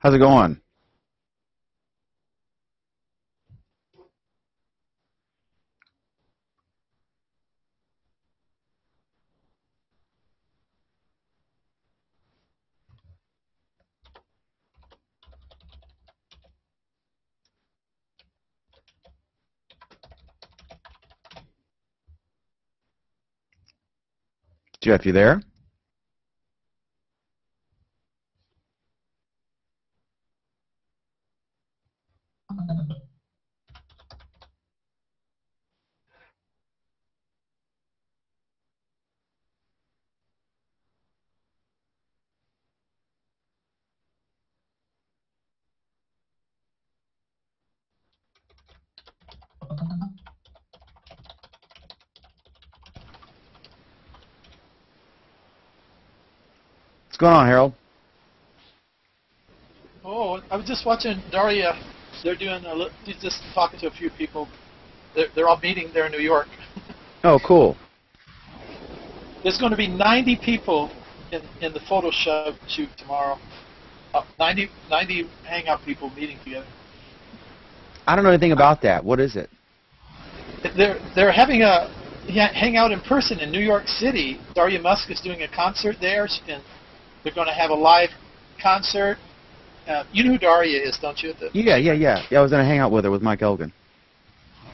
How's it going? Jeff, you there? What's going on, Harold? Oh, I was just watching Daria. They're doing just talking to a few people. They're all meeting there in New York. Oh, cool. There's going to be 90 people in the photo shoot tomorrow. 90 Hangout people meeting together. I don't know anything about that. What is it? They're having a hangout in person in New York City. Daria Musk is doing a concert there, and they're going to have a live concert. You know who Daria is, don't you? Yeah. I was in a hangout with her with Mike Elgin.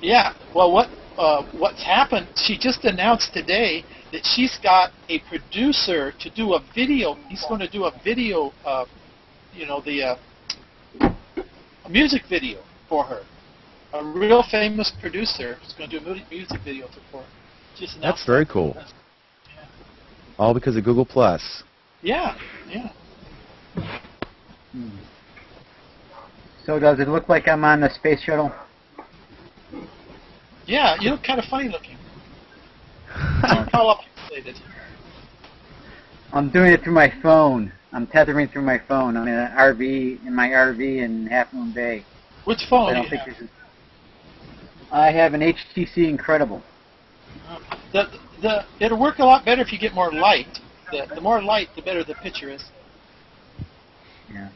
Yeah. Well, what's happened? She just announced today that she's got a producer to do a video. He's going to do a video, a music video for her. A real famous producer is going to do a music video for her. That's very cool. Yeah. All because of Google Plus. Yeah. So does it look like I'm on the space shuttle? Yeah, you look kind of funny looking. How updated? I'm doing it through my phone. I'm tethering through my phone. I'm in my RV in Half Moon Bay. Which phone do you have? I have an HTC Incredible. It'll work a lot better if you get more light. The more light, the better the picture is. Yeah.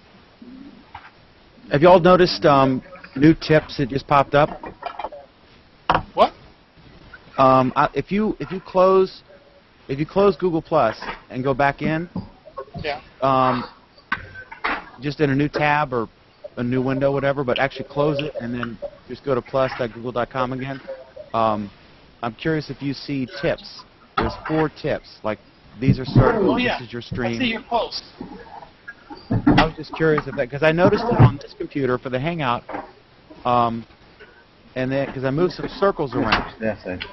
Have you all noticed new tips that just popped up? What? If you close Google Plus and go back in, yeah. Just in a new tab or a new window, whatever, but actually close it and then just go to plus.google.com again. I'm curious if you see tips. There's 4 tips. Like these are circles. Oh, yeah. This is your stream. I see your post. I was just curious if that, because I noticed it on this computer for the Hangout, and then because I moved some circles around. That's it.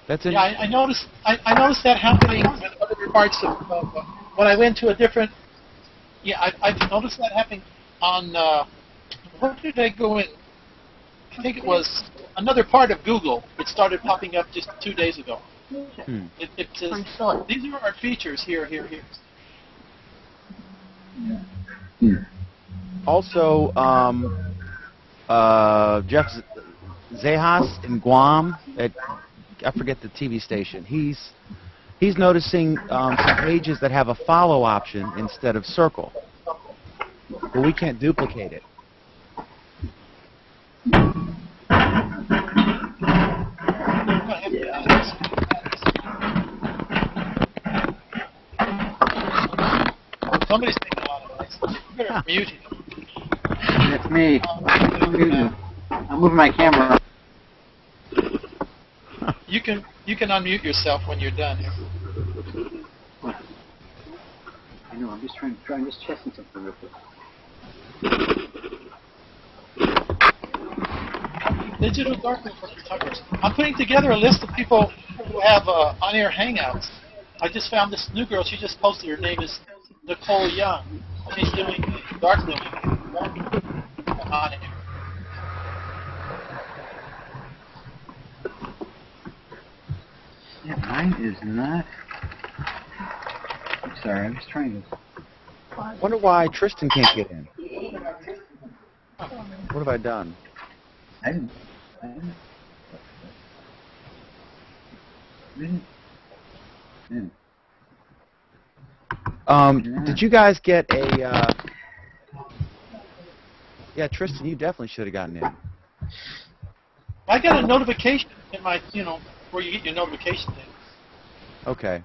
That's it. Yeah, I noticed that happening in other parts of when I went to a different. Yeah, I've noticed that happening on. Where did I go in? I think it was another part of Google. It started popping up just 2 days ago. It says these are our features here. Also, Jeff Zejas in Guam at I forget the TV station. He's noticing some pages that have a follow option instead of circle, but we can't duplicate it. Somebody's making a lot of noise. You better mute him. That's me. I'm moving my camera. You can unmute yourself when you're done here. I know. I'm just checking something real quick. Digital darkroom for photographers. I'm putting together a list of people who have on-air hangouts. I just found this new girl. She just posted. Her name is Nicole Young. She's doing darkroom on air. Yeah, mine is not. I'm sorry. I'm just trying to. Wonder why Tristan can't get in. What have I done? I didn't. Did you guys get a? Yeah, Tristan, you definitely should have gotten in. I got a notification in my, where you get your notification thing. Okay.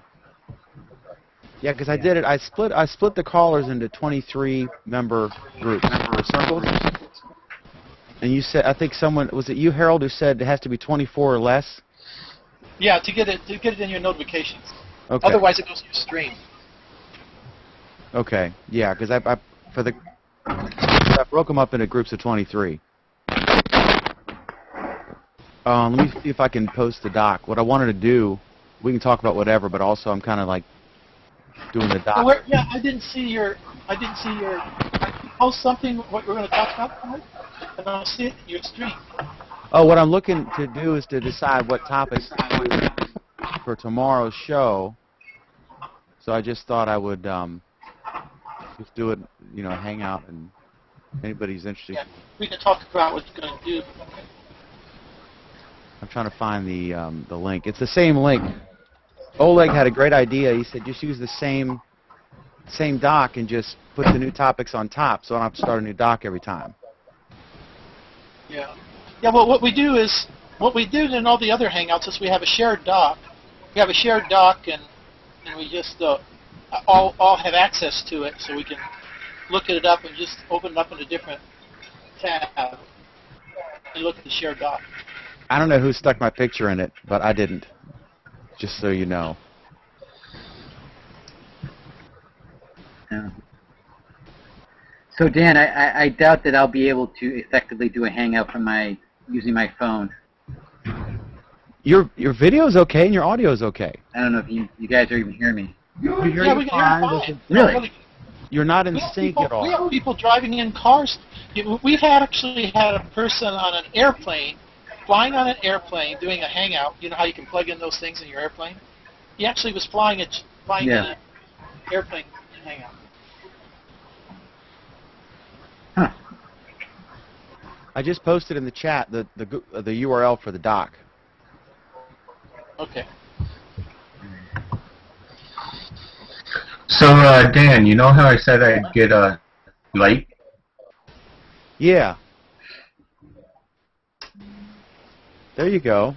Yeah, because I did it. I split the callers into 23 member groups or circles. And you said, I think someone, was it you, Harold, who said it has to be 24 or less? Yeah, to get it in your notifications. Okay. Otherwise, it goes to your stream. Okay. Yeah, because I broke them up into groups of 23. Let me see if I can post the doc. What I wanted to do, we can talk about whatever, but also I'm kind of like doing the doc. Yeah, I didn't see your. Post something what we're going to talk about tonight, and I'll see it in your stream. Oh, what I'm looking to do is to decide what topics to do for tomorrow's show. So I just thought I would just do it, Hangout, and if anybody's interested. Yeah, we can talk about what you're going to do. I'm trying to find the link. It's the same link. Oleg had a great idea. He said just use the same doc and just put the new topics on top, so I don't have to start a new doc every time. Yeah. Yeah. Well, what we do in all the other Hangouts is we have a shared doc. We have a shared doc, and we just all have access to it, so we can look it up and just open it up in a different tab and look at the shared doc. I don't know who stuck my picture in it, but I didn't. Just so you know. Yeah. So Dan, I doubt that I'll be able to effectively do a Hangout from using my phone. Your video is okay and your audio is okay. I don't know if you guys are even hearing me. We can hear you fine. Really? You're not in sync at all. We have people driving in cars. We've actually had a person on an airplane, flying on an airplane, doing a Hangout. You know how you can plug in those things in your airplane? He actually was flying in an airplane Hangout. Huh. I just posted in the chat the URL for the doc. Okay. So, Dan, you know how I said I'd get a light? Yeah. There you go.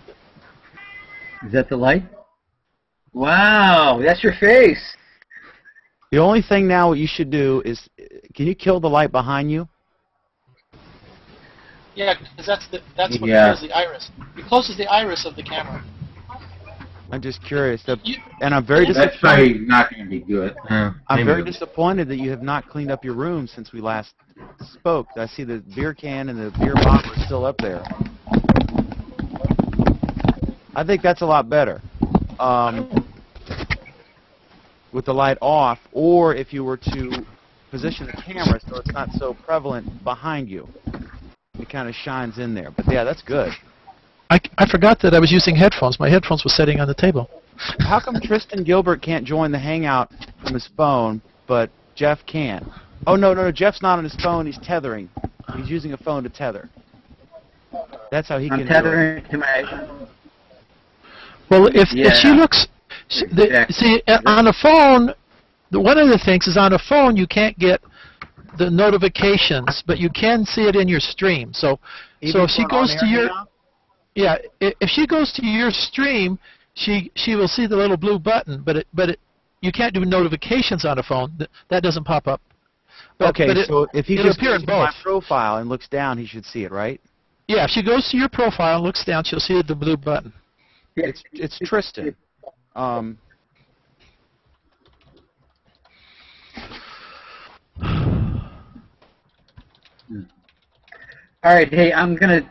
Is that the light? Wow, that's your face. The only thing now what you should do is, can you kill the light behind you? Yeah, because that's what kills the iris. It closes the iris of the camera. I'm just curious. And I'm very disappointed. That's probably not going to be good. I'm very disappointed that you have not cleaned up your room since we last spoke. I see the beer can and the beer bottle are still up there. I think that's a lot better. With the light off, or if you were to position the camera so it's not so prevalent behind you. It kind of shines in there. But yeah, that's good. I forgot that I was using headphones. My headphones were sitting on the table. How come Tristan Gilbert can't join the Hangout from his phone, but Jeff can? Oh, no, Jeff's not on his phone. He's tethering. He's using a phone to tether. That's how he can do it. I'm tethering to my... Well, if she looks... See, on a phone, one of the things is on a phone you can't get the notifications, but you can see it in your stream. So if she goes to your... Yeah, if she goes to your stream, she will see the little blue button, but you can't do notifications on a phone. That doesn't pop up. Okay, so if he just goes to my profile and looks down, he should see it, right? Yeah, if she goes to your profile and looks down, she'll see the blue button. It's Tristan. All right, hey, I'm gonna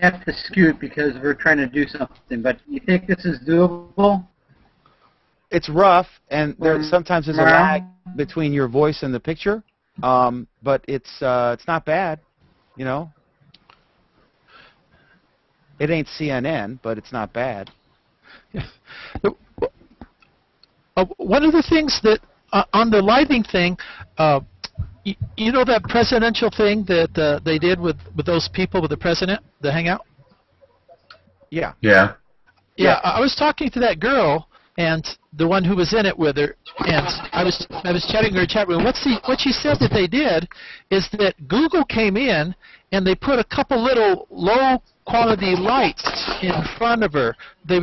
have to scoot because we're trying to do something. But you think this is doable? It's rough, and sometimes there's a lag between your voice and the picture. But it's not bad, you know. It ain't CNN, but it's not bad. Yeah. One of the things that on the lighting thing. You know that presidential thing that they did with those people with the president, the Hangout? Yeah. Yeah. Yeah, I was talking to that girl and the one who was in it with her, and I was chatting in her chat room. What she said that they did is that Google came in and they put a couple little low quality lights in front of her. They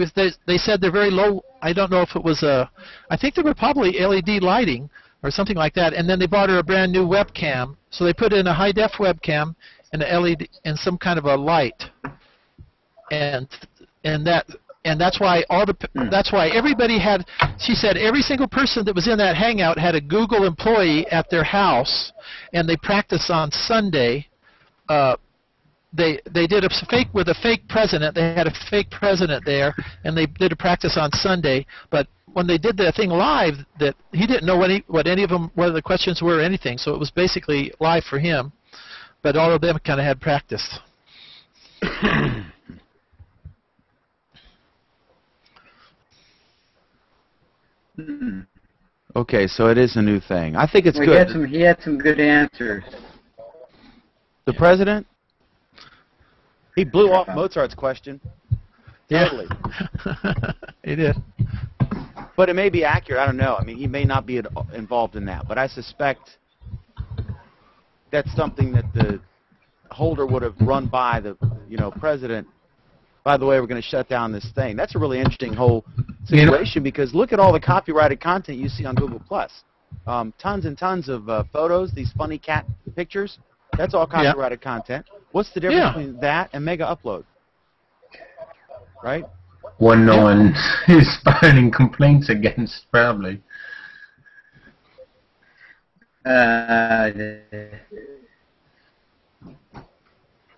said they're very low. I don't know if it was I think they were probably LED lighting or something like that. And then they bought her a brand new webcam. So they put in a high def webcam and a LED and some kind of a light. And that's why that's why everybody had. She said every single person that was in that Hangout had a Google employee at their house, and they practiced on Sunday. They did a fake with a fake president. They had a fake president there, and they did a practice on Sunday. But when they did the thing live, that he didn't know what any of them, whether the questions were or anything. So it was basically live for him. But all of them kind of had practice. Okay, so it is a new thing. I think it's Well, good. he had some good answers. The president? He blew off Mozart's question. Totally. He did. But it may be accurate. I don't know. I mean, he may not be involved in that. But I suspect that's something that the holder would have run by the, president. By the way, we're going to shut down this thing. That's a really interesting whole situation because look at all the copyrighted content you see on Google+. Tons and tons of photos, these funny cat pictures. That's all copyrighted content. What's the difference between that and Mega Upload? Right? One no one is filing complaints against, probably.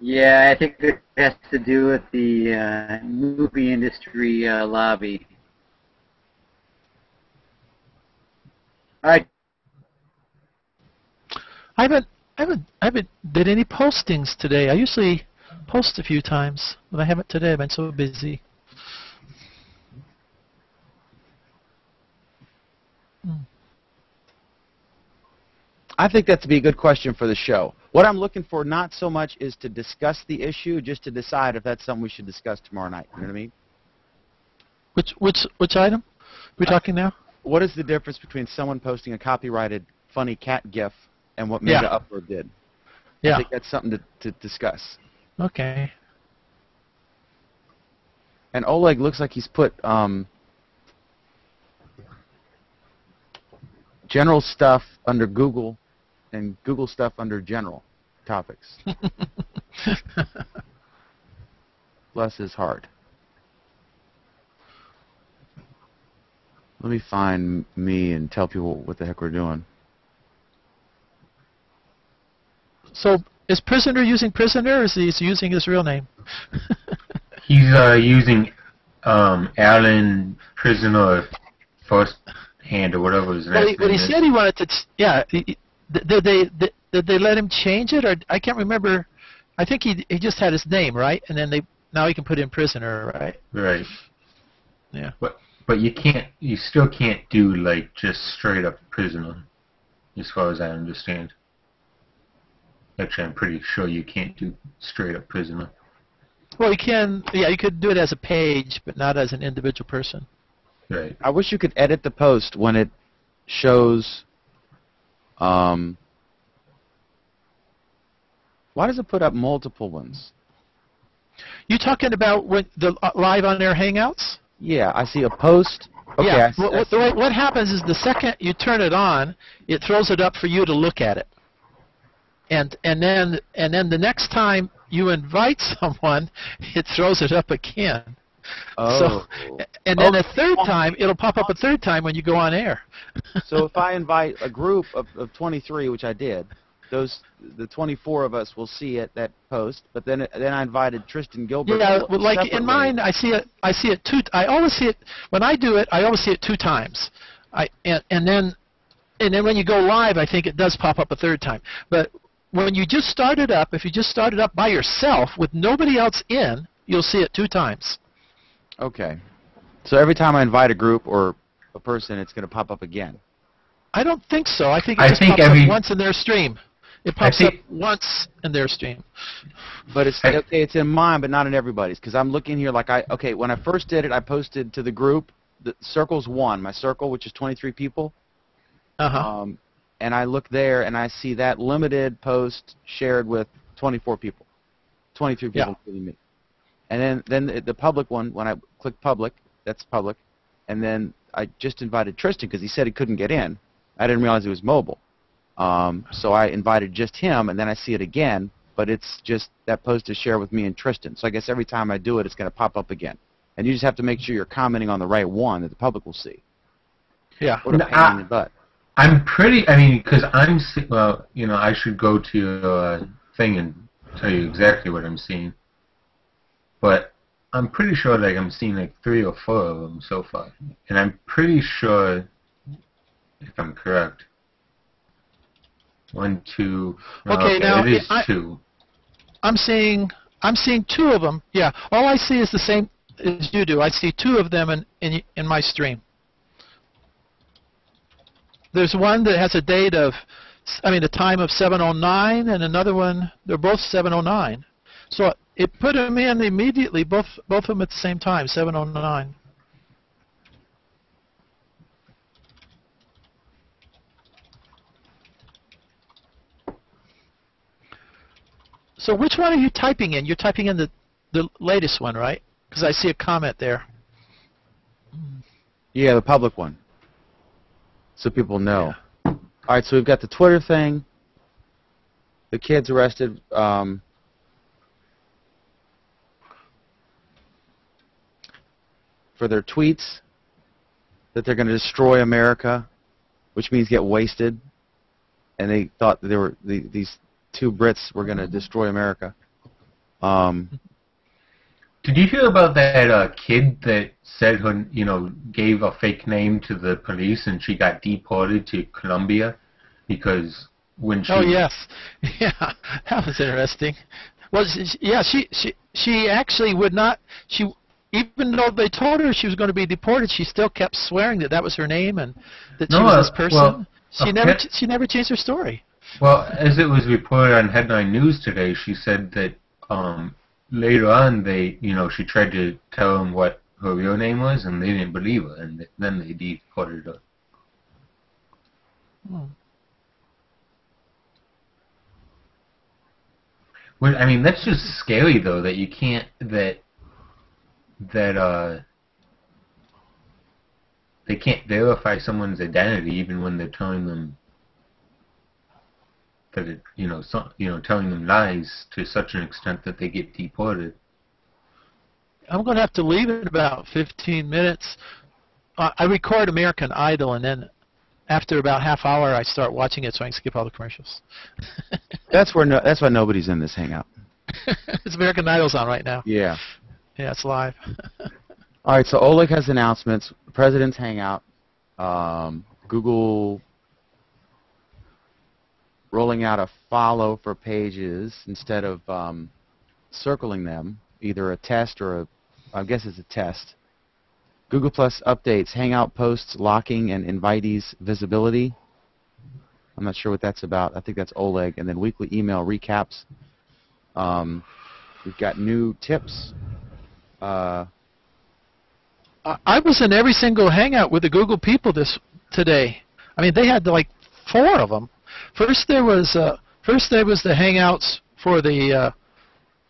Yeah, I think it has to do with the movie industry lobby. All right. I haven't did any postings today. I usually post a few times, but I haven't today. I've been so busy. I think that's to be a good question for the show. What I'm looking for not so much is to discuss the issue, just to decide if that's something we should discuss tomorrow night. You know what I mean? Which item? We're talking now? What is the difference between someone posting a copyrighted funny cat GIF and what Mega Upload did? I think that's something to discuss. Okay. And Oleg looks like he's put general stuff under Google and Google stuff under general topics. Bless his heart. Let me find me and tell people what the heck we're doing. So is Prisoner using Prisoner, or is he using his real name? He's using Alan Prisoner First Hand or whatever his name is. Well, he said he wanted to. Did they let him change it, or I can't remember. I think he just had his name, right? And then now he can put in Prisoner, right? Right. Yeah. But you still can't do like just straight up Prisoner, as far as I understand. Actually, I'm pretty sure you can't do straight up Prisoner. Well, you can. Yeah, you could do it as a page, but not as an individual person. Right. I wish you could edit the post when it shows. Why does it put up multiple ones? You talking about the live on air Hangouts? Yeah, I see a post. Okay. Yeah. What happens is the second you turn it on, it throws it up for you to look at it. And then the next time you invite someone, it throws it up again. Oh. So, and then a third time, it'll pop up a third time when you go on air. So if I invite a group of 23, which I did, the 24 of us will see that post. But then I invited Tristan Gilbert. Yeah, well, like separately. in mine, I see it two. I always see it when I do it. I always see it two times. And then when you go live, I think it does pop up a third time. But when you just start it up, if you just start it up by yourself with nobody else in, you'll see it two times. Okay. So every time I invite a group or a person, it's going to pop up again. I don't think so. I think it just pops up once in their stream. It pops up once in their stream. But it's okay. It's in mine, but not in everybody's. Because I'm looking here like when I first did it, I posted to the group, the circle's 1, my circle, which is 23 people. Uh-huh. And I look there and I see that limited post shared with 24 people, 23 people including me. And then the public one, when I click public, that's public. And then I just invited Tristan because he said he couldn't get in. I didn't realize it was mobile. So I invited just him, and then I see it again, but it's just that post is shared with me and Tristan. So I guess every time I do it, it's going to pop up again. And you just have to make sure you're commenting on the right one that the public will see. Yeah. What a pain in the butt. I'm pretty, I mean, because well, you know, I should go to your thing and tell you exactly what I'm seeing. But I'm pretty sure like I'm seeing like 3 or 4 of them so far. And I'm pretty sure, if I'm correct, 1, 2, Okay, now it is 2. I'm seeing 2 of them. Yeah, all I see is the same as you do. I see 2 of them in my stream. There's one that has a date of, a time of 7:09, and another one, they're both 7:09. So it put them in immediately, both of them at the same time, 7:09. So which one are you typing in? You're typing in the latest one, right? Because I see a comment there. Yeah, the public one. So people know. Yeah. All right, so we've got the Twitter thing. The kids arrested for their tweets that they're going to destroy America, which means get wasted. And they thought that they were these 2 Brits were going to destroy America. Did you hear about that kid that said her, gave a fake name to the police and she got deported to Colombia because when she... Oh, yes. Yeah, that was interesting. Well, she actually would not... Even though they told her she was going to be deported, she still kept swearing that was her name and that she was this person. Well, she never changed her story. Well, as it was reported on Headline News today, she said that later on she tried to tell them what her real name was, and they didn't believe her, and then they deported her. Hmm. Well, I mean, that's just scary, though, that you can't they can't verify someone's identity even when they're telling them that telling them lies to such an extent that they get deported. I'm going to have to leave in about 15 minutes. I record American Idol, and then after about half hour, I start watching it so I can skip all the commercials. That's why nobody's in this Hangout. It's American Idol's on right now. Yeah. Yeah, it's live. All right, so Oleg has announcements. President's Hangout. Google rolling out a follow for pages instead of circling them, either a test or I guess it's a test. Google Plus updates, Hangout posts, locking, and invitees visibility. I'm not sure what that's about. I think that's Oleg. And then weekly email recaps. We've got new tips. I was in every single Hangout with the Google people today. I mean, they had like 4 of them. First there was the Hangouts for the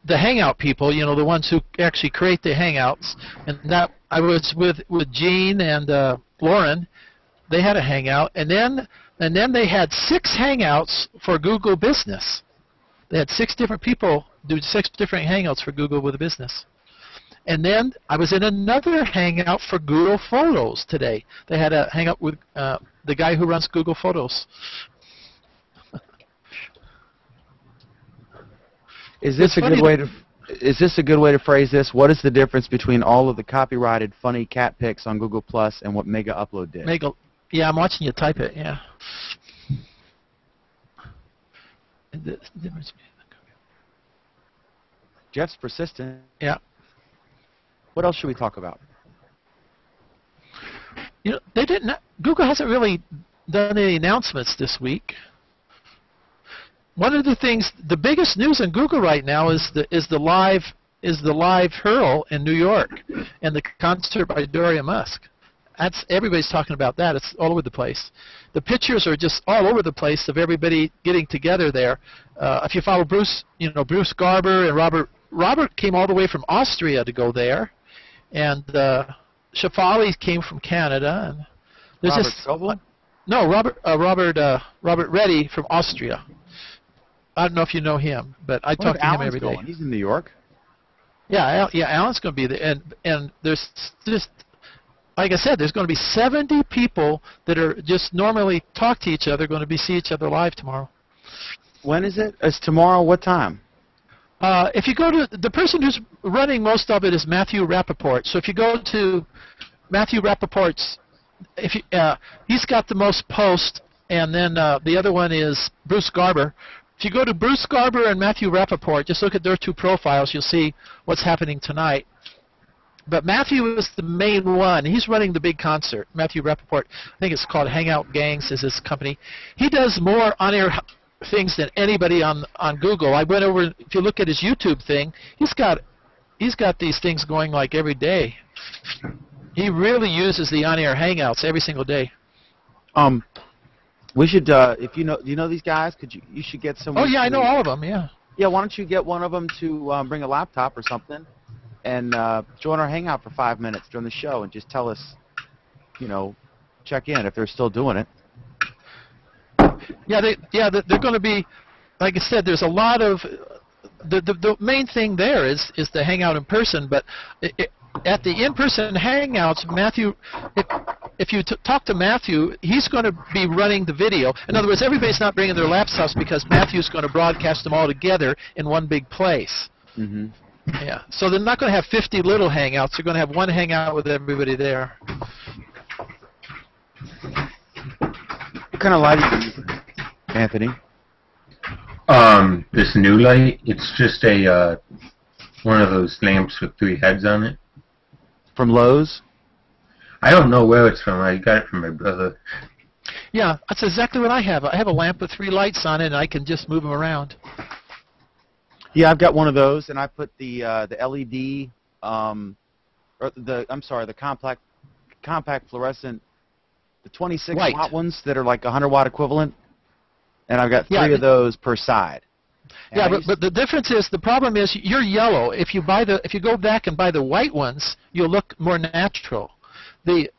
Hangout people, the ones who actually create the Hangouts, and that I was with Gene and Lauren. They had a Hangout, and then they had 6 Hangouts for Google Business. They had 6 different people do 6 different Hangouts for Google with Business. And then I was in another Hangout for Google Photos today. They had a Hangout with the guy who runs Google Photos. Is this a good way to phrase this? What is the difference between all of the copyrighted funny cat pics on Google Plus and what Mega Upload did? Yeah, I'm watching you type it. Yeah. Jeff's persistent. Yeah. What else should we talk about? They didn't. Google hasn't really done any announcements this week. One of the things, the biggest news in Google right now is the live hurl in New York and the concert by Doria Musk. everybody's talking about that. It's all over the place. The pictures are just all over the place of everybody getting together there. If you follow Bruce, Bruce Garber and Robert came all the way from Austria to go there, and Shafali came from Canada, and there's Robert Scoble? No, Robert Reddy from Austria. I don't know if you know him, but I talk to him every day. He's in New York. Yeah, Alan's going to be there, and there's just, like I said, there's going to be 70 people that are just normally talk to each other, going to see each other live tomorrow. When is it? It's tomorrow. What time? If you go to, the person who's running most of it is Matthew Rappaport. So if you go to Matthew Rappaport's, he's got the most posts, and then the other one is Bruce Garber. If you go to Bruce Garber and Matthew Rappaport, just look at their 2 profiles, you'll see what's happening tonight. But Matthew is the main one. He's running the big concert. Matthew Rappaport, I think it's called Hangout Gangs is his company. He does more on-air things than anybody on Google. I went over, if you look at his YouTube thing, he's got these things going like every day. He really uses the on-air Hangouts every single day. We should, if do you know these guys? You should get someone. Oh yeah, I know all of them. Yeah. Yeah, why don't you get one of them to bring a laptop or something, and join our Hangout for 5 minutes during the show, and just tell us, check in if they're still doing it. Yeah, they're going to be, like I said, there's a lot of, the main thing there is the Hangout in person, but at the in-person Hangouts, Matthew, if you talk to Matthew, he's going to be running the video. In other words, everybody's not bringing their laptops because Matthew's going to broadcast them all together in one big place. Mm-hmm. Yeah, so they're not going to have 50 little Hangouts. They're going to have one Hangout with everybody there. What kind of light are you using, Anthony? This new light, it's just a one of those lamps with 3 heads on it. From Lowe's? I don't know where it's from. I got it from my brother. Yeah, that's exactly what I have. I have a lamp with 3 lights on it, and I can just move them around. Yeah, I've got one of those, and I put the LED, or the compact fluorescent, the 26 watt ones that are like 100 watt equivalent, and I've got 3 of those per side. And yeah, but the difference is, the problem is you're yellow. If you go back and buy the white ones, you'll look more natural.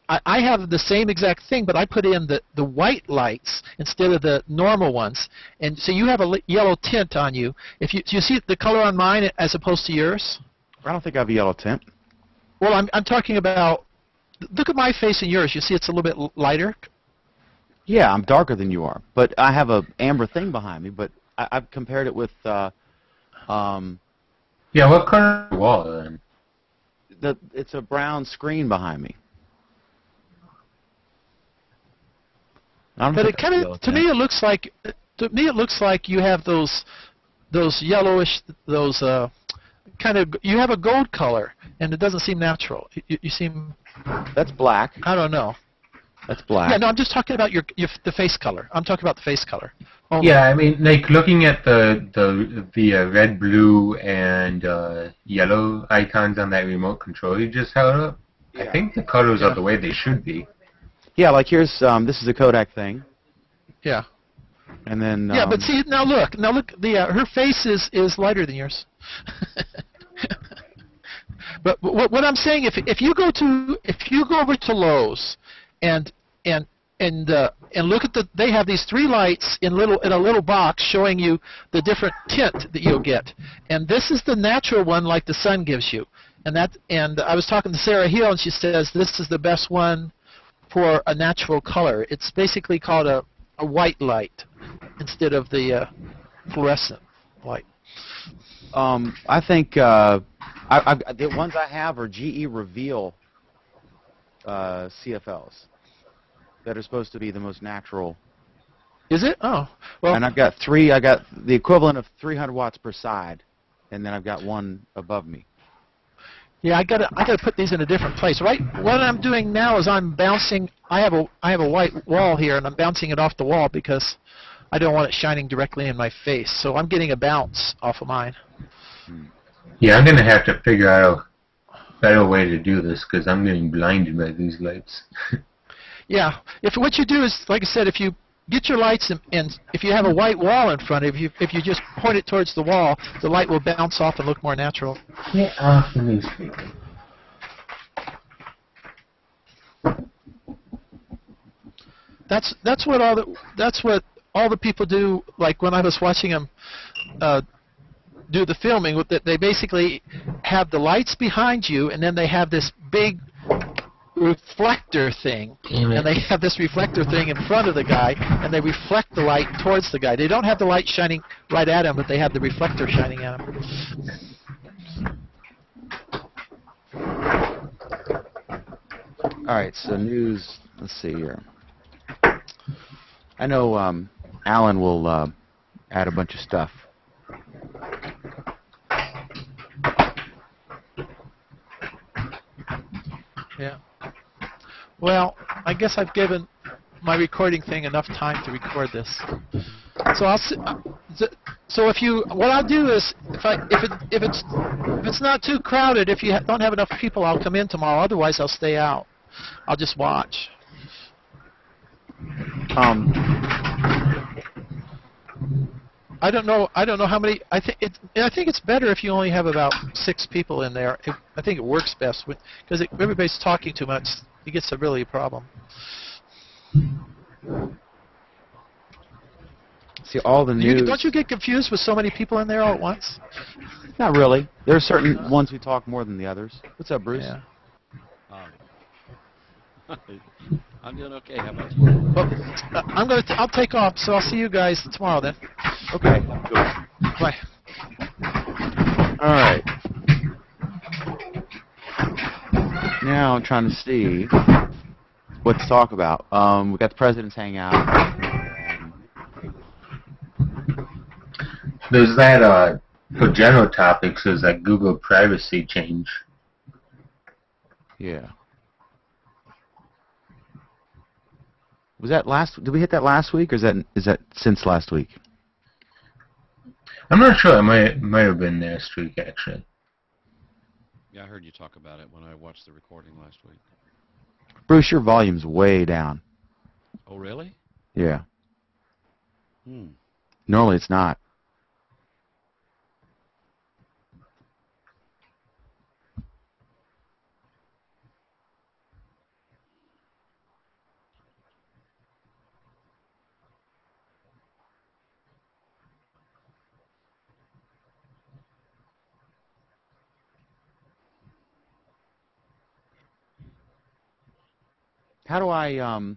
I have the same exact thing, but I put in the white lights instead of the normal ones, and so you have a yellow tint on you. If you see the color on mine as opposed to yours? I don't think I have a yellow tint. Well, I'm talking about. Look at my face and yours. You see it's a little bit lighter. Yeah, I'm darker than you are, but I have a amber thing behind me. But I've compared it with. Yeah, what color is the wall then? It's a brown screen behind me. But it kind of, to me, it looks like you have those yellowish, kind of, you have a gold color, and it doesn't seem natural. You seem. That's black. I don't know. That's black. Yeah, no, I'm just talking about the face color. I'm talking about the face color. Only. Yeah, I mean, like looking at the red, blue, and yellow icons on that remote control you just held up. Yeah. I think the colors are the way they should be. Yeah, like here's this is a Kodak thing. Yeah. And then. Yeah, but see now look her face is lighter than yours. But what I'm saying, if you go over to Lowe's and look at they have these 3 lights in a little box showing you the different tint that you'll get, and this is the natural one like the sun gives you, and I was talking to Sarah Hill, and she says this is the best one for a natural color. It's basically called a white light instead of the fluorescent light. I think the ones I have are GE Reveal CFLs that are supposed to be the most natural. Is it? Oh, well. And I've got 3. I got the equivalent of 300 watts per side, and then I've got one above me. Yeah, I gotta put these in a different place. Right. What I'm doing now is I'm bouncing. I have a white wall here, and I'm bouncing it off the wall because I don't want it shining directly in my face. So I'm getting a bounce off of mine. Yeah, I'm gonna have to figure out better way to do this because I'm getting blinded by these lights. Yeah. If what you do is, like I said, if you get your lights and if you have a white wall in front of you, if you just point it towards the wall, the light will bounce off and look more natural. Get off the newspaper. That's what all the people do. Like when I was watching them do the filming, they basically have the lights behind you, and then they have this big reflector thing, and they have this reflector thing in front of the guy, and they reflect the light towards the guy. They don't have the light shining right at him, but they have the reflector shining at him. All right, so news. Let's see here. I know Alan will add a bunch of stuff. Yeah. Well, I guess I've given my recording thing enough time to record this. So what I'll do is if it's not too crowded, if you don't have enough people, I'll come in tomorrow. Otherwise, I'll stay out. I'll just watch. I don't know how many. I think it's better if you only have about 6 people in there. I think it works best because everybody's talking too much. It gets really a problem. See, all the news. Don't you get confused with so many people in there all at once? Not really. There are certain ones who talk more than the others. What's up, Bruce? Yeah. I'm doing okay. How about you? Well, I'll take off, so I'll see you guys tomorrow then. Okay. Good. Bye. All right. Now I'm trying to see what to talk about. We got the President's Hangout. There's that, for general topics, there's that Google privacy change. Yeah. Was that last? Did we hit that last week, or is that since last week? I'm not sure. It might have been last week, actually. Yeah, I heard you talk about it when I watched the recording last week. Bruce, your volume's way down. Oh, really? Yeah. Hmm. Normally it's not. How do I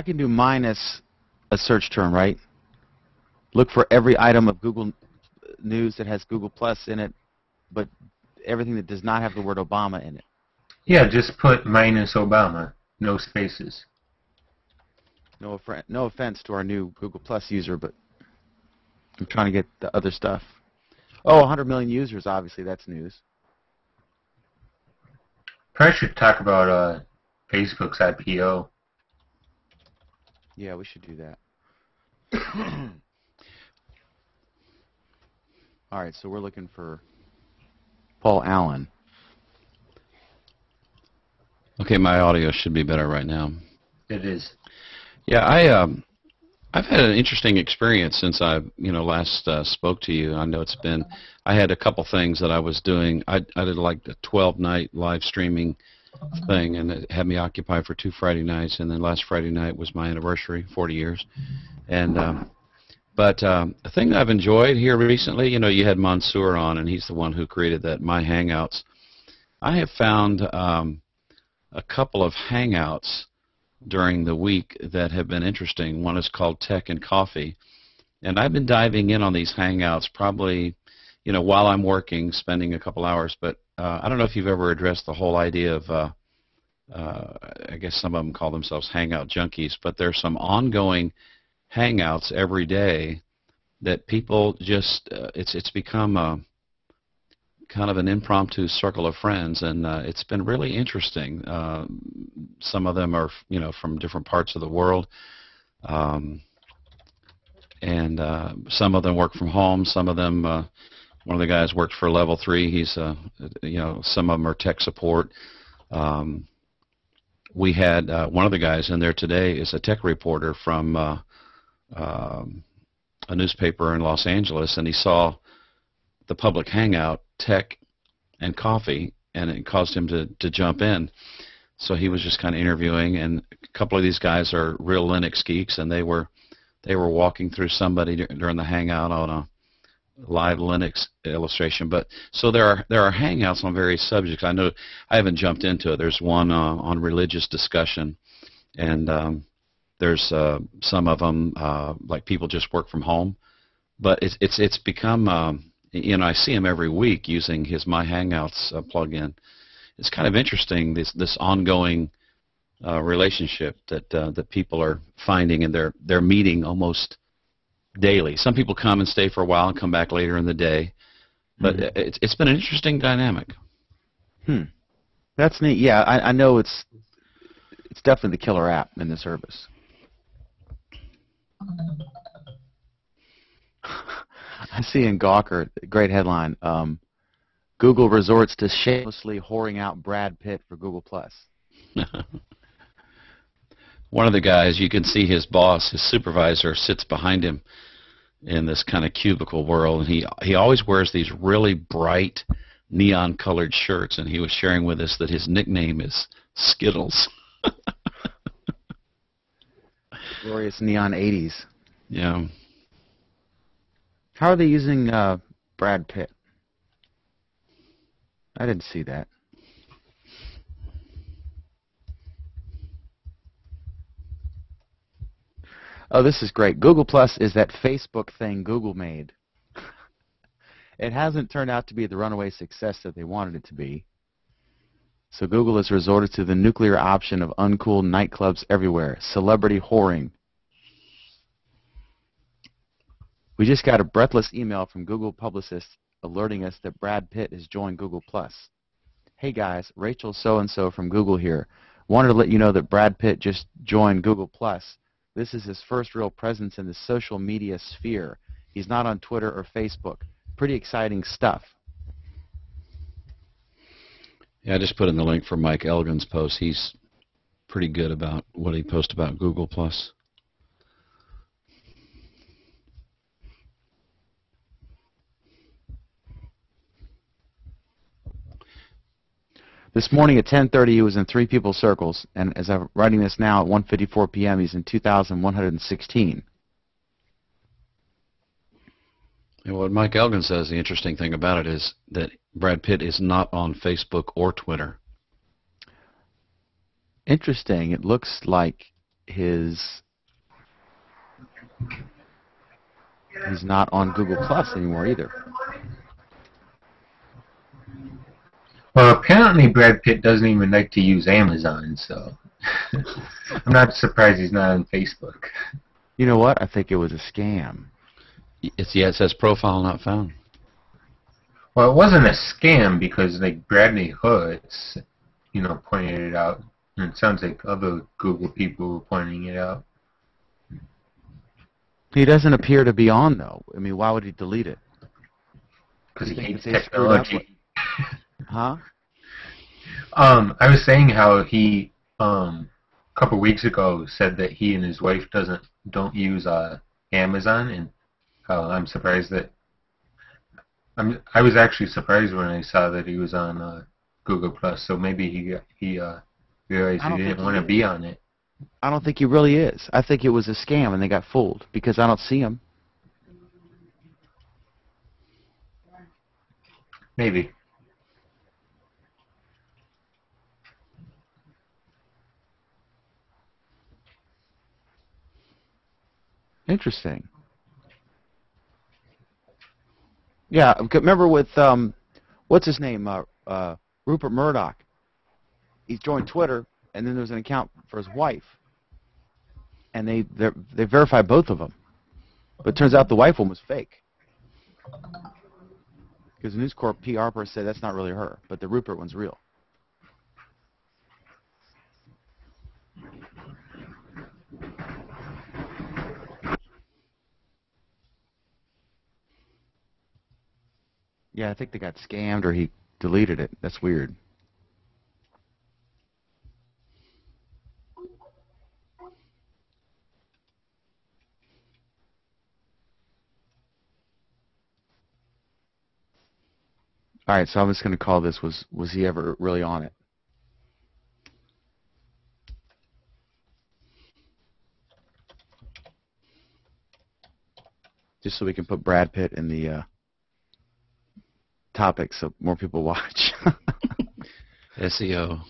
can do minus a search term, right? Look for every item of Google News that has Google Plus in it, but everything that does not have the word Obama in it. Yeah, just put minus Obama, no spaces. No offense to our new Google Plus user, but I'm trying to get the other stuff. Oh, 100 million users, obviously, that's news. Probably should talk about Facebook's IPO. Yeah, we should do that. All right, so we're looking for Paul Allen. Okay, my audio should be better right now. It is. Yeah, I've had an interesting experience since I last spoke to you. I know I had a couple things that I was doing. I did like the 12-night live streaming thing, and it had me occupied for 2 Friday nights, and then last Friday night was my anniversary, 40 years. And but the thing that I've enjoyed here recently, you had Mansour on, and he's the one who created that My Hangouts. I have found a couple of Hangouts during the week that have been interesting. One is called Tech and Coffee, and I've been diving in on these Hangouts probably, while I'm working, spending a couple hours. But I don't know if you've ever addressed the whole idea of, I guess some of them call themselves Hangout junkies, but there's some ongoing Hangouts every day that people just, it's become a kind of an impromptu circle of friends, and it's been really interesting. Some of them are, from different parts of the world, and some of them work from home. Some of them, One of the guys works for Level 3. He's, some of them are tech support. We had one of the guys in there today is a tech reporter from a newspaper in Los Angeles, and he saw the public hangout, tech and coffee, and it caused him to jump in. So he was just kind of interviewing, and a couple of these guys are real Linux geeks, and they were walking through somebody during the hangout on a live Linux illustration. But so there are hangouts on various subjects. I know I haven't jumped into it. There's one on religious discussion, and there's some of them like people just work from home. But it's become I see him every week using his My Hangouts plugin. It's kind of interesting this ongoing relationship that people are finding, and they're meeting almost daily. Some people come and stay for a while and come back later in the day, but it's been an interesting dynamic. That's neat. Yeah, I know it's definitely the killer app in the service. I see in Gawker, great headline, Google resorts to shamelessly whoring out Brad Pitt for Google+. One of the guys, you can see his boss, his supervisor, sits behind him in this kind of cubicle world, and he always wears these really bright neon-colored shirts, and he was sharing with us that his nickname is Skittles. Glorious neon 80s. Yeah. How are they using Brad Pitt? I didn't see that. Oh, this is great. Google Plus is that Facebook thing Google made. It hasn't turned out to be the runaway success that they wanted it to be. So Google has resorted to the nuclear option of uncool nightclubs everywhere. Celebrity whoring. We just got a breathless email from Google publicists alerting us that Brad Pitt has joined Google+. Hey guys, Rachel so-and-so from Google here. Wanted to let you know that Brad Pitt just joined Google+. This is his first real presence in the social media sphere. He's not on Twitter or Facebook. Pretty exciting stuff. Yeah, I just put in the link for Mike Elgin's post. He's pretty good about what he posts about Google+. This morning at 10:30, he was in Three People's Circles, and as I'm writing this now at 1:54 p.m., he's in 2,116. And what Mike Elgin says, the interesting thing about it is that Brad Pitt is not on Facebook or Twitter. Interesting. It looks like he's not on Google Plus anymore either. Well, apparently Brad Pitt doesn't even like to use Amazon, so I'm not surprised he's not on Facebook. You know what? I think it was a scam. It says profile not found. Well, it wasn't a scam because like Bradley Hoods, pointed it out, and it sounds like other Google people were pointing it out. He doesn't appear to be on though. I mean, why would he delete it? Because he hates they screwed up technology. Huh? I was saying how he a couple weeks ago said that he and his wife don't use Amazon, and I'm surprised that I was actually surprised when I saw that he was on Google Plus. So maybe he realized he didn't want to be on it. I don't think he really is. I think it was a scam and they got fooled because I don't see him. Maybe. Interesting. Yeah, remember with what's his name, Rupert Murdoch. He's joined Twitter, and then there's an account for his wife, and they verified both of them. But it turns out the wife one was fake, because the News Corp PR person said that's not really her, but the Rupert one's real. Yeah, I think they got scammed or he deleted it. That's weird. All right, so I'm just going to call this, was he ever really on it? Just so we can put Brad Pitt in the topic so more people watch. SEO.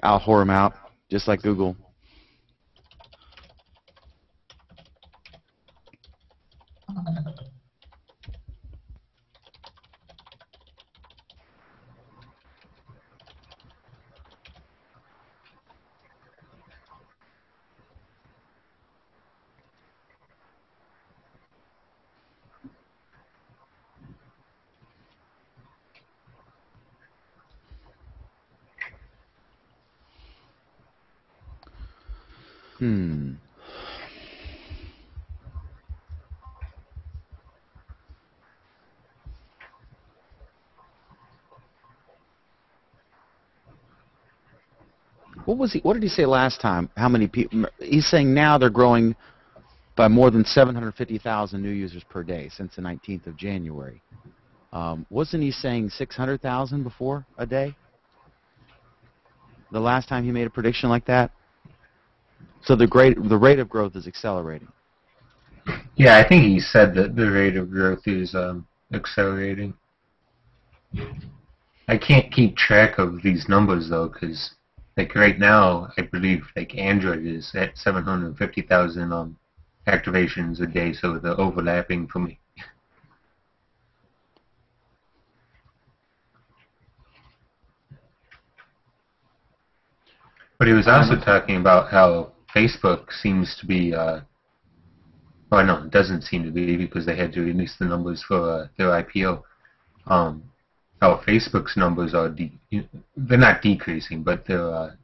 I'll whore him out, just like Google. Hmm. What did he say last time? How many people? He's saying now they're growing by more than 750,000 new users per day since the 19th of January. Wasn't he saying 600,000 before a day? The last time he made a prediction like that? So the rate of growth is accelerating. Yeah, I think he said that the rate of growth is accelerating. I can't keep track of these numbers though, because like right now, I believe like Android is at 750,000 activations a day, so they're overlapping for me. But he was also talking about how Facebook seems to be, well, no, it doesn't seem to be because they had to release the numbers for their IPO. How Facebook's numbers are, they're not decreasing, but the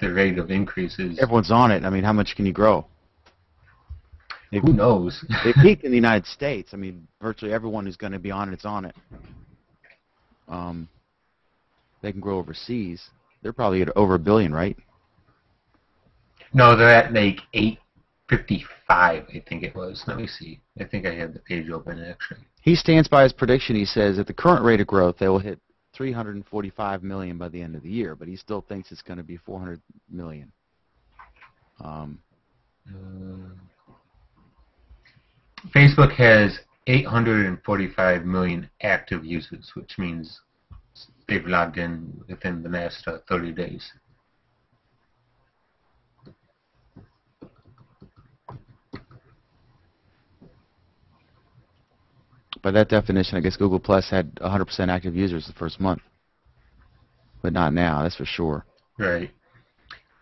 rate of increase is... Everyone's on it. I mean, how much can you grow? Who knows? They peaked in the United States. I mean, virtually everyone who's going to be on it is on it. They can grow overseas. They're probably at over 1 billion, right? No, they're at like 855, I think it was. Let me see. I think I have the page open, actually. He stands by his prediction. He says at the current rate of growth, they will hit 345 million by the end of the year, but he still thinks it's going to be 400 million. Facebook has 845 million active users, which means they've logged in within the last 30 days. By that definition, I guess Google Plus had 100% active users the first month, but not now. That's for sure. Right.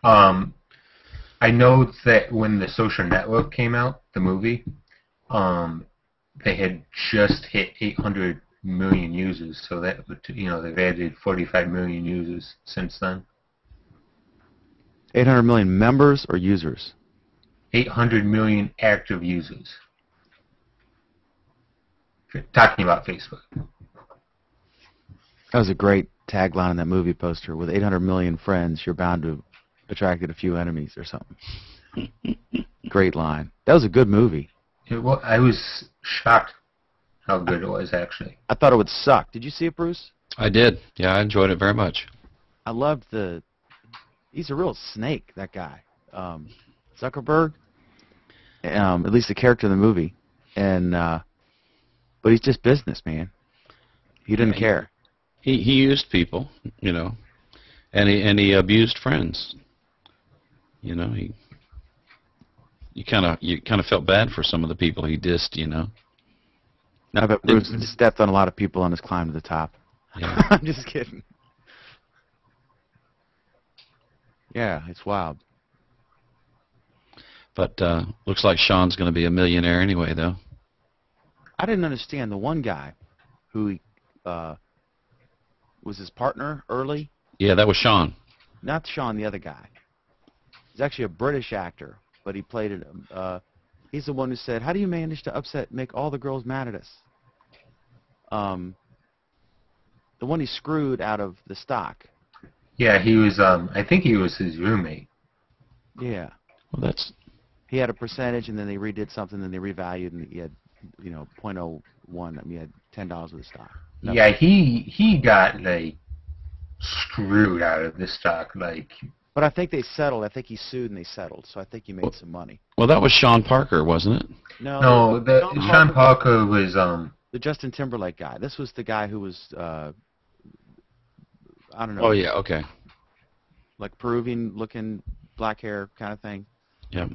I know that when The Social Network came out, the movie, they had just hit 800 million users, so that would, they've added 45 million users since then. 800 million members or users? 800 million active users. Talking about Facebook. That was a great tagline in that movie poster. With 800 million friends, you're bound to attract a few enemies or something. Great line. That was a good movie. I was shocked how good it was, actually. I thought it would suck. Did you see it, Bruce? I did. Yeah, I enjoyed it very much. I loved he's a real snake, that guy. Zuckerberg. At least the character in the movie. But he's just business, man. He didn't care. He used people, and he abused friends. You kind of felt bad for some of the people he dissed. No, but Bruce stepped on a lot of people on his climb to the top. Yeah. I'm just kidding. Yeah, it's wild. But looks like Sean's going to be a millionaire anyway, though. I didn't understand the one guy who was his partner early. Yeah, that was Sean. Not Sean, the other guy. He's actually a British actor, but he played it. He's the one who said, "How do you manage to make all the girls mad at us?" The one he screwed out of the stock. Yeah, he was. I think he was his roommate. Yeah. Well, that's He had a percentage, and then they redid something, and they revalued, and he had, you know, .01. I mean, he had $10 of the stock. Nothing. Yeah, he got like screwed out of the stock. Like, But I think they settled. I think he sued, and they settled. So I think he made some money. well, that was Sean Parker, wasn't it? no, the Sean Parker was the Justin Timberlake guy. This was the guy who was I don't know. Oh yeah, okay. Like Peruvian looking, black hair kind of thing. Yep.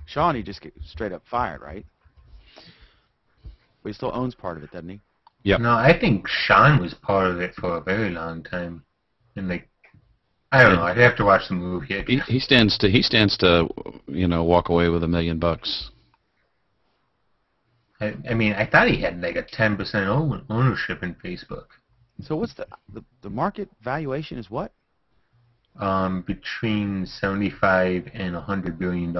Sean, he just get straight up fired, right? But he still owns part of it, doesn't he? Yep. No, I think Sean was part of it for a very long time, and like, I don't know. I'd have to watch the movie again. He stands to walk away with $1 million. I mean, I thought he had like a 10% ownership in Facebook. So what's the market valuation is what? Between 75 and $100 billion.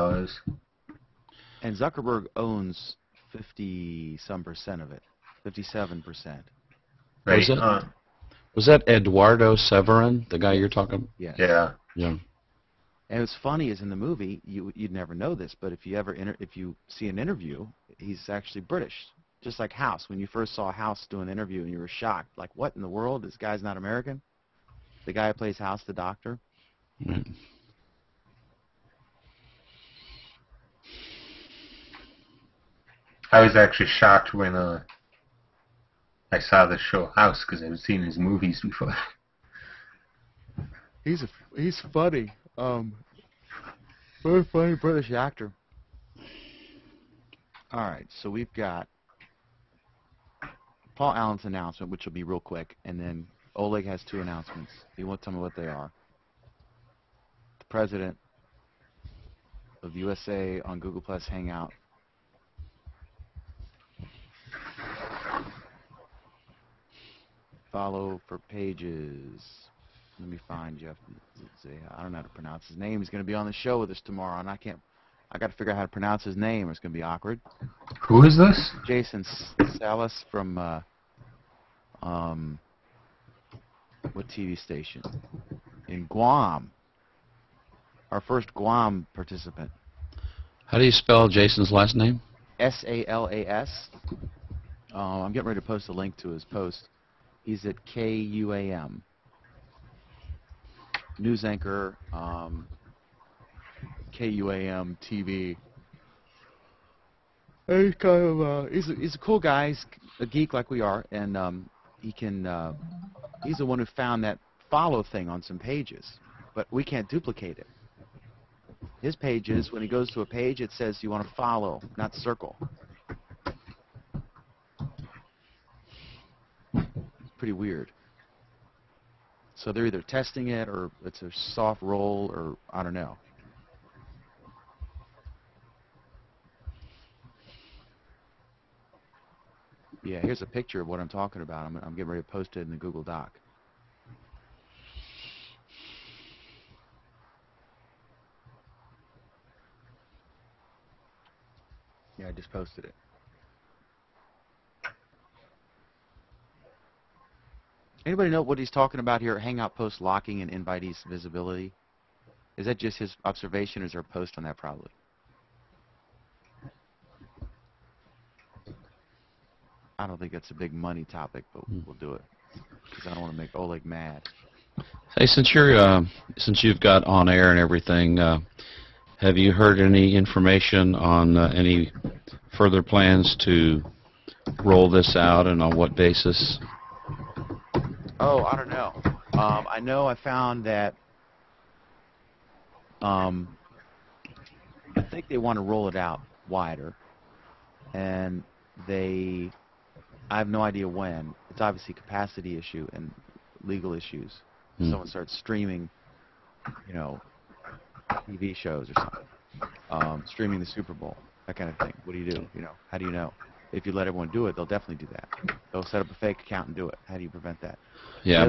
And Zuckerberg owns 50-some% of it, 57%. Right? Was that Eduardo Severin, the guy you're talking? Yes. Yeah. Yeah. And what's funny is in the movie, you'd never know this, but if you see an interview, he's actually British. Just like House. When you first saw House do an interview and you were shocked, like, what in the world? This guy's not American? The guy who plays House, the doctor? Right. I was actually shocked when I saw the show House because I've seen his movies before. He's funny. Very funny British actor. All right, so we've got Paul Allen's announcement, which will be real quick, and then Oleg has 2 announcements. You won't tell me what they are. The president of USA on Google Plus Hangout. Follow for pages. Let me find Jeff. I don't know how to pronounce his name. He's going to be on the show with us tomorrow, and I got to figure out how to pronounce his name, or it's going to be awkward. Who is this? Jason Salas from what TV station? In Guam. Our first Guam participant. How do you spell Jason's last name? Salas. I'm getting ready to post a link to his post. He's at KUAM. News anchor, KUAM TV. And he's kind of he's a cool guy. He's a geek like we are, and he's the one who found that follow thing on some pages, but we can't duplicate it. His pages, when he goes to a page, it says you want to follow, not circle. It's pretty weird. So they're either testing it, or it's a soft roll, or I don't know. Yeah, here's a picture of what I'm talking about. I'm getting ready to post it in the Google Doc. Yeah, I just posted it. Anybody know what he's talking about here? Hangout post locking and invitees visibility. Is that just his observation, or is there a post on that probably? I don't think that's a big money topic, but we'll do it because I don't want to make Oleg mad. Hey, since you've got on air and everything, have you heard any information on any further plans to roll this out, and on what basis? Oh, I don't know. I know I found that I think they want to roll it out wider, and I have no idea when. It's obviously a capacity issue and legal issues. Someone starts streaming, TV shows or something, streaming the Super Bowl, that kind of thing. What do? How do you know? If you let everyone do it, they'll definitely do that. They'll set up a fake account and do it. How do you prevent that? Yeah,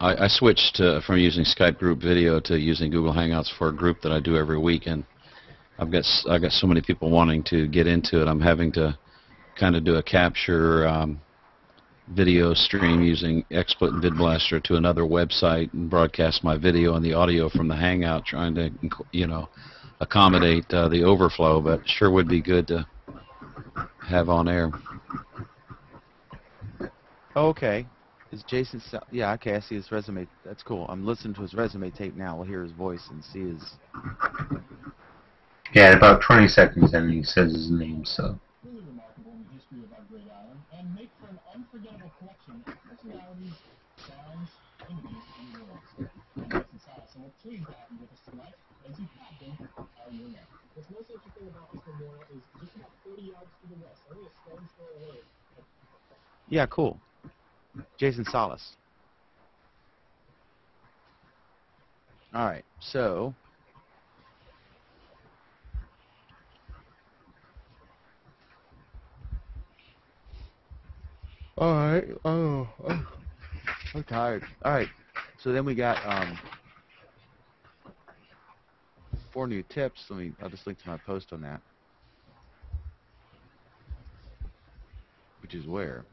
I switched from using Skype group video to using Google Hangouts for a group that I do every week, and I've got so many people wanting to get into it. I'm having to kind of do a capture video stream using XSplit and VidBlaster to another website and broadcast my video and the audio from the Hangout, trying to, you know, accommodate the overflow. But sure would be good to have on air. Okay. Is Jason? Yeah. Okay. I see his resume. That's cool. I'm listening to his resume tape now. We'll hear his voice and see his. Yeah, about 20 seconds and he says his name, so. Truly remarkable in the history of our great island, and make for an unforgettable collection of personalities, sounds, images, and words. I'm Jason Salas, and we're pleased to have you with us tonight as you captain our unit. What's most interesting about this memorial is just about 30 yards to the west, only a stone's throw away. Yeah. Cool. Jason Salas. All right. So. All right. Oh, I'm tired. All right. So then we got 4 new tips. I'll just link to my post on that, which is where.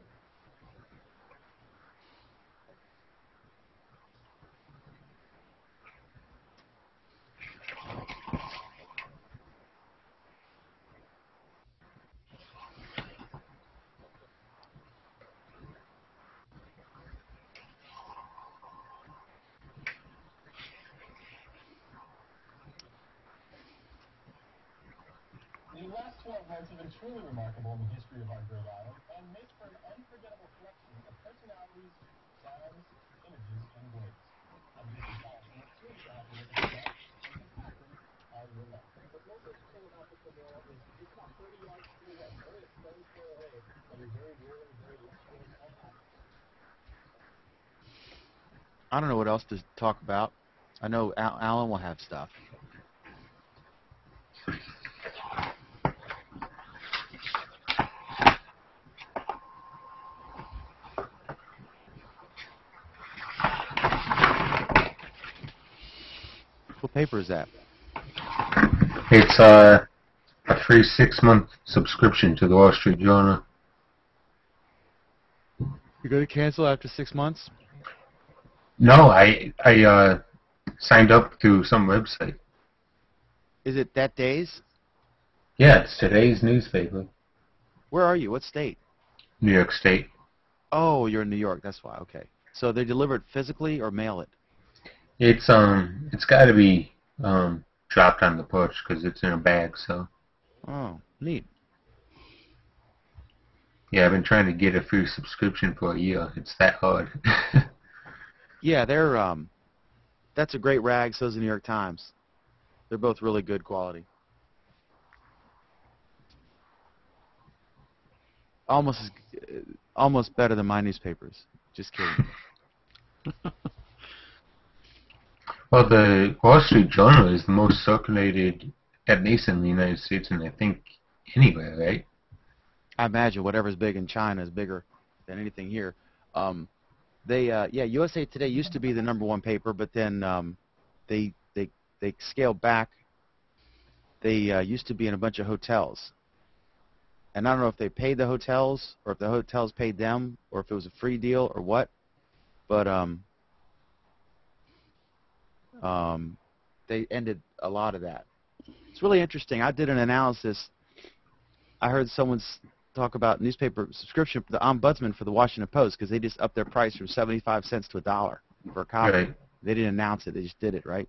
The last 12 months have been truly remarkable in the history of our great island, and make for an unforgettable collection of personalities, sounds, images, and words. I'm Jason Salas, and we're pleased to have you with us tonight as you captain our unit. What's most interesting about this memorial is just about 30 yards to the west, only a stone's throw away from a very real and very illustrious archive. I don't know what else to talk about. I know Alan will have stuff. What paper is that? It's a free 6-month subscription to the Wall Street Journal. You're going to cancel after 6 months? No, I signed up through some website. Is it that day's? Yeah, it's today's newspaper. Where are you? What state? New York State. Oh, you're in New York. That's why. Okay. So they deliver it physically or mail it? It's got to be dropped on the porch because it's in a bag. So. Oh, neat. Yeah, I've been trying to get a free subscription for a year. It's that hard. Yeah, they're that's a great rag. So's the New York Times. They're both really good quality. Almost better than my newspapers. Just kidding. Well, the Wall Street Journal is the most circulated, at least in the United States, and I think anywhere, right? I imagine whatever's big in China is bigger than anything here. Yeah, USA Today used to be the #1 paper, but then they scaled back. They used to be in a bunch of hotels, and I don't know if they paid the hotels or if the hotels paid them or if it was a free deal or what, but they ended a lot of that. It's really interesting. I did an analysis. I heard someone talk about newspaper subscription for the ombudsman for the Washington Post because they just upped their price from 75 cents to $1 for a copy. Right. They didn't announce it. They just did it, right?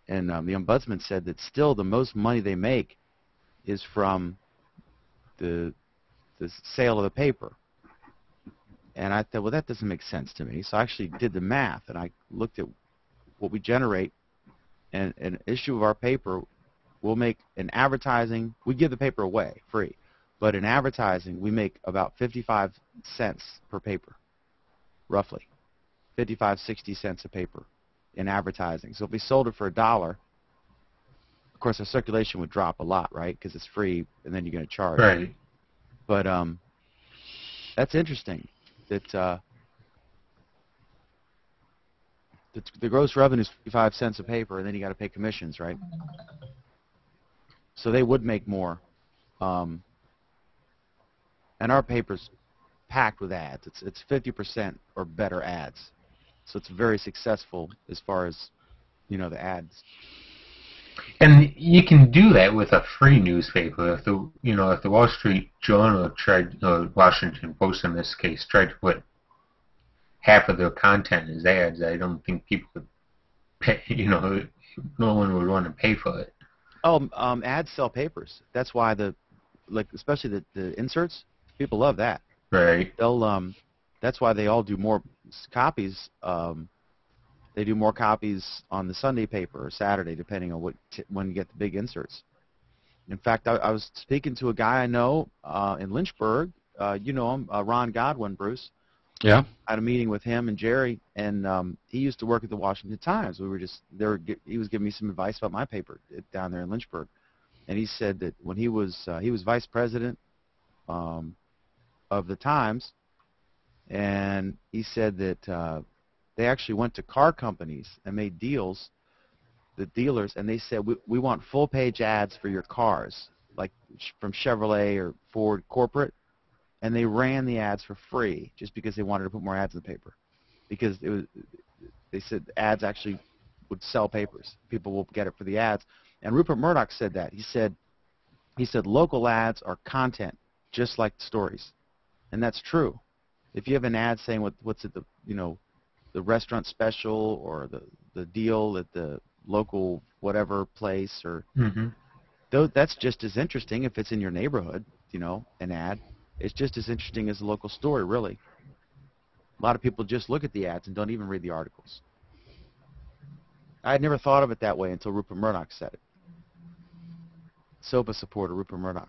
And the ombudsman said that still the most money they make is from the sale of the paper. And I thought, well, that doesn't make sense to me. So I actually did the math, and I looked at what we generate, and an issue of our paper will make in advertising. We give the paper away free. But in advertising, we make about 55 cents per paper, roughly. 55, 60 cents a paper in advertising. So if we sold it for $1, of course, our circulation would drop a lot, right? Because it's free, and then you're going to charge. Right. But that's interesting. That the gross revenue is 55 cents a paper, and then you got to pay commissions, right? So they would make more. And our paper's packed with ads. It's 50% or better ads. So it's very successful as far as, the ads. And you can do that with a free newspaper. If the Wall Street Journal tried, or Washington Post in this case, tried to put half of their content as ads, I don't think people would pay. No one would want to pay for it. Oh, ads sell papers. That's why especially the inserts, people love that. Right. That's why they all do more copies. They do more copies on the Sunday paper or Saturday, depending on when you get the big inserts. In fact, I was speaking to a guy I know in Lynchburg. You know him, Ron Godwin, Bruce. Yeah. I had a meeting with him and Jerry, and he used to work at the Washington Times. He was giving me some advice about my paper down there in Lynchburg, and he said that when he was vice president of the Times, and he said that they actually went to car companies and made deals, the dealers, and they said, we want full-page ads for your cars, like from Chevrolet or Ford corporate, and they ran the ads for free just because they wanted to put more ads in the paper, because they said ads actually would sell papers. People will get it for the ads. And Rupert Murdoch said that. He said local ads are content, just like stories, and that's true. If you have an ad saying what's at the restaurant special or the deal at the local whatever place, or that's just as interesting if it's in your neighborhood. An ad, it's just as interesting as a local story, really. A lot of people just look at the ads and don't even read the articles. I had never thought of it that way until Rupert Murdoch said it. SOPA supporter Rupert Murdoch.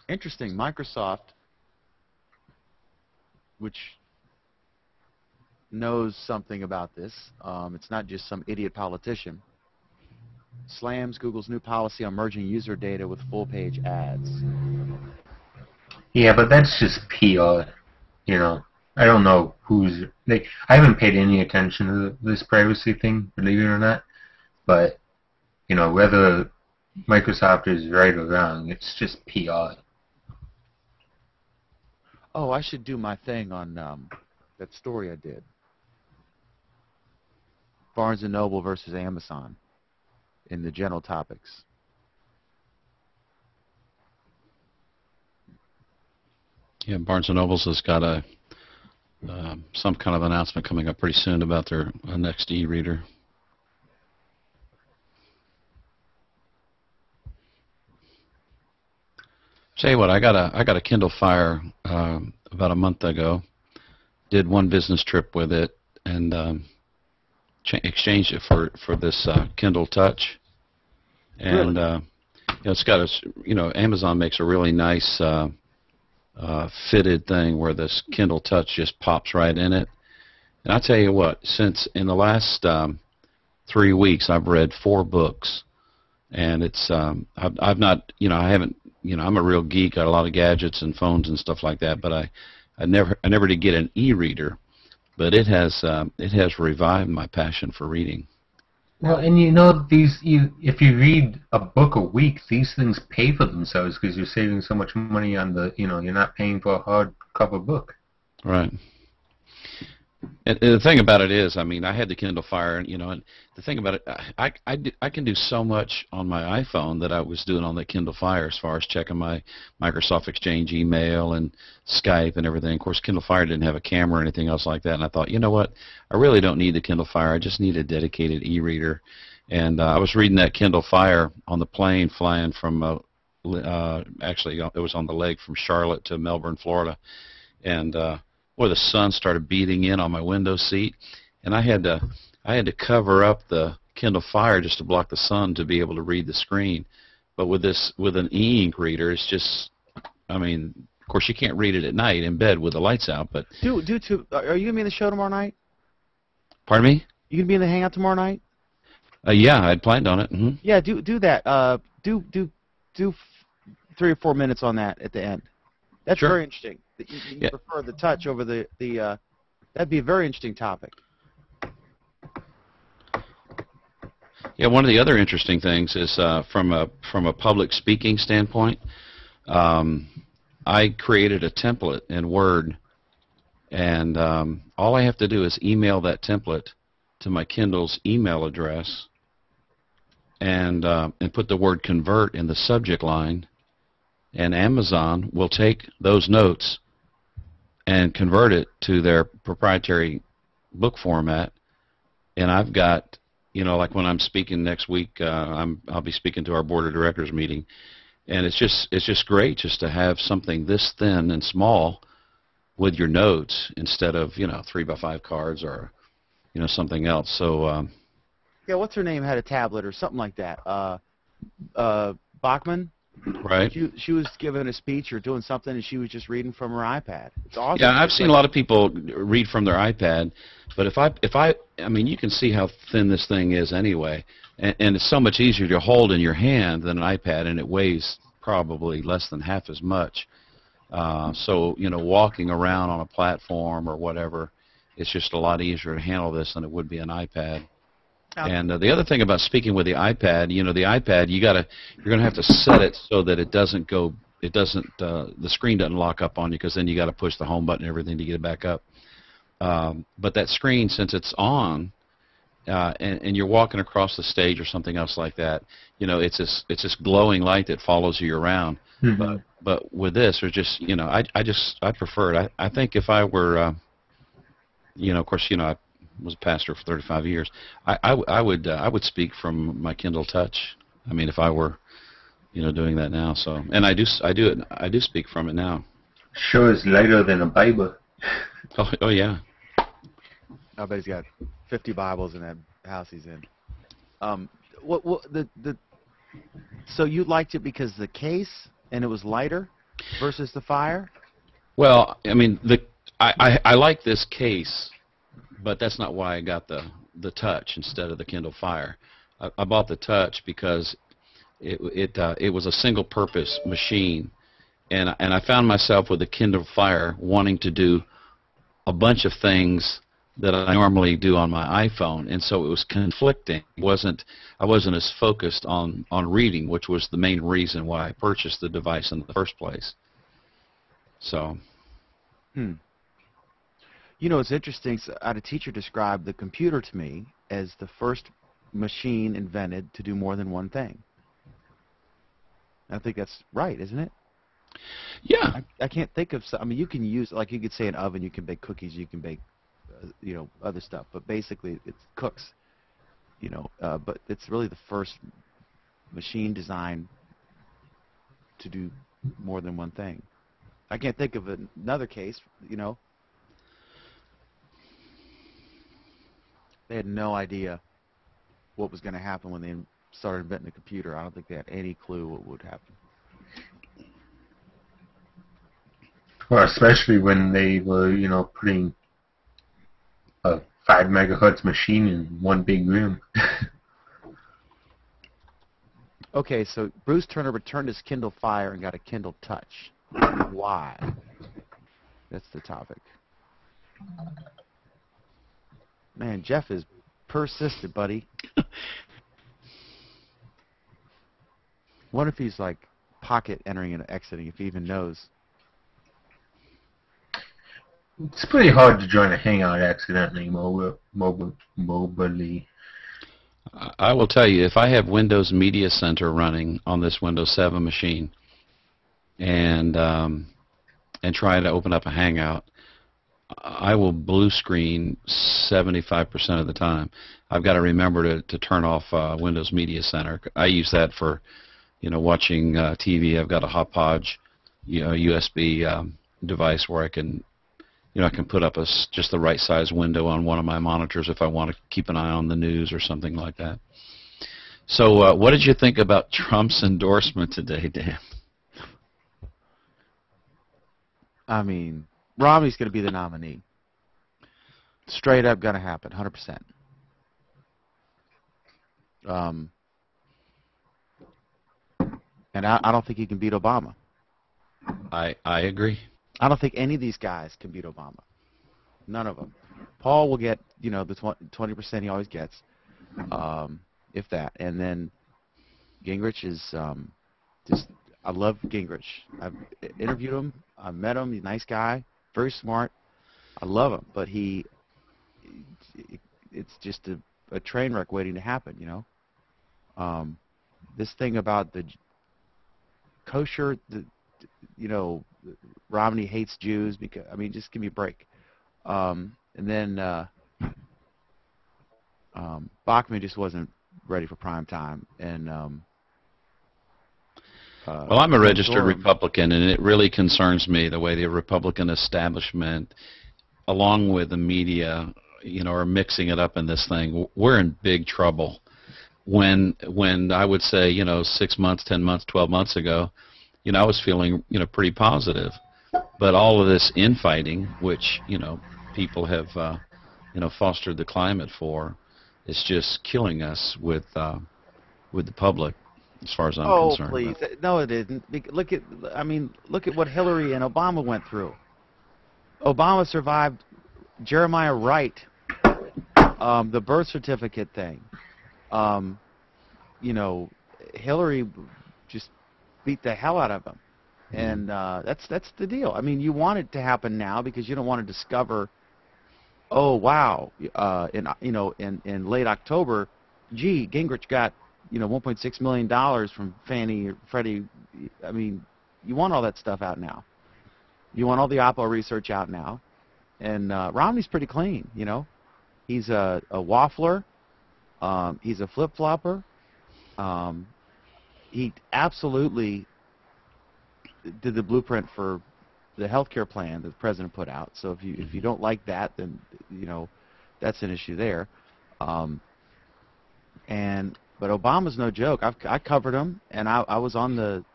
Interesting. Microsoft, which knows something about this, it's not just some idiot politician, slams Google's new policy on merging user data with full-page ads. Yeah, but that's just PR. I don't know I haven't paid any attention to this privacy thing, believe it or not. But whether Microsoft is right or wrong, it's just PR. Oh, I should do my thing on that story I did. Barnes & Noble versus Amazon in the general topics. Yeah, Barnes & Noble's has got some kind of announcement coming up pretty soon about their next e-reader. Tell you what, I got a Kindle Fire about a month ago. Did one business trip with it and exchanged it for this Kindle Touch. And Really? it's got Amazon makes a really nice fitted thing where this Kindle Touch just pops right in it. And I tell you what, since in the last 3 weeks I've read 4 books, and it's I've not I haven't. I'm a real geek. Got a lot of gadgets and phones and stuff like that. But I never did get an e-reader. But it has revived my passion for reading. Well, and if you read a book a week, these things pay for themselves because you're saving so much money on you're not paying for a hardcover book. Right. And the thing about it is, I had the Kindle Fire, and the thing about it, I can do so much on my iPhone that I was doing on the Kindle Fire as far as checking my Microsoft Exchange email and Skype and everything. Of course, Kindle Fire didn't have a camera or anything else like that, and I thought, you know what, I really don't need the Kindle Fire. I just need a dedicated e-reader. And I was reading that Kindle Fire on the plane flying from, actually, it was on the leg from Charlotte to Melbourne, Florida, and boy, the sun started beating in on my window seat, and I had to cover up the Kindle Fire just to block the sun to be able to read the screen. But with an e-ink reader, it's just, of course you can't read it at night in bed with the lights out. But are you gonna be in the show tomorrow night? Pardon me? You gonna be in the Hangout tomorrow night? Yeah, I'd planned on it. Yeah, do that. Do 3 or 4 minutes on that at the end. That's Sure. very interesting. You Yeah. prefer the touch over the that'd be a very interesting topic. Yeah, one of the other interesting things is from a public speaking standpoint, I created a template in Word, and all I have to do is email that template to my Kindle's email address, and put the word convert in the subject line, and Amazon will take those notes and convert it to their proprietary book format. And I've got, like when I'm speaking next week, I'll be speaking to our board of directors meeting, and it's just great just to have something this thin and small with your notes instead of 3x5 cards or something else. So Yeah, what's her name had a tablet or something like that. Bachman. right. She was giving a speech or doing something, and she was just reading from her iPad. It's awesome. Yeah, I've It's seen a like- lot of people read from their iPad, but if I mean, you can see how thin this thing is anyway, and it's so much easier to hold in your hand than an iPad, and it weighs probably less than half as much. So walking around on a platform or whatever, it's just a lot easier to handle this than it would be an iPad. And the other thing about speaking with the iPad, the iPad, you're going to have to set it so that the screen doesn't lock up on you, because then you got to push the home button and everything to get it back up. But that screen, since it's on, and you're walking across the stage or something else like that, it's this glowing light that follows you around. Mm-hmm. But with this, there's just, I prefer it. I think if I were, of course, I was a pastor for 35 years. I would speak from my Kindle Touch. I mean, if I were, doing that now. So, and I do speak from it now. Sure is lighter than a Bible. Oh yeah. I bet he's got 50 Bibles in that house he's in. So you liked it because the case and it was lighter versus the Fire? Well, I mean, I like this case, but that's not why I got the Touch instead of the Kindle Fire. I bought the Touch because it was a single-purpose machine, and I found myself with the Kindle Fire wanting to do a bunch of things that I normally do on my iPhone, and so it was conflicting. I wasn't as focused on reading, which was the main reason why I purchased the device in the first place. So. It's interesting. I had a teacher describe the computer to me as the first machine invented to do more than one thing. I think that's right, isn't it? Yeah. I can't think of. I mean, you can use, like, you could say an oven. You can bake cookies. You can bake, other stuff. But basically, it cooks. But it's really the first machine designed to do more than one thing. I can't think of another case. They had no idea what was going to happen when they started inventing the computer. I don't think they had any clue what would happen. Well, especially when they were, putting a 5 megahertz machine in one big room. Okay, so Bruce Turner returned his Kindle Fire and got a Kindle Touch. Why? That's the topic. Man, Jeff is persistent, buddy. Wonder if he's like pocket entering and exiting, if he even knows. It's pretty hard to join a Hangout accidentally mobily. I will tell you, if I have Windows Media Center running on this Windows 7 machine and try to open up a Hangout, I will blue screen 75% of the time. I've got to remember to turn off Windows Media Center. I use that for, watching TV. I've got a Hopodge, USB device where I can put up just the right size window on one of my monitors if I want to keep an eye on the news or something like that. So what did you think about Trump's endorsement today, Dan? I mean, Romney's going to be the nominee. Straight up gonna happen, 100%. And I don't think he can beat Obama. I agree. I don't think any of these guys can beat Obama. None of them. Paul will get, the 20% he always gets, if that. And then Gingrich is just, I love Gingrich. I've interviewed him. I've met him. He's a nice guy, very smart. I love him, but it's just a train wreck waiting to happen, This thing about the kosher, Romney hates Jews because, just give me a break. And then Bachmann just wasn't ready for prime time. And well, I'm a registered Durham, Republican, and it really concerns me the way the Republican establishment, along with the media, are mixing it up in this thing. We're in big trouble. When I would say, 6 months, 10 months, 12 months ago, I was feeling, pretty positive. But all of this infighting, which, people have, fostered the climate for, is just killing us with the public, as far as I'm concerned. Oh, please. No, it isn't. Look at what Hillary and Obama went through. Obama survived Jeremiah Wright, the birth certificate thing. Hillary just beat the hell out of him, and that's the deal. You want it to happen now because you don't want to discover, oh wow, in late October, gee, Gingrich got $1.6 million from Fannie or Freddie. You want all that stuff out now. You want all the Oppo research out now, and Romney's pretty clean. He's a waffler. He's a flip-flopper. He absolutely did the blueprint for the healthcare plan that the president put out. So if you don't like that, then that's an issue there. But Obama's no joke. I covered him, and I was on the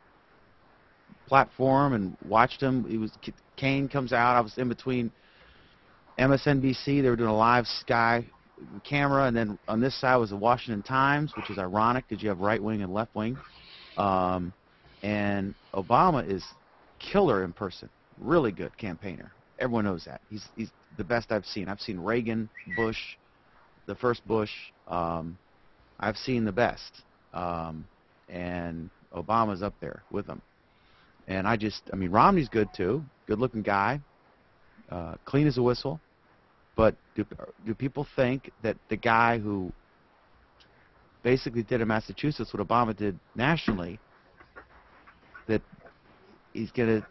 platform and watched him. Kane comes out. I was in between MSNBC. They were doing a live Sky camera, and then on this side was the Washington Times, which is ironic because you have right wing and left wing. And Obama is killer in person, really good campaigner. Everyone knows that. He's the best I've seen. I've seen Reagan, Bush, the first Bush. I've seen the best, and Obama's up there with him. And Romney's good too, good-looking guy, clean as a whistle. But do people think that the guy who basically did in Massachusetts what Obama did nationally, that he's going to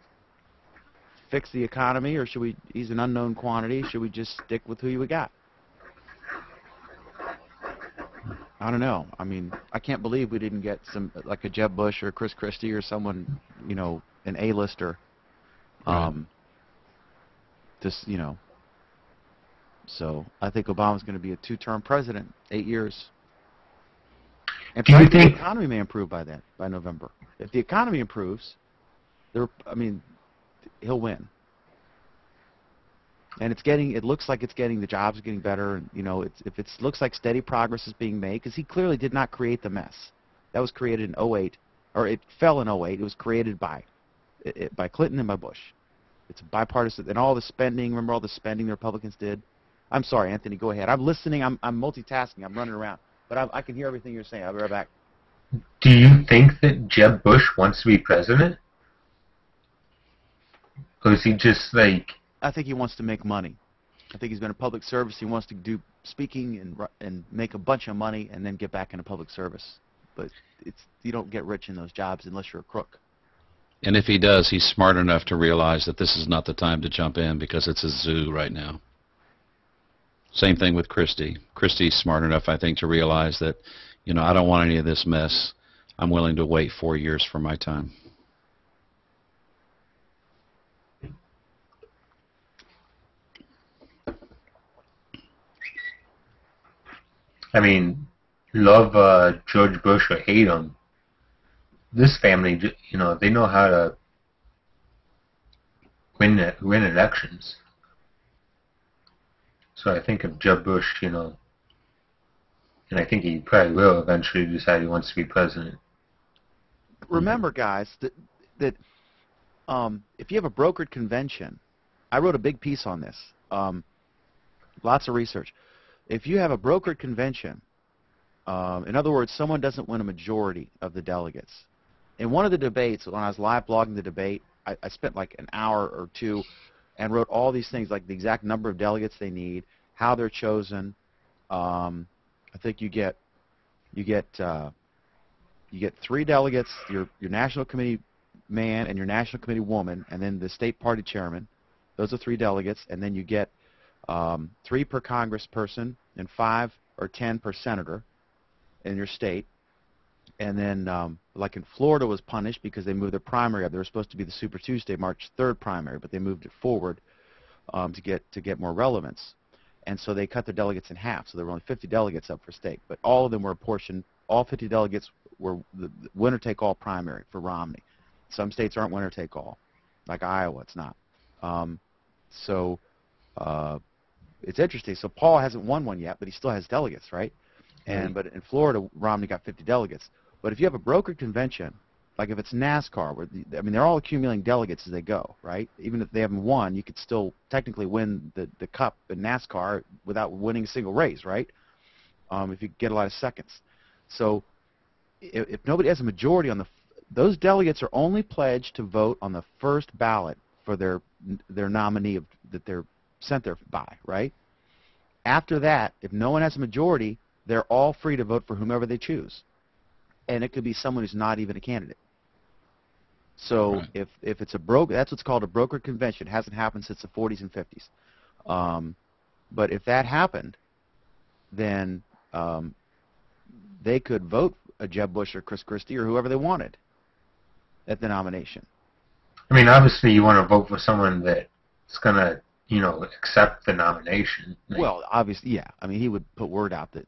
fix the economy, or he's an unknown quantity, should we just stick with who we got? I don't know. I can't believe we didn't get like a Jeb Bush or Chris Christie or someone, an A-lister. So I think Obama's going to be a 2-term president, 8 years. And frankly, the economy may improve by then, by November. If the economy improves, he'll win. And it looks like it's getting, the jobs are getting better. And, if it looks like steady progress is being made, because he clearly did not create the mess. That was created in '08, or it fell in '08. It was created by Clinton and by Bush. It's bipartisan, and all the spending. Remember all the spending the Republicans did? I'm sorry, Anthony. Go ahead. I'm listening. I'm multitasking. I'm running around, but I can hear everything you're saying. I'll be right back. Do you think that Jeb Bush wants to be president? Or is he just like... I think he wants to make money. I think he's been in public service. He wants to do speaking and make a bunch of money and then get back into public service. But you don't get rich in those jobs unless you're a crook. And if he does, he's smart enough to realize that this is not the time to jump in because it's a zoo right now. Same thing with Christie. Christie's smart enough, I think, to realize that, I don't want any of this mess. I'm willing to wait 4 years for my time. Love George Bush or hate him, this family, they know how to win elections. So I think if Jeb Bush, you know, and I think he probably will eventually decide he wants to be president. Remember, guys, that if you have a brokered convention, I wrote a big piece on this. Lots of research. If you have a brokered convention, in other words, someone doesn't win a majority of the delegates. In one of the debates, when I was live blogging the debate, I spent like an hour or two and wrote all these things, like the exact number of delegates they need, how they're chosen. I think you get 3 delegates, your national committee man and your national committee woman, and then the state party chairman. Those are 3 delegates, and then you get 3 per congressperson and 5 or 10 per senator in your state. And then, like in Florida, was punished because they moved their primary up. They were supposed to be the Super Tuesday, March 3rd primary, but they moved it forward to get more relevance. And so they cut their delegates in half. So there were only 50 delegates up for state, but all of them were apportioned. All 50 delegates were the winner-take-all primary for Romney. Some states aren't winner-take-all, like Iowa. It's not. It's interesting. So Paul hasn't won one yet, but he still has delegates, right? But in Florida, Romney got 50 delegates. But if you have a brokered convention, like if it's NASCAR, where they're all accumulating delegates as they go, right? Even if they haven't won, you could still technically win the cup in NASCAR without winning a single race, right? If you get a lot of seconds. So if nobody has a majority on those delegates are only pledged to vote on the first ballot for their nominee that they're sent there by, right? After that, if no one has a majority, they're all free to vote for whomever they choose. And it could be someone who's not even a candidate. So Right. if it's that's what's called a brokered convention. It hasn't happened since the 40s and 50s. But if that happened, then they could vote a Jeb Bush or Chris Christie or whoever they wanted at the nomination. I mean, obviously, you want to vote for someone that's going to, you know, accept the nomination. Like, Well, obviously, yeah. I mean, he would put word out that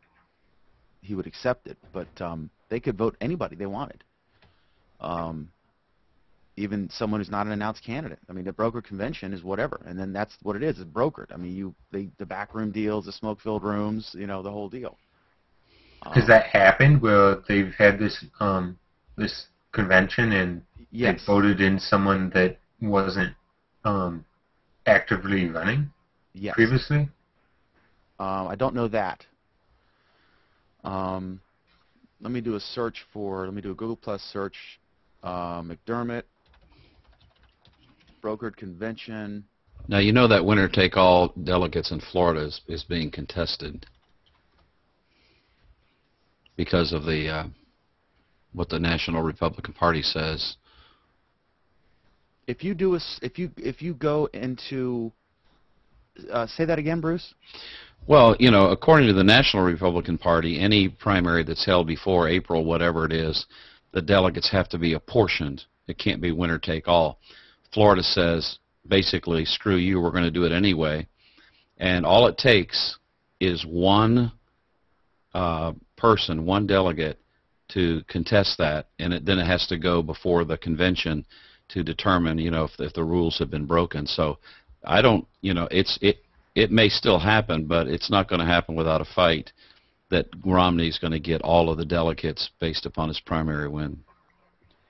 he would accept it, but they could vote anybody they wanted, even someone who's not an announced candidate. I mean, the brokered convention is whatever, and then that's what it is. It's brokered. I mean, the backroom deals, the smoke-filled rooms, you know, the whole deal. has that happened where they've had this this convention and Yes. they voted in someone that wasn't actively running Yes. previously? I don't know that. Let me do a Google Plus search, McDermott, brokered convention. Now, you know that winner-take-all delegates in Florida is being contested because of the what the National Republican Party says. If you go into say that again, Bruce. Well, you know, according to the National Republican Party, any primary that's held before April, whatever it is, the delegates have to be apportioned. It can't be winner-take-all. Florida says, basically, screw you, we're going to do it anyway. And all it takes is one person, one delegate, to contest that, and then it has to go before the convention to determine, you know, if the rules have been broken. So I don't, you know, it may still happen, but it's not going to happen without a fight that Romney's going to get all of the delegates based upon his primary win.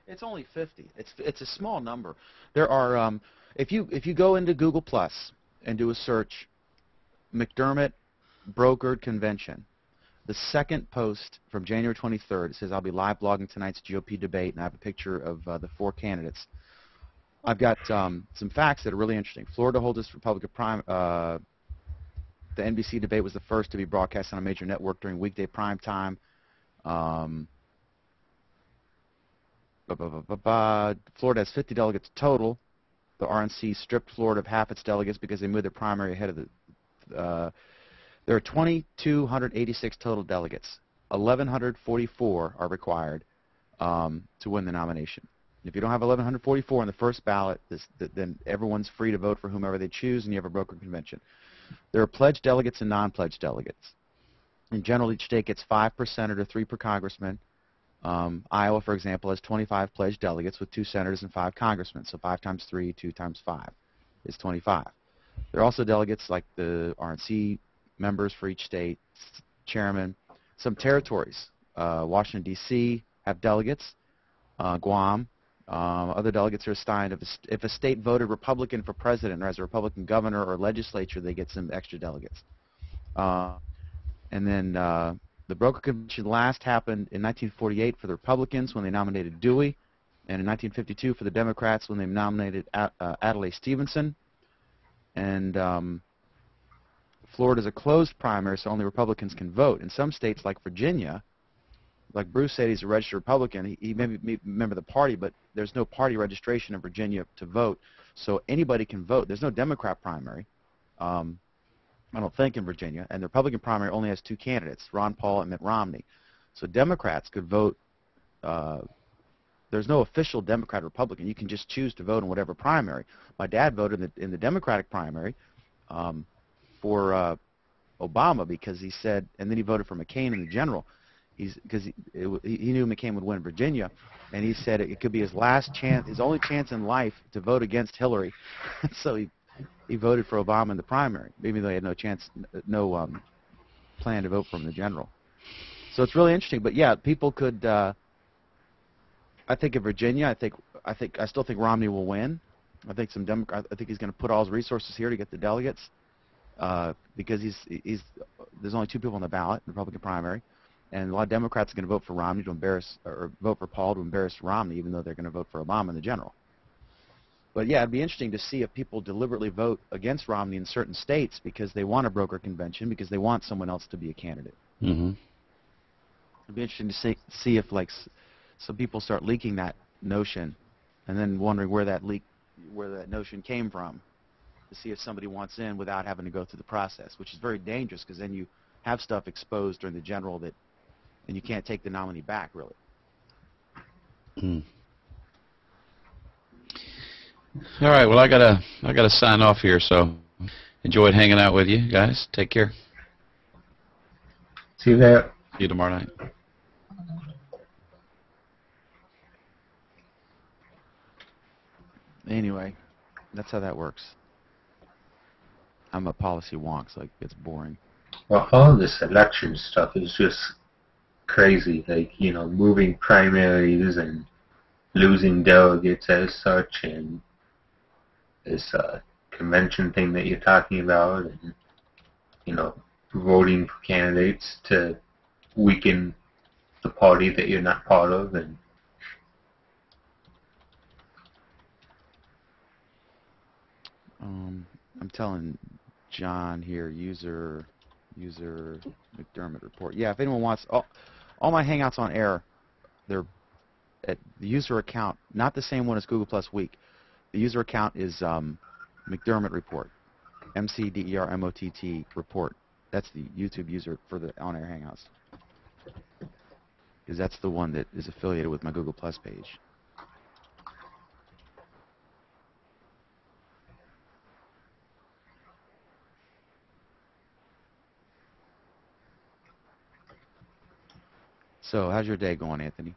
It's only 50. It's a small number. There are if you go into Google Plus and do a search, McDermott brokered convention. The second post from January 23rd, it says, I'll be live blogging tonight's GOP debate, and I have a picture of the 4 candidates. I've got some facts that are really interesting. Florida holds its Republican prime. The NBC debate was the first to be broadcast on a major network during weekday prime time. Florida has 50 delegates total. The RNC stripped Florida of half its delegates because they moved their primary ahead of the... there are 2,286 total delegates. 1,144 are required to win the nomination. If you don't have 1,144 on the first ballot, then everyone's free to vote for whomever they choose, and you have a brokered convention. There are pledged delegates and non-pledged delegates. In general, each state gets 5 per senator, 3 per congressman. Iowa, for example, has 25 pledged delegates with 2 senators and 5 congressmen. So 5 times 3, 2 times 5 is 25. There are also delegates like the RNC members for each state, chairman. Some territories, Washington, D.C. have delegates, Guam. Other delegates are assigned. If a state voted Republican for president or has a Republican governor or legislature, they get some extra delegates. And then the Broker Convention last happened in 1948 for the Republicans when they nominated Dewey, and in 1952 for the Democrats when they nominated Adlai Stevenson. And Florida's a closed primary, so only Republicans can vote. In some states, like Virginia, like Bruce said, he's a registered Republican. He may be a member of the party, but there's no party registration in Virginia to vote, so anybody can vote. There's no Democrat primary, I don't think, in Virginia, and the Republican primary only has 2 candidates, Ron Paul and Mitt Romney. So Democrats could vote. There's no official Democrat-Republican. You can just choose to vote in whatever primary. My dad voted in the Democratic primary for Obama because he said, and then he voted for McCain in the general. Because he knew McCain would win Virginia, and he said it could be his last chance, his only chance in life to vote against Hillary. So he voted for Obama in the primary, even though he had no chance, no plan to vote for him in the general. So it's really interesting. But yeah, people could. I think in Virginia, I still think Romney will win. I think I think he's going to put all his resources here to get the delegates because there's only 2 people on the ballot, in the Republican primary. And a lot of Democrats are going to vote for Romney to embarrass, or vote for Paul to embarrass Romney, even though they're going to vote for Obama in the general. But yeah, it'd be interesting to see if people deliberately vote against Romney in certain states because they want a broker convention, because they want someone else to be a candidate. Mm-hmm. It'd be interesting to see if like some people start leaking that notion, and then wondering where that notion came from, to see if somebody wants in without having to go through the process, which is very dangerous because then you have stuff exposed during the general and you can't take the nominee back, really. Mm. All right. Well, I gotta sign off here. So, enjoyed hanging out with you guys. Take care. See you there. See you tomorrow night. Anyway, that's how that works. I'm a policy wonk, so it gets boring. Well, all this election stuff is just crazy. Like, moving primaries and losing delegates as such, and this convention thing that you're talking about, and, voting for candidates to weaken the party that you're not part of, and I'm telling John here, user McDermott report. Yeah, if anyone wants, all my Hangouts on air, they're at the user account, not the same one as Google Plus Week. The user account is McDermott report, McDermott report. That's the YouTube user for the on-air Hangouts, because that's the one that is affiliated with my Google Plus page. So, how's your day going, Anthony?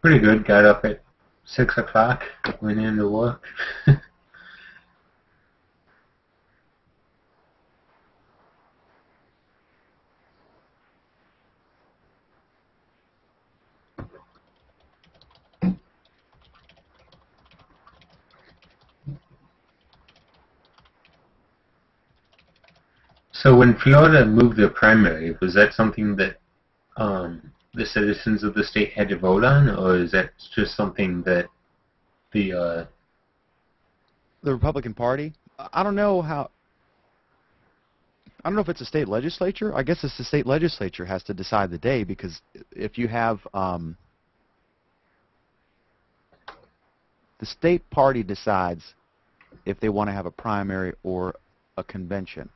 pretty good. Got up at 6 o'clock, went into work. So when Florida moved their primary, was that something that the citizens of the state had to vote on, or is that just something that the Republican Party? I don't know if it's a state legislature. I guess it's the state legislature has to decide the day, because if you have the state party decides if they want to have a primary or a convention.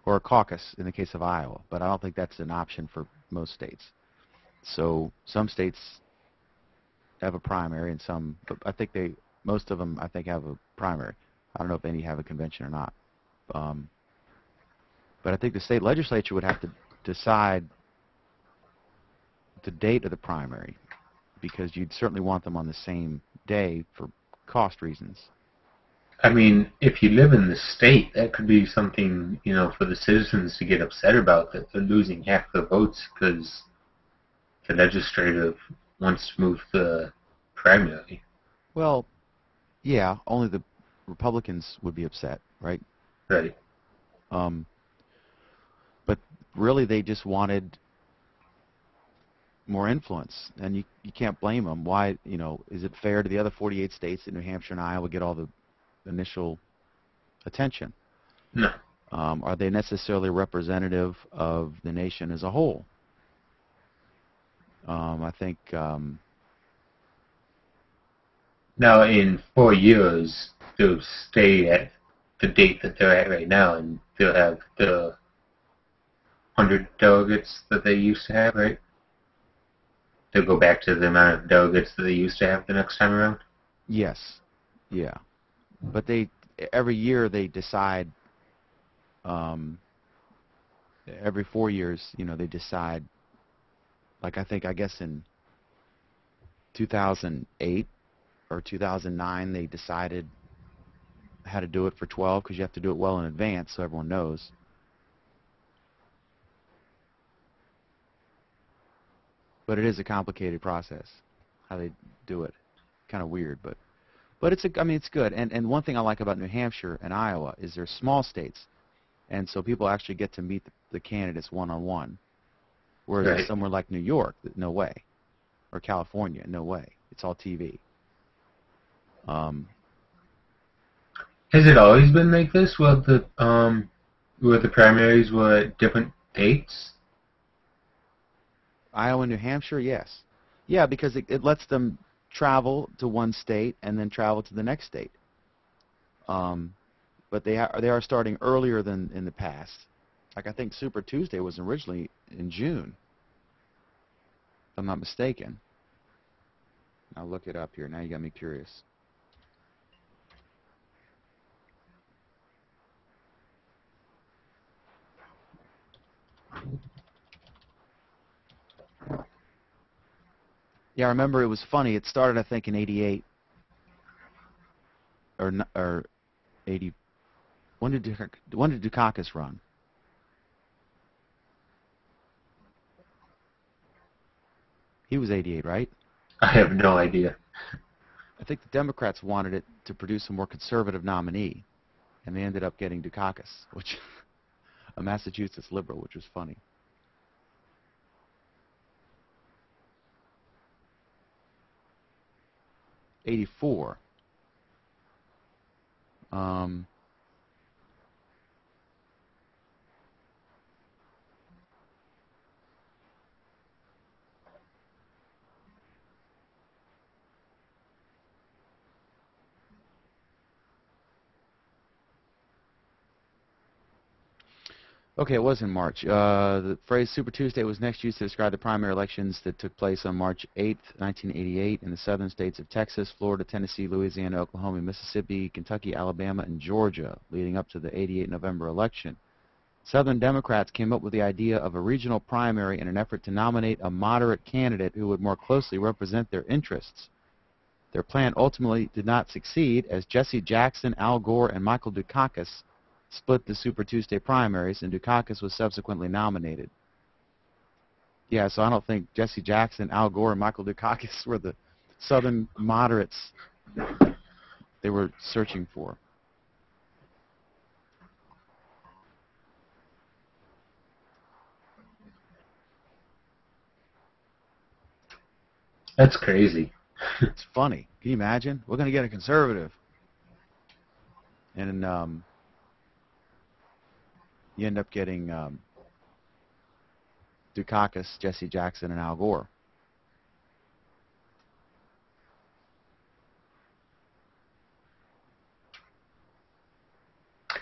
Or a caucus in the case of Iowa, but I don't think that's an option for most states. So some states have a primary, and some, but I think most of them, I think, have a primary. I don't know if any have a convention or not. But I think the state legislature would have to decide the date of the primary, because you'd certainly want them on the same day for cost reasons. I mean, if you live in the state, that could be something, for the citizens to get upset about, that they're losing half their votes because the legislative wants to move the primary. Well, yeah, only the Republicans would be upset, right? Right. Um, but really, they just wanted more influence, and you can't blame them. Why, is it fair to the other 48 states that New Hampshire and Iowa get all the initial attention? No. Are they necessarily representative of the nation as a whole? I think Now, in 4 years, they'll stay at the date that they're at right now, and they'll have the 100 delegates that they used to have, right? They'll go back to the amount of delegates that they used to have the next time around? yes, yeah, but every year they decide. Every 4 years, they decide. Like I guess in 2008 or 2009, they decided how to do it for 12 because you have to do it well in advance so everyone knows. But it is a complicated process how they do it. Kind of weird, but I mean it's good. And one thing I like about New Hampshire and Iowa is they're small states, and so people actually get to meet the candidates one-on-one. Whereas Right. somewhere like New York, no way, or California, no way. It's all TV. Has it always been like this, where the primaries were at different dates? Iowa and New Hampshire, yes. Yeah, because it lets them travel to one state and then travel to the next state. But they are starting earlier than in the past. Like I think Super Tuesday was originally in June, if I'm not mistaken. I'll look it up here. Now you got me curious. Yeah, I remember it was funny. It started, I think, in '88 or '80. When did Dukakis run? He was '88, right? I have no idea. I think the Democrats wanted it to produce a more conservative nominee, and they ended up getting Dukakis, which a Massachusetts liberal, which was funny. '84. Okay, it was in March. The phrase Super Tuesday was next used to describe the primary elections that took place on March 8th, 1988 in the southern states of Texas, Florida, Tennessee, Louisiana, Oklahoma, Mississippi, Kentucky, Alabama, and Georgia, leading up to the '88 November election. Southern Democrats came up with the idea of a regional primary in an effort to nominate a moderate candidate who would more closely represent their interests. Their plan ultimately did not succeed, as Jesse Jackson, Al Gore, and Michael Dukakis split the Super Tuesday primaries, and Dukakis was subsequently nominated. Yeah, so I don't think Jesse Jackson, Al Gore, and Michael Dukakis were the Southern moderates they were searching for. That's crazy. It's funny. Can you imagine? We're going to get a conservative. And you end up getting Dukakis, Jesse Jackson, and Al Gore.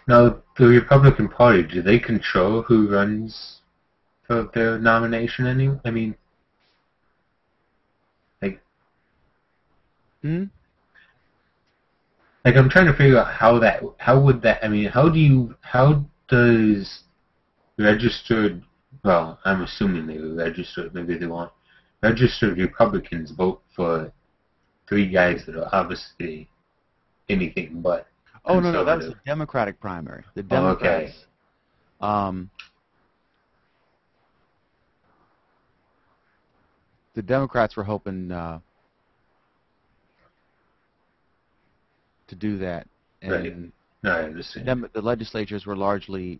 Now, the Republican Party, do they control who runs for their nomination anyway? I mean, like, I'm trying to figure out how does registered, well, I'm assuming they were registered, maybe they weren't, registered Republicans vote for three guys that are obviously anything but? Oh, no, no, that was conservative? the Democratic primary. The Oh, okay. Democrats, um, the Democrats were hoping to do that, Right. and No, I understand. the legislatures were largely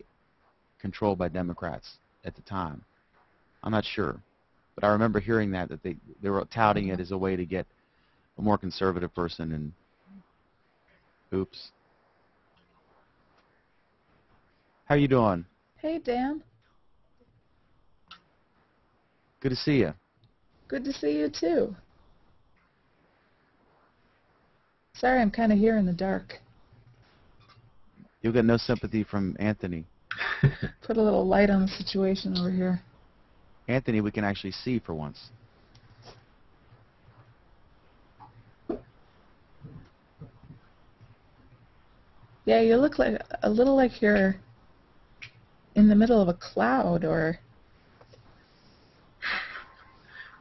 controlled by Democrats at the time. I'm not sure, but I remember hearing that they were touting it as a way to get a more conservative person, and oops. How you doing? Hey, Dan. Good to see you. Good to see you, too. Sorry, I'm kind of here in the dark. You'll get no sympathy from Anthony. Put a little light on the situation over here. Anthony, we can actually see for once. Yeah, you look like a little like you're in the middle of a cloud, or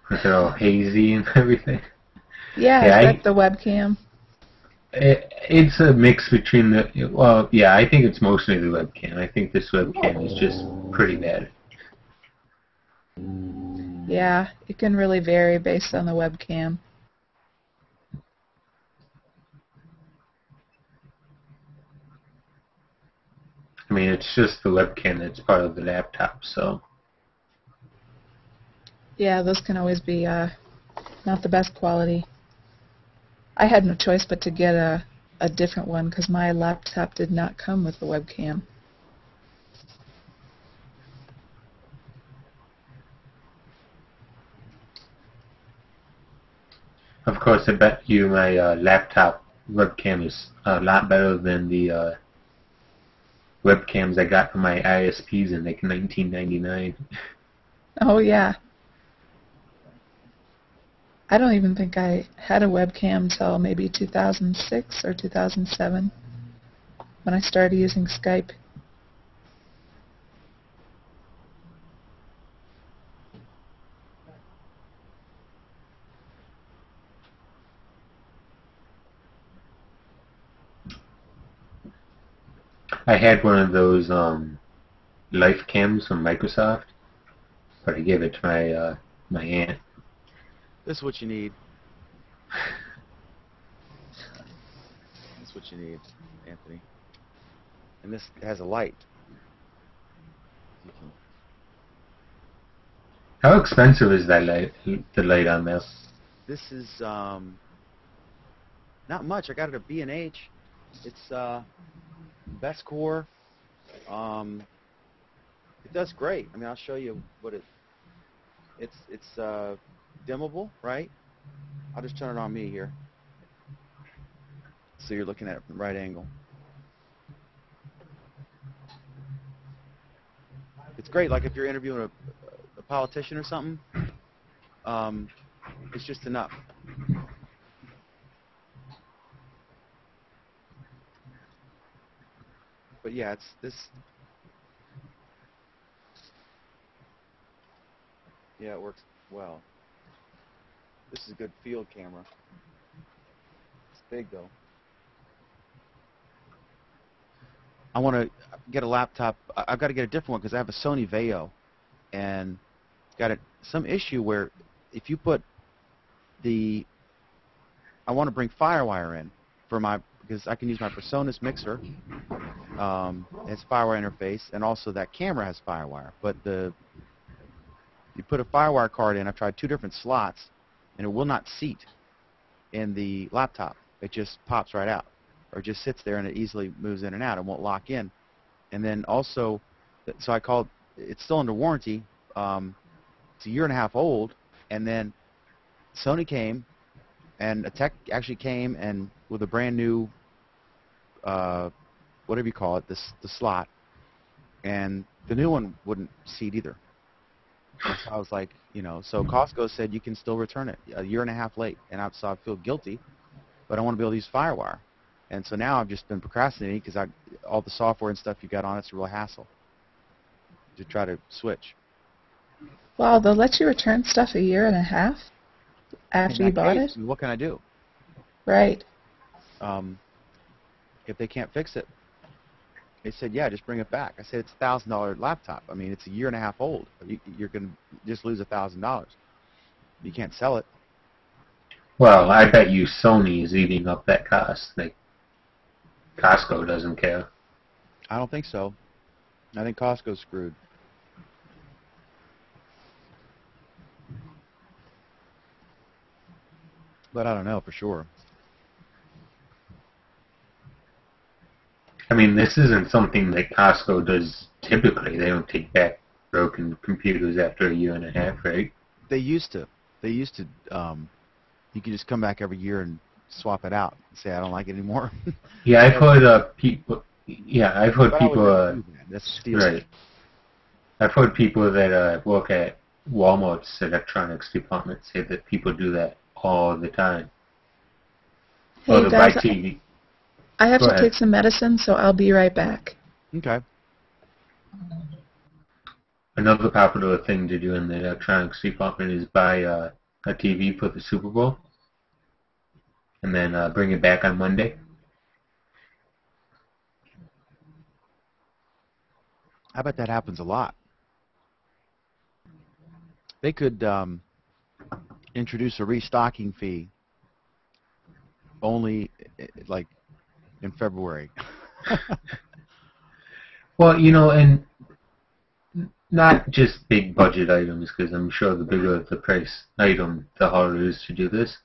Look at all hazy and everything. yeah, Yeah, is that the webcam? it's a mix between the. Well, yeah, I think it's mostly the webcam. I think this webcam is just pretty bad. Yeah, it can really vary based on the webcam. I mean, it's just the webcam that's part of the laptop, so. Yeah, those can always be not the best quality. I had no choice but to get a different one because my laptop did not come with a webcam. Of course, I bet you my laptop webcam is a lot better than the webcams I got from my ISPs in like 1999. Oh, yeah. I don't even think I had a webcam until maybe 2006 or 2007 when I started using Skype. I had one of those life cams from Microsoft, but I gave it to my aunt. This is what you need. That's what you need, Anthony. And this has a light. You can, How expensive is that light? The light on this? this is not much. I got it at B&H. It's best core. It does great. I mean, I'll show you what it's dimmable, right? I'll just turn it on me here, so you're looking at it from the right angle. It's great. Like if you're interviewing a politician or something, it's just enough. But yeah, it's this. Yeah, it works well. This is a good field camera. It's big though. I want to get a laptop. I've got to get a different one because I have a Sony Vaio, and it's got some issue where if you put I want to bring FireWire in for because I can use my PreSonus mixer. It's FireWire interface, and also that camera has FireWire. But you put a FireWire card in. I've tried 2 different slots, and it will not seat in the laptop. It just pops right out, or just sits there and it easily moves in and out. It won't lock in. And then also, so I called. It's still under warranty. It's a year and a half old, and then Sony came, and a tech actually came and with a brand new, whatever you call it, the slot, and the new one wouldn't seat either. And so I was like, so Costco said you can still return it a year and a half late, and so I feel guilty, but I want to be able to use FireWire, and so now I've just been procrastinating because all the software and stuff you got on it's a real hassle to try to switch. Wow, they'll let you return stuff a year and a half after you bought it? What can I do? Right. if they can't fix it. They said, yeah, just bring it back. I said, it's a $1,000 laptop. I mean, it's a year and a half old. You're going to just lose $1,000. You can't sell it. Well, I bet you Sony is eating up that cost. Like, Costco doesn't care. I don't think so. I think Costco's screwed. But I don't know for sure. I mean, this isn't something that Costco does typically. They don't take back broken computers after a year and a half, right? They used to. You could just come back every year and swap it out and say, I don't like it anymore. Yeah, I've heard people. Yeah, I've heard But I would people. never do that. That's stealing. Right. I've heard people that work at Walmart's electronics department say that people do that all the time. Hey, Or to buy guys, TV. I have Go to ahead. take some medicine, so I'll be right back. Okay. Another popular thing to do in the electronics department is buy a TV for the Super Bowl and then bring it back on Monday. I bet that happens a lot. They could introduce a restocking fee only like in February. Well, you know, and not just big budget items, because I'm sure the bigger the price item, the harder it is to do this.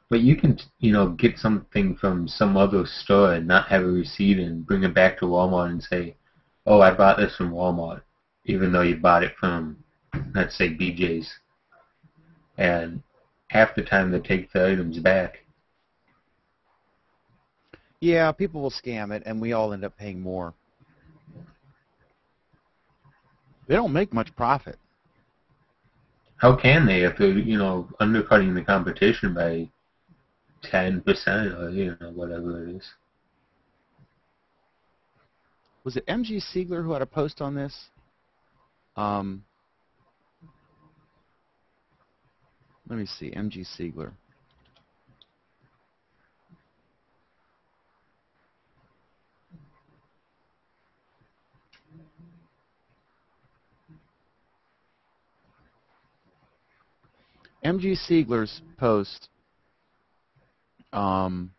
But you can, you know, get something from some other store and not have a receipt and bring it back to Walmart and say, oh, I bought this from Walmart, even though you bought it from, let's say, BJ's. And half the time they take the items back. Yeah, people will scam it, and we all end up paying more. They don't make much profit. How can they if they're, you know, undercutting the competition by 10% or, you know, whatever it is? Was it MG Siegler who had a post on this? Let me see, MG Siegler. MG Siegler's post called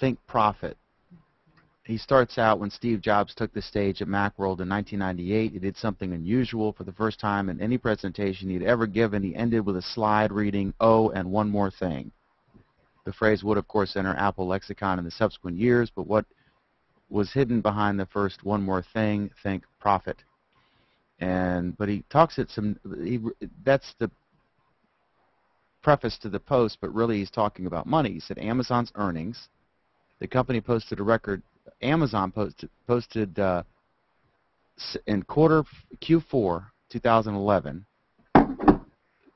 Think Profit. He starts out when Steve Jobs took the stage at Macworld in 1998. He did something unusual for the first time in any presentation he'd ever given. He ended with a slide reading, "Oh, and one more thing." The phrase would, of course, enter Apple lexicon in the subsequent years, but what was hidden behind the first "one more thing"? Think profit. But he talks at that's the preface to the post, but really he's talking about money. He said Amazon's earnings. The company posted a record. Amazon posted in Q4 2011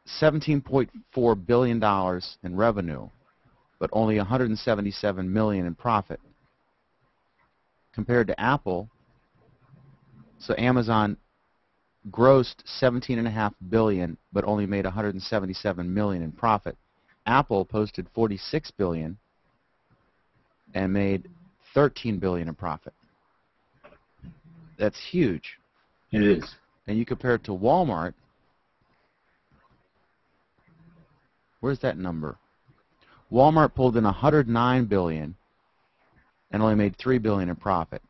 $17.4 billion in revenue, but only $177 million in profit. Compared to Apple, so Amazon grossed $17.5 billion, but only made $177 million in profit. Apple posted $46 billion and made $13 billion in profit. That's huge. It is. And you compare it to Walmart. Where's that number? Walmart pulled in $109 billion and only made $3 billion in profit.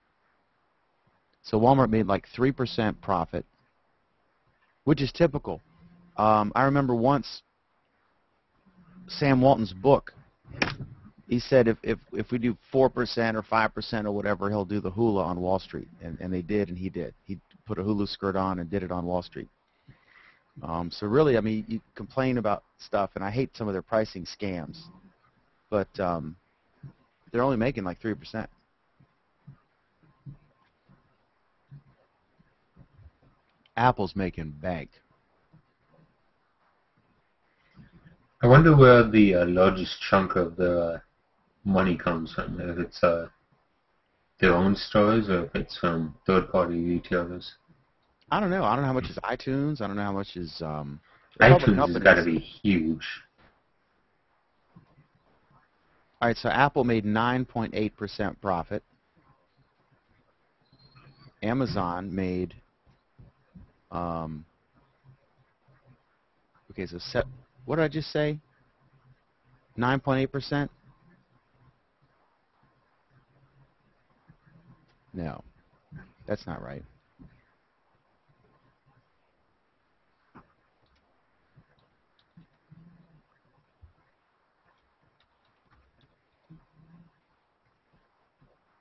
So Walmart made like 3% profit, which is typical. I remember once Sam Walton's book, he said if we do 4% or 5% or whatever, he'll do the hula on Wall Street. And they did, and he did. He put a hula skirt on and did it on Wall Street. So really, I mean, you complain about stuff, and I hate some of their pricing scams, but they're only making like 3%. Apple's making bank. I wonder where the largest chunk of the money comes from, if it's their own stores or if it's from third-party retailers. I don't know. I don't know how much is iTunes. I don't know how much is public iTunes has companies. got to be huge. All right, so Apple made 9.8% profit. Amazon made, okay, so what did I just say? 9.8%? No, that's not right.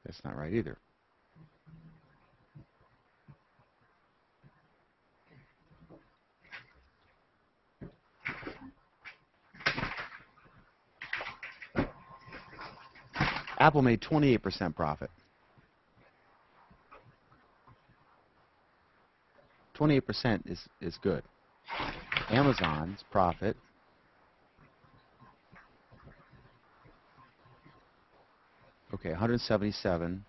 That's not right either. Apple made 28% profit. 28% is good. Amazon's profit, okay, 177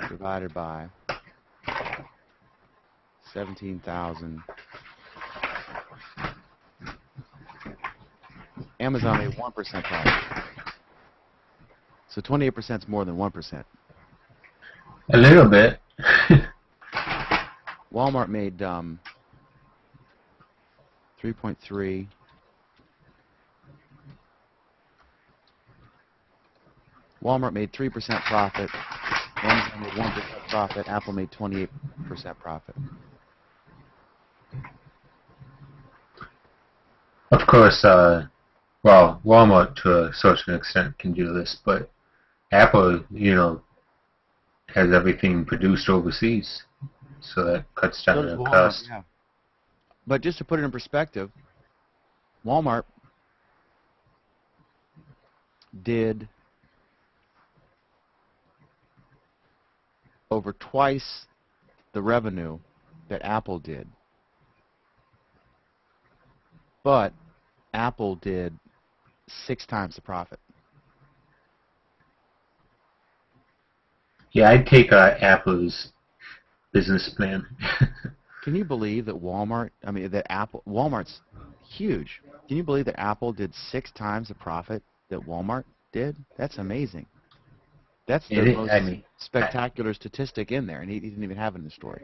divided by 17,000. Amazon made 1% profit. So 28% is more than 1%. A little bit. Walmart made 3.3. Walmart made 3% profit. Amazon made 1% profit. Apple made 28% profit. Of course, well, Walmart to a certain extent can do this, but Apple, has everything produced overseas, so that cuts So down does the Walmart, cost. yeah. But just to put it in perspective, Walmart did over twice the revenue that Apple did. But Apple did 6 times the profit. Yeah, I'd take Apple's business plan. Can you believe that Walmart's huge. Can you believe that Apple did 6 times the profit that Walmart did? That's amazing. That's the most spectacular statistic in there, and he didn't even have it in the story.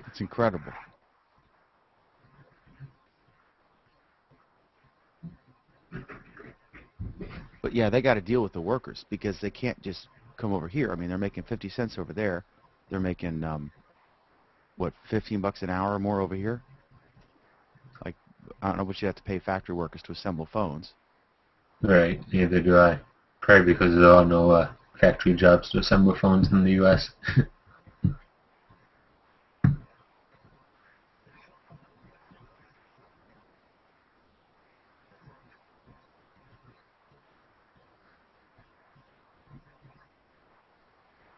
It's incredible. But yeah, they got to deal with the workers because they can't just come over here. I mean, they're making 50 cents over there. They're making, what, 15 bucks an hour or more over here? Like, I don't know what you have to pay factory workers to assemble phones. Right, neither do I. Probably because there are no factory jobs to assemble phones in the U.S.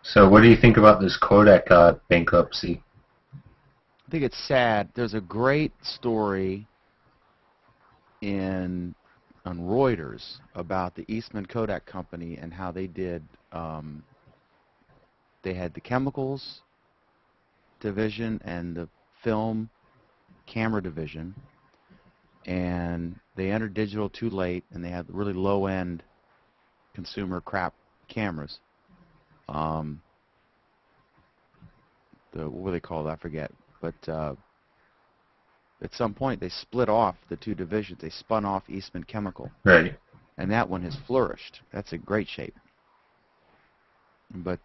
So what do you think about this Kodak bankruptcy? I think it's sad. There's a great story on Reuters about the Eastman Kodak Company and how they did. They had the chemicals division and the film camera division, and they entered digital too late, and they had really low-end consumer crap cameras. What were they called? I forget. But at some point, they split off the two divisions. They spun off Eastman Chemical. Right. And that one has flourished. That's in great shape. But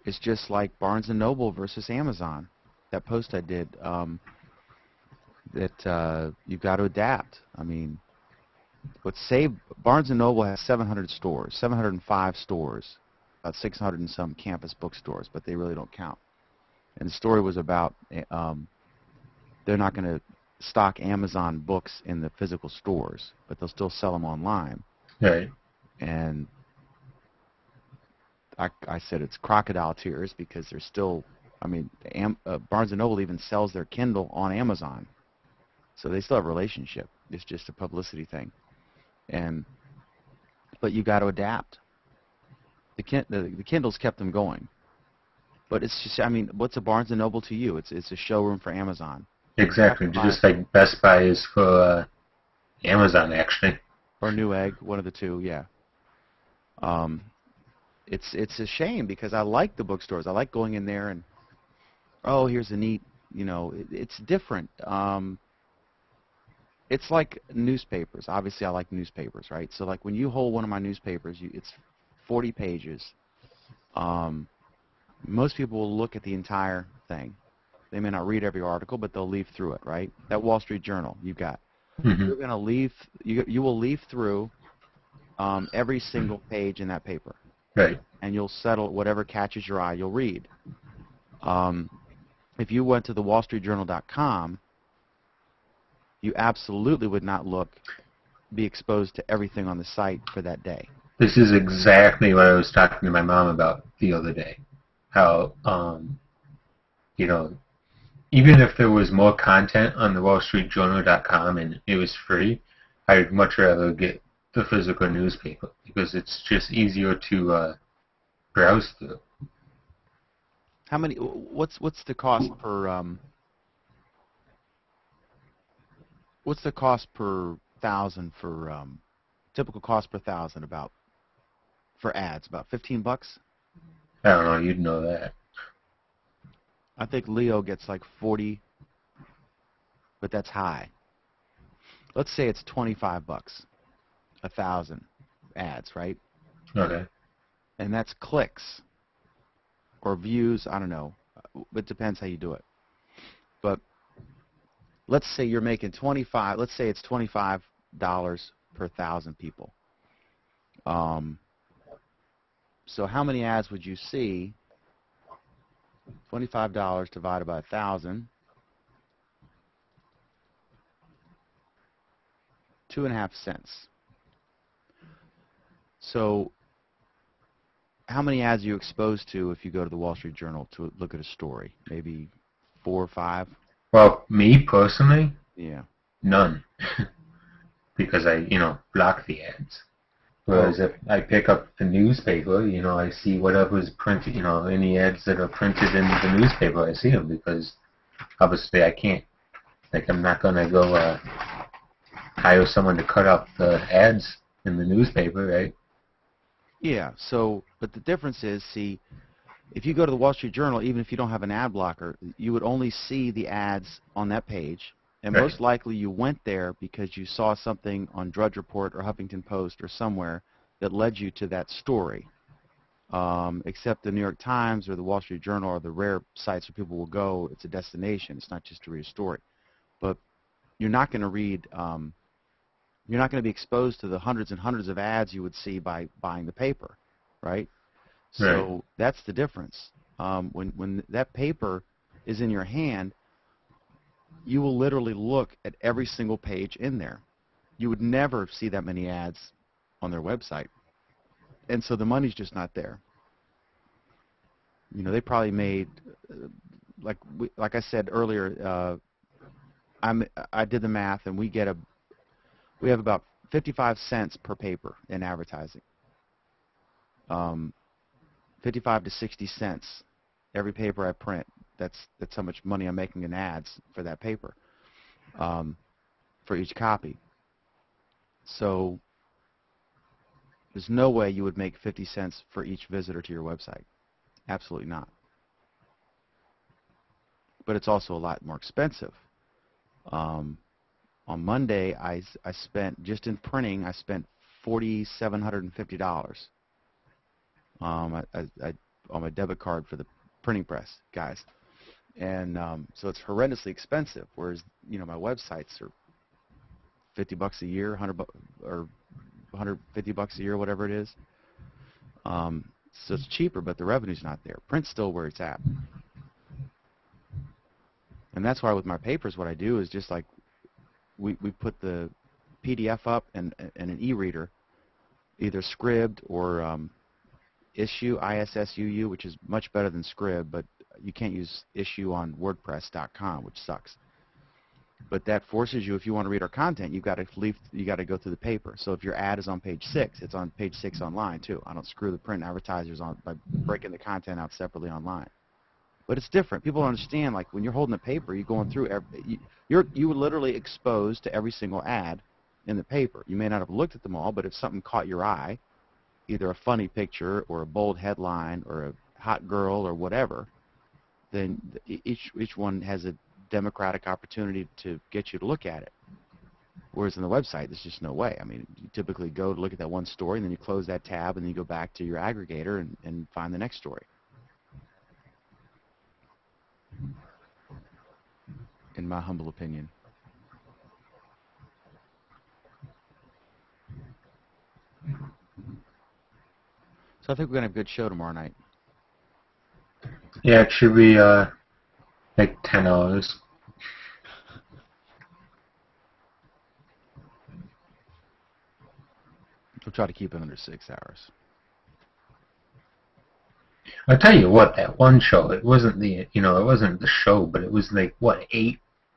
it's just like Barnes & Noble versus Amazon. That post I did, that you've got to adapt. I mean, Barnes & Noble has 700 stores, 705 stores, about 600 and some campus bookstores, but they really don't count. And the story was about they're not going to stock Amazon books in the physical stores, but they'll still sell them online. Right. And I said it's crocodile tears because they're still, I mean, Barnes & Noble even sells their Kindle on Amazon. So they still have a relationship. It's just a publicity thing. But you got to adapt. The Kindle's kept them going. But it's just, I mean, what's a Barnes & Noble to you? It's a showroom for Amazon. Exactly. Just like Best Buy is for Amazon, actually. Or Newegg, one of the two, yeah. It's a shame because I like the bookstores. I like going in there and, oh, here's a neat, it's different. It's like newspapers. Obviously, I like newspapers, right? So, like, when you hold one of my newspapers, it's 40 pages. Most people will look at the entire thing. They may not read every article, but they'll leaf through it, right? That Wall Street Journal, you've got. Mm-hmm. You're going to leaf. You will leaf through every single page in that paper, Right. and you'll settle whatever catches your eye. You'll read. If you went to the WallStreetJournal.com, you absolutely would not be exposed to everything on the site for that day. This is exactly what I was talking to my mom about the other day. How, even if there was more content on the WallStreetJournal.com and it was free, I'd much rather get the physical newspaper because it's just easier to browse through. How many? What's the cost per? What's the cost per thousand for typical cost per thousand for ads? About $15. I don't know. You'd know that. I think Leo gets like 40, but that's high. Let's say it's $25, 1,000 ads, right? Okay. And that's clicks or views. I don't know. It depends how you do it. But let's say you're making 25. Let's say it's $25 per 1,000 people. So how many ads would you see? $25 divided by 1,000. 2.5 cents. So how many ads are you exposed to if you go to the Wall Street Journal to look at a story? Maybe 4 or 5? Well, me personally, Yeah. none. Because I, block the ads. Whereas if I pick up the newspaper, I see whatever's printed, any ads that are printed in the newspaper, I see them because obviously I can't. Like, I'm not going to go hire someone to cut out the ads in the newspaper, right? Yeah, but the difference is, see, if you go to the Wall Street Journal, even if you don't have an ad blocker, you would only see the ads on that page. And Right. most likely you went there because you saw something on Drudge Report or Huffington Post or somewhere that led you to that story. Except the New York Times or the Wall Street Journal are the rare sites where people will go. It's a destination. It's not just to read a story. But you're not going to read, you're not going to be exposed to the hundreds and hundreds of ads you would see by buying the paper, right? So Right. that's the difference. When that paper is in your hand, you will literally look at every single page in there. You would never see that many ads on their website. And so the money's just not there. They probably made, like I said earlier, I did the math, and we have about 55 cents per paper in advertising. 55 to 60 cents every paper I print. That's how much money I'm making in ads for that paper, for each copy. So there's no way you would make 50 cents for each visitor to your website. Absolutely not. But it's also a lot more expensive. On Monday, I spent, just in printing, I spent $4,750 on my debit card for the printing press, guys. And so it's horrendously expensive, whereas, my websites are $50 a year, or $150 a year, whatever it is. So it's cheaper, but the revenue's not there. Print's still where it's at. And that's why with my papers, what I do is just like we put the PDF up and an e-reader, either Scribd or Issue, ISSUU, which is much better than Scribd, but you can't use Issue on WordPress.com, which sucks. But that forces you, if you want to read our content, you got to go through the paper. So if your ad is on page 6, it's on page 6 online too. I don't screw the print advertisers on by breaking the content out separately online. But it's different. People don't understand, like, when you're holding the paper, you're going through you're literally exposed to every single ad in the paper. You may not have looked at them all, but if something caught your eye, either a funny picture or a bold headline or a hot girl or whatever, then each one has a democratic opportunity to get you to look at it. Whereas on the website, there's just no way. I mean, you typically go to look at that one story, and then you close that tab, and then you go back to your aggregator and find the next story. In my humble opinion. So I think we're going to have a good show tomorrow night. Yeah, it should be like 10 hours. We'll try to keep it under 6 hours. I'll tell you what, that one show, it wasn't it wasn't the show, but it was like, what,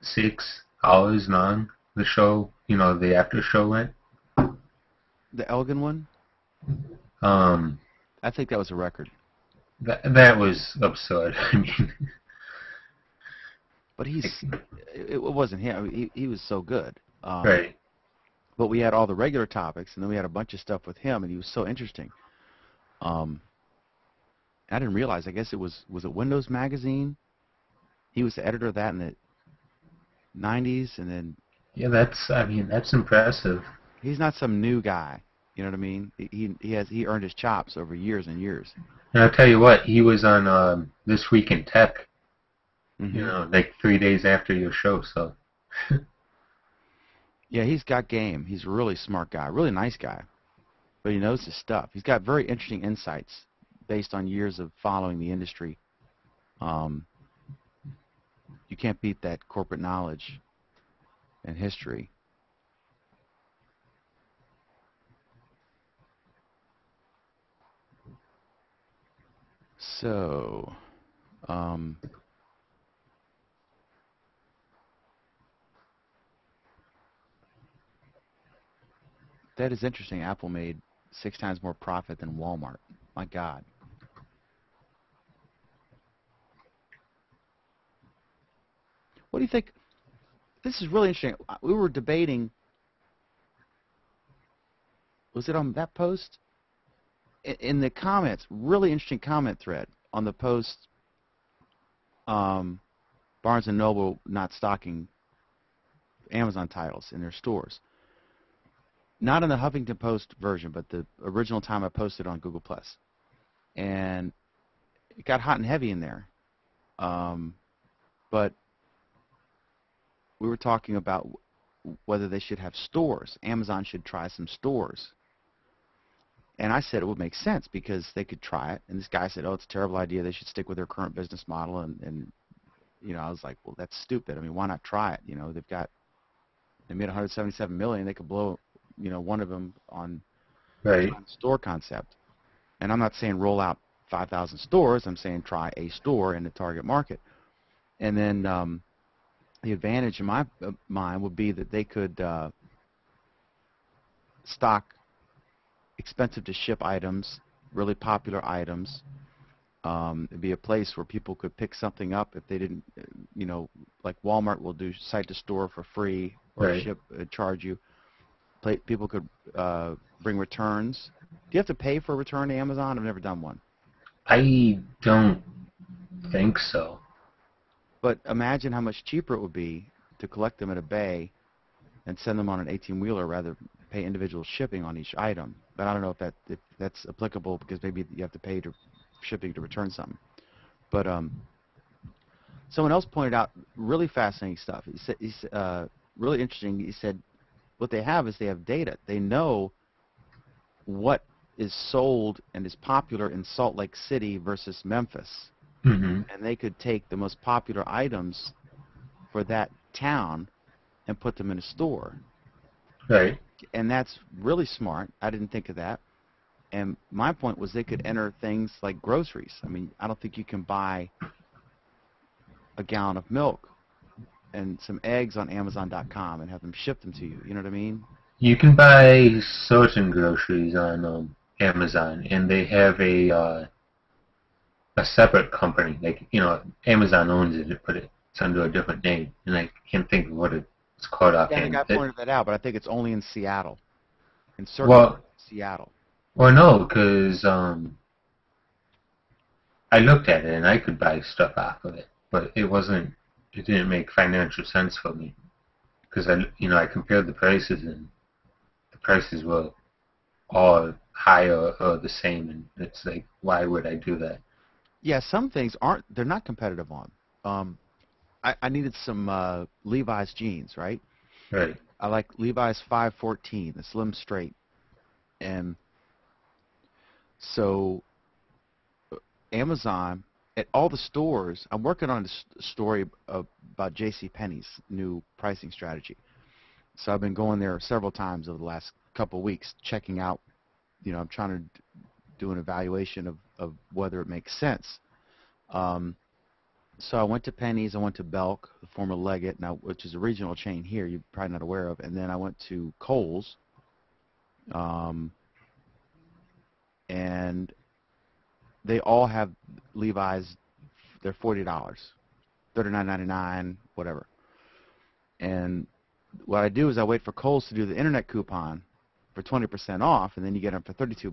6 hours long, the show, the after show went? The Elgin one? I think that was a record. That was absurd. I mean, but it wasn't him. I mean, he was so good. Right. But we had all the regular topics, and then we had a bunch of stuff with him, and he was so interesting. I didn't realize. I guess it was it Windows Magazine? He was the editor of that in the 90s, and then. Yeah, that's impressive. He's not some new guy. You know what I mean? He earned his chops over years and years. And I'll tell you what, he was on This Week in Tech. Mm-hmm. Like 3 days after your show. So. Yeah, he's got game. He's a really smart guy, really nice guy, but he knows his stuff. He's got very interesting insights based on years of following the industry. You can't beat that corporate knowledge and history. So, that is interesting. Apple made 6 times more profit than Walmart. My God. What do you think? This is really interesting. We were debating. Was it on that post? In the comments, really interesting comment thread on the post, Barnes & Noble not stocking Amazon titles in their stores. Not in the Huffington Post version, but the original time I posted on Google+. And it got hot and heavy in there. But we were talking about whether they should have stores. Amazon should try some stores. And I said it would make sense because they could try it. And this guy said, oh, it's a terrible idea. They should stick with their current business model. And I was like, well, that's stupid. I mean, why not try it? They made $177 million. They could blow, one of them on store concept. And I'm not saying roll out 5,000 stores. I'm saying try a store in the target market. And then the advantage in my mind would be that they could stock expensive to ship items, really popular items. It'd be a place where people could pick something up if they didn't, like Walmart will do site to store for free or charge you. People could bring returns. Do you have to pay for a return to Amazon? I've never done one. I don't think so. But imagine how much cheaper it would be to collect them at a bay and send them on an 18-wheeler rather than pay individual shipping on each item. But I don't know if that's applicable because maybe you have to pay shipping to return something. But someone else pointed out really fascinating stuff. He said really interesting. He said what they have is they have data. They know what is sold and is popular in Salt Lake City versus Memphis. Mm-hmm. And they could take the most popular items for that town and put them in a store. Right. And that's really smart. I didn't think of that. And my point was they could enter things like groceries. I mean, I don't think you can buy a gallon of milk and some eggs on Amazon.com and have them ship them to you. You know what I mean? You can buy certain groceries on Amazon, and they have a a separate company. Like, Amazon owns it, but it's under a different name, and I can't think of what it's called Yeah, the offhand. guy pointed that out, but I think it's only in Seattle. In certain Well, Seattle. well, no, because I looked at it and I could buy stuff off of it, but it didn't make financial sense for me because I compared the prices and the prices were all higher or the same, and it's like, why would I do that? Yeah, some things they're not competitive on. I needed some Levi's jeans, right? Right. I like Levi's 514, the slim straight. And so Amazon, at all the stores, I'm working on a story about J.C. Penney's new pricing strategy. So I've been going there several times over the last couple of weeks, checking out, I'm trying to do an evaluation of whether it makes sense. So I went to Penny's, I went to Belk, the former Leggett, now which is a regional chain here you're probably not aware of, and then I went to Kohl's, and they all have Levi's. They're $40, $39.99, whatever. And what I do is I wait for Kohl's to do the internet coupon for 20% off, and then you get them for $32.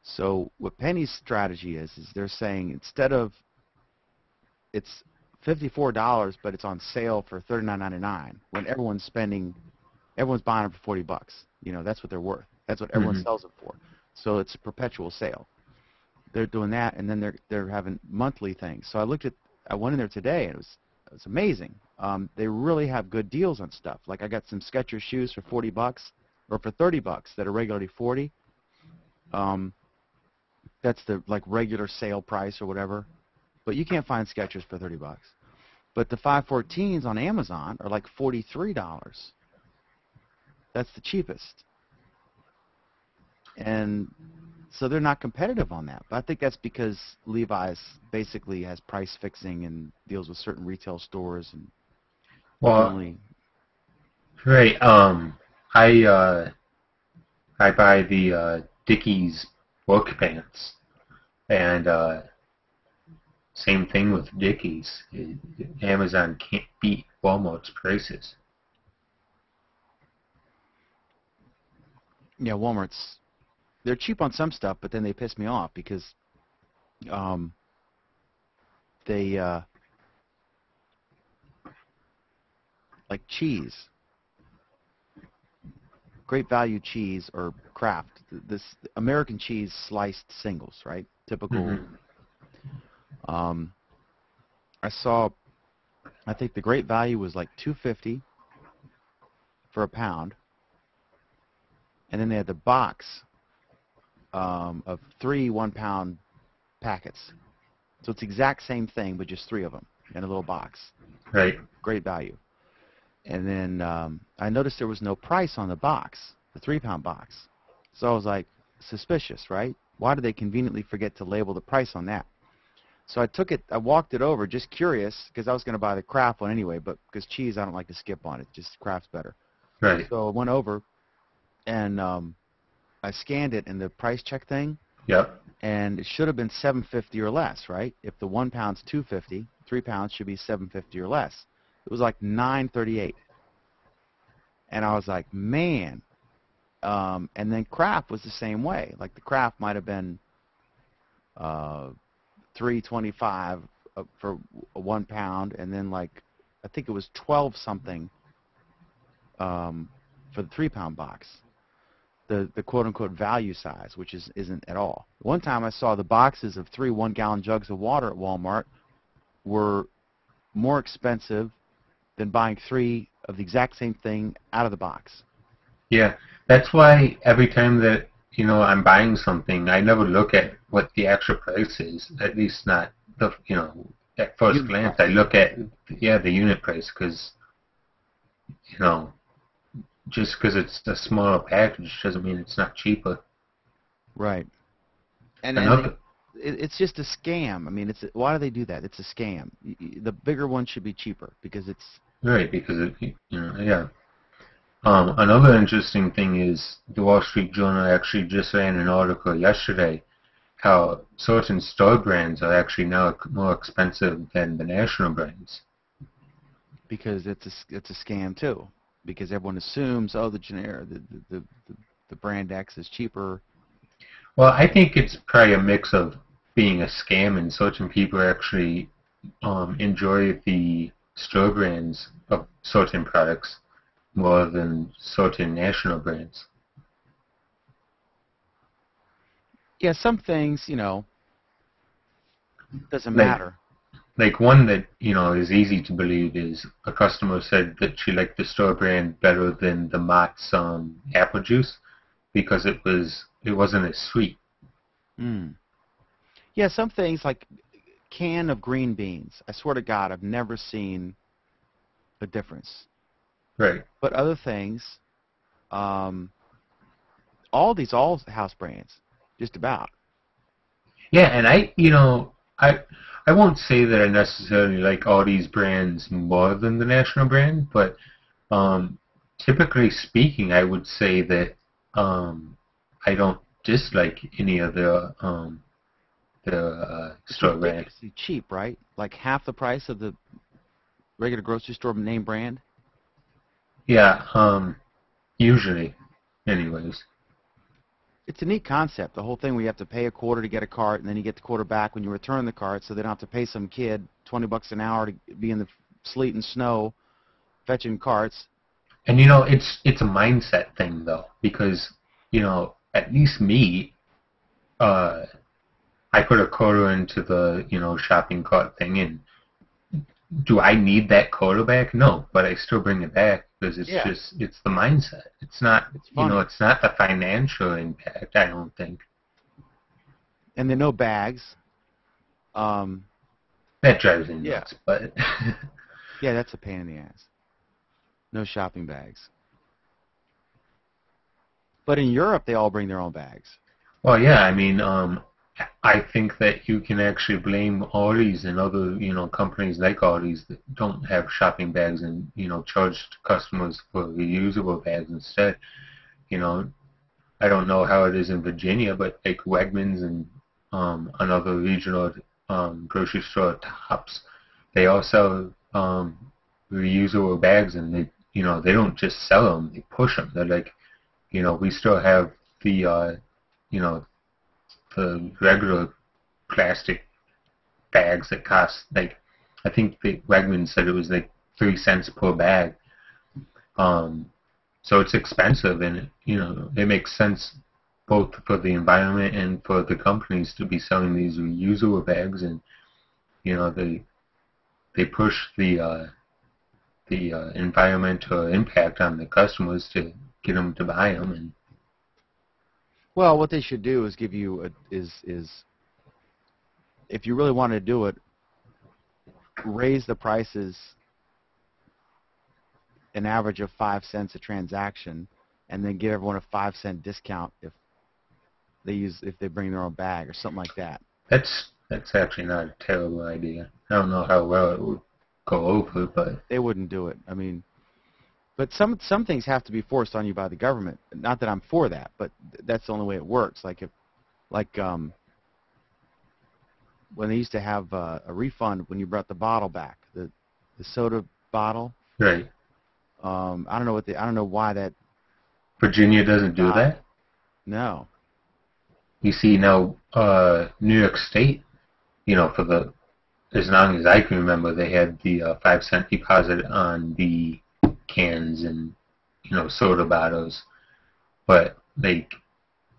So what Penny's strategy is they're saying instead of it's $54, but it's on sale for $39.99 when everyone's buying them for $40. That's what they're worth. That's what everyone sells it for. So it's a perpetual sale. They're doing that, and then they're having monthly things. So I went in there today, and it was amazing. They really have good deals on stuff. Like I got some Skechers shoes for $40 or for $30 that are regularly $40. That's the regular sale price or whatever. But you can't find Skechers for $30. But the 514s on Amazon are like $43. That's the cheapest. And so they're not competitive on that. But I think that's because Levi's basically has price fixing and deals with certain retail stores and Well, right. I buy the Dickies work pants, and same thing with Dickies. Amazon can't beat Walmart's prices. yeah, they're cheap on some stuff, but then they piss me off because they like cheese, Great Value cheese or Kraft. This American cheese sliced singles, right? Typical. I think the Great Value was like $2.50 for a pound, and then they had the box of 3 1-pound packets. So it's the exact same thing, but just 3 of them in a little box. Right. Great Value. And then I noticed there was no price on the box, the 3-pound box. So I was like, suspicious, right? Why did they conveniently forget to label the price on that? So I walked it over, just curious, because I was going to buy the Kraft one anyway, but because cheese, I don't like to skip on it. Just Kraft's better. Right. So I went over, and I scanned it in the price check thing. Yep. And it should have been $7.50 or less, right? If the 1 pound's $2.50, 3 pounds should be $7.50 or less. It was like $9.38, and I was like, man. And then Kraft was the same way. Like the Kraft might have been $3.25 for 1 pound, and then I think it was 12 something for the 3-pound box. The quote-unquote value size, which isn't at all. One time I saw the boxes of 3 1-gallon jugs of water at Walmart were more expensive than buying 3 of the exact same thing out of the box. Yeah, that's why every time that I'm buying something, I never look at what the actual price is. At least not at first Unit glance. price. I look at the unit price because just because it's a smaller package doesn't mean it's not cheaper. Right. And it's just a scam. I mean, why do they do that? It's a scam. The bigger one should be cheaper because it's Right, because yeah. Another interesting thing is the Wall Street Journal actually just ran an article yesterday, how certain store brands are actually now more expensive than the national brands. Because it's a scam too. Because everyone assumes, oh, the brand X is cheaper. Well, I think it's probably a mix of being a scam and certain people actually enjoy the store brands of certain products more than certain national brands. Yeah, some things, doesn't Like, matter. like one that, is easy to believe is a customer said that she liked the store brand better than the Mott's apple juice because it wasn't as sweet. Mm. Yeah, some things like can of green beans. I swear to God, I've never seen a difference. Right. But other things, all house brands, just about. Yeah, and I won't say that I necessarily like all these brands more than the national brand, but typically speaking, I would say that I don't dislike any of the It's store brands. ridiculously cheap, right? Like half the price of the regular grocery store name brand. Yeah, usually, anyways. It's a neat concept. The whole thing where you have to pay a quarter to get a cart, and then you get the quarter back when you return the cart, so they don't have to pay some kid $20 an hour to be in the sleet and snow fetching carts. And it's a mindset thing though, because at least me, uh, I put a quarter into the shopping cart thing, and do I need that quarter back? No, but I still bring it back because it's the mindset. It's not It's funny. it's not the financial impact. I don't think And there are no bags. that drives me Yeah. nuts. But Yeah, that's a pain in the ass. No shopping bags. But in Europe, they all bring their own bags. well, yeah, I mean, I think that you can actually blame Audis and other companies like Audis that don't have shopping bags and charge customers for reusable bags instead. You know, I don't know how it is in Virginia, but like Wegmans and another regional grocery store, Tops, they all sell reusable bags, and they don't just sell them; they push them. They're like, we still have the the regular plastic bags that cost like I think the Wegmans said it was like 3 cents per bag. So it's expensive, and it makes sense both for the environment and for the companies to be selling these reusable bags, and they push the environmental impact on the customers to get them to buy them. And Well, what they should do is give you is if you really want to do it, raise the prices an average of 5 cents a transaction, and then give everyone a 5-cent discount if they bring their own bag or something like that. that's actually not a terrible idea. I don't know how well it would go over, but They wouldn't do it. I mean, but some things have to be forced on you by the government. Not that I'm for that, but that's the only way it works. Like when they used to have a refund when you brought the bottle back, the soda bottle. right. I don't know why that. Virginia doesn't do that. No. You see now, New York State, for as long as I can remember, they had the 5-cent deposit on the cans and soda bottles, but I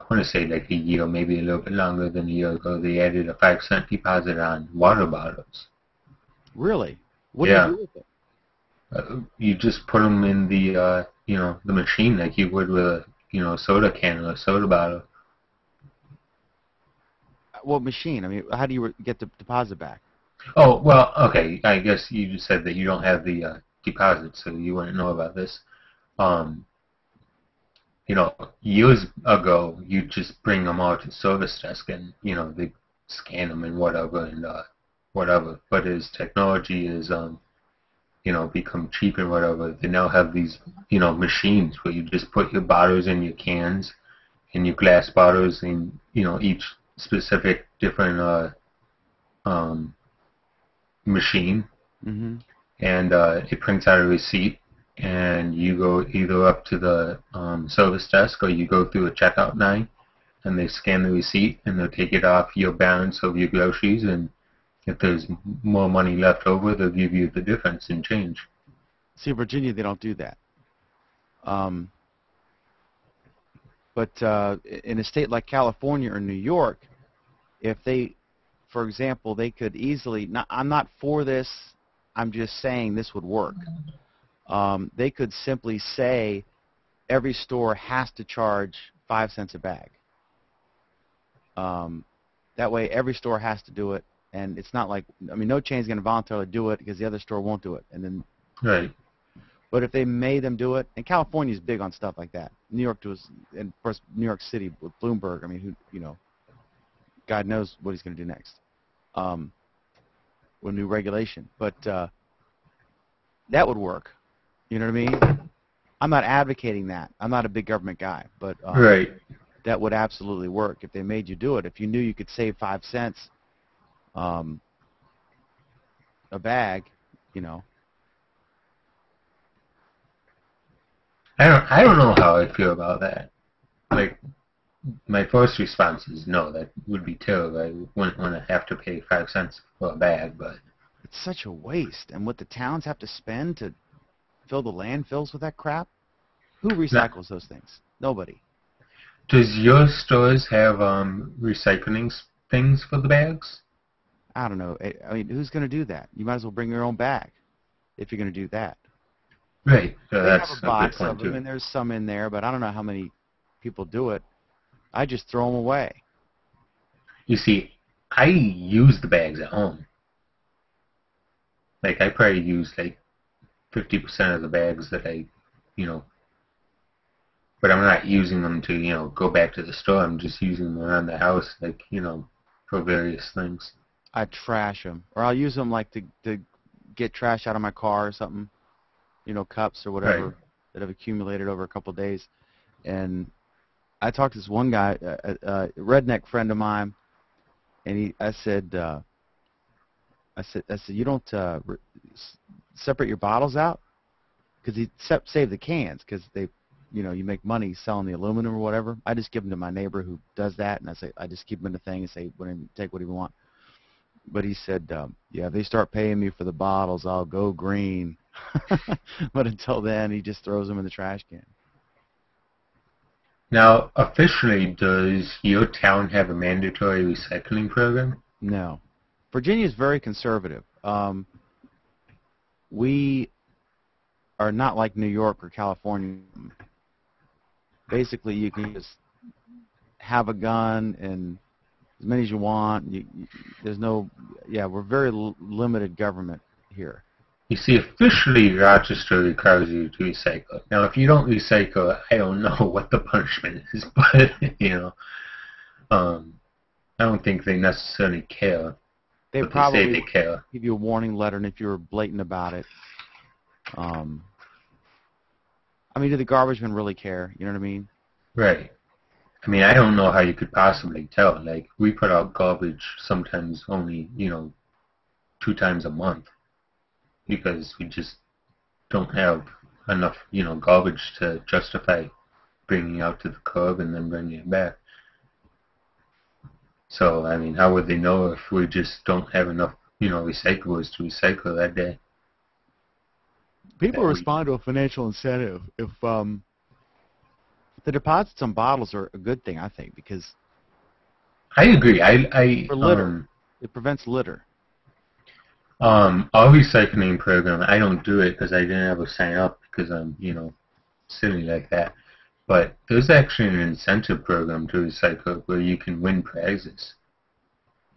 want to say like a year, maybe a little bit longer than a year ago, they added a 5-cent deposit on water bottles. Really? What Yeah. do you do with it? You just put them in the the machine like you would with a soda can or a soda bottle. What machine? I mean, how do you get the deposit back? Oh, well, okay. I guess you just said that you don't have the deposit, so you wouldn't know about this. Years ago, you just bring them out to service desk, and they scan them and whatever and whatever. But as technology is become cheap and whatever, they now have these machines where you just put your bottles in your cans and your glass bottles, and each specific different machine, Mm-hmm. and it prints out a receipt, and you go either up to the service desk or you go through a checkout line, and they scan the receipt and they'll take it off your balance of your groceries, and if there's more money left over, they'll give you the difference in change. See, Virginia, they don't do that. But in a state like California or New York, if they, for example, they could easily, not, I'm not for this, I'm just saying this would work. They could simply say every store has to charge 5 cents a bag. That way every store has to do it, and it's not like, I mean, no chain's going to voluntarily do it because the other store won't do it. And then, Right. but if they made them do it, and California's big on stuff like that. New York does, and of course New York City with Bloomberg, I mean, who, you know, God knows what he's going to do next with new regulation. But that would work. You know what I mean? I'm not advocating that. I'm not a big government guy, but Right. that would absolutely work if they made you do it. If you knew you could save 5 cents a bag, you know. I don't know how I feel about that. Like, my first response is no, that would be terrible. I wouldn't want to have to pay 5 cents for a bag, but It's such a waste. And what the towns have to spend to fill the landfills with that crap? Who recycles those things? Nobody. does your stores have recycling things for the bags? I don't know. I mean, who's going to do that? You might as well bring your own bag if you're going to do that. Right. So They that's have a a good box point of them, too. and there's some in there, but I don't know how many people do it. I just throw them away. You see, I use the bags at home. Like, I probably use like 50% of the bags that I, you know, but I'm not using them to, you know, go back to the store. I'm just using them around the house, like, you know, for various things. I trash them, or I'll use them like to get trash out of my car or something, you know, cups or whatever Right. that have accumulated over a couple of days. And I talked to this one guy, a redneck friend of mine, and I said, you don't separate your bottles out, because he save the cans, because they, you know, you make money selling the aluminum or whatever. I just give them to my neighbor who does that, and I just keep them in the thing and say, take whatever you want. But he said, yeah, if they start paying me for the bottles, I'll go green. But until then, he just throws them in the trash can. Now, officially, does your town have a mandatory recycling program? No. Virginia is very conservative. We are not like New York or California. Basically, you can just have a gun and as many as you want. There's no, yeah, we're very limited government here. You see, officially, Rochester requires you to recycle. Now, if you don't recycle, I don't know what the punishment is, but, you know, I don't think they necessarily care. They But probably they say they care. give you a warning letter, and if you're blatant about it, I mean, do the garbage men really care? You know what I mean? Right. I mean, I don't know how you could possibly tell. Like, we put out garbage sometimes only, you know, 2 times a month because we just don't have enough, you know, garbage to justify bringing out to the curb and then bringing it back. So, I mean, how would they know if we just don't have enough, you know, recyclables to recycle that day? People respond to a financial incentive. If the deposits on bottles are a good thing, I think, because I agree. for litter, it prevents litter. Our recycling program, I don't do it because I didn't ever sign up because I'm, you know, silly like that. But there's actually an incentive program to recycle where you can win prizes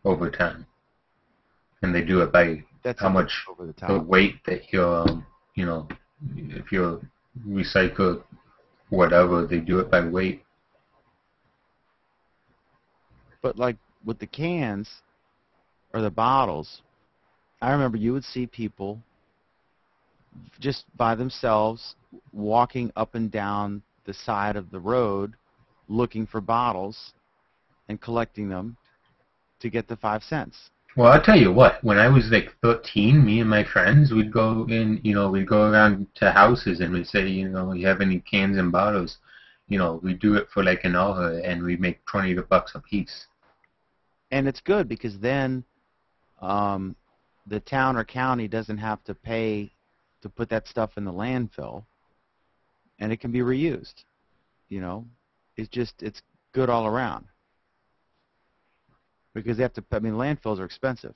over time. And they do it by That's how much over the the top. weight that you're, you know, if you're recycle whatever, they do it by weight. But like with the cans or the bottles, I remember you would see people just by themselves walking up and down the side of the road looking for bottles and collecting them to get the 5 cents. Well, I'll tell you what. When I was like 13, me and my friends, we'd go in, we'd go around to houses and we'd say, you have any cans and bottles? We'd do it for like an hour and we'd make $20 a piece. And it's good because then the town or county doesn't have to pay to put that stuff in the landfill, and it can be reused. It's good all around. Because they have to, landfills are expensive.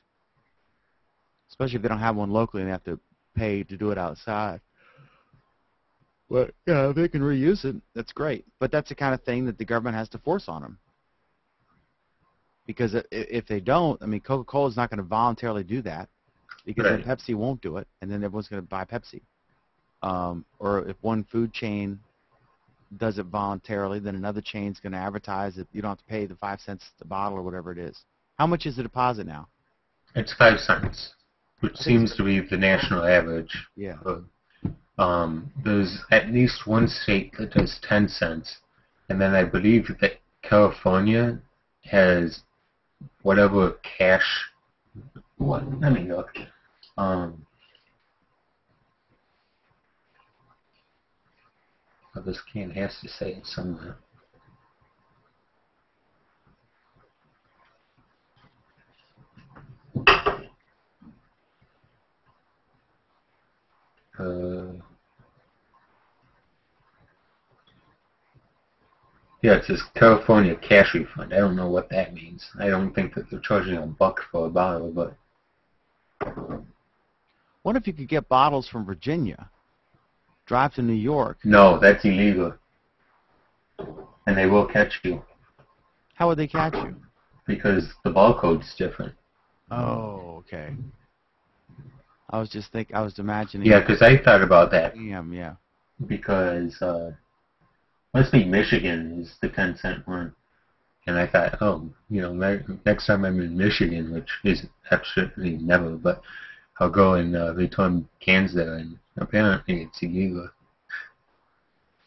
Especially if they don't have one locally and they have to pay to do it outside. But, if they can reuse it, that's great. But that's the kind of thing that the government has to force on them. Because if they don't, Coca-Cola is not going to voluntarily do that. Because then Pepsi won't do it, and then everyone's going to buy Pepsi. Or if one food chain does it voluntarily, then another chain's going to advertise that you don't have to pay the 5 cents a bottle or whatever it is. How much is the deposit now? It's 5 cents, which seems to be the national average. Yeah. There's at least one state that does 10 cents, and then I believe that California has whatever cash. What? Let me look. This can has to say it somewhere. Yeah, it says California cash refund. I don't know what that means. I don't think that they're charging $1 for a bottle, but... What if you could get bottles from Virginia, drive to New York? No, that's illegal. And they will catch you. How would they catch you? Because the barcode's different. Oh, okay. I was imagining... Yeah, because I thought about that. Yeah. Because, must be Michigan is the 10-cent one. And I thought, next time I'm in Michigan, which is absolutely never, but I'll go and return cans there, and apparently it's illegal.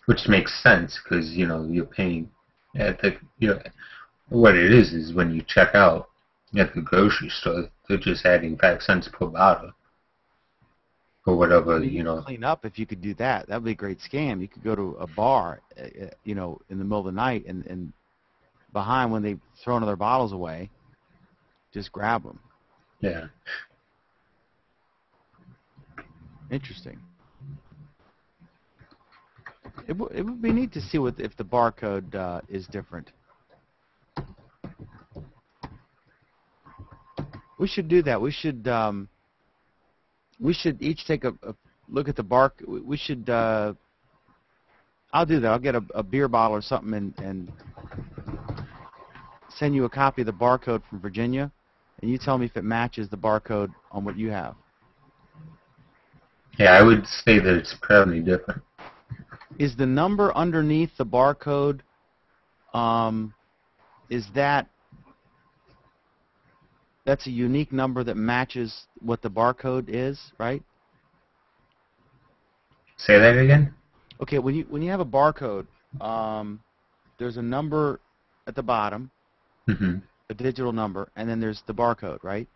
Which makes sense, because, you're paying at the, what it is when you check out at the grocery store, they're just adding 5 cents per bottle. Or whatever, Clean up if you could do that. That would be a great scam. You could go to a bar, in the middle of the night, and behind when they throw their bottles away, just grab them. Yeah. Interesting. It would be neat to see if the barcode is different. We should do that. We should each take a look at the we should. I'll do that. I'll get a beer bottle or something and send you a copy of the barcode from Virginia, and you tell me if it matches the barcode on what you have. Yeah, I would say that it's probably different. Is the number underneath the barcode, that's a unique number that matches what the barcode is, right? Say that again? Okay, when you have a barcode, there's a number at the bottom, a digital number, and then there's the barcode, right?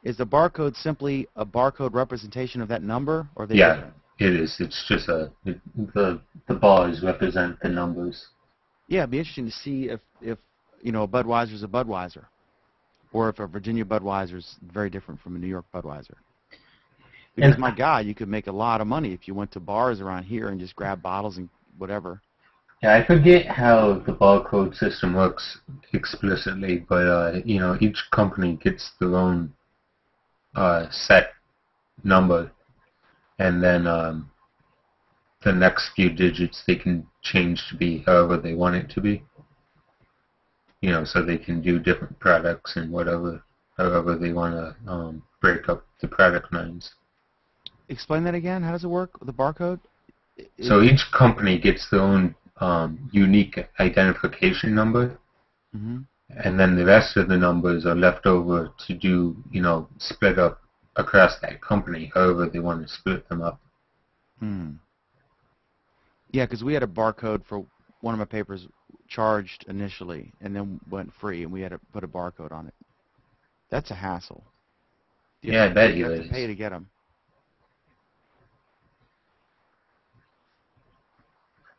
Is the barcode simply a barcode representation of that number, or Yeah, it is. It's just the bars represent the numbers. Yeah, it'd be interesting to see if a Budweiser's a Budweiser, or if a Virginia Budweiser is very different from a New York Budweiser. Because, my God, you could make a lot of money if you went to bars around here and just grabbed bottles and whatever. Yeah, I forget how the barcode system works explicitly, but, each company gets their own set number, and then the next few digits they can change to be however they want it to be. So they can do different products and however they want to break up the product lines. Explain that again. How does it work, the barcode? So each company gets their own unique identification number, and then the rest of the numbers are left over to do, split up across that company, however they want to split them up. Yeah, because we had a barcode for one of my papers charged initially and then went free, and we had to put a barcode on it. That's a hassle. Yeah, I bet You you have it to pay is. to get them.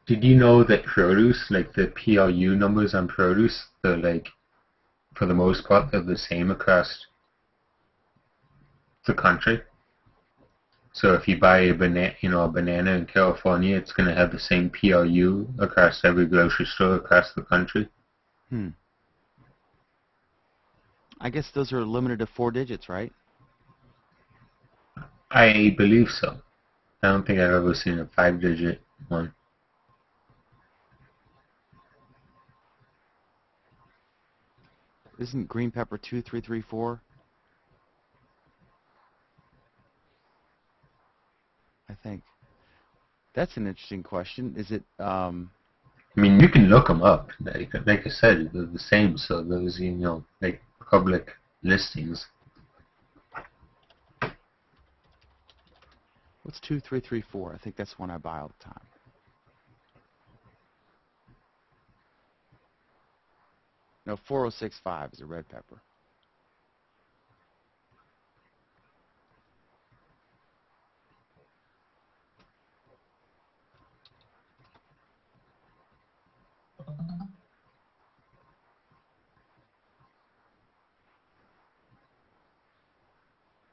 Did you know that produce, like the PLU numbers on produce, they're like, for the most part, they're the same across the country? So if you buy a banana in California, it's going to have the same PLU across every grocery store across the country. Hmm. I guess those are limited to 4 digits, right? I believe so. I don't think I've ever seen a 5-digit one. Isn't green pepper 2334? I think. That's an interesting question. Is it, I mean, you can look them up. Like I said, they're the same. So those, like public listings. what's 2334? I think that's one I buy all the time. No, 4065 is a red pepper.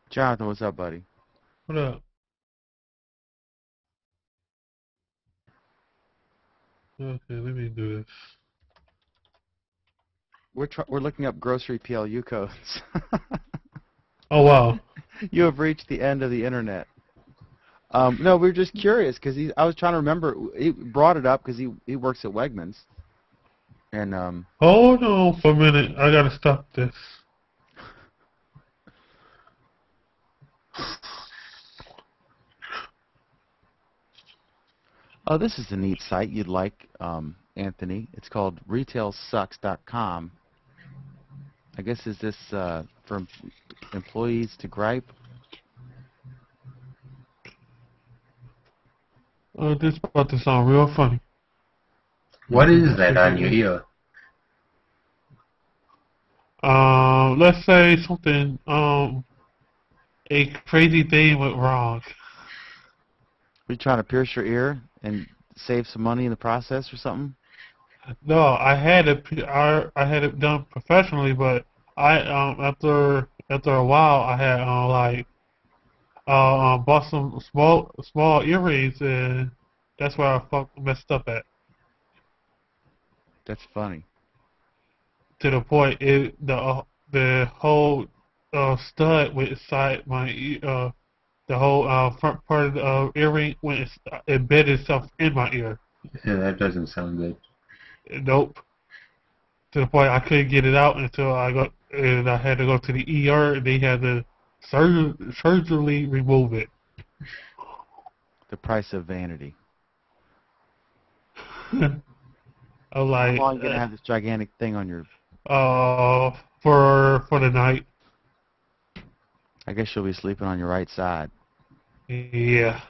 Jonathan, what's up, buddy? What up? Okay, let me do this. We're looking up grocery PLU codes. Oh wow. You have reached the end of the internet. No, we were just curious because I was trying to remember. He brought it up because he works at Wegmans, and Hold on for a minute. I gotta stop this. oh, this is a neat site you'd like, Anthony. It's called RetailSucks.com. I guess is this for employees to gripe? This about to sound real funny. What is that on your ear? Let's say something. A crazy thing went wrong. Are you trying to pierce your ear and save some money in the process or something? No, I had it done professionally, but after a while, I had bought some small earrings, and that's where I messed up at. That's funny. To the point the whole stud went inside the whole front part of the earring embedded itself in my ear. Yeah, that doesn't sound good. Nope. To the point I couldn't get it out until I had to go to the ER, and they had to surgically remove it. The price of vanity. I'm How like, long are you gonna have this gigantic thing on your? for the night. I guess you'll be sleeping on your right side. Yeah.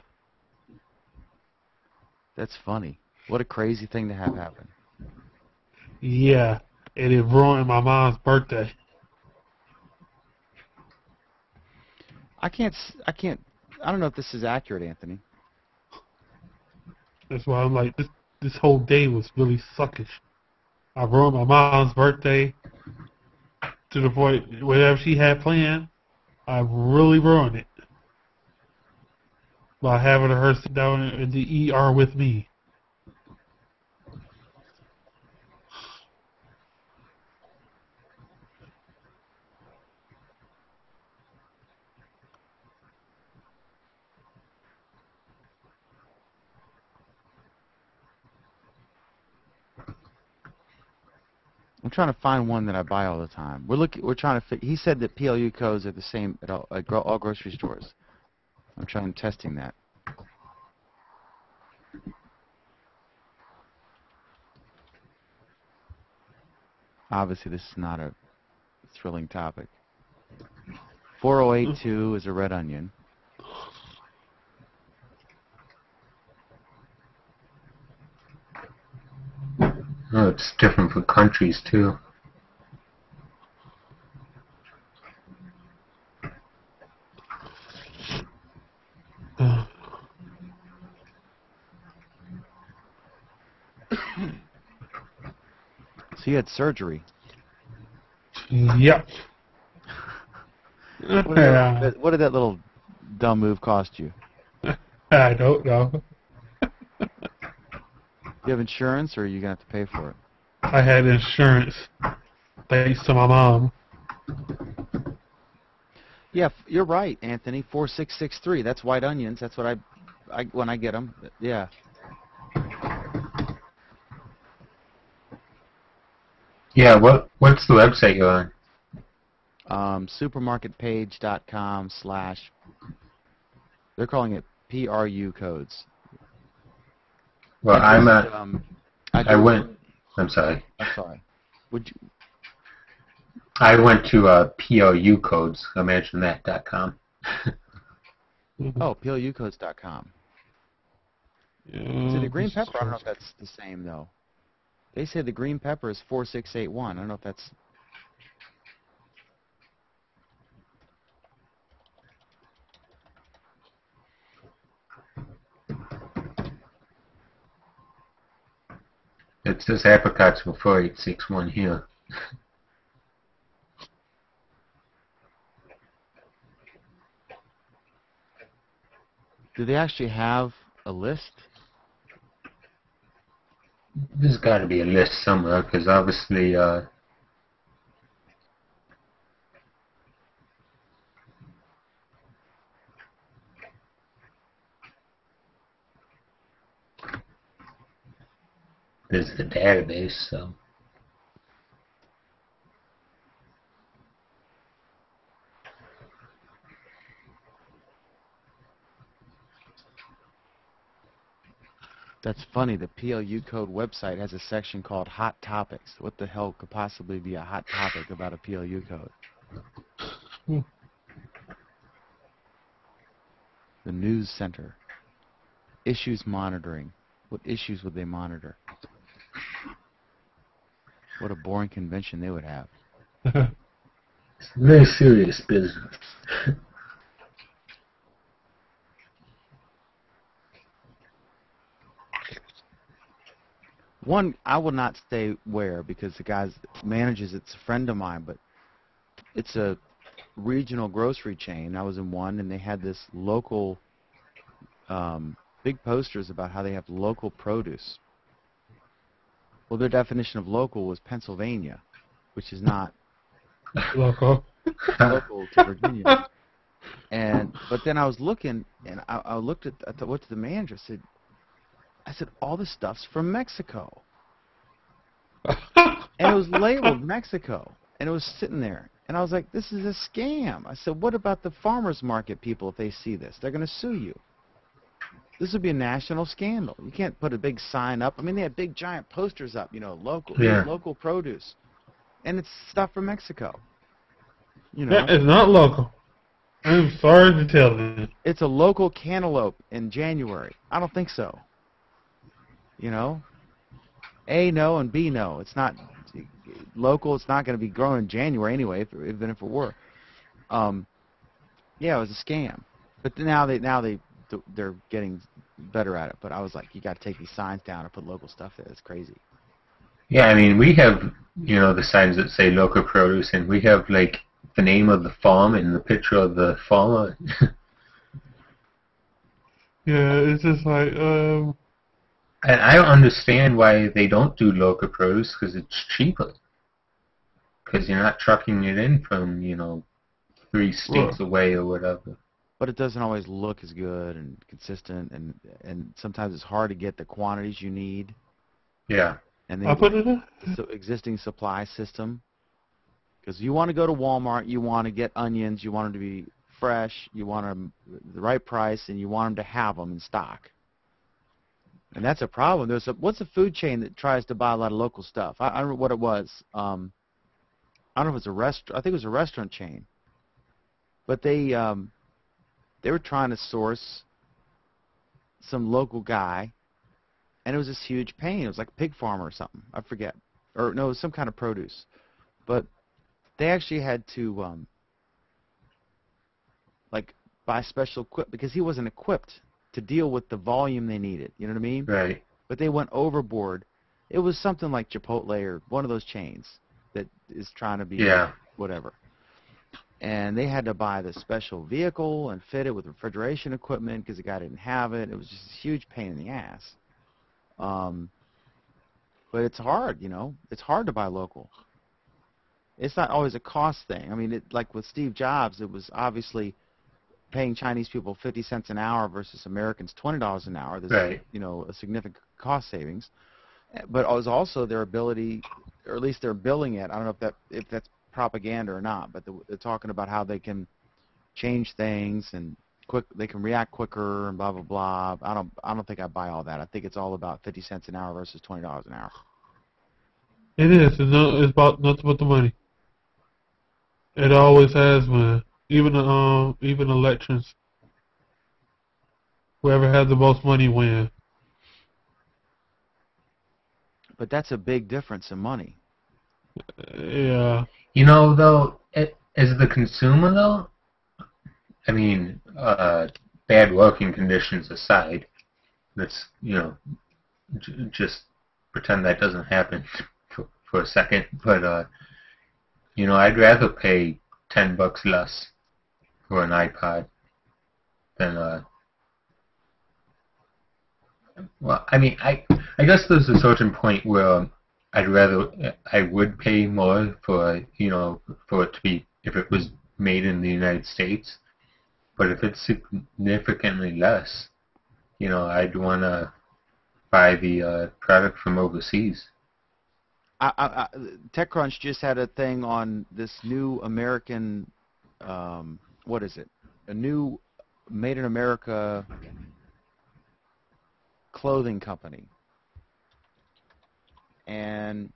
That's funny. What a crazy thing to have happen. Yeah. And it ruined my mom's birthday. I can't. I don't know if this is accurate, Anthony. That's why I'm like, this whole day was really suckish. I ruined my mom's birthday to the point whatever she had planned, I really ruined it by having her sit down in the ER with me. I'm trying to find one that I buy all the time. We're trying to. He said that PLU codes are the same at all grocery stores. I'm testing that. Obviously, this is not a thrilling topic. 4082 is a red onion. Oh, it's different for countries too. So you had surgery. Yep. What did that little dumb move cost you? I don't know. Do you have insurance, or are you gonna have to pay for it? I had insurance thanks to my mom. Yeah, you're right, Anthony. 4663. That's white onions. That's what I when I get them. Yeah. Yeah, what's the website you're on? Supermarketpage.com/ They're calling it PRU codes. Well, I'm at. I'm sorry. I'm sorry. Would you? I went to PRU codes. ImagineThat.com. Oh, PLUcodes.com. See, the green pepper, I don't know if that's the same, though. They say the green pepper is 4681. I don't know if that's... It says apricots were 4861 here. Do they actually have a list? There's got to be a list somewhere, because obviously, there's the database, so. That's funny. The PLU Code website has a section called Hot Topics. What the hell could possibly be a hot topic about a PLU code? The News Center. Issues monitoring. What issues would they monitor? What a boring convention they would have. It's very serious business. One, I will not say where because the guy manages it's a friend of mine, but it's a regional grocery chain. I was in one, and they had this local, big posters about how they have local produce. Well, their definition of local was Pennsylvania, which is not Local. local to Virginia. But then I was looking, and I looked at, I went to the manager, I said, all this stuff's from Mexico. And it was labeled Mexico, and it was sitting there. And I was like, this is a scam. I said, what about the farmers market people if they see this? They're going to sue you. This would be a national scandal. You can't put a big sign up. I mean, they had big giant posters up, local produce. And it's stuff from Mexico. That is not local. I'm sorry to tell you. It's a local cantaloupe in January. I don't think so. A, no, and B, no. It's not local. It's not going to be grown in January anyway, even if it were. Yeah, it was a scam. But now they're getting better at it. But I was like, you got to take these signs down and put local stuff there. It's crazy. Yeah, I mean, we have, the signs that say local produce, and we have, like, the name of the farm and the picture of the farmer. Yeah, it's just like, And I don't understand why they don't do local produce, because it's cheaper. Because you're not trucking it in from, 3 states away or whatever. But it doesn't always look as good and consistent, and sometimes it's hard to get the quantities you need. Yeah. And I put it in. the existing supply system. Because you want to go to Walmart, you want to get onions, you want them to be fresh, you want them the right price, and you want them to have them in stock. And that's a problem. What's a food chain that tries to buy a lot of local stuff? I don't know what it was. I don't know if it was a restaurant. I think it was a restaurant chain. But they were trying to source some local guy, and it was this huge pain. It was like a pig farmer or something. I forget. Or no, it was some kind of produce. But they actually had to buy special equipment because he wasn't equipped to deal with the volume they needed. You know what I mean? Right. But they went overboard. It was something like Chipotle or one of those chains that is trying to be Yeah. whatever. And they had to buy this special vehicle and fit it with refrigeration equipment because the guy didn't have it. It was just a huge pain in the ass. But it's hard, you know. It's hard to buy local. It's not always a cost thing. I mean, like with Steve Jobs, it was obviously paying Chinese people 50 cents an hour versus Americans $20 an hour. There's, Right. you know, a significant cost savings. But it was also their ability, or at least they're billing it. I don't know if that's propaganda or not, but they're talking about how they can change things and they can react quicker and blah blah blah. I don't think I buy all that. I think it's all about 50 cents an hour versus $20 an hour. It is. It's about nothing but the money. It always has been. Even elections. Whoever has the most money wins. But that's a big difference in money. Yeah. You know, though, as the consumer, though, I mean, bad working conditions aside, let's, you know, just pretend that doesn't happen for a second. But, you know, I'd rather pay $10 less for an iPod than, well, I mean, I guess there's a certain point where I would pay more for, you know, for it to be, if it was made in the United States. But if it's significantly less, you know, I'd want to buy the product from overseas. TechCrunch just had a thing on this new American, what is it? A new Made in America clothing company. And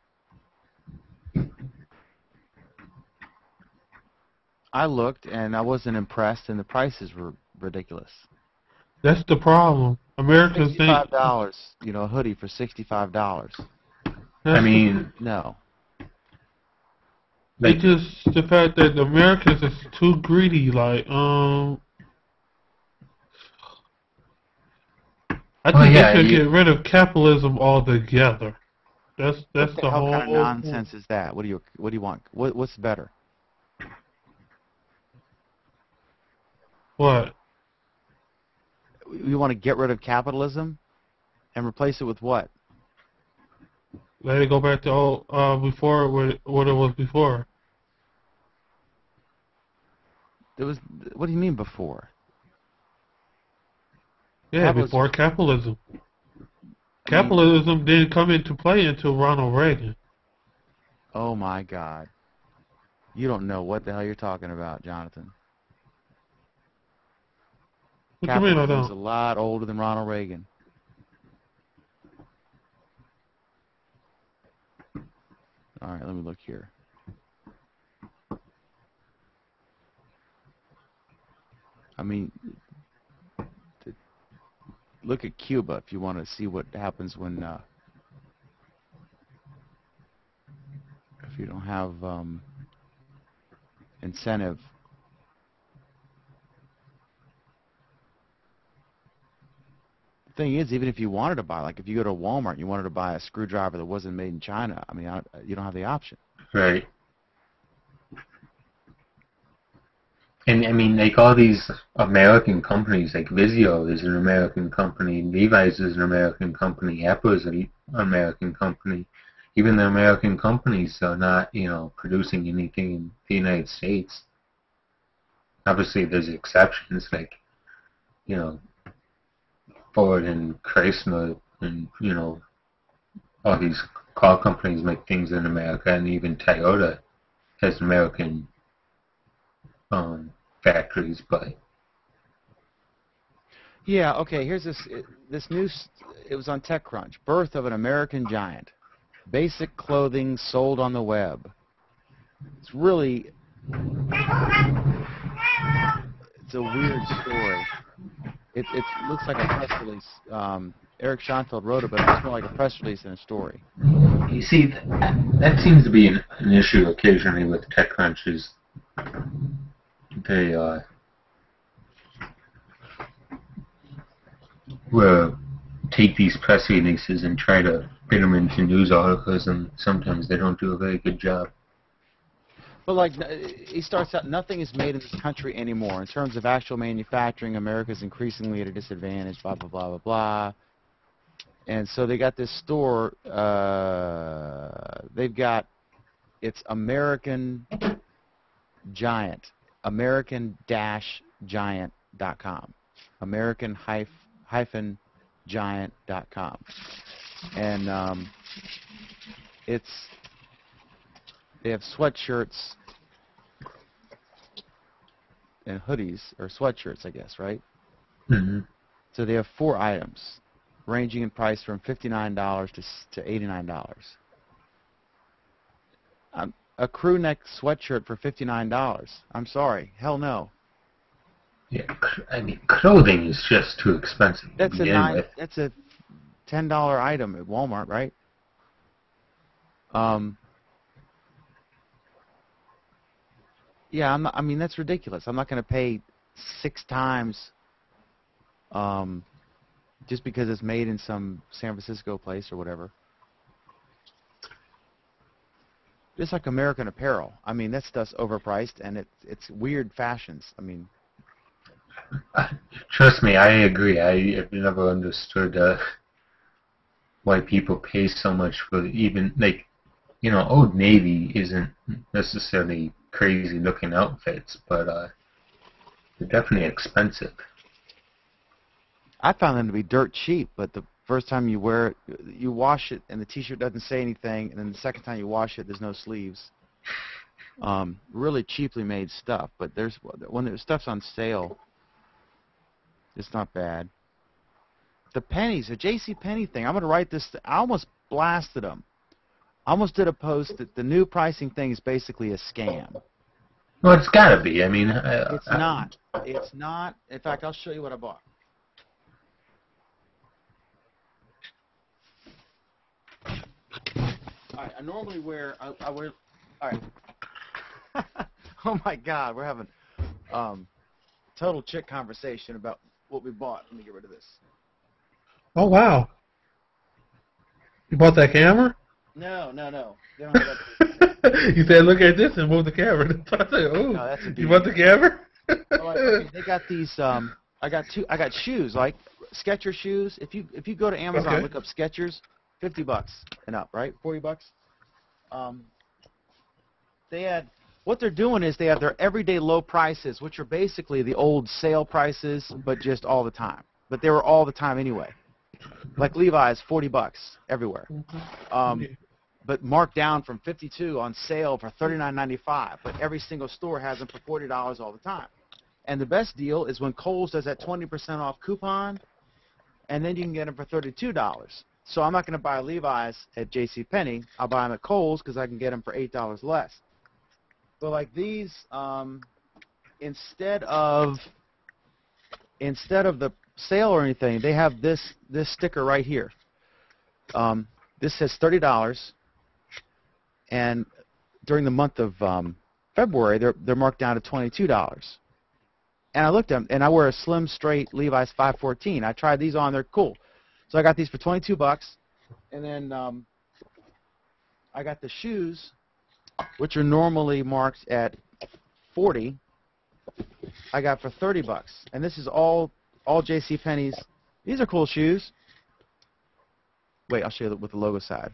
I looked and I wasn't impressed, and the prices were ridiculous. That's the problem. Americans think. $65, you know, a hoodie for $65. I mean, no. It's just the fact that the Americans is too greedy. Like, I think they should get rid of capitalism altogether. That's what the whole kind of nonsense is that? What do you want? What's better? What? You want to get rid of capitalism and replace it with what? Let it go back to before what it was before. What do you mean before? Yeah, before capitalism. Capitalism didn't come into play until Ronald Reagan. Oh my God. You don't know what the hell you're talking about, Jonathan. What you mean I Capitalism is don't? a lot older than Ronald Reagan. All right, let me look here. I mean, look at Cuba if you want to see what happens when if you don't have incentive. The thing is, even if you wanted to buy, like if you go to Walmart and you wanted to buy a screwdriver that wasn't made in China, I mean, you don't have the option. Right. And I mean, like all these American companies, like Vizio is an American company, Levi's is an American company, Apple is an American company. Even the American companies are not, you know, producing anything in the United States. Obviously, there's exceptions, like, you know, Ford and Chrysler and, you know, all these car companies make things in America, and even Toyota has American factories, but yeah, okay. Here's this news. It was on TechCrunch. Birth of an American giant. Basic clothing sold on the web. It's really, it's a weird story. It looks like a press release. Eric Schonfeld wrote it, but it looks more like a press release than a story. you see, that seems to be an issue occasionally with TechCrunch is they will take these press releases and try to fit them into news articles, and sometimes they don't do a very good job. But like he starts out, nothing is made in this country anymore in terms of actual manufacturing. America's increasingly at a disadvantage. Blah blah blah blah blah. And so they got this store. They've got it's American Giant, American-Giant.com, American-Giant.com, and they have sweatshirts and hoodies, or sweatshirts, I guess, right? Mm-hmm. So they have 4 items, ranging in price from $59 to $89. A crew neck sweatshirt for $59. I'm sorry, hell no. Yeah, I mean, clothing is just too expensive. That's a $10 item at Walmart, right? Yeah, I mean, that's ridiculous. I'm not going to pay 6 times just because it's made in some San Francisco place or whatever. Just like American Apparel. I mean, that stuff's overpriced, and it's weird fashions. I mean, trust me, I agree. I've never understood why people pay so much for even, like, you know, Old Navy isn't necessarily crazy looking outfits, but they're definitely expensive. I found them to be dirt cheap, but the first time you wear it, you wash it, and the T-shirt doesn't say anything, and then the second time you wash it, there's no sleeves. Really cheaply made stuff, but when the stuff's on sale, it's not bad. The pennies, the J.C. Penney thing, I'm going to write this. I almost blasted them. I almost did a post that the new pricing thing is basically a scam. Well, it's got to be. I mean, it's not. It's not. In fact, I'll show you what I bought. All right, I normally wear. I wear. All right. Oh my God, we're having total chick conversation about what we bought. Let me get rid of this. Oh wow! You bought that camera? No. They don't have that. You said, "Look at this," and move the camera. I said, "Oh, no, that's a you bought the camera?" Okay, they got these. I got shoes, like Skechers shoes. If you go to Amazon, okay. Look up Skechers, $50 and up, right? $40. They had what they're doing is they have their everyday low prices, which are basically the old sale prices, but just all the time. But they were all the time anyway. Like Levi's, $40 everywhere. But marked down from $52 on sale for $39.95. But every single store has them for $40 all the time. And the best deal is when Kohl's does that 20% off coupon, and then you can get them for $32. So I'm not going to buy Levi's at JCPenney. I'll buy them at Kohl's because I can get them for $8 less. But like these, instead of the sale or anything, they have this sticker right here. This says $30, and during the month of February, they're marked down to $22. And I looked at them, and I wear a slim, straight Levi's 514. I tried these on; they're cool. So I got these for $22, and then I got the shoes, which are normally marked at $40. I got for $30, and this is all JCPenney's. These are cool shoes. Wait, I'll show you with the logo side.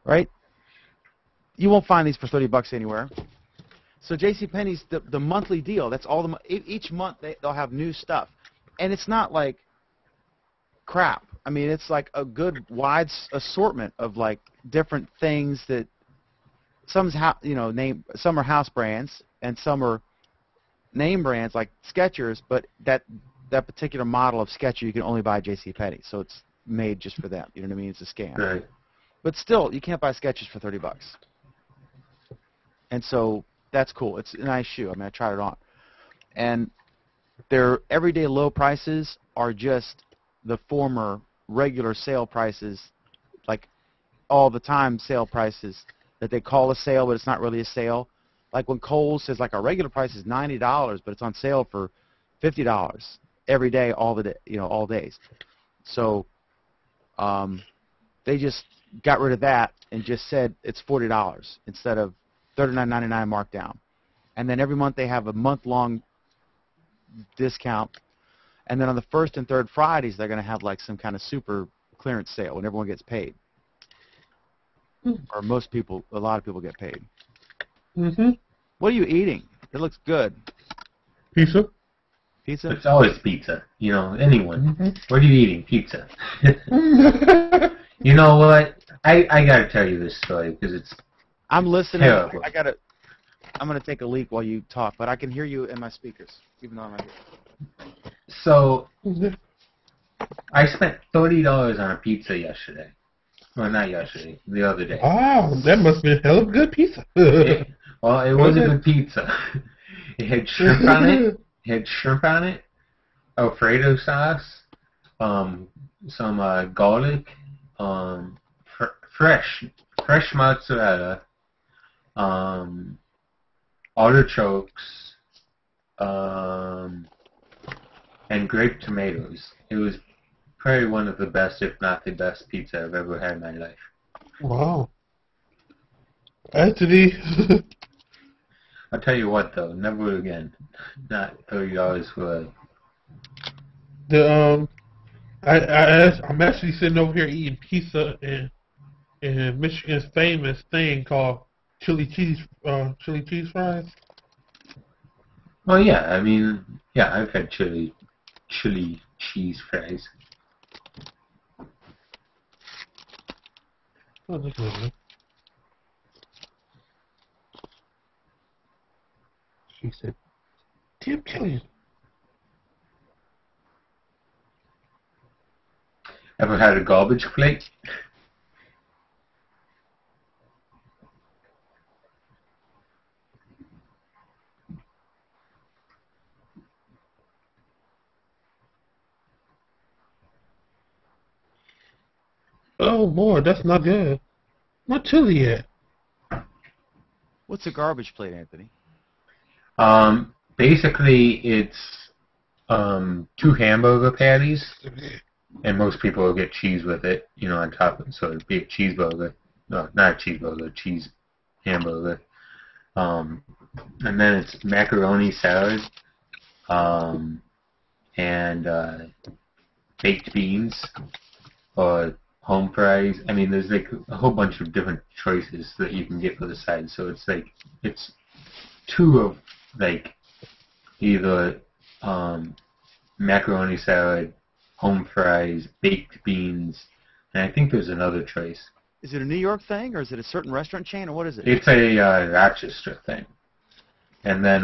Right? You won't find these for $30 anywhere. So JCPenney's the monthly deal. That's all each month they'll have new stuff, and it's not like crap. I mean, it's like a good wide assortment of like different things that some are house brands and some are name brands like Skechers, but that particular model of Skechers you can only buy at JCPenney, so it's made just for them. You know what I mean? It's a scam. Right. But still, you can't buy Skechers for $30. And so that's cool. It's a nice shoe. I mean, I tried it on. And their everyday low prices are just the former regular sale prices, like all the time sale prices that they call a sale, but it's not really a sale. Like when Kohl's says like our regular price is $90, but it's on sale for $50 every day, all days. So they just got rid of that and just said it's $40 instead of $39.99 markdown. And then every month they have a month-long discount. And then on the first and third Fridays, they're going to have like some kind of super clearance sale when everyone gets paid. Or most people, a lot of people get paid. Mm-hmm. What are you eating? It looks good. Pizza. Pizza? It's always pizza. You know, anyone. Mm-hmm. What are you eating? Pizza. You know what? I gotta tell you this story because it's I'm listening. terrible. I'm gonna take a leak while you talk, but I can hear you in my speakers, even though I'm not here. So I spent $30 on a pizza yesterday. Well, not yesterday, the other day. Wow, that must be a hell of a good pizza. Well, it was a good pizza. It had shrimp on it. It had shrimp on it, Alfredo sauce, some garlic, fresh mozzarella, artichokes, and grape tomatoes. It was probably one of the best, if not the best, pizza I've ever had in my life. Wow. Anthony. I'll tell you what, though, never again. Not $30 for I'm actually sitting over here eating pizza in Michigan's famous thing called chili cheese fries. Well, yeah, I mean, yeah, I've had chili cheese fries. Oh, look at that. She said, Tim Killian. Ever had a garbage plate? Oh boy, that's not good. Not chili yet. What's a garbage plate, Anthony? Basically, it's two hamburger patties, and most people will get cheese with it, you know, on top of it. So it'd be a cheeseburger. No, not a cheeseburger, cheese hamburger. And then it's macaroni salad, and baked beans, or home fries. I mean, there's like a whole bunch of different choices that you can get for the side. So it's like, it's two of like either macaroni salad, home fries, baked beans, and I think there's another choice. Is it a New York thing, or is it a certain restaurant chain, or what is it? It's a Rochester thing. And then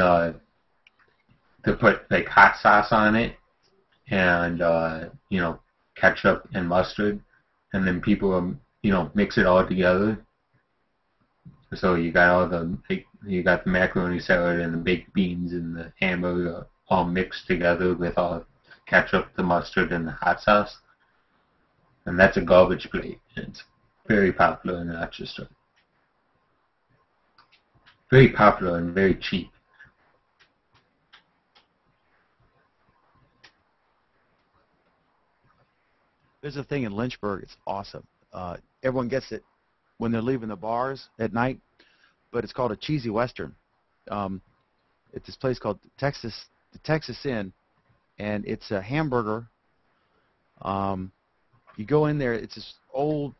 they put like hot sauce on it, and you know, ketchup and mustard, and then people you know, mix it all together. So you got all the you got the macaroni salad and the baked beans and the hamburger all mixed together with all ketchup, the mustard, and the hot sauce, and that's a garbage plate. It's very popular in Rochester. Very popular and very cheap. There's a thing in Lynchburg. It's awesome. Everyone gets it when they're leaving the bars at night, but it's called a cheesy western. It's this place called the Texas Inn, and it's a hamburger. You go in there. It's this old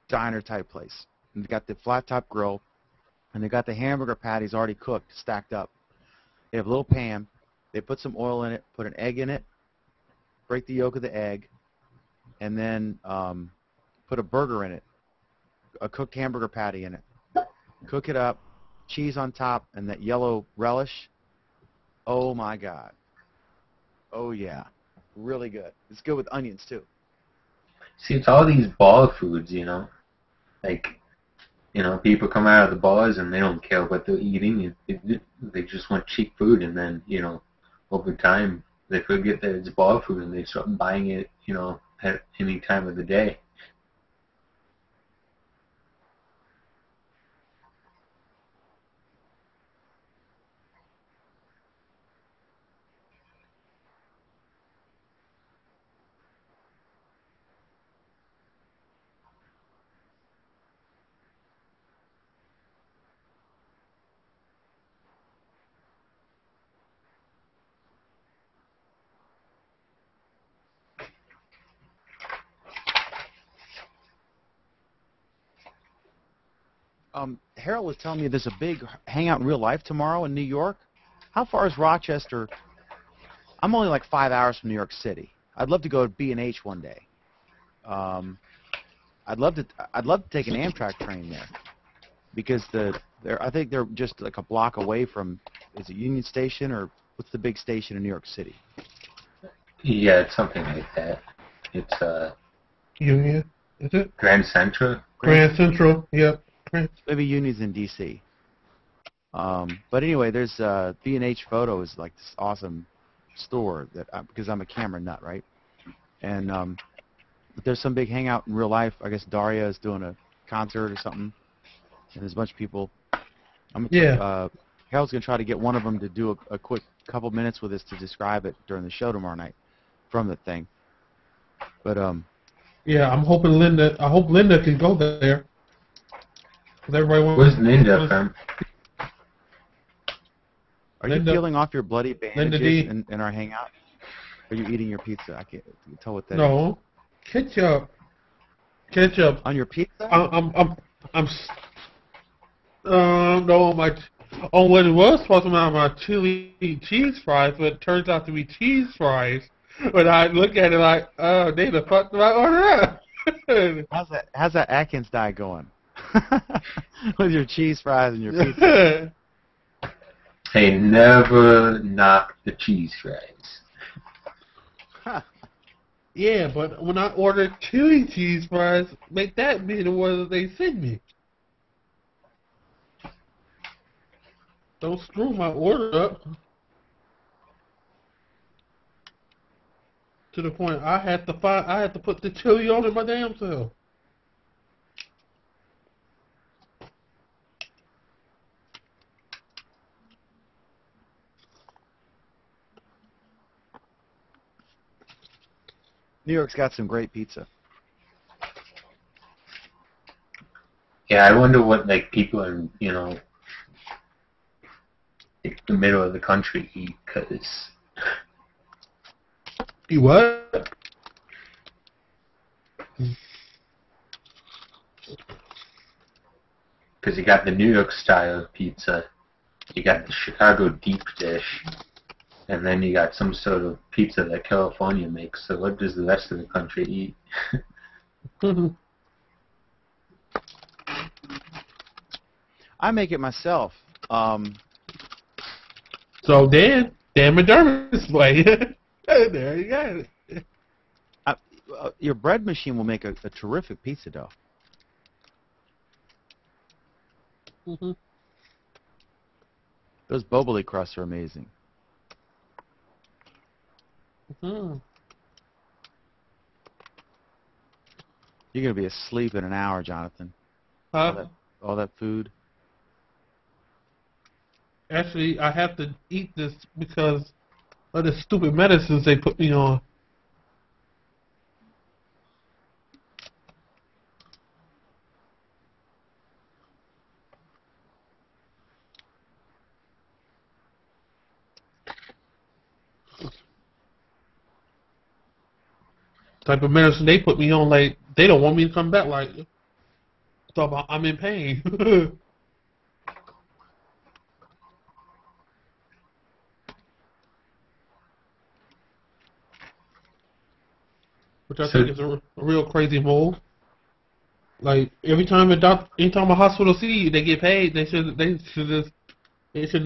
diner type place. And they got the flat top grill, and they got the hamburger patties already cooked, stacked up. They have a little pan. They put some oil in it, put an egg in it, break the yolk of the egg, and then put a burger in it, a cooked hamburger patty in it. Cook it up, cheese on top, and that yellow relish. Oh my God. Oh yeah. Really good. It's good with onions too. See, it's all these bar foods, you know. Like, you know, people come out of the bars and they don't care what they're eating. They just want cheap food, and then, you know, over time they forget that it's bar food and they start buying it, you know, at any time of the day. Harold was telling me there's a big hangout in real life tomorrow in New York. How far is Rochester? I'm only like 5 hours from New York City. I'd love to go to B&H one day. I'd love to take an Amtrak train there because I think they're just like a block away from, is it Union Station or what's the big station in New York City? Yeah, it's something like that. It's Union, is it? Grand Central. Grand Central, yep. Maybe Union's in D.C. But anyway, there's B&H Photo is like this awesome store that because I'm a camera nut, right? And but there's some big hangout in real life. I guess Daria is doing a concert or something, and there's a bunch of people. Harold's gonna try to get one of them to do a quick couple minutes with us to describe it during the show tomorrow night from the thing. But yeah, I'm hoping Linda. I hope Linda can go there. Everybody wants. Where's Linda from? Are you peeling off your bloody bandages in our hangout? Are you eating your pizza? I can't tell what that is. No, ketchup. Ketchup on your pizza. No, on what it was supposed to be my chili cheese fries, but it turns out to be cheese fries. When I look at it like, oh, they done fucked my order up. How's that Atkins diet going? With your cheese fries and your pizza. Hey, never knock the cheese fries. Yeah, but when I order chili cheese fries, make that be the one that they send me. Don't screw my order up. To the point I had to put the chili on it my damn self. New York's got some great pizza. Yeah, I wonder what like people in like the middle of the country eat, cause You what? Because you got the New York style pizza, you got the Chicago deep dish, and then you got some sort of pizza that California makes. So what does the rest of the country eat? I make it myself. So Dan McDermott's way. There you got it. Your bread machine will make a terrific pizza dough. Those Boboli crusts are amazing. You're gonna be asleep in an hour, Jonathan. Huh? All that food. Actually, I have to eat this because of the stupid medicines they put me on. Type of medicine they put me on, like they don't want me to come back. Like, so I'm in pain. Which I think is a real crazy move. Like anytime a hospital see you, they get paid. They should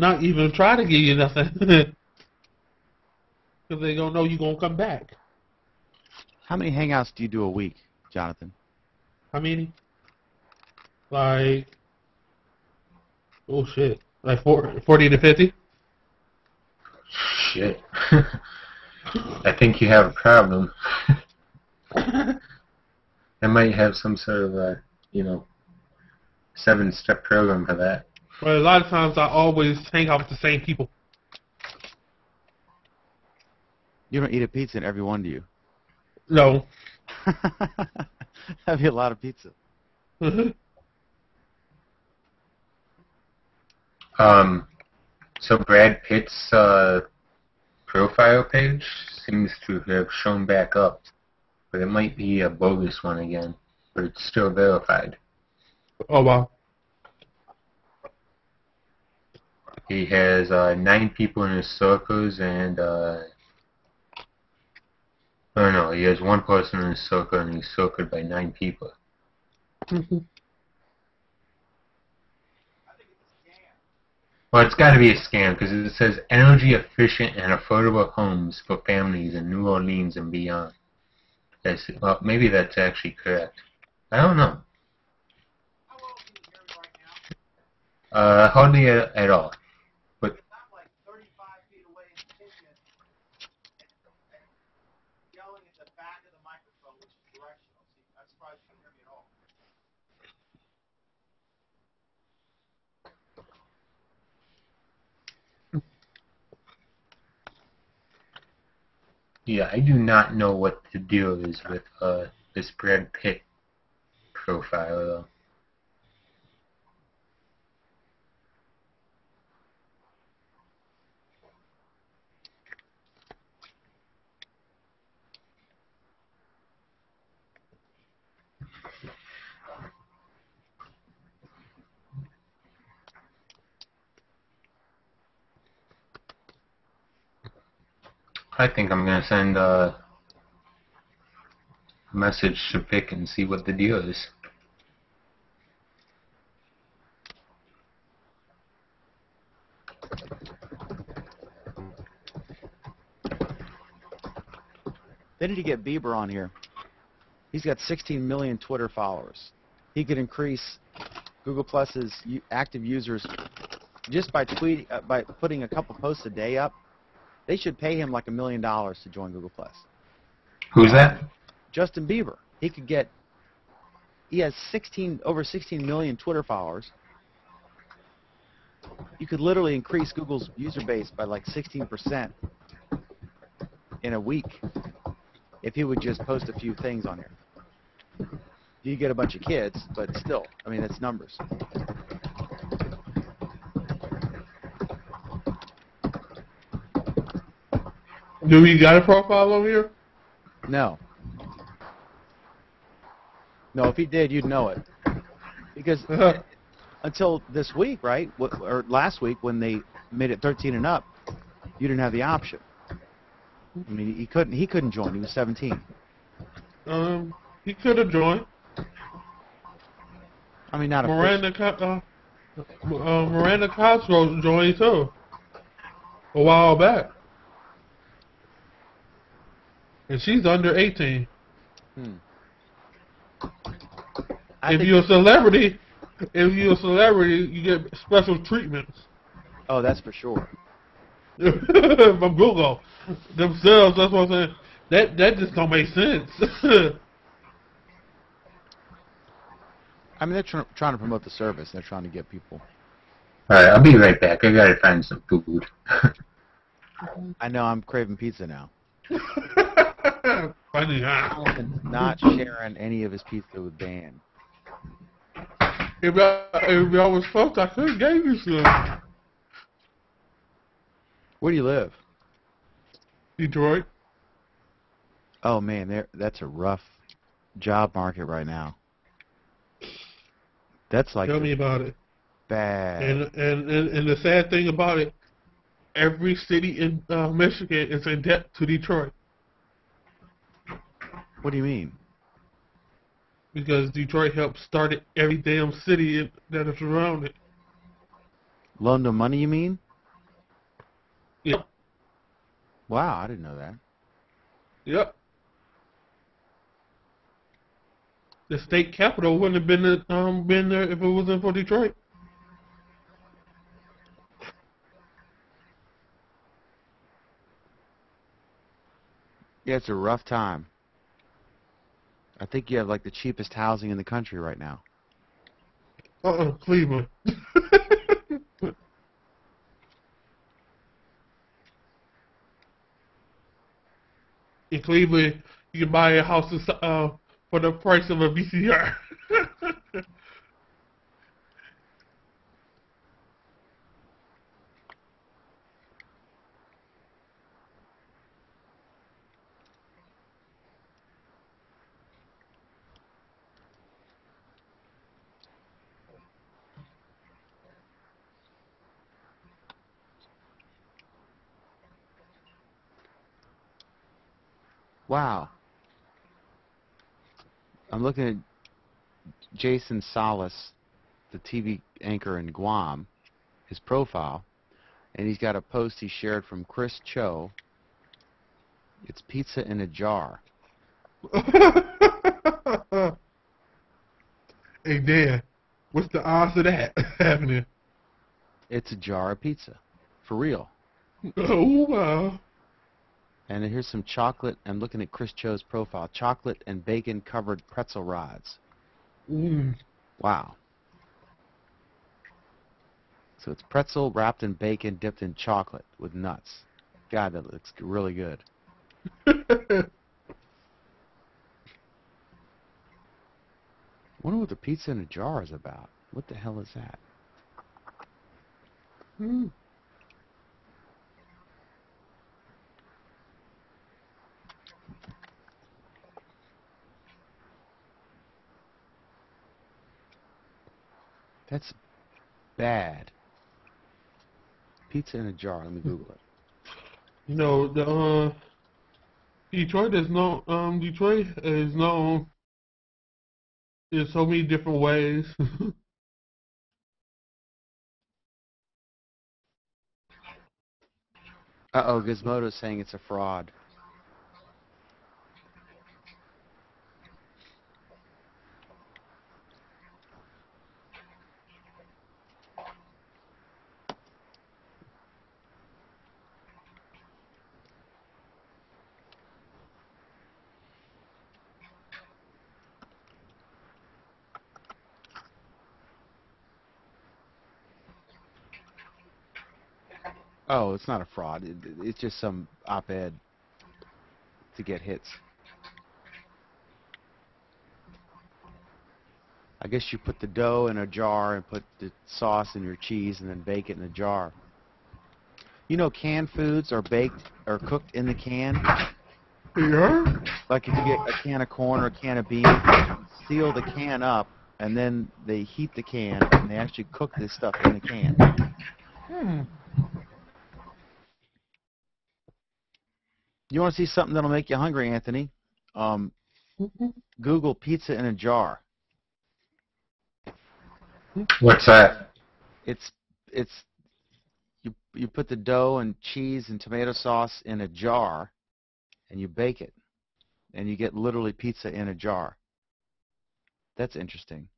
not even try to give you nothing because they don't know you're gonna come back. How many hangouts do you do a week, Jonathan? How many? Like, oh shit, like 40 to 50. Shit. I think you have a problem. I might have some sort of a, 7-step program for that. Well, a lot of times I always hang out with the same people. You don't eat a pizza in every one, do you? No. That'd be a lot of pizza. So Brad Pitt's profile page seems to have shown back up, but it might be a bogus one again, but it's still verified. Oh wow. He has 9 people in his circles, and oh no, he has 1 person in his circle, and he's circled by 9 people. Well, it's got to be a scam because it says energy efficient and affordable homes for families in New Orleans and beyond. Well, maybe that's actually correct. I don't know. Hardly at all. But yeah, I do not know what the deal is with this Brad Pitt profile, though. I think I'm going to send a message to Vic and see what the deal is. They need to get Bieber on here. He's got 16 million Twitter followers. He could increase Google Plus's active users just by by putting a couple posts a day up. They should pay him like $1 million to join Google Plus. Who's that? Justin Bieber. He has over 16 million Twitter followers. You could literally increase Google's user base by like 16% in a week if he would just post a few things on here. You get a bunch of kids, but still, I mean, it's numbers. Do we got a profile over here? No. No, if he did, you'd know it. Because until this week, right, or last week when they made it 13 and up, you didn't have the option. I mean, he couldn't join. He was 17. He could have joined. I mean, not Miranda Cosgrove joined too a while back, and she's under 18. If you're a celebrity, you get special treatments. Oh, that's for sure. From Google themselves, that's what I'm saying. That just don't make sense. I mean, they're trying to promote the service. They're trying to get people. Alright, I'll be right back. I gotta find some food. I know, I'm craving pizza now. Funny, huh? Alan's not sharing any of his pizza with Dan. If I was fucked, I could have gave you some. Where do you live? Detroit. Oh man, that's a rough job market right now. That's like Tell me about it. bad. And the sad thing about it, every city in Michigan is in debt to Detroit. What do you mean? Because Detroit helped start every damn city that is around it. Loan them money, you mean? Yep. Wow, I didn't know that. Yep. The state capital wouldn't have been there if it wasn't for Detroit. Yeah, it's a rough time. I think you have like the cheapest housing in the country right now. Cleveland. In Cleveland, you can buy a house for the price of a VCR. Wow. I'm looking at Jason Salas, the TV anchor in Guam, his profile, and he's got a post he shared from Chris Cho. It's pizza in a jar. Hey, Dan, what's the odds of that happening? It's a jar of pizza. For real. Oh, wow. And here's some chocolate. I'm looking at Chris Cho's profile. Chocolate and bacon covered pretzel rods. Mm. Wow. So it's pretzel wrapped in bacon, dipped in chocolate with nuts. God, that looks really good. Wonder what the pizza in a jar is about. What the hell is that? Mm. That's bad. Pizza in a jar. Let me Google it. You know, the Detroit is known. Detroit is known in so many different ways. Uh-oh, Gizmodo's saying it's a fraud. Oh, it's not a fraud. It's just some op-ed to get hits. I guess you put the dough in a jar and put the sauce and your cheese and then bake it in a jar. You know, canned foods are baked or cooked in the can. Yeah. Like if you get a can of corn or a can of beans, you seal the can up and then they heat the can and they actually cook this stuff in the can. Hmm. You want to see something that'll make you hungry, Anthony? Google pizza in a jar. What's that? It's you put the dough and cheese and tomato sauce in a jar and you bake it and you get literally pizza in a jar. That's interesting.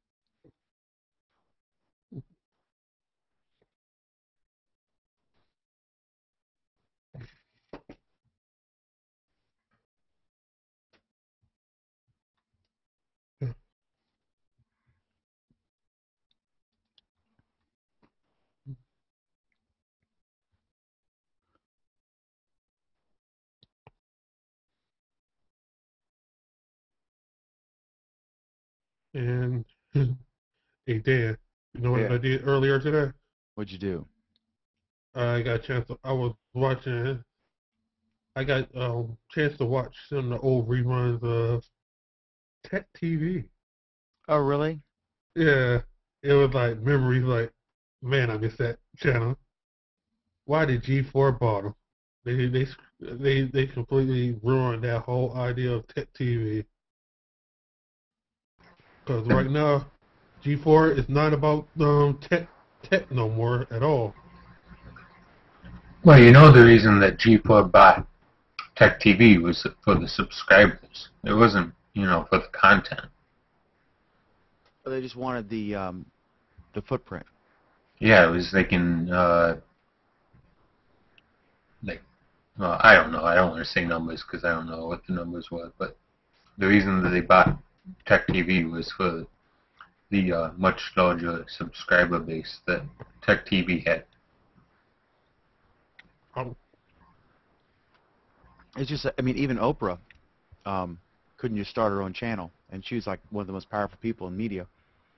And hey, Dan, you know what Yeah. I did earlier today? What'd you do? I got a chance. I was watching. I got chance to watch some of the old reruns of Tech TV. Oh, really? Yeah, it was like memories. Like, man, I miss that channel. Why did G4 bought them? They completely ruined that whole idea of Tech TV. Because right now, G4 is not about tech no more at all. Well, you know the reason that G4 bought Tech TV was for the subscribers. It wasn't, for the content. They just wanted the footprint. Yeah, it was well, I don't know. I don't want to say numbers because I don't know what the numbers were. But the reason that they bought Tech TV was for the much larger subscriber base that Tech TV had. Oh, It's just, I mean, even Oprah couldn't just start her own channel, and she was like one of the most powerful people in media.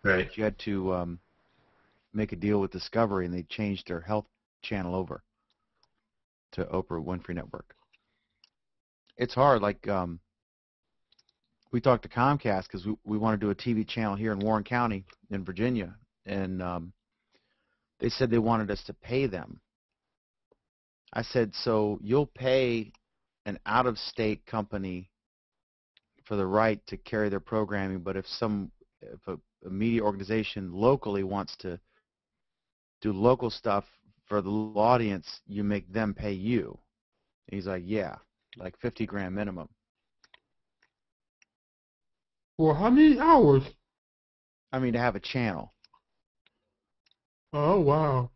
Right. She had to make a deal with Discovery, and they changed their health channel over to Oprah Winfrey Network. It's hard. Like we talked to Comcast because we want to do a TV channel here in Warren County in Virginia, and they said they wanted us to pay them. I said, so you'll pay an out-of-state company for the right to carry their programming, but if a media organization locally wants to do local stuff for the local audience, you make them pay you. And he's like, yeah, like 50 grand minimum. For how many hours? I mean, to have a channel. Oh, wow.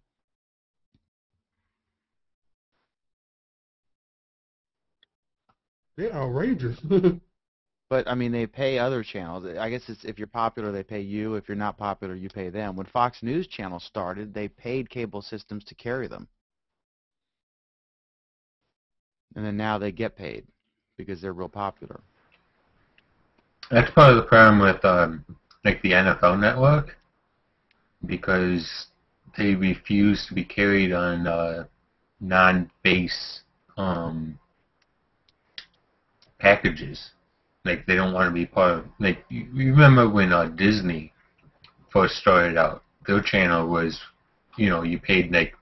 They're outrageous. But, I mean, they pay other channels. I guess it's if you're popular, they pay you. If you're not popular, you pay them. When Fox News channels started, they paid cable systems to carry them. And then now they get paid because they're real popular. That's part of the problem with like the NFL Network, because they refuse to be carried on non-base packages. Like they don't want to be part of. Like you remember when Disney first started out, their channel was, you paid like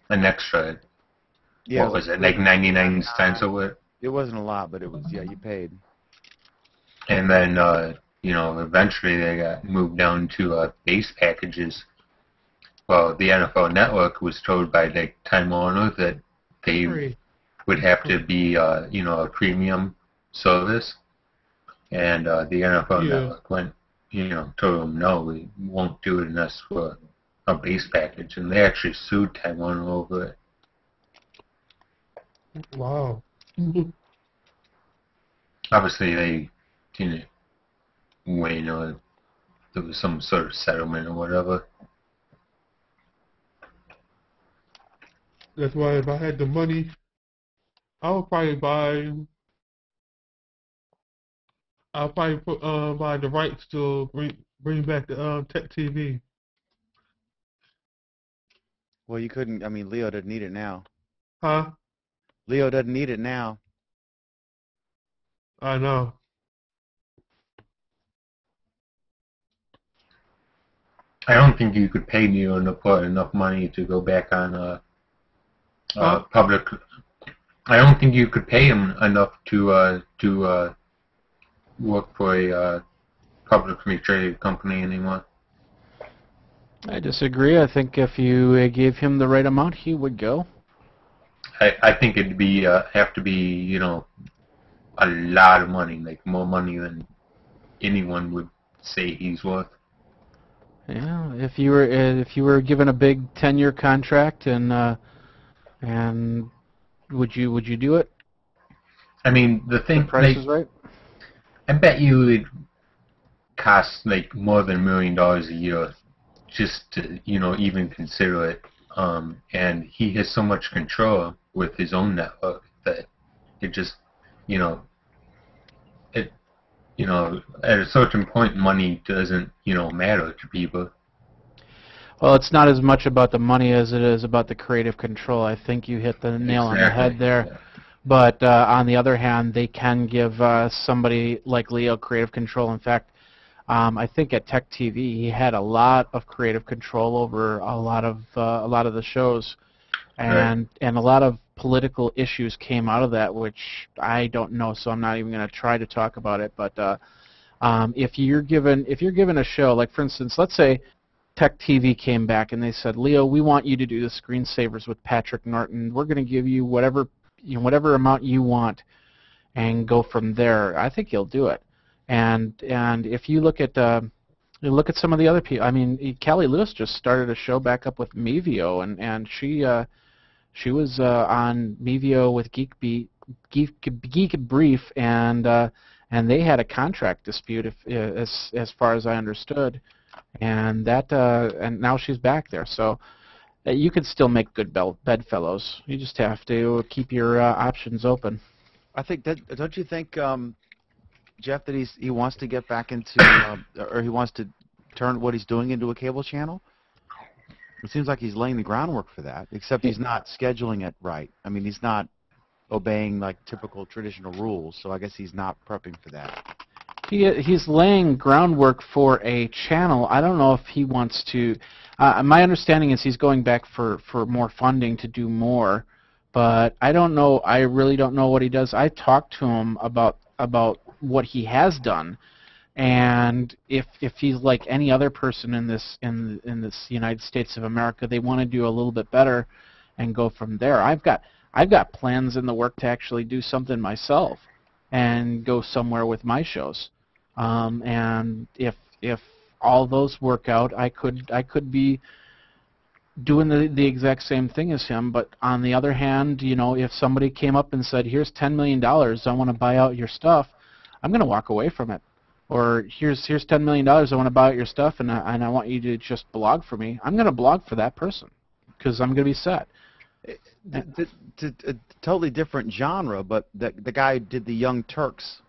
an extra. Yeah, What was it, like 99 cents or what? it wasn't a lot, but it was, yeah, you paid. And then, eventually they got moved down to base packages. Well, the NFL Network was told by like Time Warner that they Free. would have to be, a premium service. And the NFL Network went, told them, no, we won't do it unless for a base package. And they actually sued Time Warner over it. Wow. Obviously, they didn't win, or there was some sort of settlement or whatever. That's why if I had the money, I would probably buy. I'll probably buy the rights to bring back the Tech TV. Well, you couldn't. I mean, Leo doesn't need it now. Huh? Leo doesn't need it now. I know. I don't think you could pay Neo enough money to go back on public. I don't think you could pay him enough to work for a publicly traded company anymore. I disagree. I think if you gave him the right amount, he would go. I think it'd be have to be a lot of money, like more money than anyone would say he's worth. Yeah, if you were given a big 10-year contract and would you do it? I mean, the thing, The price is right. I bet you it costs like more than $1 million a year just to even consider it. And he has so much control with his own network that it just at a certain point money doesn't matter to people. Well, it's not as much about the money as it is about the creative control. I think you hit the nail on the head there. Yeah. But on the other hand, they can give somebody like Leo creative control. In fact, I think at Tech TV he had a lot of creative control over a lot of the shows, and a lot of political issues came out of that, which I don't know, so I'm not even going to try to talk about it. But if you're given a show, like for instance, let's say Tech TV came back and they said, Leo, we want you to do the screensavers with Patrick Norton. We're going to give you whatever amount you want, and go from there. I think he'll do it. And if you look at some of the other people, I mean, Callie Lewis just started a show back up with Mevio, and she was on Mevio with Geek Brief, and they had a contract dispute, as far as I understood, and now she's back there. So you could still make good bedfellows. You just have to keep your options open. I think don't you think, Jeff, that he wants to get back into or he wants to turn what he's doing into a cable channel? It seems like he's laying the groundwork for that, except he's not scheduling it right. I mean, he's not obeying like typical traditional rules, so I guess he's not prepping for that. He's laying groundwork for a channel. I don't know if he wants to. My understanding is he's going back for more funding to do more, but I don't know. I really don't know what he does. I talked to him about what he has done, and if he's like any other person in this United States of America, they want to do a little bit better and go from there. I've got plans in the work to actually do something myself and go somewhere with my shows. And if all those work out, I could be doing the exact same thing as him. But on the other hand, you know, if somebody came up and said, "Here's $10 million, I want to buy out your stuff," I'm going to walk away from it. Or here's $10 million, I want to buy out your stuff, and I want you to just blog for me. I'm going to blog for that person because I'm going to be set. A totally different genre, but the guy who did the Young Turks,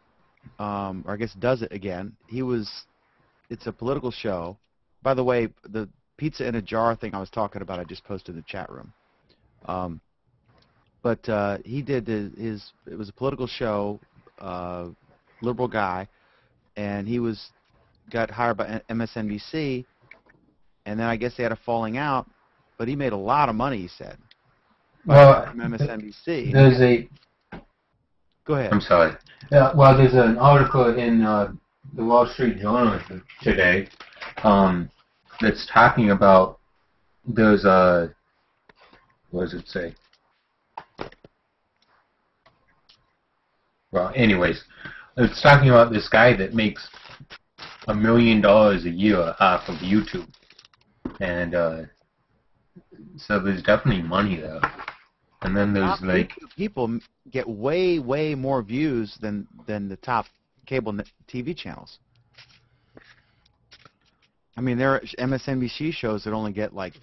or I guess does it again. It's a political show. By the way, the pizza in a jar thing I was talking about, I just posted in the chat room. But he did it was a political show, liberal guy, and he got hired by MSNBC, and then I guess they had a falling out, but he made a lot of money, he said. Well, From MSNBC. There's a. Go ahead. I'm sorry. Well, there's an article in the Wall Street Journal today that's talking about those. What does it say? Well, anyways, it's talking about this guy that makes $1 million a year off of YouTube, and so there's definitely money there. And then there's like people get way more views than the top cable TV channels. I mean, there are MSNBC shows that only get like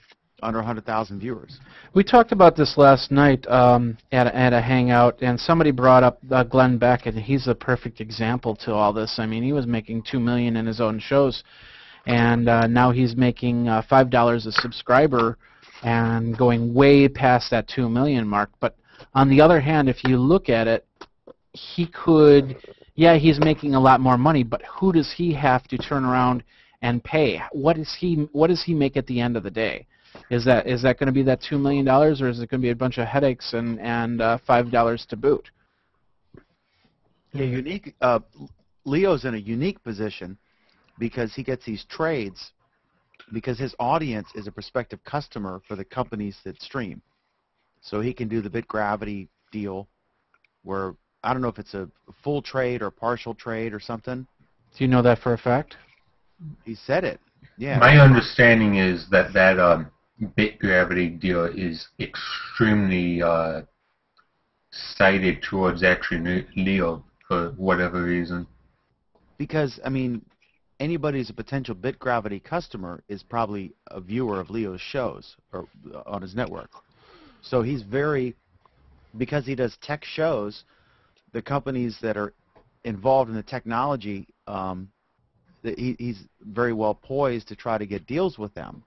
under 100,000 viewers. We talked about this last night at a hangout, and somebody brought up Glenn Beck, and he's a perfect example to all this. I mean, he was making $2 million in his own shows, and now he's making $5 a subscriber and going way past that 2 million mark. But on the other hand, if you look at it, he could, yeah, he's making a lot more money, but who does he have to turn around and pay? What does he make at the end of the day? Is that going to be that $2 million, or is it going to be a bunch of headaches and $5 to boot? Yeah, Leo's in a unique position because he gets these trades because his audience is a prospective customer for the companies that stream. So he can do the BitGravity deal where, I don't know if it's a full trade or partial trade or something. Do you know that for a fact? He said it. Yeah. My understanding is that BitGravity deal is extremely cited towards actually Leo for whatever reason. Because, I mean, anybody who's a potential BitGravity customer is probably a viewer of Leo's shows or on his network. So he's because he does tech shows, the companies that are involved in the technology, he's very well poised to try to get deals with them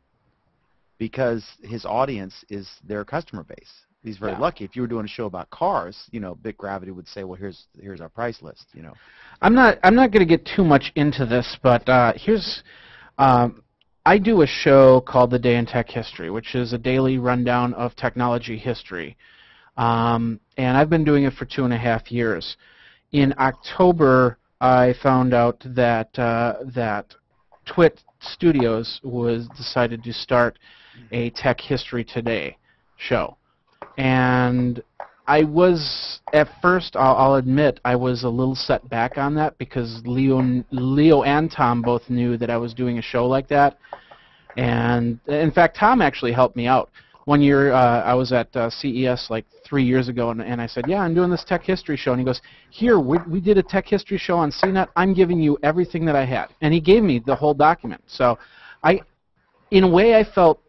because his audience is their customer base. He's very lucky. If you were doing a show about cars, you know, BitGravity would say, well, here's our price list, you know. I'm not going to get too much into this, but I do a show called The Day in Tech History, which is a daily rundown of technology history. And I've been doing it for 2.5 years. In October, I found out that Twit Studios decided to start a Tech History Today show. And I was, at first, I'll admit, I was a little set back on that because Leo and Tom both knew that I was doing a show like that. And, in fact, Tom actually helped me out. One year, I was at CES like 3 years ago, and I said, yeah, I'm doing this tech history show. And he goes, here, we did a tech history show on CNET. I'm giving you everything that I had. And he gave me the whole document. So in a way, I felt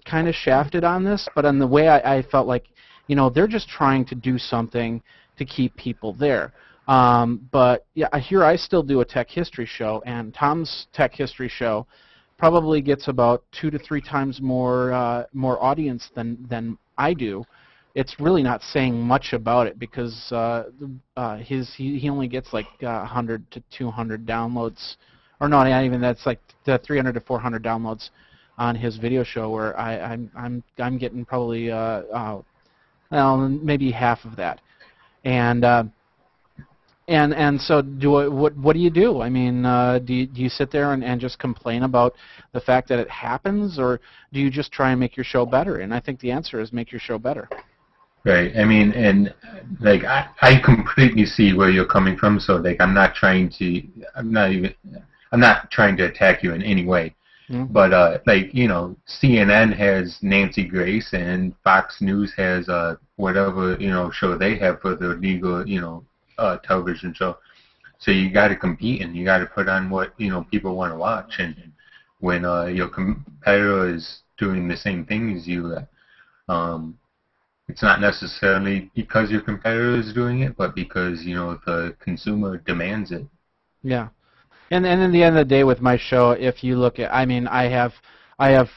kind of shafted on this, but in the way I felt like, you know, they're just trying to do something to keep people there. But yeah, here I still do a tech history show, and Tom's tech history show probably gets about 2 to 3 times more audience than I do. It's really not saying much about it because he only gets like 100 to 200 downloads, or no, not even that's like the 300 to 400 downloads on his video show, where I'm getting probably well, maybe half of that. And so what do you do? I mean, do you sit there and just complain about the fact that it happens, or do you just try and make your show better? And I think the answer is make your show better. Right. I mean, and like I completely see where you're coming from. So like I'm not trying to attack you in any way. Mm-hmm. But like, you know, CNN has Nancy Grace and Fox News has whatever, you know, show they have for the legal, you know, television show. So you got to compete and you got to put on what, you know, people want to watch. And when your competitor is doing the same thing as you, it's not necessarily because your competitor is doing it, but because, you know, the consumer demands it. Yeah. And in the end of the day with my show, if you look at, I mean, I have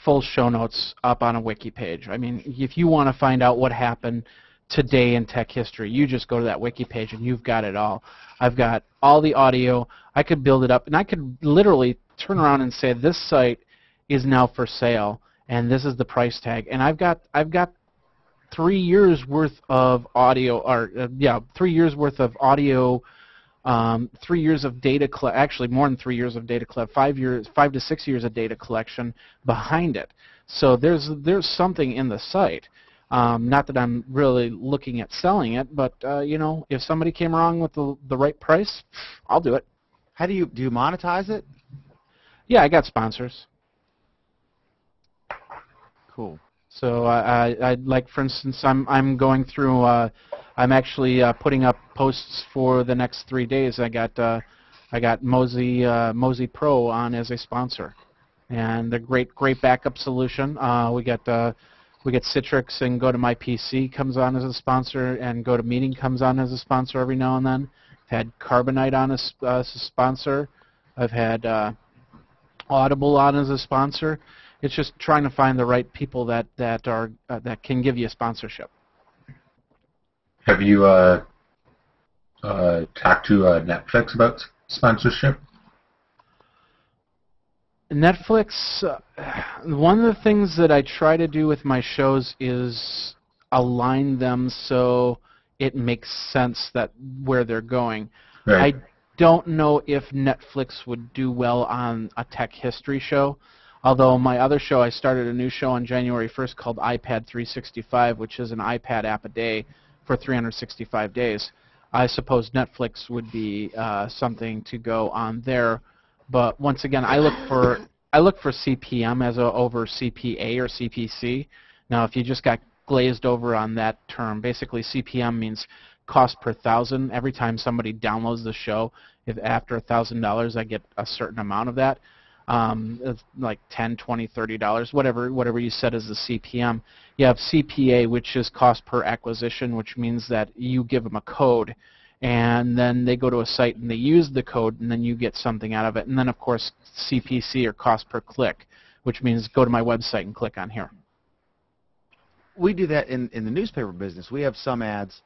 full show notes up on a wiki page. I mean, if you want to find out what happened today in tech history, you just go to that wiki page and you've got it all. I've got all the audio. I could build it up, and I could literally turn around and say this site is now for sale, and this is the price tag. And I've got 3 years worth of audio, or 3 years worth of audio. 3 years of data, actually more than 3 years of data collect, 5 to 6 years of data collection behind it. So there's something in the site. Not that I'm really looking at selling it, but you know, if somebody came along with the right price, I'll do it. How do you monetize it? Yeah, I got sponsors. Cool. So I like, for instance, I'm going through. I'm actually putting up posts for the next 3 days. I got Mozy Pro on as a sponsor, and a great backup solution. We got Citrix and GoToMyPC comes on as a sponsor, and GoToMeeting comes on as a sponsor every now and then. I've had Carbonite on as a sponsor. I've had Audible on as a sponsor. It's just trying to find the right people that can give you a sponsorship. Have you talked to Netflix about sponsorship? Netflix, one of the things that I try to do with my shows is align them so it makes sense that where they're going. Right. I don't know if Netflix would do well on a tech history show, although my other show, I started a new show on January 1st called iPad 365, which is an iPad app a day for 365 days. I suppose Netflix would be something to go on there. But once again, I look for CPM as over CPA or CPC. Now, if you just got glazed over on that term, basically CPM means cost per thousand. Every time somebody downloads the show, if after $1,000, I get a certain amount of that. It's like $10, $20, $30, whatever you set as the CPM. You have CPA, which is cost per acquisition, which means that you give them a code, and then they go to a site and they use the code, and then you get something out of it. And then, of course, CPC, or cost per click, which means go to my website and click on here. We do that in the newspaper business. We have some ads,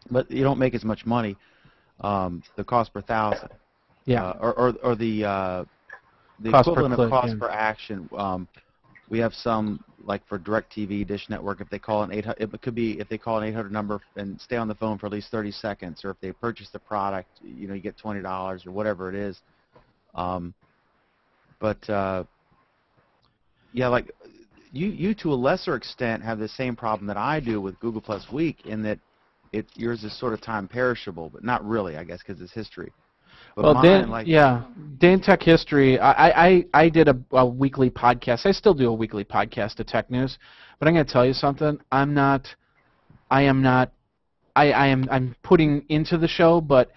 but you don't make as much money. The cost per thousand. Yeah. Or the cost equivalent per of click, cost per action. We have some, like for DirecTV, Dish Network, if they call an 800, it could be if they call an 800 number and stay on the phone for at least 30 seconds, or if they purchase the product, you know, you get $20 or whatever it is. Yeah, like you to a lesser extent have the same problem that I do with Google Plus Week, in that yours is sort of time perishable, but not really, I guess, because it's history. But well, mine, Dan Tech History, I did a weekly podcast. I still do a weekly podcast of tech news, but I'm going to tell you something. I'm putting into the show, but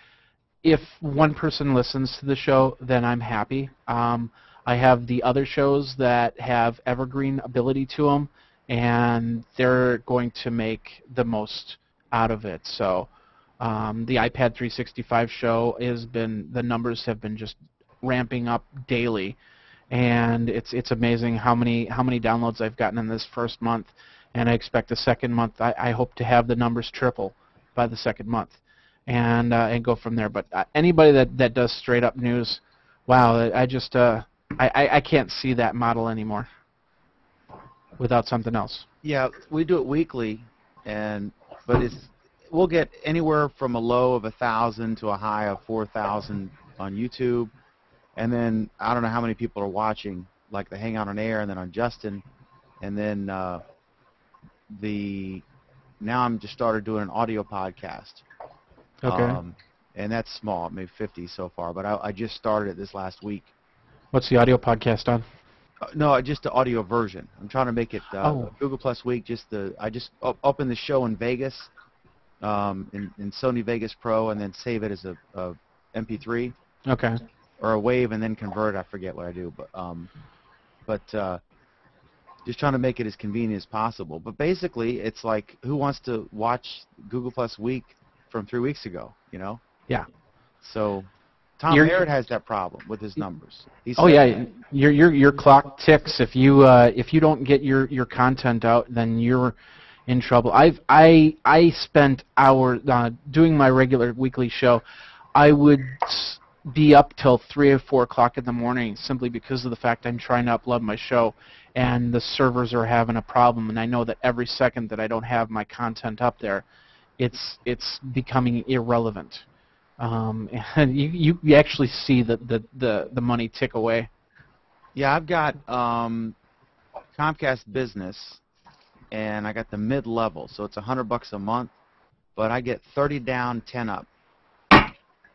if one person listens to the show, then I'm happy. I have the other shows that have evergreen ability to them, and they're going to make the most out of it. So the iPad 365 show the numbers have been just ramping up daily, and it's amazing how many downloads I've gotten in this first month, and I expect the second month I hope to have the numbers triple by the second month, and go from there. But anybody that does straight up news, wow, I can't see that model anymore without something else. Yeah, we do it weekly, and but we'll get anywhere from a low of 1,000 to a high of 4,000 on YouTube, and then I don't know how many people are watching, like the Hangout on Air, and then on Justin, and then now I'm just started doing an audio podcast. Okay. And that's small, maybe 50 so far, but I just started it this last week. What's the audio podcast on? No, just the audio version. I'm trying to make it Google Plus Week. I just open the show in Vegas, in Sony Vegas Pro, and then save it as a MP3. Okay. Or a wave, and then convert it. I forget what I do, but just trying to make it as convenient as possible. But basically, it's like, who wants to watch Google Plus Week from 3 weeks ago? You know? Yeah. So Tom Merritt has that problem with his numbers. Your clock ticks. If you don't get your content out, then you're in trouble. I spent hours doing my regular weekly show. I would be up till 3 or 4 o'clock in the morning simply because of the fact I'm trying to upload my show, and the servers are having a problem. And I know that every second that I don't have my content up there, it's becoming irrelevant. And you actually see the money tick away. Yeah, I've got Comcast Business, and I got the mid-level, so it's $100 a month, but I get 30 down, 10 up,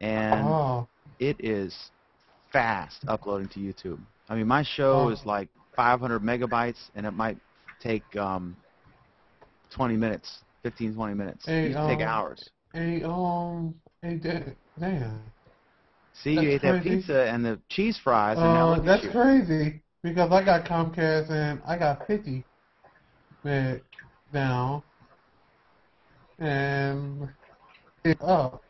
and it is fast uploading to YouTube. I mean, my show is like 500 megabytes, and it might take 20 minutes, 15, 20 minutes. It can take hours. Damn. See, you ate that pizza and the cheese fries, and now look at you. That's crazy, because I got Comcast and I got 50 meg down, and it's up.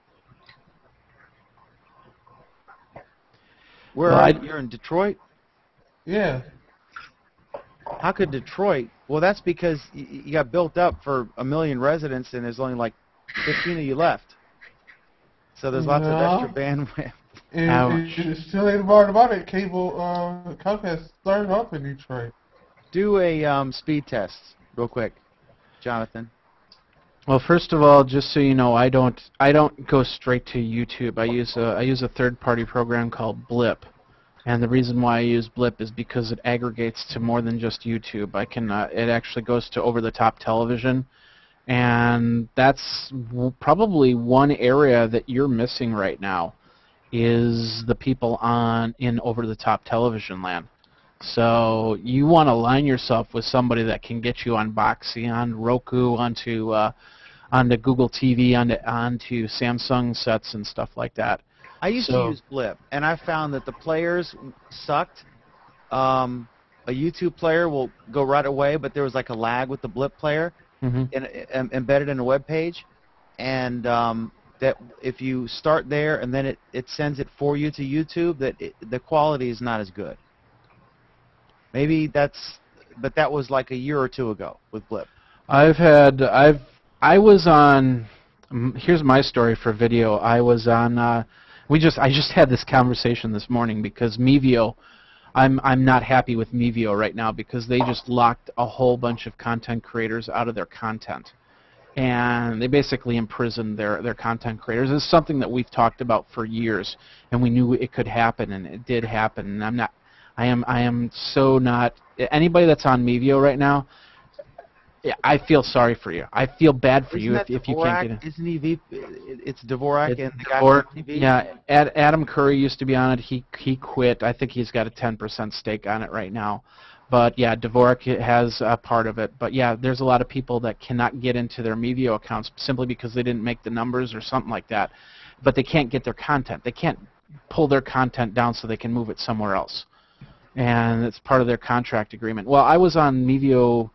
Where are you? You're in Detroit? Yeah. How could Detroit? Well, that's because you got built up for 1 million residents, and there's only like 15 of you left. So there's lots of extra bandwidth. And still ain't worried about it. Cable, Comcast started up in Detroit. Do a speed test real quick, Jonathan. Well, first of all, just so you know, I don't go straight to YouTube. I use a third-party program called Blip, and the reason why I use Blip is because it aggregates to more than just YouTube. It actually goes to over-the-top television, and that's probably one area that you're missing right now, is the people in over-the-top television land. So you want to align yourself with somebody that can get you on Boxee, on Roku, onto Google TV, onto Samsung sets and stuff like that. I used to use Blip, and I found that the players sucked. A YouTube player will go right away, but there was like a lag with the Blip player embedded in a web page, and that if you start there and then it sends it for you to YouTube, the quality is not as good. Maybe but that was like a year or two ago with Blip. I was on. Here's my story for video. I was on. I just had this conversation this morning because Mevio. I'm not happy with Mevio right now because they just locked a whole bunch of content creators out of their content, and they basically imprisoned their content creators. It's something that we've talked about for years, and we knew it could happen, and it did happen. And I am so not. Anybody that's on Mevio right now, I feel sorry for you. I feel bad for you if you can't get in. Isn't he it's Dvorak and the guy Dvorak, from TV? Yeah, Adam Curry used to be on it. He quit. I think he's got a 10% stake on it right now. But yeah, Dvorak has a part of it. But yeah, there's a lot of people that cannot get into their Mevio accounts simply because they didn't make the numbers or something like that. But they can't get their content. They can't pull their content down so they can move it somewhere else. And it's part of their contract agreement. Well, I was on Mevio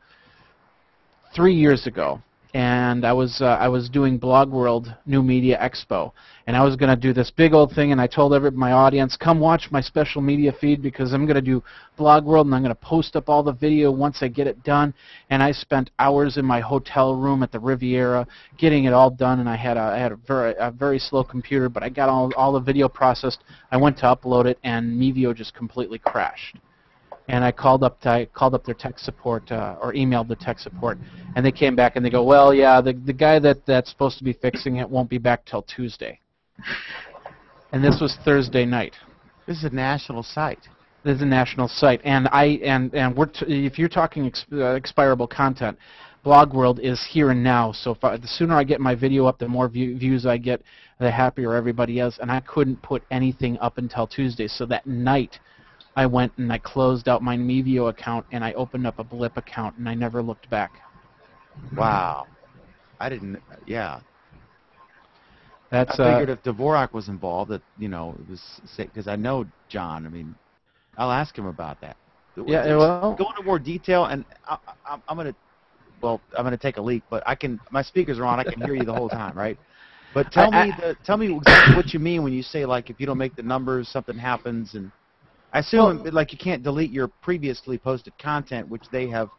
3 years ago, and I was doing Blog World New Media Expo, and I was going to do this big old thing, and I told my audience, come watch my special media feed because I'm going to do Blog World, and I'm going to post up all the video once I get it done. And I spent hours in my hotel room at the Riviera getting it all done, and I had a very slow computer, but I got all the video processed. I went to upload it, and Mevio just completely crashed. And I called up their tech support or emailed the tech support, and they came back and they go, well, yeah, the guy that's supposed to be fixing it won't be back till Tuesday. And this was Thursday night. This is a national site. This is a national site, and if you're talking expirable content, Blog World is here and now. So the sooner I get my video up, the more views I get, the happier everybody is. And I couldn't put anything up until Tuesday. So that night, I went and I closed out my Mevio account and I opened up a Blip account and I never looked back. Wow. I didn't. Yeah. That's. I figured if Dvorak was involved, that it was because I know John. I mean, I'll ask him about that. Yeah. Well. Go into more detail, and I'm gonna. Well, I'm gonna take a leak, but I can. My speakers are on. I can hear you the whole time, right? But tell me exactly what you mean when you say, like, if you don't make the numbers, something happens, and I assume like you can't delete your previously posted content, which they have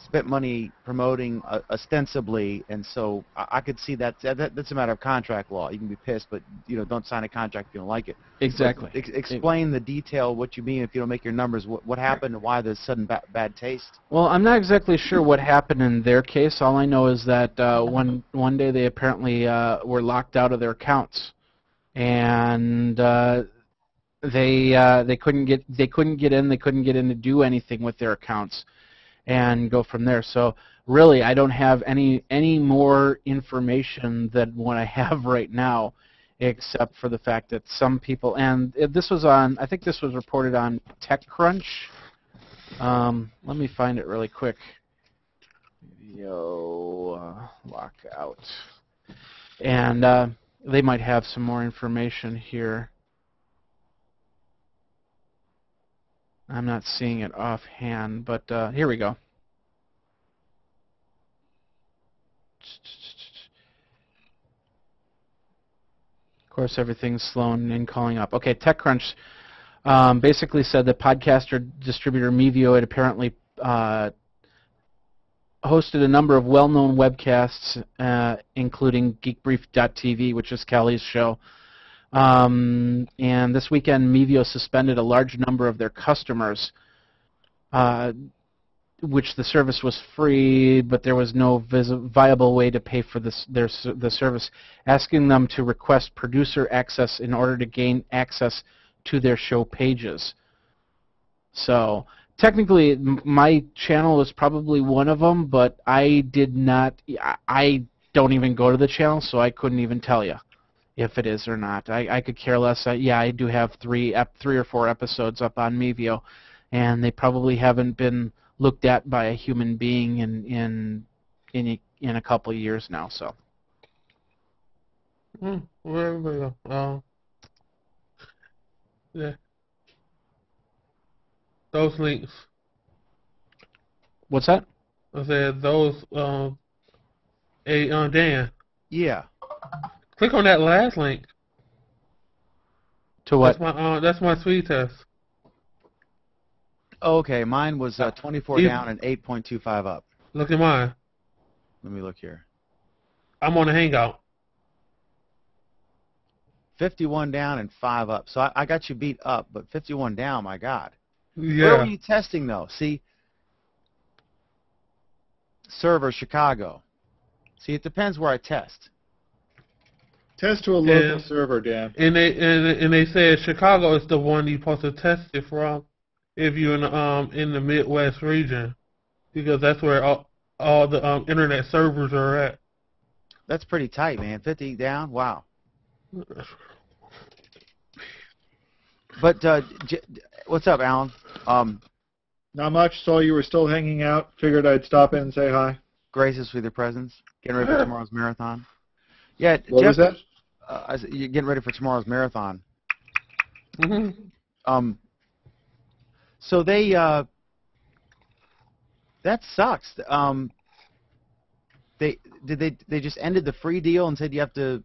spent money promoting ostensibly, and so I could see that's a matter of contract law. You can be pissed, but don't sign a contract if you don't like it. Exactly. Explain the detail, what you mean if you don't make your numbers, what happened, and why the sudden bad taste. Well, I'm not exactly sure what happened in their case. All I know is that one day they apparently were locked out of their accounts, and they couldn't get in. They couldn't get in to do anything with their accounts, and go from there. So really, I don't have any more information than what I have right now, except for the fact that some people, and this was on, I think this was reported on TechCrunch. Let me find it really quick. Lockout. And they might have some more information here. I'm not seeing it offhand, but here we go. Of course, everything's slow and calling up. Okay, TechCrunch basically said that podcaster distributor Mevio had apparently hosted a number of well-known webcasts, including GeekBrief.tv, which is Kelly's show. And this weekend, Mevio suspended a large number of their customers, which the service was free, but there was no viable way to pay for the service, asking them to request producer access in order to gain access to their show pages. So technically, my channel is probably one of them, but I don't even go to the channel, so I couldn't even tell you if it is or not. I could care less. Yeah, I do have three or four episodes up on Mevio, and they probably haven't been looked at by a human being in a couple of years now. So. Where we go? Yeah. Those links. What's that? I said those. Dan. Yeah. Click on that last link. To what? That's my speed test. Okay, mine was 24 down and 8.25 up. Look at mine. Let me look here. I'm on the Hangout. 51 down and 5 up. So I got you beat up, but 51 down, my God. Yeah. Where were you testing, though? See, server Chicago. See, it depends where I test. Test to a local server, Dan. And they said Chicago is the one you're supposed to test it from if you're in the Midwest region, because that's where all the internet servers are at. That's pretty tight, man. 50 down. Wow. But what's up, Alan? Not much. Saw you were still hanging out. Figured I'd stop in and say hi. Gracious with your presence. Getting ready for tomorrow's marathon. Yeah, what Jeff, was that? You're getting ready for tomorrow's marathon. Mm-hmm. So they that sucks. They just ended the free deal and said you have to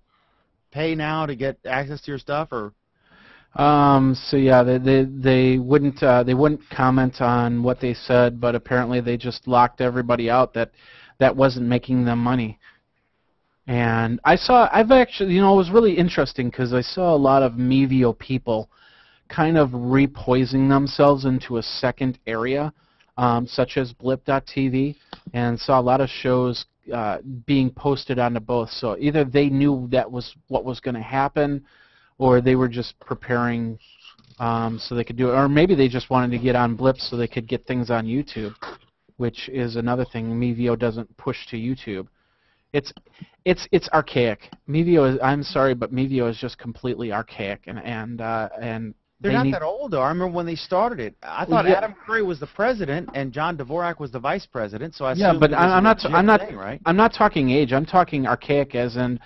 pay now to get access to your stuff, or? So yeah, they wouldn't comment on what they said, but apparently they just locked everybody out that wasn't making them money. And I've actually, it was really interesting because I saw a lot of Mevio people kind of repoising themselves into a second area, such as blip.tv, and saw a lot of shows being posted onto both. So either they knew that was what was going to happen, or they were just preparing so they could do it, or maybe they just wanted to get on Blip so they could get things on YouTube, which is another thing. Mevio doesn't push to YouTube. It's archaic. Mevio is, I'm sorry, but Mevio is just completely archaic, and They're not that old, though. I remember when they started it. I thought Adam Curry was the president and John Dvorak was the vice president. So I assumed but it was I'm not. a I'm not. thing, right? I'm not talking age. I'm talking archaic, as in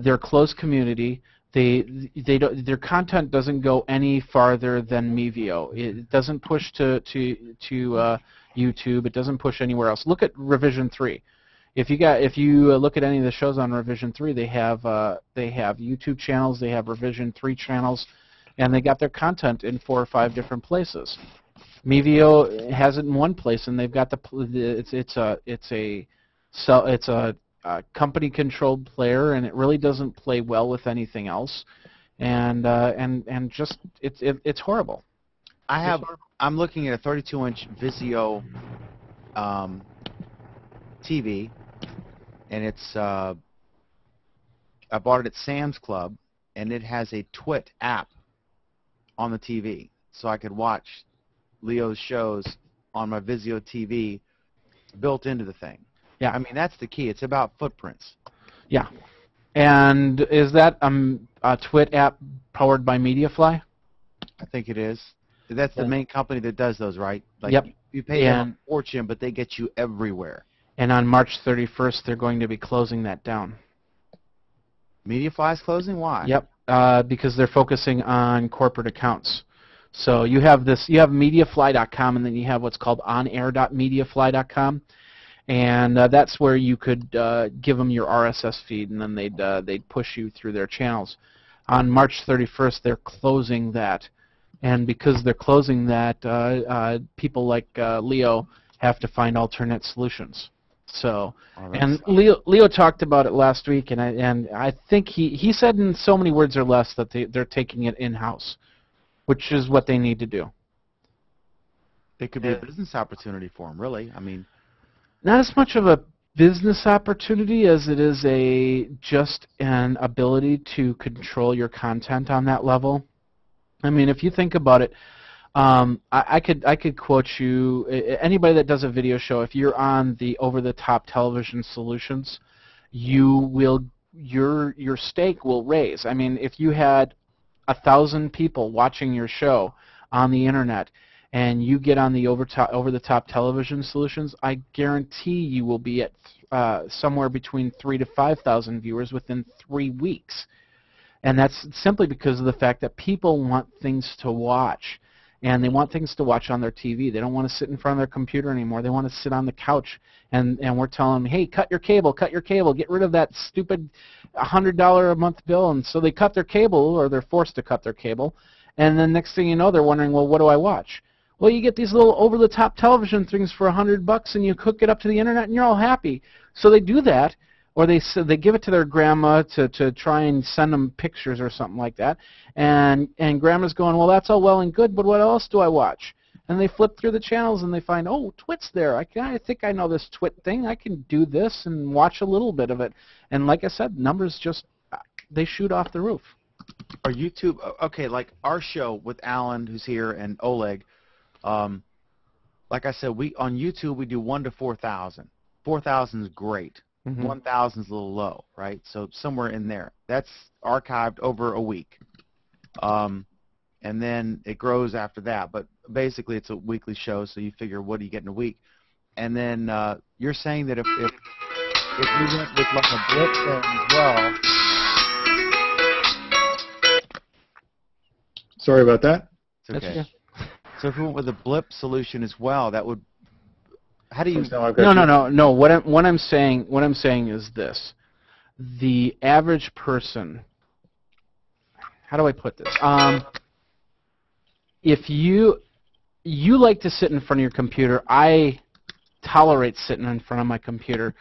their closed community. Their content doesn't go any farther than Mevio. It doesn't push to YouTube. It doesn't push anywhere else. Look at Revision 3. If you look at any of the shows on Revision 3, they have YouTube channels. They have Revision 3 channels. And they got their content in 4 or 5 different places. Mevio has it in one place, and they've got it's a company-controlled player, and it really doesn't play well with anything else, and just it's horrible. I'm looking at a 32-inch Vizio TV, and it's I bought it at Sam's Club, and it has a Twit app on the TV, so I could watch Leo's shows on my Vizio TV built into the thing. Yeah, I mean, that's the key. It's about footprints. Yeah. And is that a Twit app powered by Mediafly? I think it is. That's the main company that does those, right? Like, yep. You pay them a fortune, but they get you everywhere. And on March 31st, they're going to be closing that down. Mediafly's closing? Why? Yep. Because they're focusing on corporate accounts. So you have Mediafly.com, and then you have what's called onair.mediafly.com, and that's where you could give them your RSS feed, and then they'd push you through their channels. On March 31st, they're closing that, and because they're closing that, people like Leo have to find alternate solutions. So, and Leo talked about it last week, and I think he said in so many words or less that they're taking it in-house, which is what they need to do. It could be a business opportunity for them, really. I mean, not as much of a business opportunity as it is just an ability to control your content on that level. I mean, if you think about it, I could quote you. Anybody that does a video show, if you're on the over-the-top television solutions, your stake will raise. I mean, if you had 1,000 people watching your show on the internet, and you get on the over-the-top television solutions, I guarantee you will be at somewhere between 3,000 to 5,000 viewers within 3 weeks, and that's simply because of the fact that people want things to watch. And they want things to watch on their TV. They don't want to sit in front of their computer anymore. They want to sit on the couch, and we're telling them, hey, cut your cable, get rid of that stupid $100 a month bill. And so they cut their cable, or they're forced to cut their cable, and then next thing you know, they're wondering, well, what do I watch? Well, you get these little over-the-top television things for $100, and you hook it up to the internet, and you're all happy. So they do that, or they give it to their grandma to try and send them pictures or something like that, and grandma's going, well, that's all well and good, but what else do I watch? And they flip through the channels and they find, oh, Twit's there. I think I know this Twit thing. I can do this and watch a little bit of it. And like I said, numbers just, they shoot off the roof. Are YouTube, okay, like our show with Alan, who's here, and Oleg, like I said, on YouTube we do 1 to 4,000. 4,000 is great. 1,000 is a little low, right? So somewhere in there. That's archived over a week. And then it grows after that. But basically it's a weekly show, so you figure what do you get in a week. And then you're saying that if we went with like a blip thing as well. Sorry about that. It's okay. So if we went with a blip solution as well, that would. How do you? No. What I'm saying is this: the average person. How do I put this? If you like to sit in front of your computer, I tolerate sitting in front of my computer.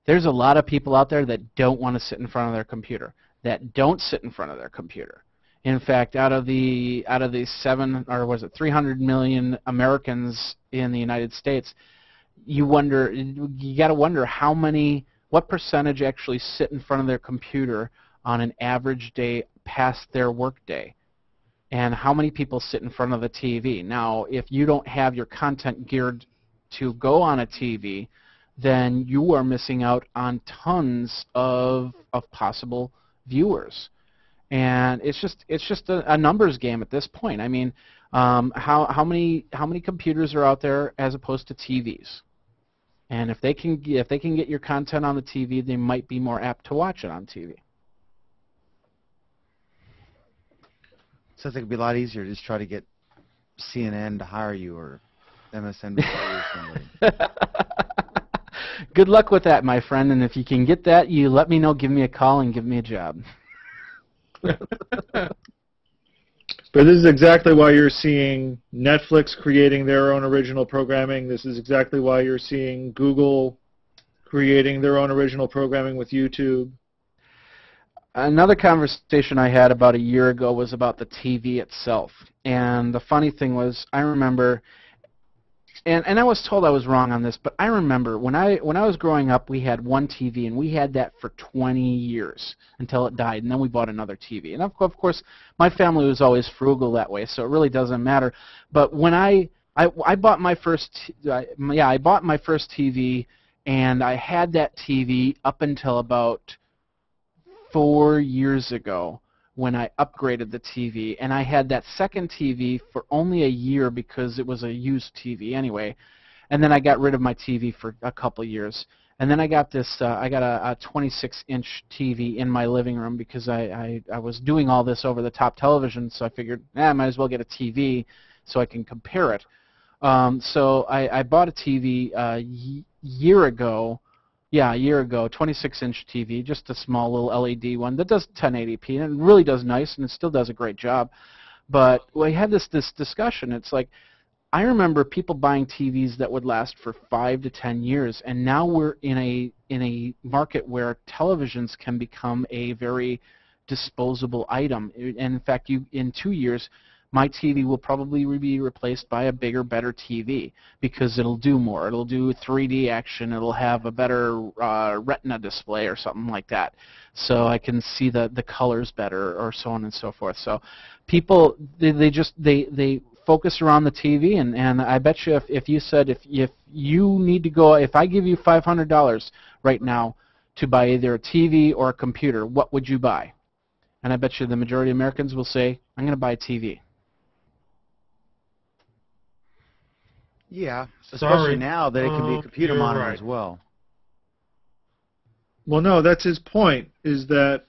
There's a lot of people out there that don't want to sit in front of their computer, that don't sit in front of their computer. In fact, out of the 300 million Americans in the United States, you got to wonder what percentage actually sit in front of their computer on an average day past their work day, and how many people sit in front of the TV. Now, if you don't have your content geared to go on a TV, then you are missing out on tons of possible viewers. And it's just a numbers game at this point. I mean, how many computers are out there as opposed to TVs? And if they can get your content on the TV, they might be more apt to watch it on TV. Sounds like it'd be a lot easier to just try to get CNN to hire you or MSNBC or somebody. Good luck with that, my friend. And if you can get that, you let me know. Give me a call and give me a job. But this is exactly why you're seeing Netflix creating their own original programming. This is exactly why you're seeing Google creating their own original programming with YouTube. Another conversation I had about a year ago was about the TV itself. And the funny thing was, I remember, and I was told I was wrong on this, but I remember when I was growing up, we had one TV, and we had that for 20 years until it died, and then we bought another TV. And of course, my family was always frugal that way, so it really doesn't matter. But when I bought my first, I bought my first TV, and I had that TV up until about 4 years ago when I upgraded the TV, and I had that second TV for only a year because it was a used TV anyway, and then I got rid of my TV for a couple years, and then I got this, I got a 26-inch TV in my living room because I was doing all this over-the-top television, so I figured, I might as well get a TV so I can compare it. So I bought a TV a year ago. Yeah, a year ago, 26-inch TV, just a small little LED one that does 1080p, and it really does nice, and it still does a great job. But we had this discussion. It's like, I remember people buying TVs that would last for 5 to 10 years, and now we're in a market where televisions can become a very disposable item. And in fact, in 2 years, my TV will probably be replaced by a bigger, better TV because it'll do more. It'll do 3D action. It'll have a better retina display or something like that, so I can see the colors better, or so on and so forth. So people, they focus around the TV, and I bet you if you said if you need to go, if I give you $500 right now to buy either a TV or a computer, what would you buy? And I bet you the majority of Americans will say, I'm going to buy a TV. Yeah, especially now that it can be a computer you're monitor right. as well. Well, no, that's his point, is that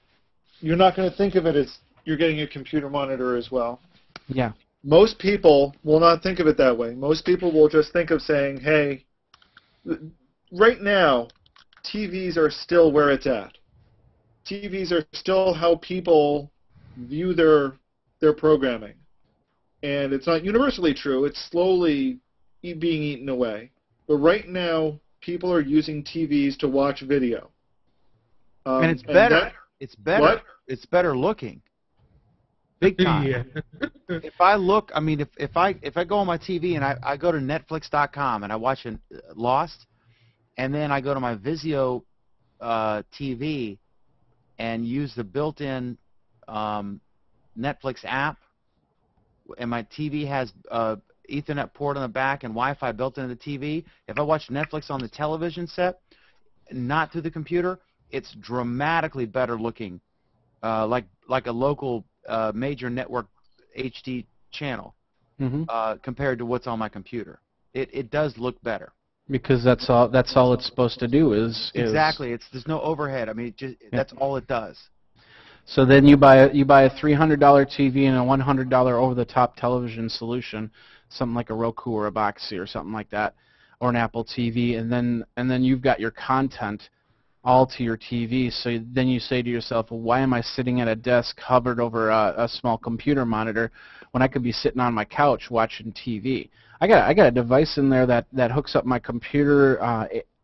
you're not going to think of it as you're getting a computer monitor as well. Yeah. Most people will not think of it that way. Most people will just think of saying, hey, right now, TVs are still where it's at. TVs are still how people view their programming. And it's not universally true. It's slowly being eaten away. But right now, people are using TVs to watch video. And it's better. It's better. What? It's better looking. Big time. Yeah. If I look, I mean, if I go on my TV and I go to Netflix.com and I watch Lost, and then I go to my Vizio TV and use the built-in Netflix app, and my TV has Ethernet port on the back and Wi-Fi built into the TV. If I watch Netflix on the television set, not through the computer, it's dramatically better looking, like a local major network HD channel, compared to what's on my computer. It does look better. Because that's all it's supposed to do is Exactly. There's no overhead. I mean, that's all it does. So then you buy a $300 TV and a $100 over-the-top television solution, something like a Roku or a Boxee or something like that, or an Apple TV, and then you've got your content all to your TV. So then you say to yourself, well, why am I sitting at a desk hovered over a small computer monitor when I could be sitting on my couch watching TV? I got a device in there that hooks up my computer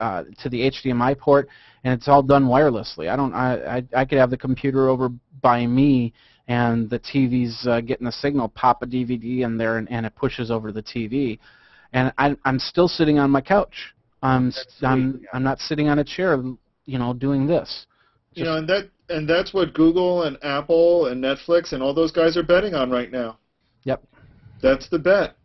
to the HDMI port, and it's all done wirelessly. I could have the computer over by me and the TV's getting a signal, pop a DVD in there, and it pushes over the TV. And I'm still sitting on my couch. I'm not sitting on a chair, doing this. And that's what Google and Apple and Netflix and all those guys are betting on right now. Yep. That's the bet.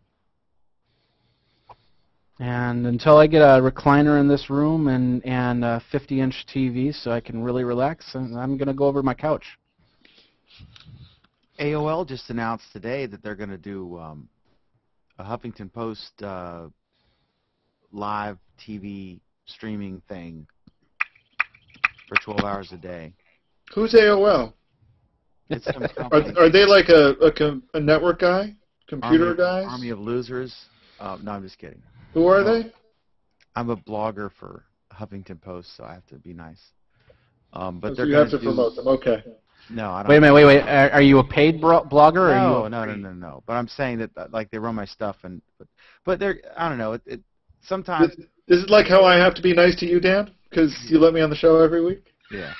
And until I get a recliner in this room and a 50-inch TV so I can really relax, I'm going to go over my couch. AOL just announced today that they're going to do a Huffington Post live TV streaming thing for 12 hours a day. Who's AOL? It's some company. Are they like a network guy? Computer guys? Army of losers? No, I'm just kidding. Who are they? I'm a blogger for Huffington Post, so I have to be nice. But so you have to promote them. Okay. No, I don't. Wait a minute. Wait. Are you a paid blogger? Or No. But I'm saying that like they run my stuff, but they're, I don't know. It sometimes. This is like how I have to be nice to you, Dan, because you let me on the show every week. Yeah.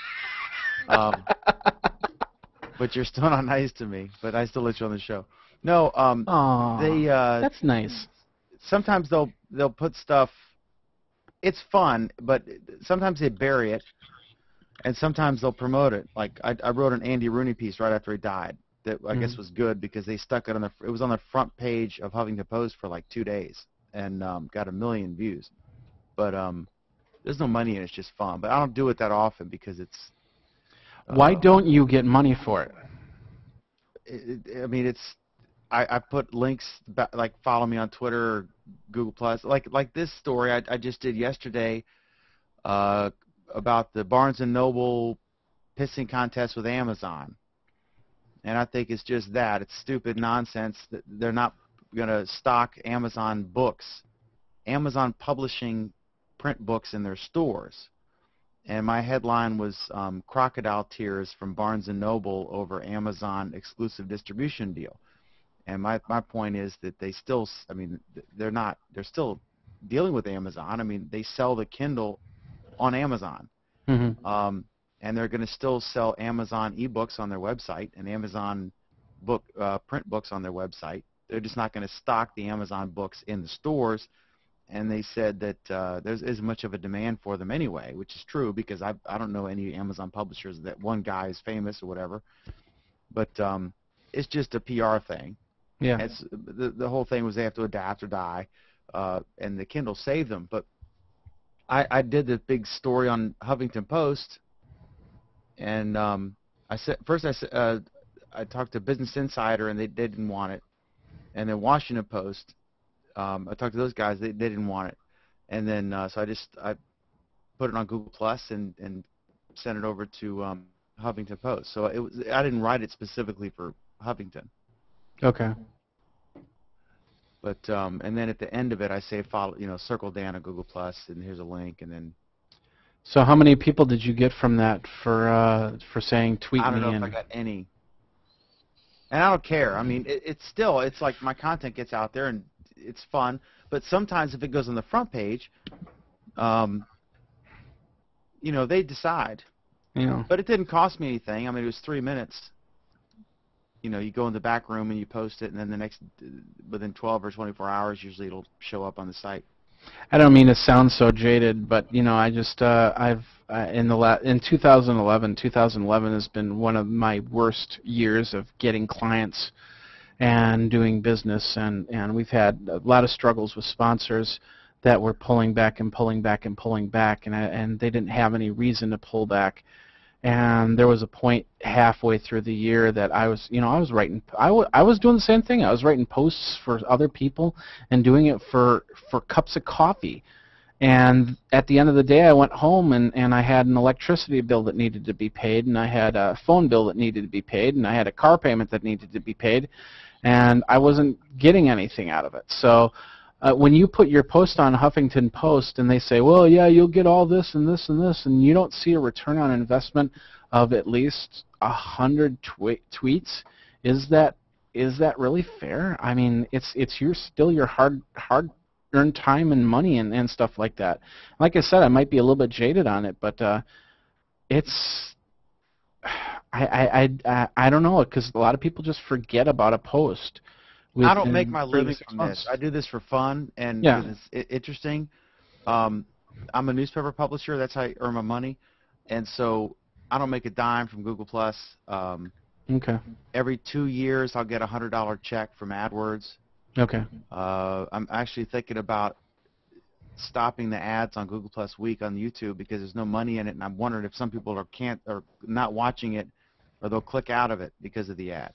But you're still not nice to me. But I still let you on the show. No. That's nice. Sometimes they'll put stuff. It's fun, but sometimes they bury it, and sometimes they'll promote it. Like I wrote an Andy Rooney piece right after he died that I guess was good because they stuck it on it was on the front page of Huffington Post for like 2 days and got 1 million views. But there's no money in it. It's just fun. But I don't do it that often because it's. Why don't you get money for it? I mean, it's. I put links like follow me on Twitter or Google Plus. Like this story I just did yesterday about the Barnes & Noble pissing contest with Amazon. And I think it's just that. It's stupid nonsense that they're not going to stock Amazon books. Amazon publishing print books in their stores. And my headline was crocodile tears from Barnes & Noble over Amazon exclusive distribution deal. And my point is that they still, I mean, they're still dealing with Amazon. I mean, they sell the Kindle on Amazon. Mm-hmm. And they're going to still sell Amazon ebooks on their website and Amazon print books on their website. They're just not going to stock the Amazon books in the stores. And they said that there's as much of a demand for them anyway, which is true because I don't know any Amazon publishers that one guy is famous or whatever. But it's just a PR thing. Yeah. It's, the whole thing was they have to adapt or die, and the Kindle saved them. But I did this big story on Huffington Post, and I talked to Business Insider, and they didn't want it, and then Washington Post, I talked to those guys, they didn't want it, and then so I put it on Google Plus and sent it over to Huffington Post. So I didn't write it specifically for Huffington. Okay. But and then at the end of it, I say follow, circle Dan on Google Plus, and here's a link, and then. So how many people did you get from that for saying tweet me? I don't know if I got any. And I don't care. I mean, it's like my content gets out there and it's fun. But sometimes if it goes on the front page, they decide. Yeah. But it didn't cost me anything. I mean, it was 3 minutes. You go in the back room and you post it, and then within 12 or 24 hours, usually it'll show up on the site. I don't mean to sound so jaded, but I just in 2011 has been one of my worst years of getting clients and doing business, and we've had a lot of struggles with sponsors that were pulling back, and they didn't have any reason to pull back. And there was a point halfway through the year that I was doing the same thing. I was writing posts for other people and doing it for cups of coffee. And at the end of the day, I went home and I had an electricity bill that needed to be paid, and I had a phone bill that needed to be paid, and I had a car payment that needed to be paid, and I wasn't getting anything out of it. So when you put your post on Huffington Post and they say, well, yeah, you'll get all this and this and this, and you don't see a return on investment of at least 100 tweets, is that really fair? I mean, it's still your hard-earned time and money and stuff like that. Like I said, I might be a little bit jaded on it, but I don't know, because a lot of people just forget about a post. I don't make Within my 3 to living 6 from months. this. I do this for fun and Yeah. because it's interesting. Um, I'm a newspaper publisher. That's how I earn my money, and so I don't make a dime from Google Plus. Okay. Every 2 years, I'll get a $100 check from AdWords. Okay. I'm actually thinking about stopping the ads on Google Plus Week on YouTube because there's no money in it, and I'm wondering if some people are not watching it, or they'll click out of it because of the ad.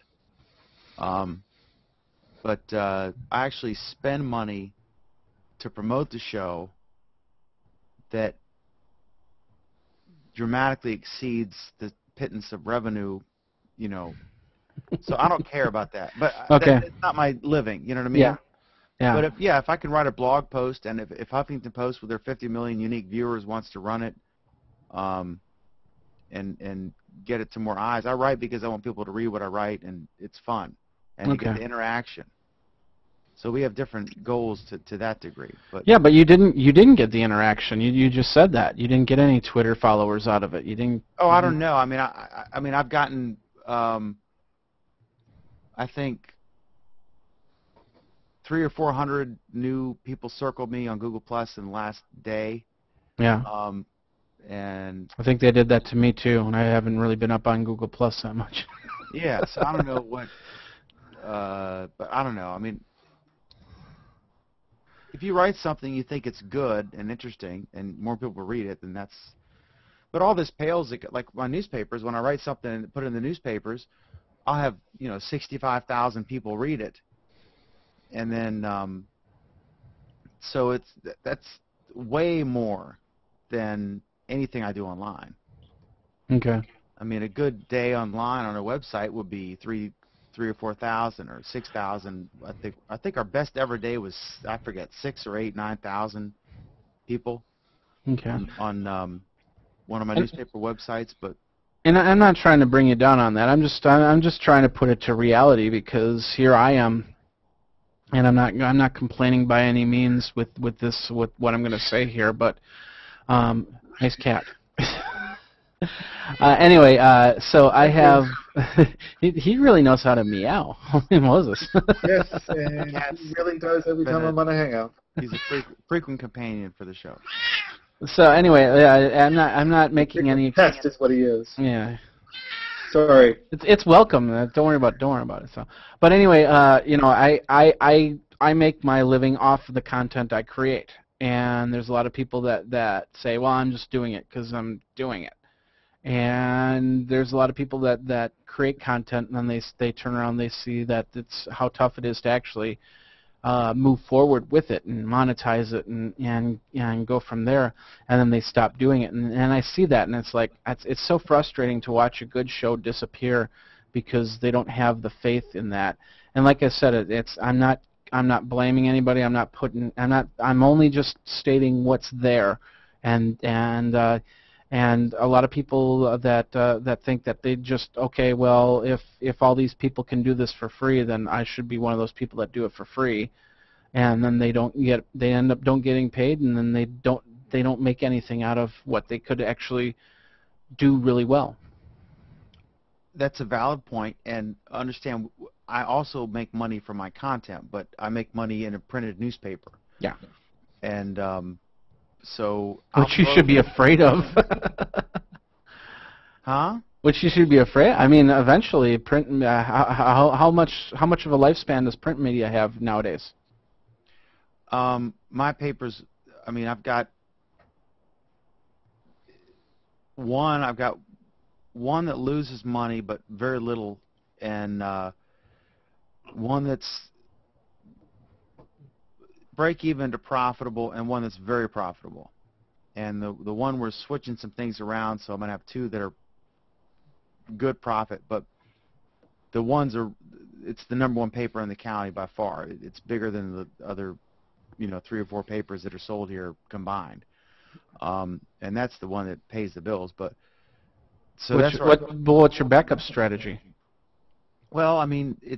But I actually spend money to promote the show that dramatically exceeds the pittance of revenue, you know. So I don't care about that. But Okay. it's not my living, you know what I mean? Yeah. Yeah. But if I can write a blog post, and if Huffington Post with their 50 million unique viewers wants to run it, and get it to more eyes, I write because I want people to read what I write, and it's fun, and you get Okay. the interaction. So we have different goals to that degree. But Yeah, but you didn't get the interaction. You just said that you didn't get any Twitter followers out of it. You didn't. oh, I don't know. I mean, I mean, I've gotten, I think 300 or 400 new people circled me on Google Plus in the last day. Yeah. And I think they did that to me too, and I haven't really been up on Google Plus that much. yeah, so I don't know what, but I don't know. I mean, if you write something you think it's good and interesting, and more people read it, then that's. But all this pales, like my newspapers. When I write something and put it in the newspapers, I'll have 65,000 people read it, and then so that's way more than anything I do online. Okay. I mean, a good day online on a website would be three or 4,000 or 6,000. I think our best ever day was, I forget, 6 or 8, 9,000 people Okay. on one of my newspaper websites. But And I'm not trying to bring you down on that. I'm just trying to put it to reality, because here I am, and I'm not complaining by any means with what I'm going to say here, but nice cat. Anyway, so I have. he really knows how to meow. Holy Moses. Yes, and he really does every time I'm on a Hangout. He's a frequent companion for the show. So anyway, I'm not making any. Pest is what he is. Yeah. Sorry. It's welcome. Don't worry about it. So, but anyway, I make my living off of the content I create, and there's a lot of people that say, well, I'm just doing it because I'm doing it. And there's a lot of people that create content, and then they turn around, they see that it's how tough it is to actually move forward with it and monetize it and go from there, and then they stop doing it. And I see that, and it's like it's so frustrating to watch a good show disappear because they don't have the faith in that. And like I said, I'm not blaming anybody. I'm only just stating what's there, and a lot of people that think that they just, okay, well, if all these people can do this for free, then I should be one of those people that do it for free, and then they end up don't getting paid, and then they don't make anything out of what they could actually do really well. That's a valid point, and understand I also make money from my content, but I make money in a printed newspaper. Yeah. And so which you should be afraid of. Huh? Which you should be afraid. I mean, eventually, print. How much of a lifespan does print media have nowadays? My papers. I mean, I've got one that loses money, but very little, and one that's break even to profitable, and one that's very profitable. And the one we're switching some things around, so I'm gonna have two that are good profit, but the ones it's the #1 paper in the county by far. It's bigger than the other 3 or 4 papers that are sold here combined, and that's the one that pays the bills. But so what's your backup strategy? Well, I mean, we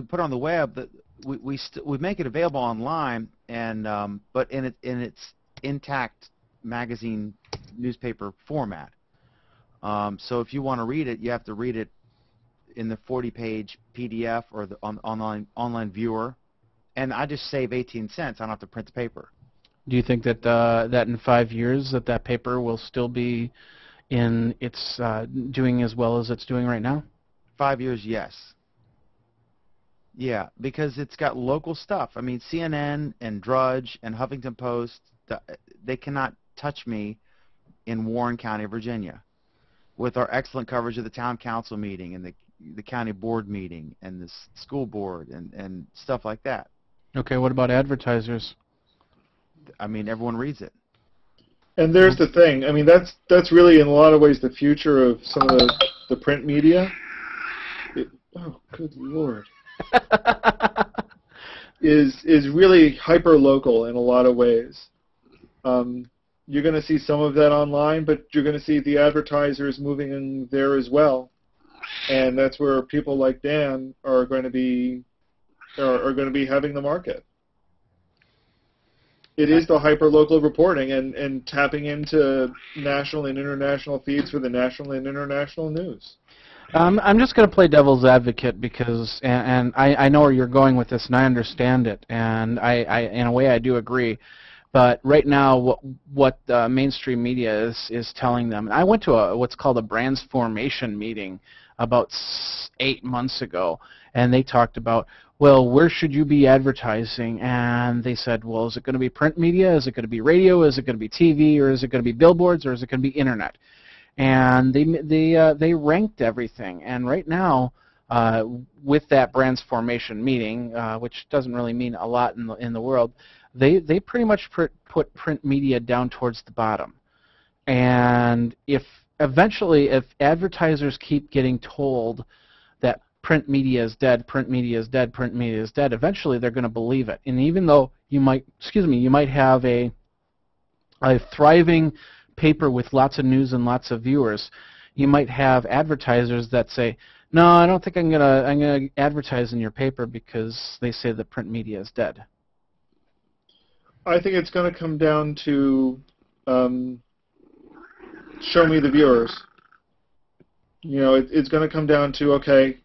put on the web that we make it available online, and but in its intact magazine newspaper format. So if you want to read it, you have to read it in the 40-page PDF or the online viewer, and I just save 18 cents. I don't have to print the paper. Do you think that that in 5 years that paper will still be in its doing as well as it's doing right now? 5 years, yes. Yeah, because it's got local stuff. I mean, CNN and Drudge and Huffington Post, they cannot touch me in Warren County, Virginia, with our excellent coverage of the town council meeting and the county board meeting and the school board and stuff like that. Okay, what about advertisers? I mean, everyone reads it. And there's the thing. I mean, that's really in a lot of ways the future of some of the print media. Oh, good Lord. is really hyper local in a lot of ways. You're going to see some of that online, but you're going to see the advertisers moving in there as well, and that's where people like Dan are going to be having the market. It is the hyper local reporting and tapping into national and international feeds for the national and international news. I'm just going to play devil's advocate because, and I know where you're going with this, and I understand it, and I in a way I do agree. But right now, what mainstream media is telling them, and I went to what's called a brands formation meeting about 8 months ago, and they talked about, well, where should you be advertising? And they said, well, is it going to be print media? Is it going to be radio? Is it going to be TV? Or is it going to be billboards? Or is it going to be internet? And they ranked everything. And right now, with that brands formation meeting, which doesn't really mean a lot in the world, they pretty much put print media down towards the bottom. And if advertisers keep getting told that print media is dead, print media is dead, print media is dead, eventually they're going to believe it. And even though you might have a thriving paper with lots of news and lots of viewers, you might have advertisers that say, no, I don't think I'm gonna advertise in your paper because they say the print media is dead. I think it's going to come down to show me the viewers. You know, it's going to come down to, okay,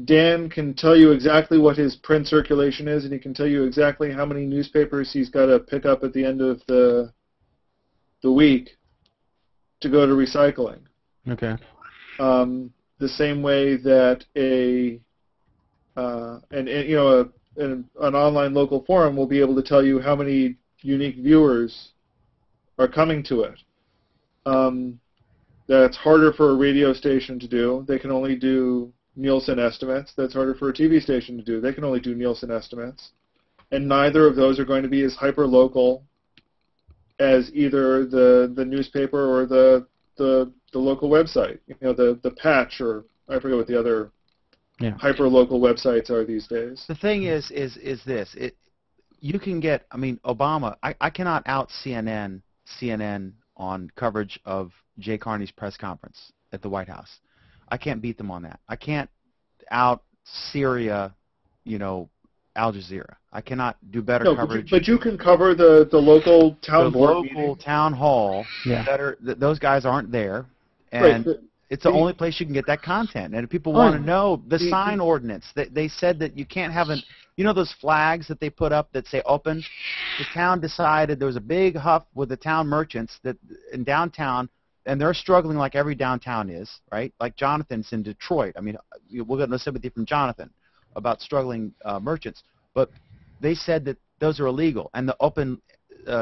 Dan can tell you exactly what his print circulation is, and he can tell you exactly how many newspapers he's got to pick up at the end of the week to go to recycling. Okay. The same way that an online local forum will be able to tell you how many unique viewers are coming to it. That's harder for a radio station to do. They can only do Nielsen estimates. That's harder for a TV station to do. They can only do Nielsen estimates. And neither of those are going to be as hyper-local as either the newspaper or the local website. You know, the Patch, or I forget what the other hyper-local websites are these days. The thing is this. You can get, I mean, Obama, I cannot out CNN on coverage of Jay Carney's press conference at the White House. I can't beat them on that. I can't out Syria, Al Jazeera. I cannot do better coverage. But you can cover the local town board meeting. Local town hall better. Those guys aren't there, and it's the only place you can get that content. And if people want to know the sign ordinance, they said that you can't have those flags that they put up that say open. The town decided there was a big huff with the town merchants that in downtown, and they're struggling like every downtown is, right? Like Jonathan's in Detroit. I mean, we'll get no sympathy from Jonathan about struggling merchants, but they said that those are illegal. And the open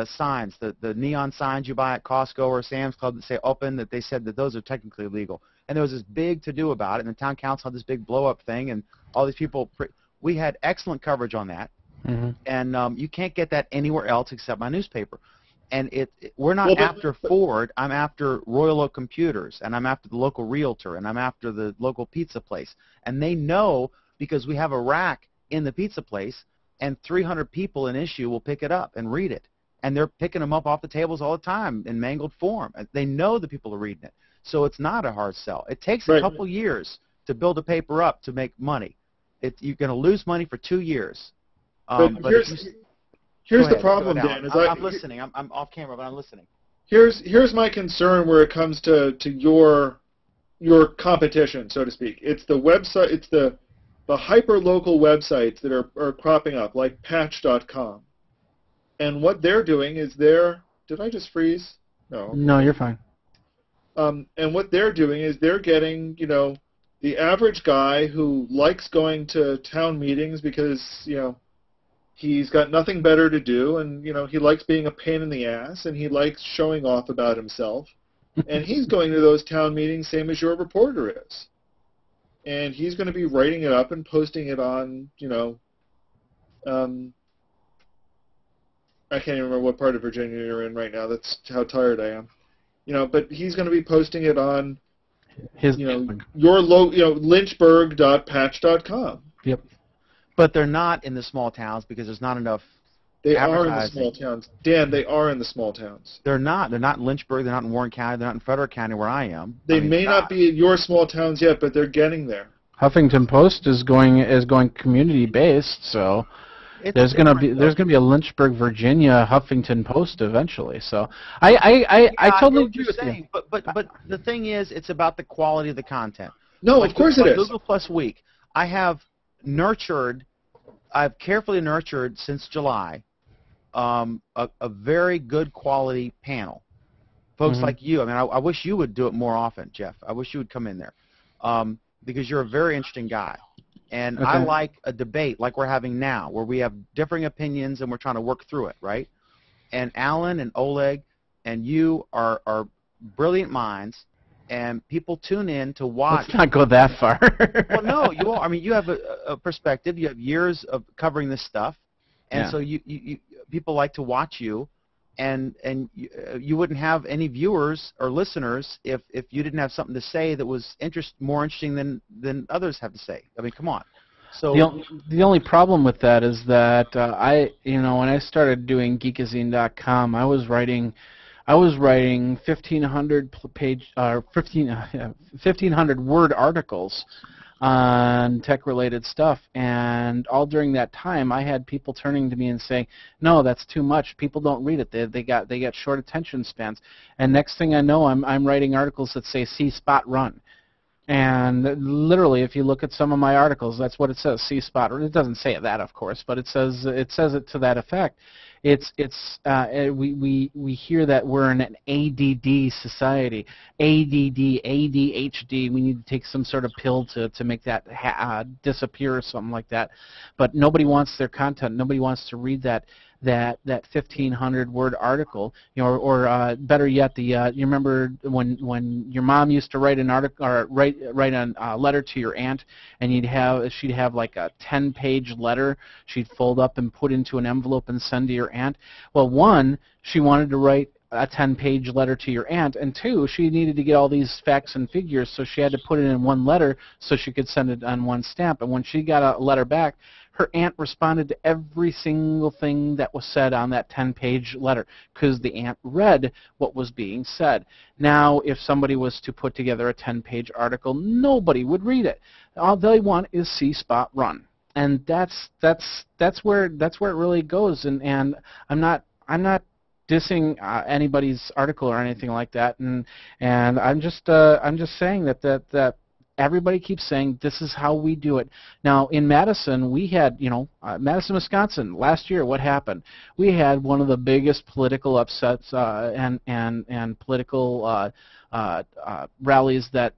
signs, the neon signs you buy at Costco or Sam's Club that say open, that they said that those are technically illegal. And there was this big to-do about it, and the town council had this big blow-up thing, and all these people, we had excellent coverage on that. Mm-hmm. And you can't get that anywhere else except my newspaper. And we're not after Ford. I'm after Royal Oak Computers, and I'm after the local realtor, and I'm after the local pizza place. And they know because we have a rack in the pizza place, and 300 people in issue will pick it up and read it. And they're picking them up off the tables all the time in mangled form. They know the people are reading it. So it's not a hard sell. It takes a couple years to build a paper up to make money. You're going to lose money for 2 years. But here's the problem, Dan. I'm listening. I'm off camera, but I'm listening. here's my concern where it comes to your competition, so to speak. It's the website. It's the hyper-local websites that are cropping up, like Patch.com. And what they're doing is Did I just freeze? No. No, you're fine. And what they're doing is they're getting, the average guy who likes going to town meetings because, he's got nothing better to do, and, he likes being a pain in the ass, and he likes showing off about himself. And he's going to those town meetings same as your reporter is. And he's going to be writing it up and posting it on, I can't even remember what part of Virginia you're in right now. That's how tired I am. But he's going to be posting it on his, Lynchburg.patch.com. Yep. But they're not in the small towns because there's not enough. They are in the small towns. Dan, they are in the small towns. They're not. They're not in Lynchburg. They're not in Warren County. They're not in Frederick County where I am. They may not be in your small towns yet, but they're getting there. Huffington Post is going community based, so there's going to be a Lynchburg, Virginia Huffington Post eventually. So I totally agree with you. But the thing is, it's about the quality of the content. No, of course it is. Google Plus Week, I've carefully nurtured since July a very good quality panel. Folks like you. I mean, I wish you would do it more often, Jeff. I wish you would come in there because you're a very interesting guy. And I like a debate like we're having now, where we have differing opinions and we're trying to work through it, right? And Alan and Oleg and you are brilliant minds, and people tune in to watch. Let's not go that far. Well, no, you are. I mean, you have a perspective. You have years of covering this stuff, and so you people like to watch you, and you wouldn't have any viewers or listeners if you didn't have something to say that was more interesting than others have to say. I mean, come on. So the only problem with that is that when I started doing Geekazine.com, I was writing 1,500 word articles on tech-related stuff, and all during that time, I had people turning to me and saying, "No, that's too much. People don't read it. They got short attention spans." And next thing I know, I'm writing articles that say "See Spot Run." And literally, if you look at some of my articles, that's what it says, "See Spot Run." It doesn't say that, of course, but it says it to that effect. We hear that we're in an ADD society, ADD, ADHD. We need to take some sort of pill to make that disappear or something like that. But nobody wants their content. Nobody wants to read that 1,500 word article, or better yet, you remember when your mom used to write an article or write a letter to your aunt, and she'd have like a 10-page letter she'd fold up and put into an envelope and send to your aunt. Well, one, she wanted to write a 10-page letter to your aunt, and two, she needed to get all these facts and figures, so she had to put it in one letter so she could send it on one stamp. And when she got a letter back, her aunt responded to every single thing that was said on that 10-page letter because the aunt read what was being said. Now, if somebody was to put together a 10-page article, nobody would read it. All they want is "See Spot Run," and that's where it really goes. And I'm not dissing anybody's article or anything like that. And I'm just saying that everybody keeps saying this is how we do it. Now in Madison, we had Madison, Wisconsin last year. What happened? We had one of the biggest political upsets and political rallies that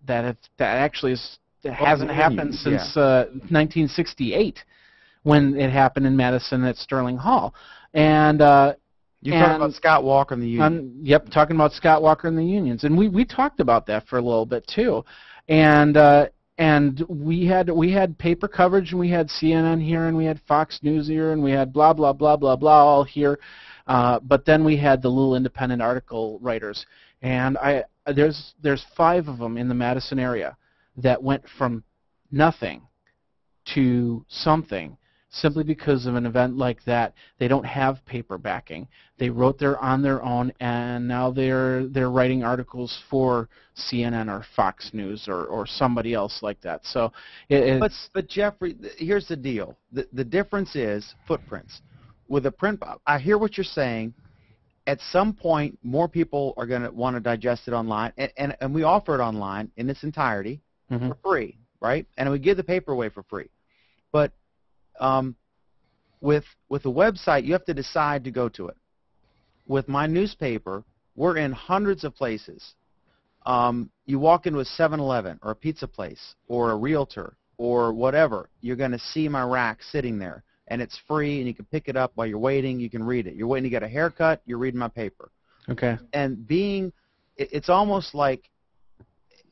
actually hasn't happened since 1968 when it happened in Madison at Sterling Hall. And you're talking about Scott Walker and the Union. Yep, talking about Scott Walker and the unions, and we talked about that for a little bit too. And we had paper coverage, and we had CNN here, and we had Fox News here, and we had blah blah blah blah blah all here. But then we had the little independent article writers, and there's 5 of them in the Madison area that went from nothing to something simply because of an event like that. They don't have paper backing. They wrote on their own, and now they're writing articles for CNN or Fox News or somebody else like that. So, but Jeffrey, here's the deal. The difference is footprints. With a print, I hear what you're saying, at some point, more people are going to want to digest it online, and we offer it online in its entirety for free, right? And we give the paper away for free. But with a website, you have to decide to go to it. With my newspaper, we're in hundreds of places. You walk into a 7-Eleven or a pizza place or a realtor or whatever, you're going to see my rack sitting there. And it's free, and you can pick it up while you're waiting. You can read it. You're waiting to get a haircut, you're reading my paper. Okay. And it's almost like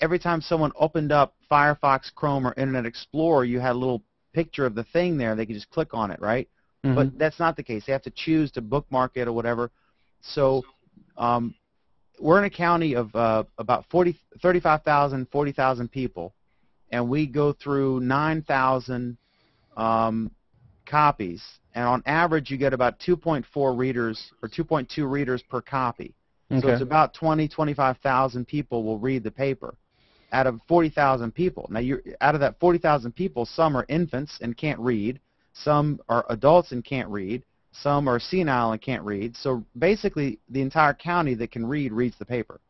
every time someone opened up Firefox, Chrome, or Internet Explorer, you had a little picture of the thing there. They could just click on it, right? But that's not the case. They have to choose to bookmark it or whatever. So we're in a county of about 35,000, 40,000 people, and we go through 9,000 copies, and on average you get about 2.4 readers or 2.2 readers per copy. So it's about 25,000 people will read the paper out of 40,000 people. Now, out of that 40,000 people, some are infants and can't read, some are adults and can't read, some are senile and can't read. So basically the entire county that can read reads the paper,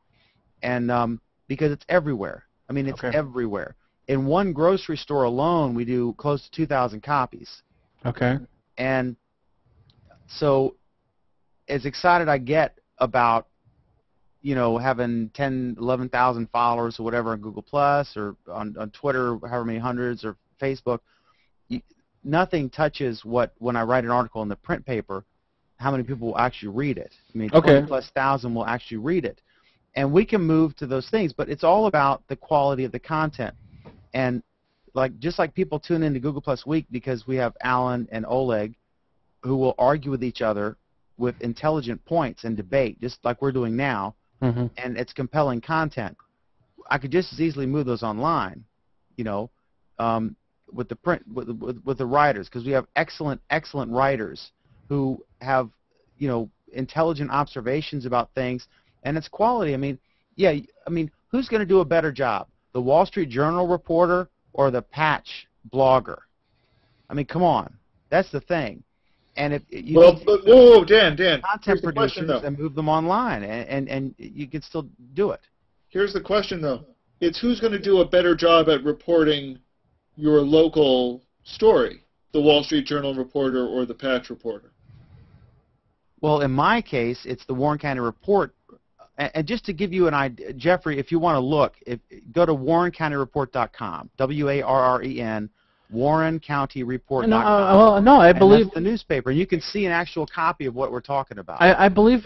and because it's everywhere. I mean, it's everywhere. In one grocery store alone, we do close to 2,000 copies. Okay. And so as excited I get about, having 10, 11,000 followers or whatever on Google Plus or on Twitter, however many hundreds, or Facebook, nothing touches when I write an article in the print paper, how many people will actually read it. I mean, 20+ thousand will actually read it. And we can move to those things, but it's all about the quality of the content. And just like people tune into Google Plus Week because we have Alan and Oleg who will argue with each other with intelligent points and debate, just like we're doing now, and it's compelling content. I could just as easily move those online, with the print, with the writers, because we have excellent writers who have, intelligent observations about things, and it's quality. I mean, who's going to do a better job, the Wall Street Journal reporter or the Patch blogger? I mean, come on, that's the thing. And if you whoa, Dan, content producers and move them online, and you can still do it. Here's the question, though: it's who's going to do a better job at reporting your local story, the Wall Street Journal reporter or the Patch reporter? Well, in my case, it's the Warren County Report. And just to give you an idea, Jeffrey, if you want to look, go to warrencountyreport.com, WARREN, warrencountyreport.com. I believe that's the newspaper. You can see an actual copy of what we're talking about. I believe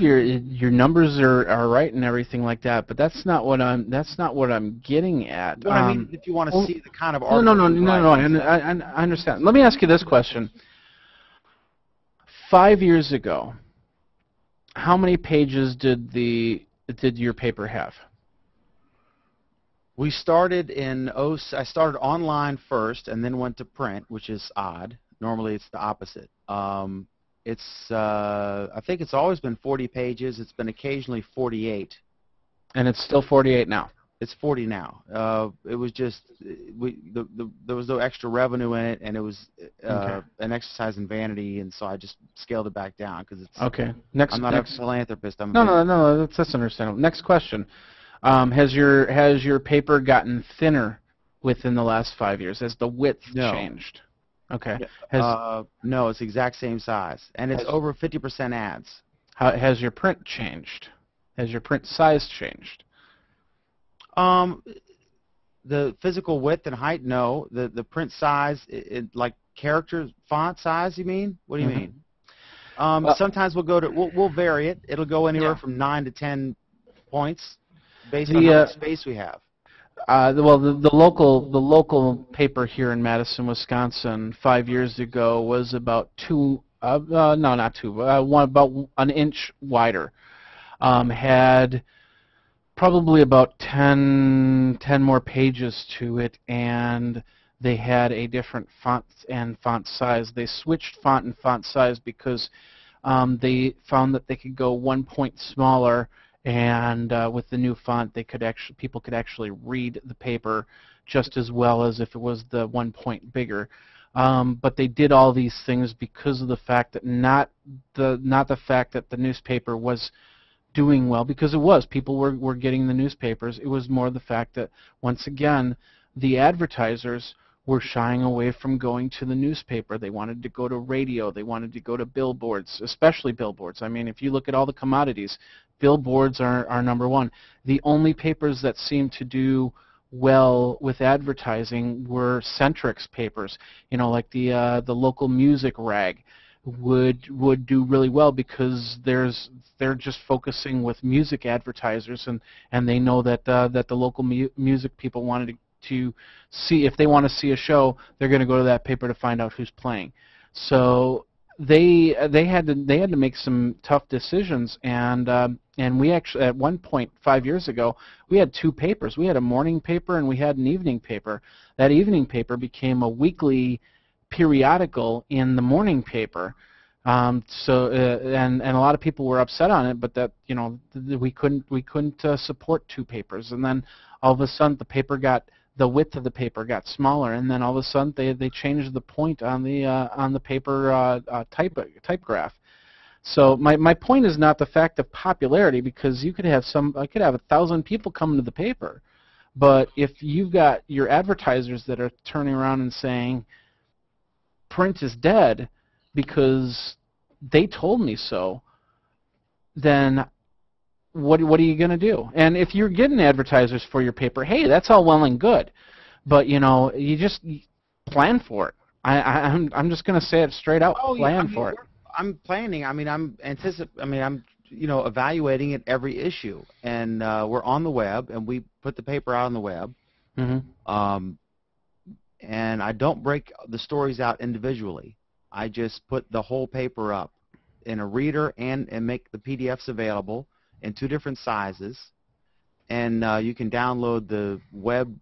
your numbers are right and everything like that, but that's not what I'm getting at. Well, I mean, if you want to see the kind of article. No. I understand. Let me ask you this question. 5 years ago, how many pages did your paper have? We started I started online first and then went to print, which is odd. Normally it's the opposite. I think it's always been 40 pages. It's been occasionally 48. And it's still 48 now. It's 40 now. It was just there was no extra revenue in it, and it was an exercise in vanity, and so I just scaled it back down because it's okay. I'm not a philanthropist. No. That's understandable. Next question: has your paper gotten thinner within the last 5 years? Has the width changed? Okay. No, it's the exact same size, and it's over 50% ads. Has your print changed? Has your print size changed? The physical width and height, no. The print size, like character font size, you mean? What do you mean? Sometimes we'll vary it. It'll go anywhere from 9 to 10 points based on how much space we have. The local paper here in Madison, Wisconsin, 5 years ago was about about an inch wider. Had probably about 10 more pages to it, and they had a different font and font size. They switched font and font size because they found that they could go 1 point smaller, and with the new font, people could actually read the paper just as well as if it was the 1 point bigger. But they did all these things because of the fact that not the fact that the newspaper was doing well, because it was. People were getting the newspapers. It was more the fact that, once again, the advertisers were shying away from going to the newspaper. They wanted to go to radio. They wanted to go to billboards, especially billboards. I mean, if you look at all the commodities, billboards are number one. The only papers that seem to do well with advertising were Centric's papers. You know, like the local music rag would do really well because they're just focusing with music advertisers, and they know that that the local music people wanted to see, if they want to see a show, they're going to go to that paper to find out who's playing. So they had to make some tough decisions, and we actually, at one point 5 years ago, we had two papers. We had a morning paper and we had an evening paper. That evening paper became a weekly periodical in the morning paper. And a lot of people were upset on it, but that, you know, we couldn't support two papers. And then all of a sudden the width of the paper got smaller, and then all of a sudden they changed the point on the paper type graph. So my point is not the fact of popularity, because I could have 1,000 people coming to the paper, but if you've got your advertisers that are turning around and saying print is dead because they told me so, then what are you going to do? And if you're getting advertisers for your paper, hey, that's all well and good, but you know, you just plan for it. I'm just going to say it straight out. Plan for it. I'm planning. I mean, I'm evaluating it every issue, and we're on the web, and we put the paper out on the web. Mm-hmm. And I don't break the stories out individually. I just put the whole paper up in a reader and make the PDFs available in two different sizes. And you can download the web,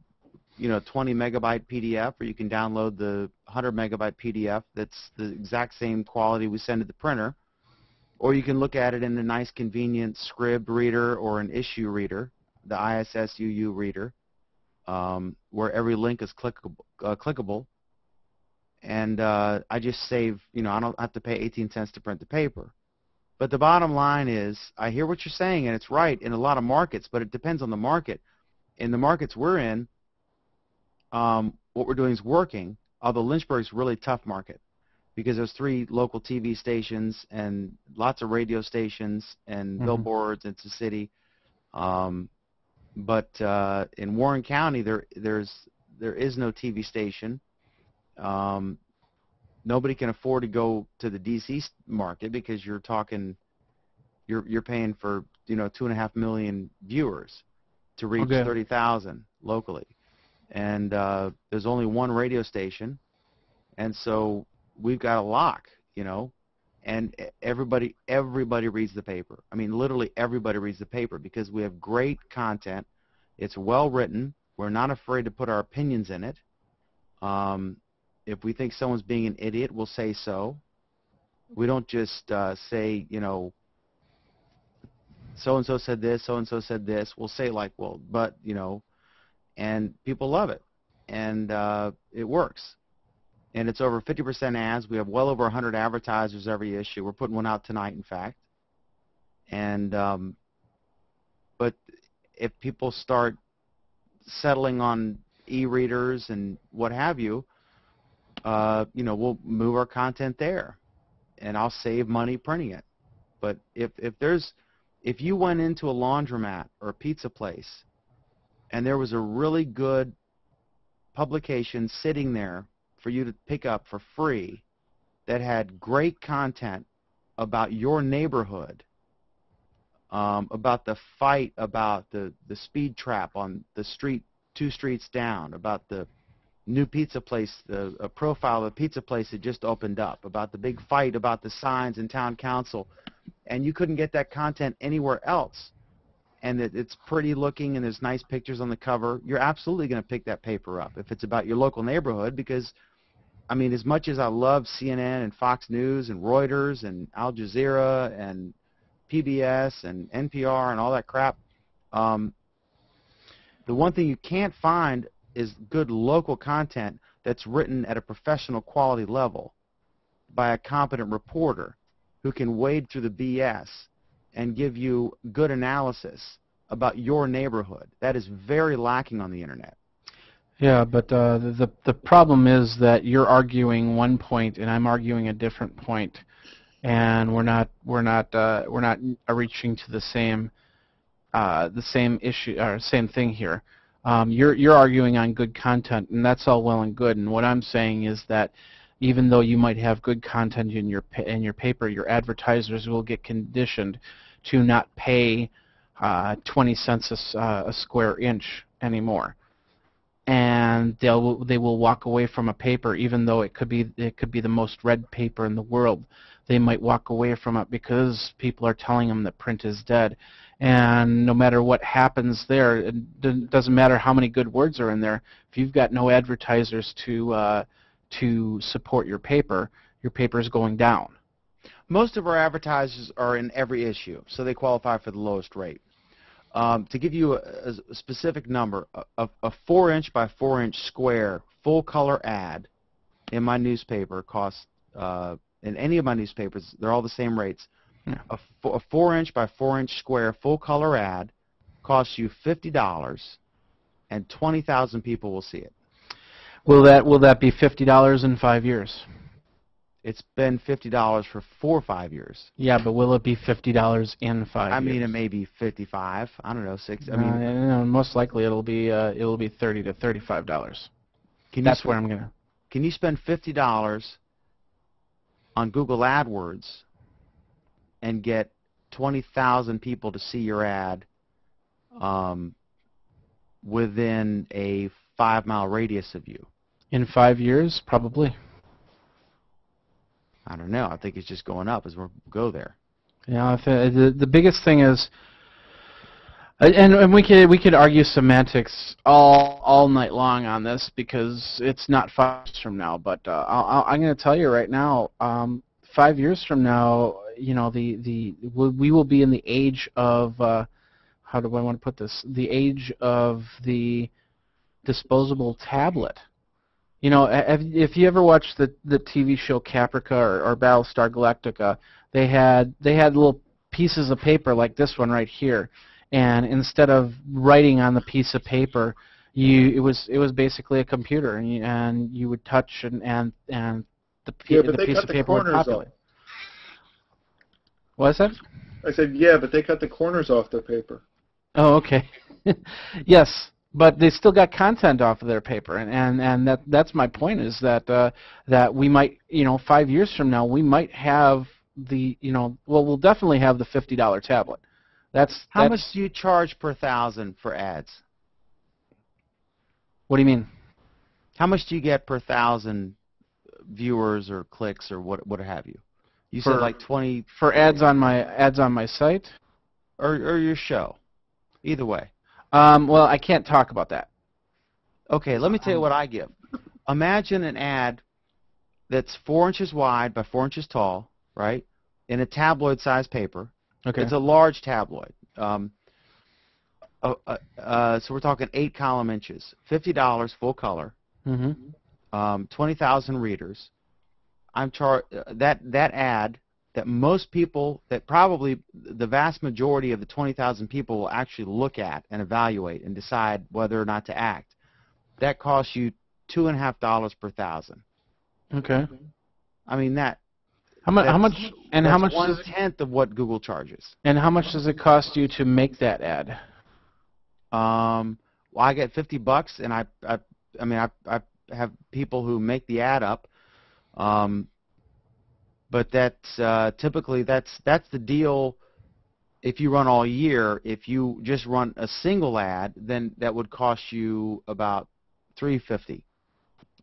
20 megabyte PDF, or you can download the 100 megabyte PDF that's the exact same quality we send to the printer. Or you can look at it in a nice, convenient Scribd reader or an issue reader, the ISSUU reader, where every link is clickable. And I just save, I don't have to pay 18 cents to print the paper. But the bottom line is, I hear what you're saying, and it's right in a lot of markets, but it depends on the market. In the markets we're in, what we're doing is working, although Lynchburg's a really tough market because there's 3 local TV stations and lots of radio stations and billboards. It's a city. But in Warren County, there is no TV station. Nobody can afford to go to the D.C. market because you're paying for 2.5 million viewers to reach 30,000 locally, and there's only one radio station, and so we've got a lock, and everybody reads the paper. I mean, literally everybody reads the paper because we have great content. It's well written. We're not afraid to put our opinions in it. If we think someone's being an idiot, we'll say so. We don't just say, so-and-so said this, so-and-so said this. We'll say like, well, but, and people love it. And it works. And it's over 50% ads. We have well over 100 advertisers every issue. We're putting one out tonight, in fact. And but if people start settling on e-readers and what have you, we'll move our content there, and I'll save money printing it. But if you went into a laundromat or a pizza place, and there was a really good publication sitting there for you to pick up for free that had great content about your neighborhood, about the fight about the speed trap on the street 2 streets down, about the new pizza place, a profile of a pizza place that just opened up, about the big fight about the signs in town council, and you couldn't get that content anywhere else, and it's pretty looking and there's nice pictures on the cover, you're absolutely going to pick that paper up if it's about your local neighborhood. Because, I mean, as much as I love CNN and Fox News and Reuters and Al Jazeera and PBS and NPR and all that crap, the one thing you can't find is good local content that's written at a professional quality level by a competent reporter who can wade through the BS and give you good analysis about your neighborhood. That is very lacking on the internet. Yeah, but the problem is that you're arguing one point and I'm arguing a different point, and we're not reaching to the same issue or same thing here. You're arguing on good content, and that's all well and good. And what I'm saying is that even though you might have good content in your paper, your advertisers will get conditioned to not pay 20 cents a square inch anymore, and they will walk away from a paper, even though it could be the most read paper in the world. They might walk away from it because people are telling them that print is dead. And no matter what happens there, it doesn't matter how many good words are in there. If you've got no advertisers to support your paper is going down. Most of our advertisers are in every issue, so they qualify for the lowest rate. To give you a specific number, a 4-inch by 4-inch square full-color ad in my newspaper costs, in any of my newspapers, they're all the same rates. Yeah. A 4-inch by 4-inch square full-color ad costs you $50, and 20,000 people will see it. Will that be $50 in 5 years? It's been $50 for 4 or 5 years. Yeah, but will it be $50 in 5 years? I mean, it may be 55. I don't know, 6. I mean, most likely it'll be $30 to $35. That's where I'm gonna. Can you spend $50 on Google AdWords and get 20,000 people to see your ad within a 5-mile radius of you? In 5 years, probably. I don't know. I think it's just going up as we go there. Yeah, the biggest thing is, and we could argue semantics all night long on this because it's not 5 years from now. But I'm going to tell you right now, 5 years from now, you know, we will be in the age of how do I want to put this? The age of the disposable tablet. You know, if you ever watched the TV show Caprica or Battlestar Galactica, they had little pieces of paper like this one right here, and instead of writing on the piece of paper, it was basically a computer, and you would touch and the piece of paper would populate. What's that? I said, yeah, but they cut the corners off their paper. Oh, okay. Yes. But they still got content off of their paper, and that's my point, is that that we might, 5 years from now, we might have we'll definitely have the $50 tablet. How much do you charge per 1,000 for ads? What do you mean? How much do you get per 1,000 viewers or clicks or what have you? You said like 20 for ads on my site, or your show. Either way. Well, I can't talk about that. Okay, let me tell you what I give. Imagine an ad that's 4 inches wide by 4 inches tall, right, in a tabloid-sized paper. Okay. It's a large tabloid. So we're talking 8 column inches. $50 full color. Mm-hmm. 20,000 readers. That ad that most people, that probably the vast majority of the 20,000 people will actually look at and evaluate and decide whether or not to act. That costs you $2.50 per 1,000. Okay. I mean that. How much? And how much? 1/10 of what Google charges. And how much does it cost you to make that ad? Well, I get $50, and I have people who make the ad up. But that's typically that's the deal. If you run all year, if you just run a single ad, then that would cost you about $3.50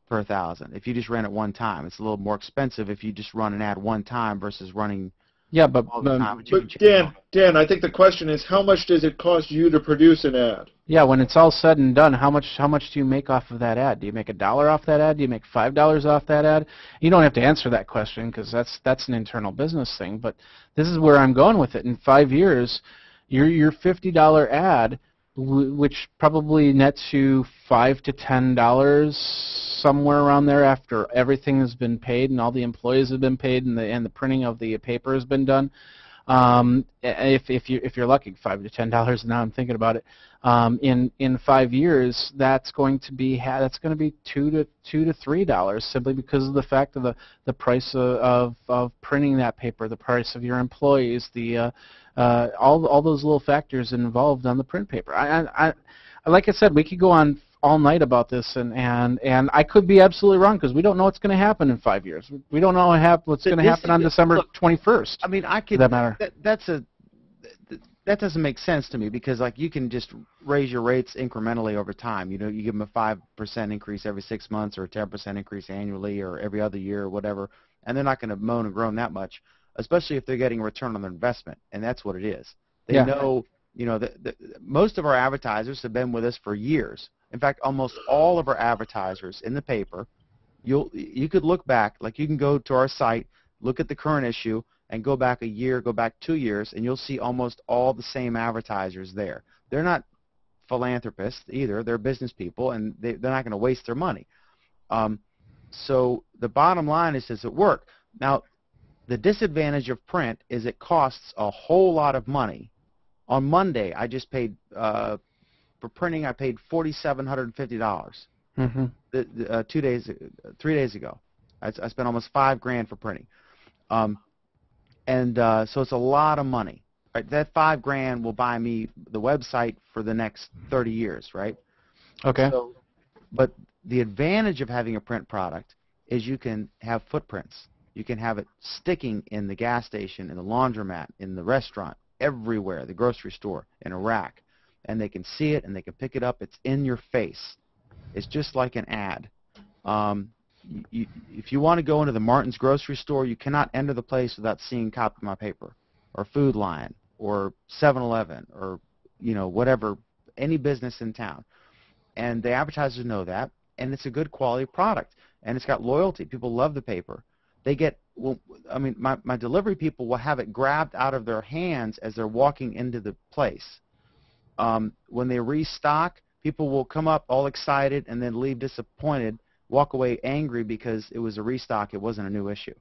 per 1,000. If you just ran it one time, it's a little more expensive if you just run an ad one time versus running. Yeah, but Dan, I think the question is, how much does it cost you to produce an ad? Yeah, when it's all said and done, how much do you make off of that ad? Do you make $1 off that ad? Do you make $5 off that ad? You don't have to answer that question because that's an internal business thing. But this is where I'm going with it. In 5 years, your $50 ad which probably nets you $5 to $10 somewhere around there after everything has been paid and all the employees have been paid and the printing of the paper has been done. If you're lucky, $5 to $10. Now I'm thinking about it. In 5 years, that's going to be $2 to $3 simply because of the fact of the price of printing that paper, the price of your employees, all those little factors involved on the print paper. Like I said, we could go on all night about this, and I could be absolutely wrong because we don't know what's going to happen in 5 years. We don't know what's going to happen on December 21st. I mean, I could. For that matter. That doesn't make sense to me because like you can just raise your rates incrementally over time. You know, you give them a 5% increase every 6 months or a 10% increase annually or every other year or whatever, and they're not going to moan and groan that much, especially if they're getting a return on their investment, and that's what it is. They know, you know, most of our advertisers have been with us for years. In fact, almost all of our advertisers in the paper, you could look back, like you can go to our site, look at the current issue, and go back a year, go back 2 years, and you'll see almost all the same advertisers there. They're not philanthropists either. They're business people, and they're not going to waste their money. So the bottom line is, does it work? Now, the disadvantage of print is it costs a whole lot of money. On Monday, I just paid, for printing, I paid $4,750. Mm-hmm. 3 days ago. I spent almost $5,000 for printing. So it's a lot of money. Right? That $5,000 will buy me the website for the next 30 years, right? Okay. But the advantage of having a print product is you can have footprints. You can have it sticking in the gas station, in the laundromat, in the restaurant, everywhere, the grocery store, in a rack. And they can see it and they can pick it up. It's in your face. It's just like an ad. If you want to go into the Martin's grocery store, you cannot enter the place without seeing Copy My Paper, or Food Lion, or 7-Eleven, or whatever, any business in town. And the advertisers know that, and it's a good quality product, and it's got loyalty. People love the paper. They get, well, I mean, my delivery people will have it grabbed out of their hands as they're walking into the place. When they restock, people will come up all excited and then leave disappointed, walk away angry because it was a restock, it wasn't a new issue.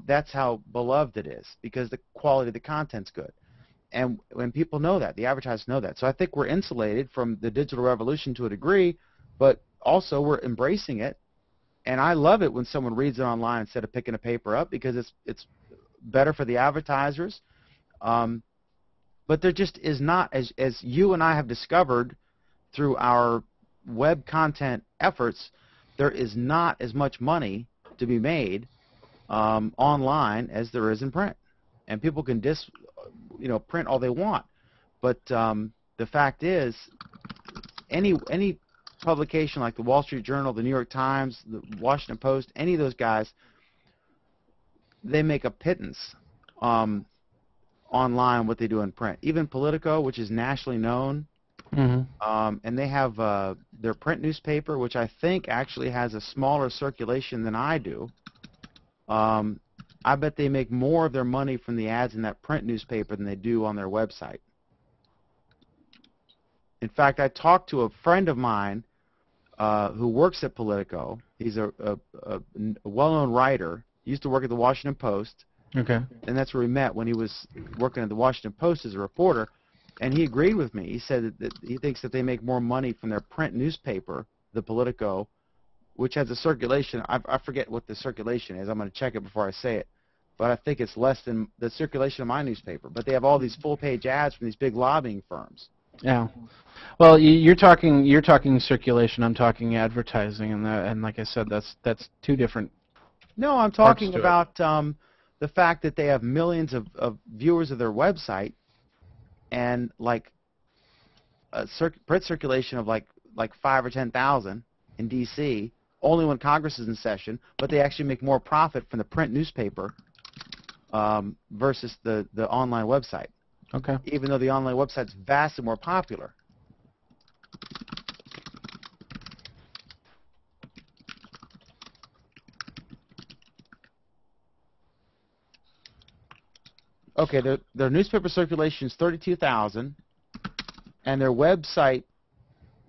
That's how beloved it is, because the quality of the content's good. And when people know that, the advertisers know that. So I think we're insulated from the digital revolution to a degree, but also we're embracing it. And I love it when someone reads it online instead of picking a paper up, because it's better for the advertisers. But there just is not, as you and I have discovered through our web content efforts, there is not as much money to be made online as there is in print. And people can print all they want. But the fact is, any publication like the Wall Street Journal, the New York Times, the Washington Post, any of those guys, they make a pittance online what they do in print. Even Politico, which is nationally known, and they have their print newspaper, which I think actually has a smaller circulation than I do. I bet they make more of their money from the ads in that print newspaper than they do on their website. In fact, I talked to a friend of mine who works at Politico. He's a well-known writer. He used to work at the Washington Post. Okay. And that's where we met when he was working at the Washington Post as a reporter. And he agreed with me. He said that he thinks that they make more money from their print newspaper, the Politico, which has a circulation. I forget what the circulation is. I'm going to check it before I say it. But I think it's less than the circulation of my newspaper. But they have all these full-page ads from these big lobbying firms. Yeah. Well, you're talking circulation. I'm talking advertising, and like I said, that's two different. No, I'm talking about the fact that they have millions of viewers of their website, and like a print circulation of like 5 or 10,000 in D.C. only when Congress is in session, but they actually make more profit from the print newspaper versus the online website. Okay. Even though the online website's vastly more popular. Okay, their newspaper circulation is 32,000, and their website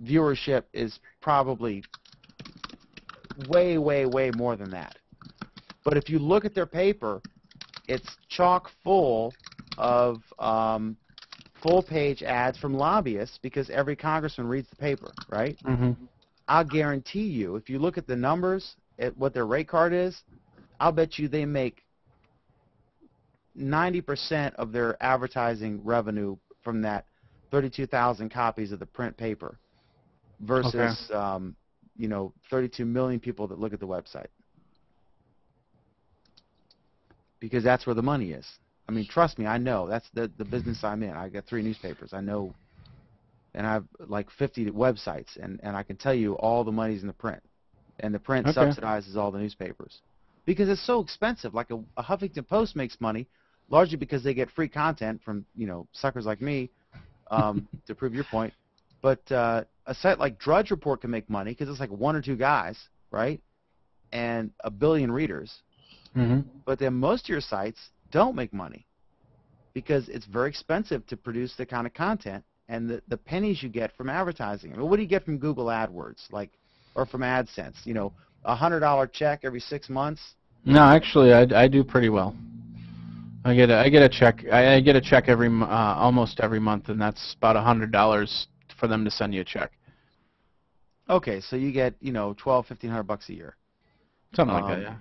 viewership is probably way, way, way more than that. But if you look at their paper, it's chock full of full-page ads from lobbyists because every congressman reads the paper, right? Mm-hmm. I'll guarantee you, if you look at the numbers, at what their rate card is, I'll bet you they make 90% of their advertising revenue from that 32,000 copies of the print paper versus, you know, 32 million people that look at the website. Because that's where the money is. I mean, trust me, I know. That's the business I'm in. I got 3 newspapers. I know, and I have like 50 websites, and I can tell you all the money's in the print. And the print subsidizes all the newspapers. Because it's so expensive. Like a Huffington Post makes money largely because they get free content from, you know, suckers like me, to prove your point. But a site like Drudge Report can make money because it's like 1 or 2 guys, right? And 1 billion readers. Mm-hmm. But then most of your sites don't make money because it's very expensive to produce the kind of content and the pennies you get from advertising. I mean, what do you get from Google AdWords, like, or from AdSense? You know, $100 check every 6 months? No, actually, I do pretty well. I get a check. I get a check every almost every month, and that's about $100 for them to send you a check. Okay, so you get, you know, $1,200-1,500 a year. Something like that, yeah.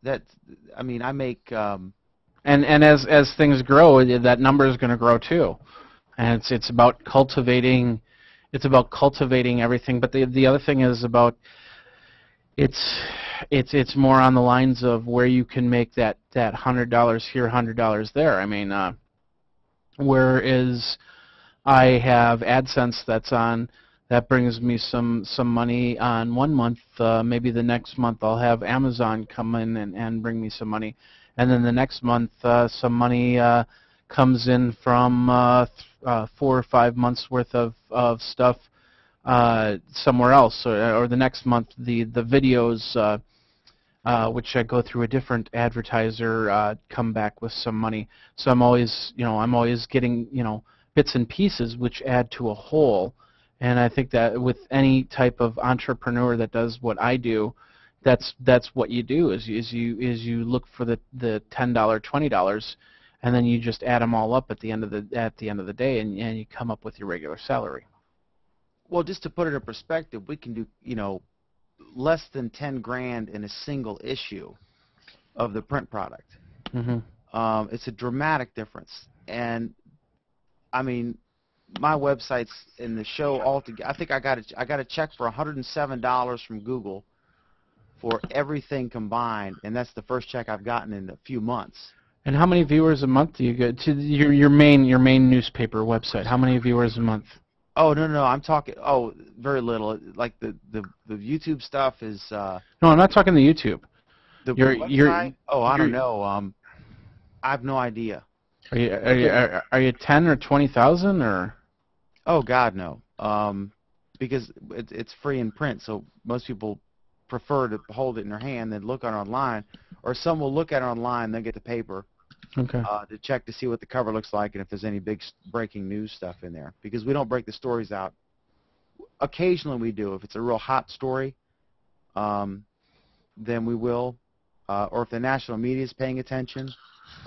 That, I mean, I make. And as things grow, that number is going to grow too, and it's about cultivating. It's about cultivating everything. But the other thing is about it's more on the lines of where you can make that $100 here, $100 there. I mean, whereas I have AdSense that's on. That brings me some money on 1 month. Maybe the next month I'll have Amazon come in and bring me some money. And then the next month some money comes in from 4 or 5 months worth of stuff somewhere else. Or the next month the videos, which I go through a different advertiser, come back with some money. So I'm always getting, you know, bits and pieces which add to a whole. And I think that with any type of entrepreneur that does what I do, that's what you do is you look for the $10, $20, and then you just add them all up at the end of the day, and you come up with your regular salary. Well, just to put it in perspective, we can do, you know, less than 10 grand in a single issue of the print product. Mm-hmm. It's a dramatic difference, and I mean, my website's in the show altogether. I think I got a check for $107 from Google for everything combined, and that's the first check I've gotten in a few months. And how many viewers a month do you get to your main newspaper website? How many viewers a month? Oh no, I'm talking. Oh, very little. Like the YouTube stuff is. No, I'm not talking the YouTube. The website? I don't know. I have no idea. Are you 10 or 20,000 or? Oh God, no. Because it's free in print, so most people prefer to hold it in their hand than look at it online. Or some will look at it online, then get the paper to check to see what the cover looks like and if there's any big breaking news stuff in there. Because we don't break the stories out. Occasionally we do. If it's a real hot story, then we will. Or if the national media is paying attention,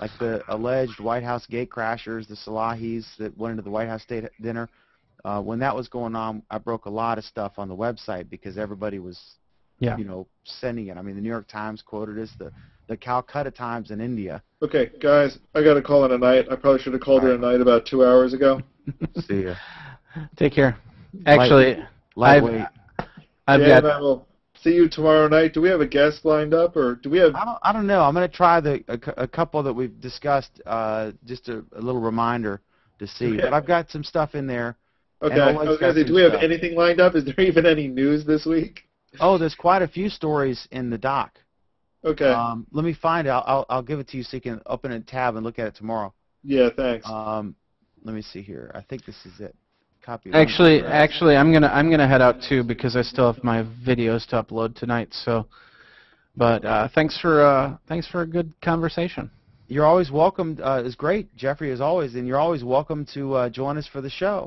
like the alleged White House gate crashers, the Salahis that went into the White House State Dinner. When that was going on, I broke a lot of stuff on the website because everybody was, you know, sending it. I mean, the New York Times quoted us, the Calcutta Times in India. Okay, guys, I got to call it a night. I probably should have called it a night about 2 hours ago. See ya. Take care. Actually, lightweight. I will see you tomorrow night. Do we have a guest lined up, or do we have? I don't know. I'm going to try a couple that we've discussed. Just a little reminder to see. Okay. But I've got some stuff in there. Okay. I was going to say, do we have anything lined up? Is there even any news this week? Oh, there's quite a few stories in the doc. Okay. Let me find it. I'll give it to you so you can open a tab and look at it tomorrow. Yeah, thanks. Let me see here. I think this is it. Copy. Actually, I'm gonna head out too because I still have my videos to upload tonight. So, but thanks for a good conversation. You're always welcome. It's great, Jeffrey, as always, and you're always welcome to join us for the show.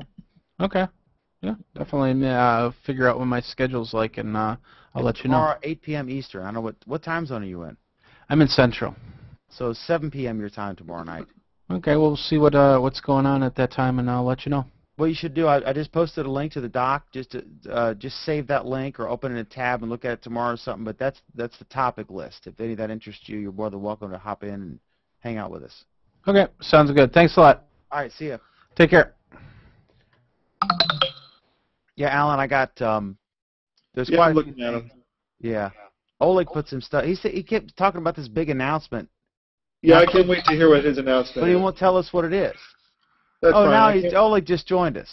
Okay. Yeah, definitely figure out what my schedule's like, and I'll let you know. Tomorrow, 8 p.m. Eastern. I don't know what time zone are you in? I'm in Central. So 7 p.m. your time tomorrow night. Okay, we'll see what's going on at that time, and I'll let you know. What you should do, I just posted a link to the doc. Just save that link or open in a tab and look at it tomorrow or something. But that's the topic list. If any of that interests you, you're more than welcome to hop in and hang out with us. Okay, sounds good. Thanks a lot. All right, see ya. Take care. Yeah, Alan, I got there's Yeah, quite I'm a few looking at him. Yeah, Oleg put some stuff. He kept talking about this big announcement. Yeah, I can't wait to hear what his announcement But he is. won't tell us what it is. That's Oh, fine. now Oleg just joined us.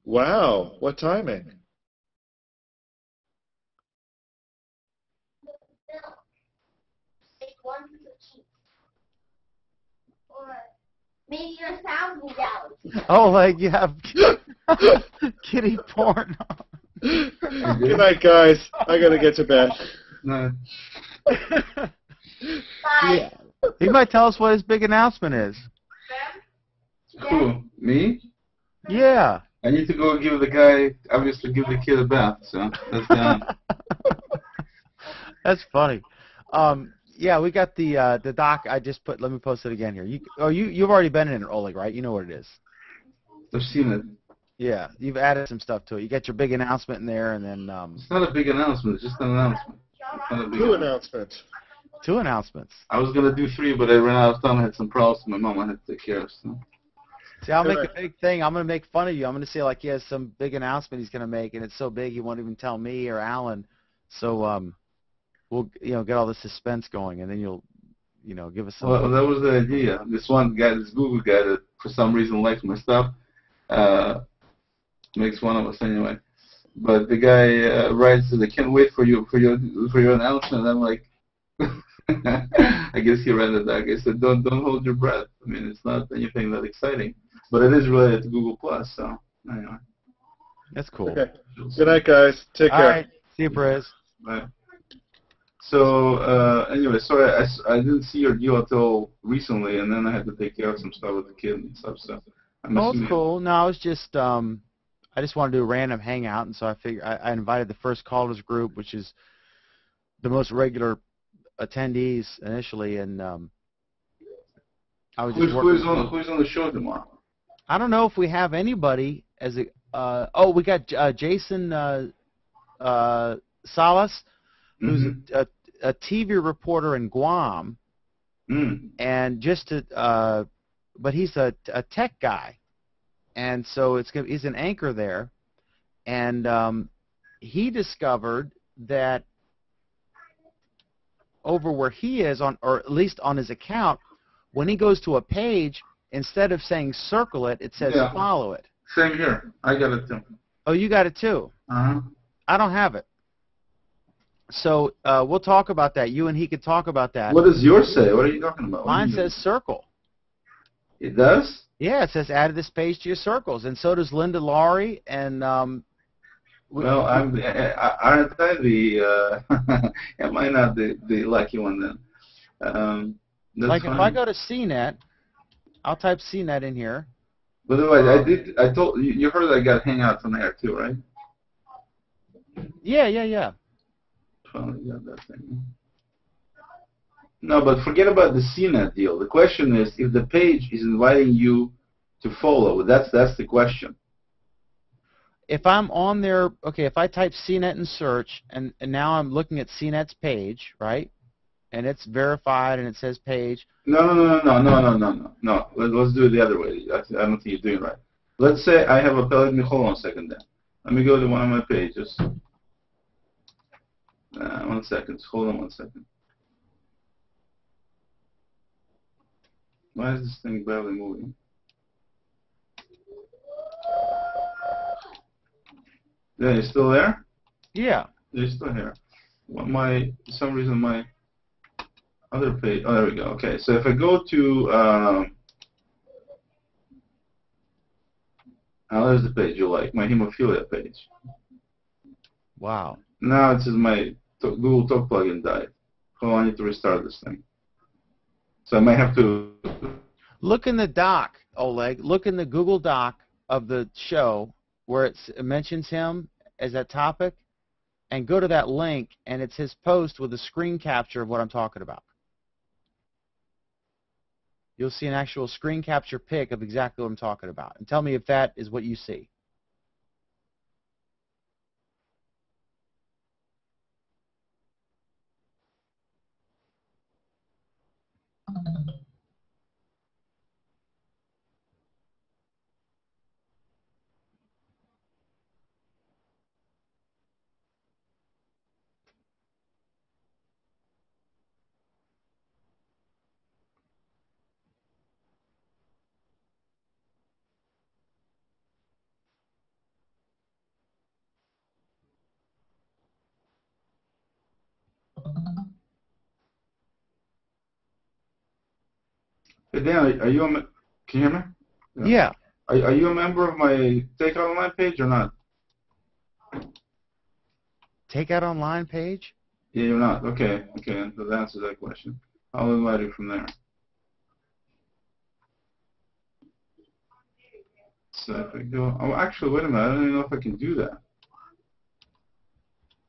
Wow, what timing? Make your sound out. Oleg, you have kitty porn on. Good night, guys. I gotta get to bed. No. Bye. He might tell us what his big announcement is. Who? Me? Yeah. I need to go give the guy, obviously give the kid a bath, so that's down. That's funny. Yeah, we got the doc. I just put. Let me post it again here. You've already been in it, Oleg, right? You know what it is. I've seen it. Yeah, you've added some stuff to it. You got your big announcement in there, and then It's not a big announcement. It's just an announcement. It's not a big Two announcements. 2 announcements. I was gonna do 3, but I ran out of time. I had some problems with my mom. I had to take care of. So. See, I'll make a big thing. I'm going to make fun of you. I'm going to say, like, he has some big announcement he's going to make, and it's so big he won't even tell me or Alan. So we'll, get all the suspense going, and then you'll, give us some. Well, that was the idea. This one guy, this Google guy that for some reason likes my stuff, makes fun of us anyway. But the guy writes that I can't wait for your announcement. I'm like, I guess he read it back. I said, don't hold your breath. I mean, it's not anything that exciting, but it is related to Google Plus. So anyway, that's cool. Okay. Good night, guys. Take care. All right. See you, Perez. Bye. So anyway, sorry, I didn't see your deal until recently, and then I had to take care of some stuff with the kid and stuff. So I'm Oh, assuming. it's cool. No, I was just I just wanted to do a random hangout, and so I figured I invited the first callers group, which is the most regular attendees initially, and I was just Who's on the show tomorrow? I don't know if we have anybody as a. We got Jason Salas, who's a TV reporter in Guam, and but he's a tech guy, and so he's an anchor there, and he discovered that over where he is or at least on his account, when he goes to a page, instead of saying circle it, it says follow it. Same here. I got it too. Oh, you got it too? Uh-huh. I don't have it. So we'll talk about that. You and he could talk about that. What does yours say? What are you talking about? Mine says circle. It does? Yeah, it says add this page to your circles, and so does Linda Laurie and. Well, aren't I the? Am I not the lucky one then? Like fine. if I go to CNET, I'll type CNET in here. By the way, I told you. You heard I got Hangout on air too, right? Yeah. Finally got that thing. No, but forget about the CNET deal. The question is if the page is inviting you to follow. That's the question. If I'm on there, okay, if I type CNET in search, and now I'm looking at CNET's page, right? And it's verified, and it says page. No. Let's do it the other way. I don't think you're doing it right. Let's say I have a page. Hold on a second then. Let me go to one of my pages. 1 second. Hold on 1 second. Why is this thing barely moving? Yeah, you're still there? Yeah. You're still here. Well, for some reason my other page. Oh, there we go. Okay, so if I go to there's the page you like, my hemophilia page. Wow. Now it says my Google Talk plugin died. Oh, I need to restart this thing. So I might have to. Look in the doc, Oleg. Look in the Google Doc of the show where it mentions him as that topic, and go to that link, and it's his post with a screen capture of what I'm talking about. You'll see an actual screen capture pic of exactly what I'm talking about. And tell me if that is what you see. Hey Dan, are you can you hear me? Yeah. Are you a member of my Take Out Online page or not? Take Out Online page? Yeah, you're not. Okay, okay, so that answers that question. I'll invite you from there. So if I go, oh, actually, wait a minute, I don't even know if I can do that.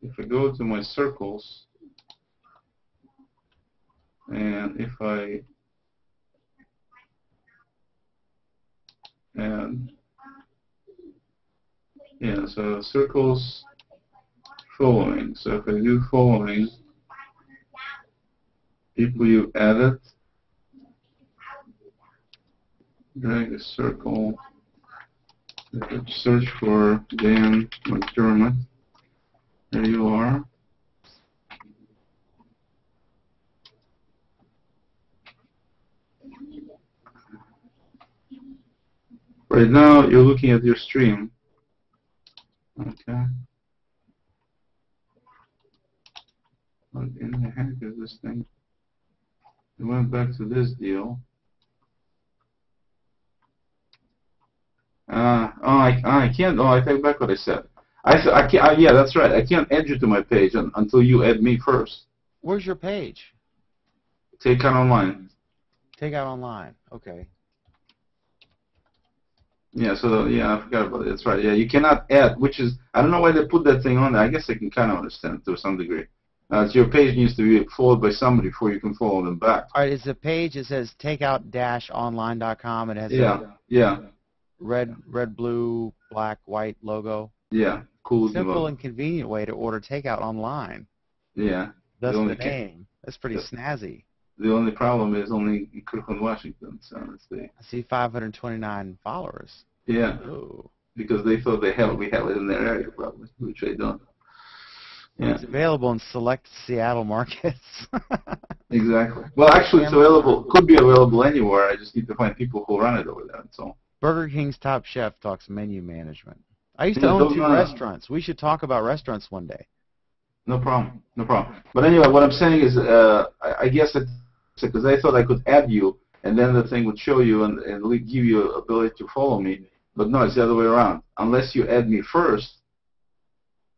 If I go to my circles, and if I add, yeah, so circles following. So if I do following, people you added, drag a circle, search for Dan McDermott. There you are. Right now, you're looking at your stream. Okay. What in the heck is this thing? It went back to this deal. I can't. Oh, I take back what I said. I can't. Yeah, that's right. I can't add you to my page until you add me first. Where's your page? Take Out Online. Take Out Online. Okay. Yeah. So yeah, I forgot about it. That's right. Yeah, you cannot add, which is I don't know why they put that thing on there. I guess I can kind of understand it to some degree. Your page needs to be followed by somebody before you can follow them back. All right. It's a page. It says takeout-online.com. It has yeah. Red, blue, black, white logo. Yeah, cool. Simple and convenient way to order takeout online. Yeah. That's the name. That's pretty snazzy. The only problem is only in Kirkland, Washington. So let's see. I see 529 followers. Yeah. Ooh. Because they thought we have it in their area probably, which they don't. Yeah. It's available in select Seattle markets. Exactly. Well, actually, it's available. Could be available anywhere. I just need to find people who run it over there. That's all. Burger King's top chef talks menu management. I used to own 2 restaurants. We should talk about restaurants one day. No problem. No problem. But anyway, what I'm saying is, I guess it's because I thought I could add you, and then the thing would show you and give you ability to follow me. But no, it's the other way around. Unless you add me first.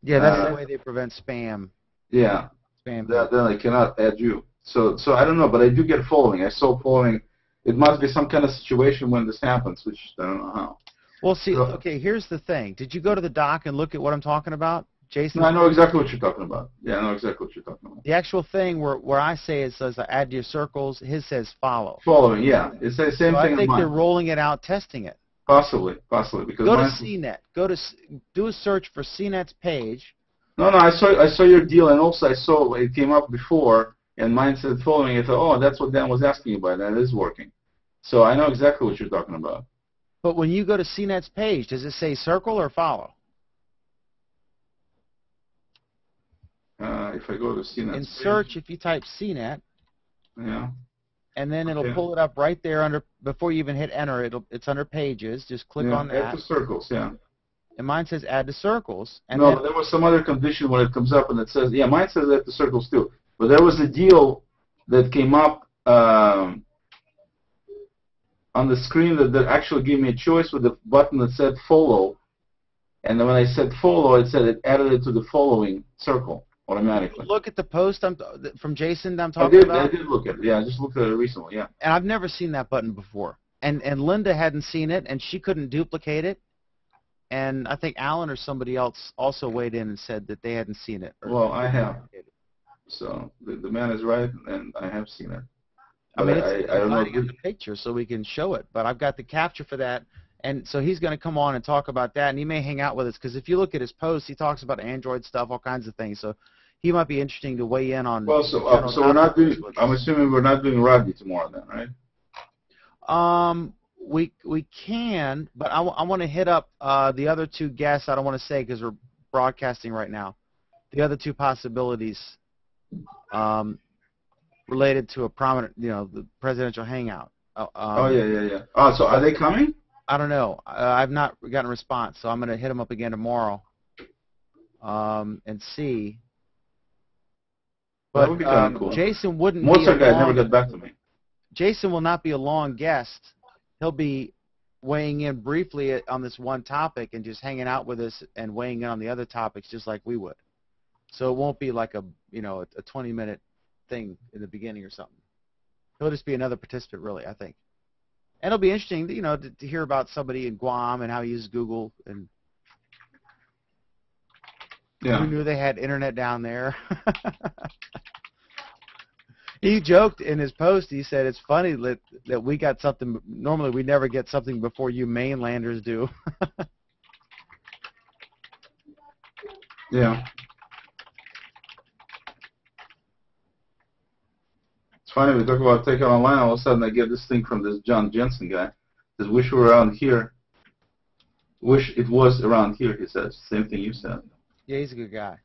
Yeah, that's the way they prevent spam. Yeah. Spam. Then I cannot add you. So I don't know, but I do get following. I saw following. It must be some kind of situation when this happens, which I don't know how. Well, see, okay, here's the thing. Did you go to the doc and look at what I'm talking about, Jason? No, I know exactly what you're talking about. Yeah, I know exactly what you're talking about. The actual thing where I say it says add to your circles, his says follow. Following, yeah. It's the same thing. I think they're rolling it out, testing it. Possibly, because go to CNET. Do a search for CNET's page. No, I saw your deal, and also I saw it came up before, and mine said following. I thought, oh, that's what Dan was asking about. That is working. So I know exactly what you're talking about. But when you go to CNET's page, does it say circle or follow? If I go to CNET. In search, if you type CNET. Yeah. And then it'll pull it up right there under before you even hit enter. It's under pages. Just click on that. Add to circles. Yeah. And mine says add to circles. And no, but there was some other condition when it comes up and it says, yeah, mine says add to circles too. But there was a deal that came up on the screen that actually gave me a choice with a button that said follow. And then when I said follow, it said it added it to the following circle automatically. Look at the post from Jason that I'm talking about? I did look at it. Yeah, I just looked at it recently, yeah. And I've never seen that button before. And Linda hadn't seen it, and she couldn't duplicate it. and I think Alan or somebody else also weighed in and said that they hadn't seen it. Well, I have. So the man is right, and I have seen it. I But mean, it's I don't know. dividing on the picture, so we can show it. But I've got the capture for that, and so he's going to come on and talk about that, and he may hang out with us because if you look at his posts, he talks about Android stuff, all kinds of things. So he might be interesting to weigh in on. Well, so we're not doing. I'm assuming we're not doing rugby tomorrow then, right? We can, but I want to hit up the other two guests. I don't want to say because we're broadcasting right now. The other two possibilities related to a prominent, the presidential hangout. Yeah. Oh, so are they coming? I don't know. I've not gotten a response, so I'm going to hit them up again tomorrow and see. But That would be kind of cool. Jason wouldn't. Most be of the guys never get back to me. Jason will not be a long guest. He'll be weighing in briefly on this one topic and just hanging out with us and weighing in on the other topics just like we would. So it won't be like a 20-minute thing in the beginning or something. He'll just be another participant, really, I think. And it'll be interesting, to hear about somebody in Guam and how he uses Google and who knew they had internet down there. He joked in his post. He said it's funny that we got something. Normally, we never get something before you mainlanders do. Yeah. It's funny, we talk about Take It Online, all of a sudden I get this thing from this John Jensen guy. He says, wish we were around here. Wish it was around here, he says. Same thing you said. Yeah, he's a good guy.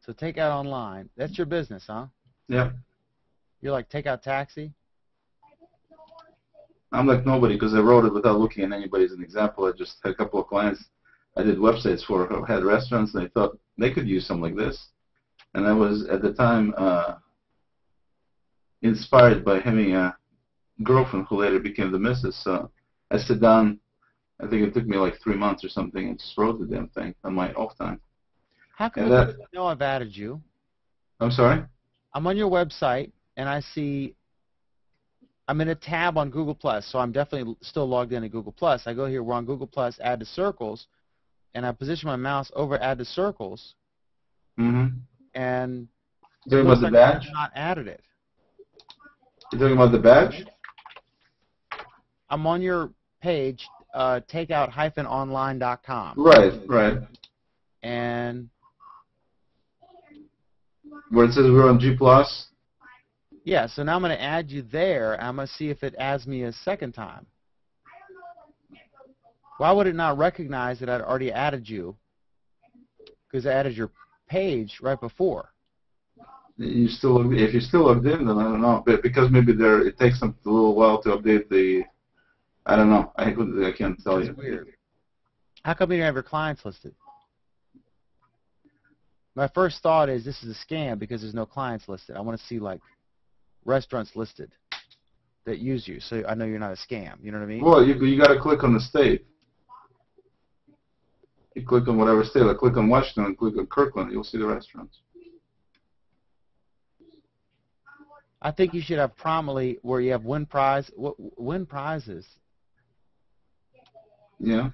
So Take Out Online. That's your business, huh? Yeah. You're like Take Out Taxi? I'm like nobody because I wrote it without looking at anybody as an example. I just had a couple of clients I did websites for who had restaurants, and I thought they could use something like this. And I was, at the time, inspired by having a girlfriend who later became the missus. So I sat down, I think it took me like 3 months or something, and just wrote the damn thing on my off time. How come you know I've added you? I'm sorry? I'm on your website, and I see I'm in a tab on Google+, so I'm definitely still logged in at Google+. I go here, we're on Google+, add to circles, and I position my mouse over add to circles, and you're talking about the badge? I've not added it. You're talking about the badge? I'm on your page, takeout-online.com. Right. And where it says we're on G+? Yeah, so now I'm going to add you there. I'm going to see if it adds me a second time. Why would it not recognize that I'd already added you? Because I added your page right before. If you're still logged in, then I don't know. But because maybe it takes them a little while to update the. I don't know. I can't tell you. That's weird. How come you don't have your clients listed? My first thought is this is a scam because there's no clients listed. I want to see like restaurants listed that use you, so I know you're not a scam. You know what I mean? Well, you got to click on the state. You click on whatever state. Like click on Washington and click on Kirkland. You'll see the restaurants. I think you should have prominently where you have win prizes. Yeah.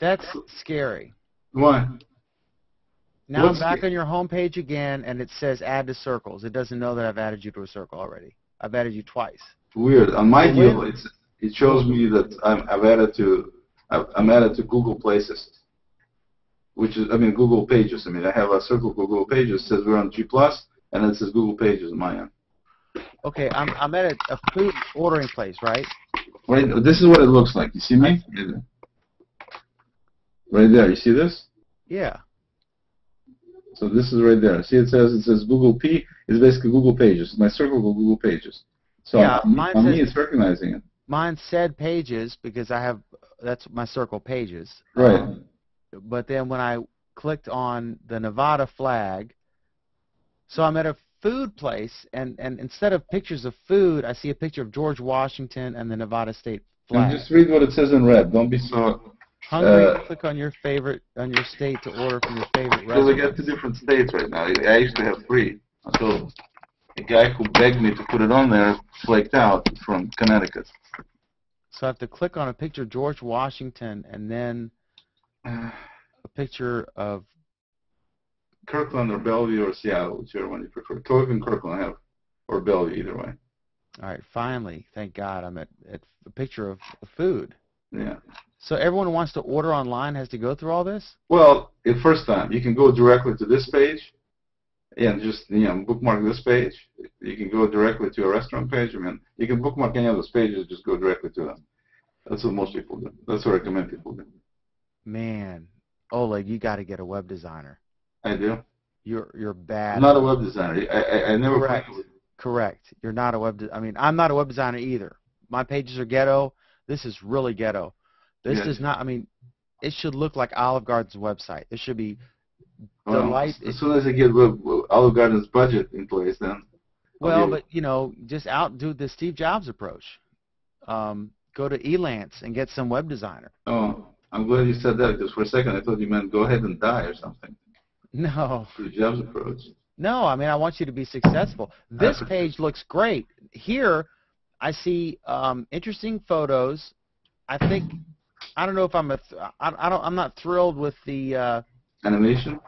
That's scary. Why? Now I'm back on your home page again, and it says add to circles. It doesn't know that I've added you to a circle already. I've added you twice. Weird. On my deal, it shows me that I'm added to Google Places, which is Google Pages. I have a circle Google Pages. It says we're on G+, and it says Google Pages on my end. Okay, I'm at a food ordering place, right? Right. This is what it looks like. You see me? Right there. You see this? Yeah. So this is right there. See, it says Google P. It's basically Google Pages. My circle Google Pages. So yeah, on me, it's recognizing it. Mine said Pages because that's my circle Pages. Right. But then when I clicked on the Nevada flag, so I'm at a food place, and instead of pictures of food, I see a picture of George Washington and the Nevada state flag. And just read what it says in red. Don't be so. Hungry, click on your state to order from your favorite restaurant. Because I got 2 different states right now. I used to have 3. I told them. a guy who begged me to put it on there flaked out from Connecticut. So I have to click on a picture of George Washington and then a picture of Kirkland or Bellevue or Seattle, whichever one you prefer. Toiv and Kirkland I have, or Bellevue, either way. All right, finally, thank God, I'm at a picture of food. Yeah. So everyone who wants to order online has to go through all this? Well, the first time, you can go directly to this page and just, bookmark this page. You can go directly to a restaurant page. I mean, you can bookmark any of those pages, just go directly to them. That's what most people do. That's what I recommend people do. Man, Oleg, you got to get a web designer. I do. You're bad. I'm not a web designer. I never. Correct. You're not a I'm not a web designer either. My pages are ghetto. This is really ghetto. This does not. It should look like Olive Garden's website. It should be As soon as I get Olive Garden's budget in place, then. Well, but just outdo the Steve Jobs approach. Go to Elance and get some web designer. Oh, I'm glad you said that because for a second I thought you meant go ahead and die or something. No. Steve Jobs approach. No, I want you to be successful. This page looks great. Here, I see interesting photos. I don't know if I'm not thrilled with the animation.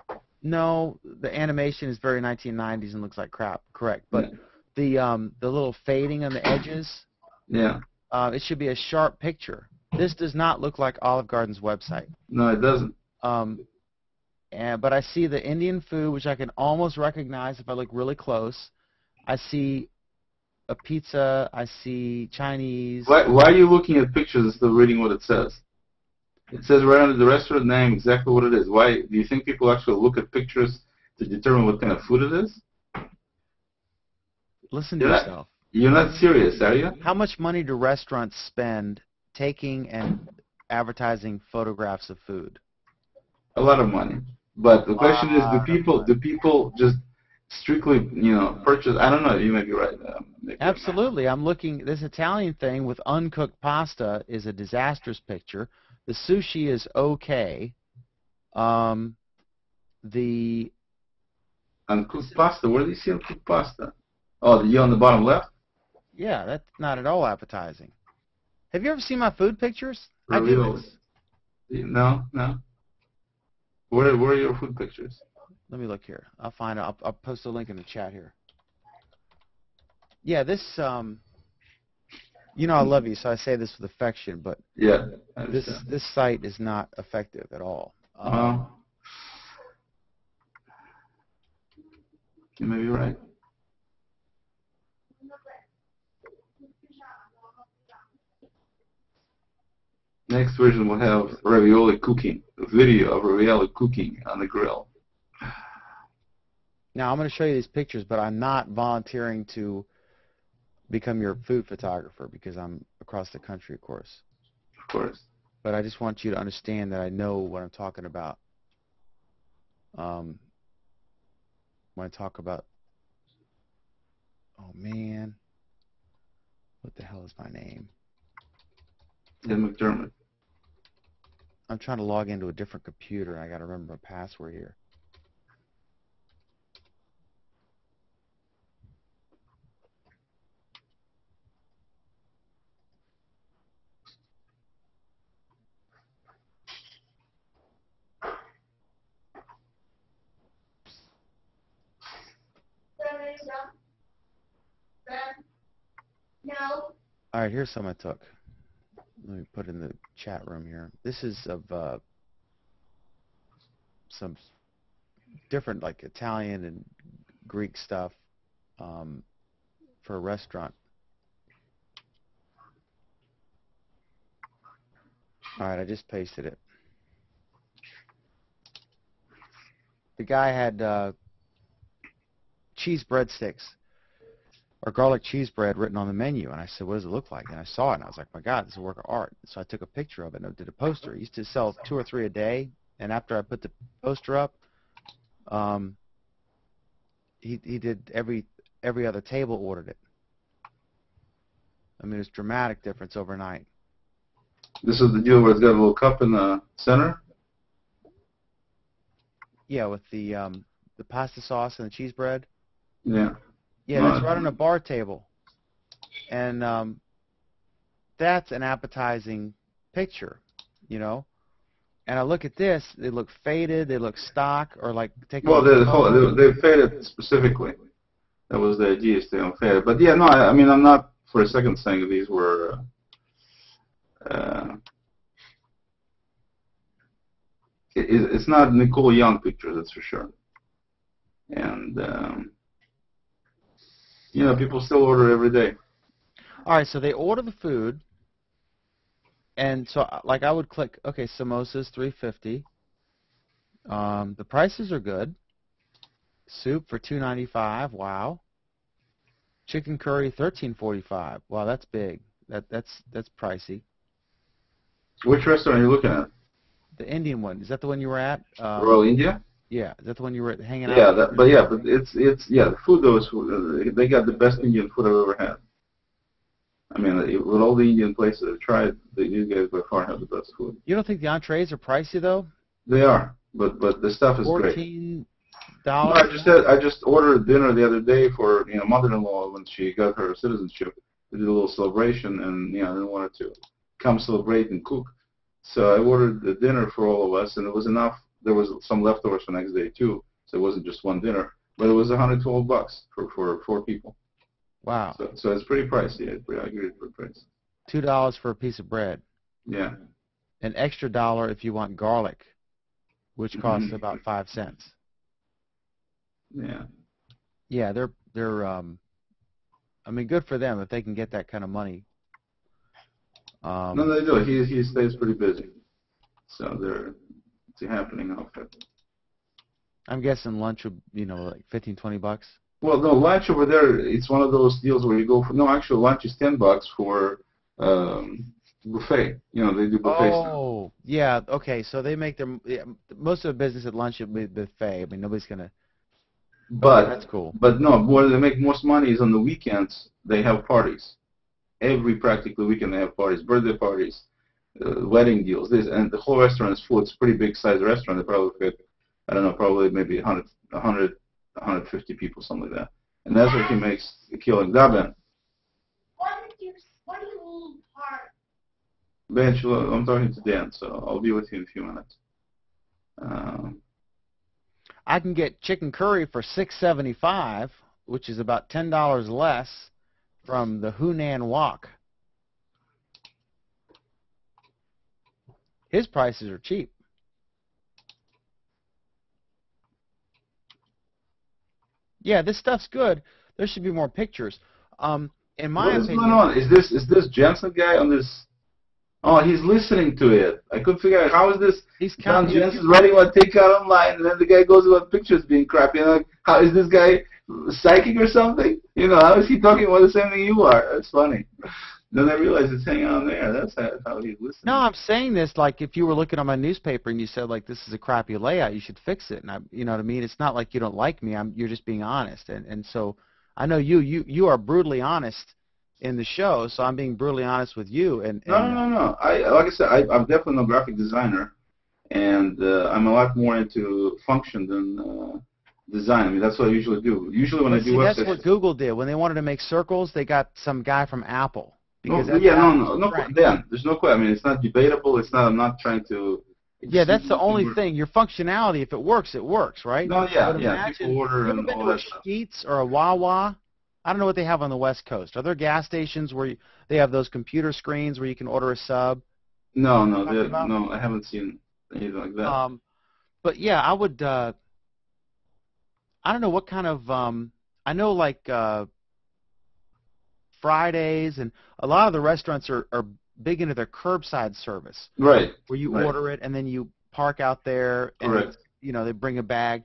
No, the animation is very 1990s and looks like crap. Correct, but the little fading on the edges. Yeah. It should be a sharp picture. This does not look like Olive Garden's website. No, it doesn't. But I see the Indian food, which I can almost recognize if I look really close. I see a pizza. I see Chinese. Why are you looking at pictures instead of reading what it says? It says right under the restaurant name exactly what it is. Why do you think people actually look at pictures to determine what kind of food it is? Listen to yourself. You're not serious, are you? How much money do restaurants spend taking and advertising photographs of food? A lot of money. But the question is, do people just strictly, purchase? I don't know. You may be right. Absolutely. I'm looking. This Italian thing with uncooked pasta is a disastrous picture. The sushi is okay. The uncooked pasta. Where do you see uncooked pasta? Oh, the you on the bottom left? Yeah, that's not at all appetizing. Have you ever seen my food pictures? No. Where are your food pictures? Let me look here. I'll find it. I'll post a link in the chat here. Yeah, this, I love you, so I say this with affection, but yeah, this site is not effective at all. You may be right. Next version will have ravioli cooking, a video of ravioli cooking on the grill. Now, I'm going to show you these pictures, but I'm not volunteering to become your food photographer because I'm across the country, of course. Of course. But I just want you to understand that I know what I'm talking about. When I talk about, oh man, what the hell is my name? Ian McDermott. I'm trying to log into a different computer, and I got to remember my password here. No. All right, here's some I took. Let me put it in the chat room here. This is of some different, like Italian and Greek stuff for a restaurant. All right, I just pasted it. The guy had cheese breadsticks or garlic cheese bread written on the menu, and I said, what does it look like? And I saw it, and I was like, my God, this is a work of art. So I took a picture of it and I did a poster. He used to sell 2 or 3 a day, and after I put the poster up, he did every other table ordered it. I mean, it's a dramatic difference overnight. This is the deal where it's got a little cup in the center? Yeah, with the pasta sauce and the cheese bread. Yeah. Yeah, that's right on a bar table. And that's an appetizing picture, you know. And I look at this, they look faded, they look stock, or like taken. Well, they faded specifically. That was the idea, is to unfair it. But yeah, no, I mean, I'm not for a second saying these were. It's not Nicole Young picture, that's for sure. And you know, people still order every day. All right, so they order the food, and so like I would click, okay, samosas $3.50. The prices are good. Soup for $2.95. Wow. Chicken curry $13.45. Wow, that's big. That's pricey. Which restaurant are you looking at? The Indian one. Is that the one you were at? Royal India? Yeah. Is that the one you were hanging out? Yeah, but it's the food though is, they got the best Indian food I've ever had. I mean, with all the Indian places I've tried, these guys by far have the best food. You don't think the entrees are pricey though? They are, but the stuff is great. $14. No, I just ordered dinner the other day for mother-in-law when she got her citizenship. We did a little celebration, and I didn't want her to come celebrate and cook, so I ordered the dinner for all of us, and it was enough. There was some leftovers for next day too, so it wasn't just one dinner, but it was $112 for 4 people. Wow. So it's pretty pricey. I agree for the price. $2 for a piece of bread. Yeah. An extra $1 if you want garlic, which costs about 5 cents. Yeah. Yeah, they're I mean, good for them if they can get that kind of money. No, they do. He stays pretty busy, so it's a happening outfit. I'm guessing lunch would like $15-20. Well, no, lunch over there, it's one of those deals where you go for, no, actually lunch is $10 for buffet. They do buffet stuff. Oh, yeah, okay, so they make most of the business at lunch would be buffet. I mean, nobody's going to, but that's cool. But no, where they make most money is on the weekends. They have parties. Every practically weekend they have parties, birthday parties, wedding deals, and the whole restaurant is full. It's a pretty big size restaurant. They probably fit, I don't know, probably maybe 150 people, something like that. And that's what he makes a killing. Daben. What do you mean, part? Ben, I'm talking to Dan, so I'll be with you in a few minutes. I can get chicken curry for $6.75, which is about $10 less from the Hunan Wok. His prices are cheap. Yeah, this stuff's good. There should be more pictures. In my opinion, what's going on? Is this Jensen guy on this? Oh, he's listening to it. I couldn't figure out how is this. John Jensen's writing about takeout online, and then the guy goes about pictures being crappy. And like, how is this guy psychic or something? How is he talking about the same thing you are? That's funny. Then I realized it's hanging on there. That's how he's listening. No, I'm saying this like if you were looking on my newspaper and you said like this is a crappy layout, you should fix it. And you know what I mean? It's not like you don't like me. You're just being honest. And so I know you are brutally honest in the show, so I'm being brutally honest with you. No. Like I said, I'm definitely no graphic designer, and I'm a lot more into function than design. I mean, that's what I usually do. Usually when I do websites. That's what Google did. When they wanted to make circles, they got some guy from Apple. No, Dan, there's no question. I mean, it's not debatable. It's not. I'm not trying to. Yeah, that's the only thing. Your functionality, if it works, right? No, yeah. People order and all that stuff. Sheetz or a Wawa. I don't know what they have on the West Coast. Are there gas stations where they have those computer screens where you can order a sub? No, I haven't seen anything like that. But yeah, I would. I don't know what kind of. I know like Fridays and a lot of the restaurants are big into their curbside service. Right. Where you order it and then you park out there and they bring a bag.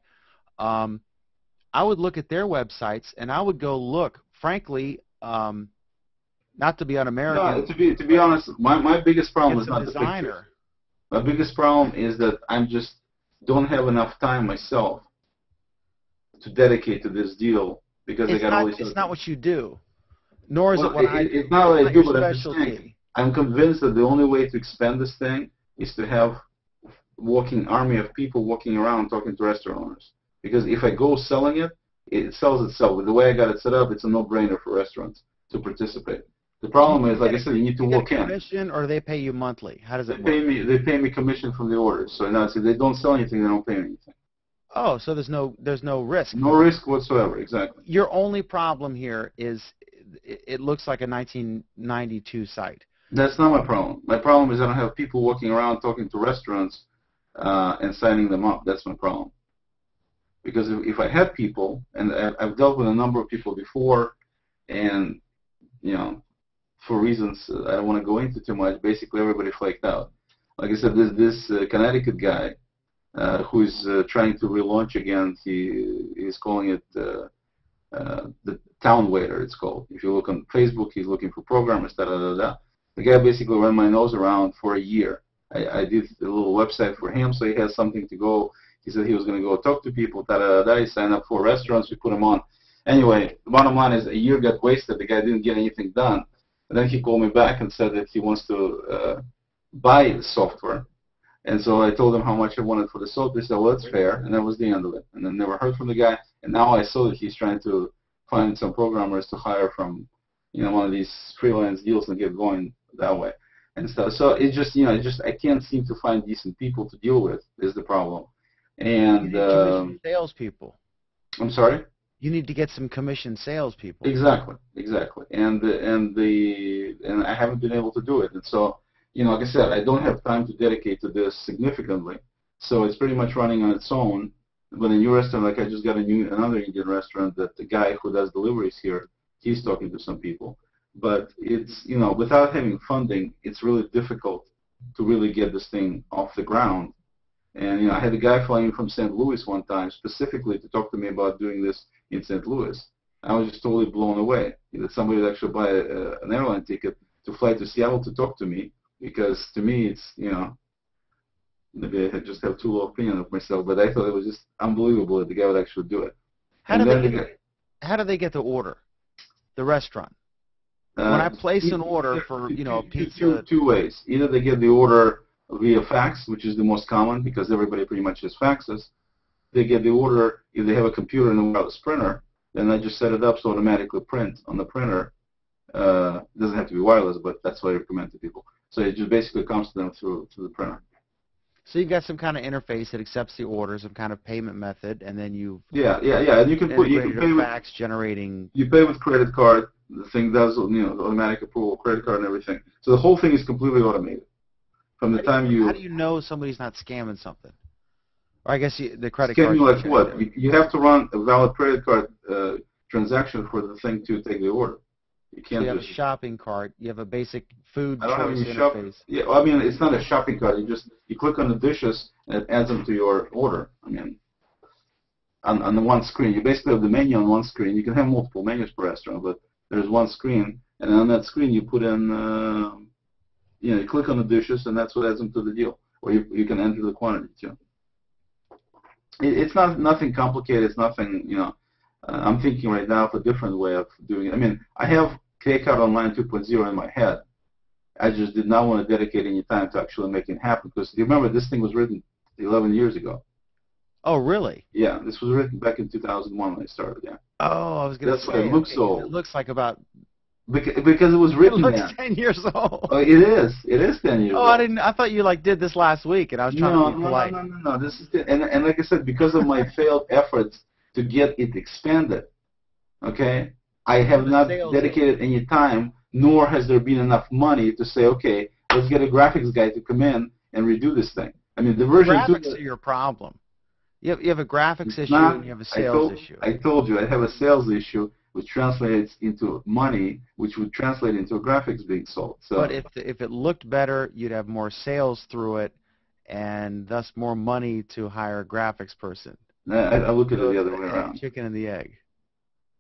I would look at their websites and I would go look. Frankly, not to be un-American. No, to be honest, my biggest problem is not designer. The pictures. My biggest problem is that I just don't have enough time myself to dedicate to this deal because I got all these. It's not what you do. Nor is it what I do. It's not what I do, but I'm convinced that the only way to expand this thing is to have army of people walking around talking to restaurant owners. Because if I go selling it, it sells itself. With the way I got it set up, it's a no-brainer for restaurants to participate. The problem is, like I said, you need to walk in. Commission, or they pay you monthly? How does it work? They pay me commission from the orders. So now, if they don't sell anything, they don't pay me anything. Oh, so there's no risk. No risk whatsoever. Exactly. Your only problem here is it looks like a 1992 site. That's not my problem. My problem is I don't have people walking around talking to restaurants and signing them up. That's my problem. Because if I had people, and I've dealt with a number of people before, and for reasons I don't want to go into too much, basically everybody flaked out. Like I said, this Connecticut guy who is trying to relaunch again. He is calling it the Town Waiter. It's called. If you look on Facebook, he's looking for programmers. The guy basically ran my nose around for a year. I did a little website for him, so he has something to go. He said he was going to go talk to people. He signed up for restaurants. We put him on. Anyway, the bottom line is a year got wasted. The guy didn't get anything done. And then he called me back and said that he wants to buy the software. And so I told him how much I wanted for the software. He said, well, that's fair. And that was the end of it. And then never heard from the guy. And now I saw that he's trying to find some programmers to hire from, one of these freelance deals and get going that way and stuff. So it's just, I can't seem to find decent people to deal with is the problem. And commission salespeople. I'm sorry. You need to get some commission salespeople. Exactly. And I haven't been able to do it. And so, like I said, I don't have time to dedicate to this significantly. So it's pretty much running on its own. But in your restaurant, like I just got another Indian restaurant that the guy who does deliveries here, he's talking to some people. But it's, without having funding, it's really difficult to really get this thing off the ground. And, I had a guy flying from St. Louis one time specifically to talk to me about doing this in St. Louis. I was just totally blown away that somebody would actually buy an airline ticket to fly to Seattle to talk to me, because to me it's, maybe I just have too low opinion of myself, but I thought it was just unbelievable that the guy would actually do it. How do they get the order? The restaurant? When I place an order for, a pizza... Two ways. Either they get the order via fax, which is the most common because everybody pretty much has faxes. They get the order, if they have a computer and a wireless printer, then I just set it up so automatically print on the printer. It doesn't have to be wireless, but that's what I recommend to people. So it just basically comes to them through the printer. So you've got some kind of interface that accepts the order, some kind of payment method, and then you and you can pay with fax generating. You pay with credit card. The thing does automatic approval, credit card, and everything. So the whole thing is completely automated. From the time you. How do you know somebody's not scamming something? Or I guess the credit card. Scamming like what? There. You have to run a valid credit card transaction for the thing to take the order. You can't. So you have a shopping cart. You have a basic food choice interface. Yeah, well, I mean, it's not a shopping cart. You click on the dishes and it adds them to your order. I mean, on the one screen, you basically have the menu on one screen. You can have multiple menus per restaurant, but there's one screen, and on that screen you put in, you click on the dishes, and that's what adds them to the deal. Or you can enter the quantity too. It's nothing complicated. It's nothing, I'm thinking right now of a different way of doing it. I mean, I have Takeout Online 2.0 in my head. I just did not want to dedicate any time to actually making it happen, because you remember this thing was written 11 years ago. Oh, really? Yeah, this was written back in 2001 when I started. Yeah. Oh, I was going to say. That's why it looks old. It looks like about. Because it was written. It looks 10 years old. Oh, it is. It is 10 years old. I thought you did this last week, and I was trying to be polite. No. This is and like I said, because of my failed efforts to get it expanded, okay, I have not dedicated any time, nor has there been enough money to say, okay, let's get a graphics guy to come in and redo this thing. I mean, the version graphics are your problem. You have a graphics issue and you have a sales issue. I told you I have a sales issue, which translates into money, which would translate into graphics being sold. So, but if it looked better, you'd have more sales through it, and thus more money to hire a graphics person. I look at it the other way around. Chicken and the egg.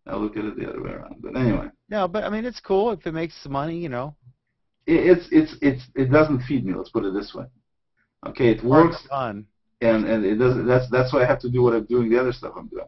I look at it the other way around. But anyway. No, but I mean it's cool if it makes money, It doesn't feed me. Let's put it this way. Okay, it works. Fun. And it doesn't. That's why I have to do what I'm doing. The other stuff I'm doing,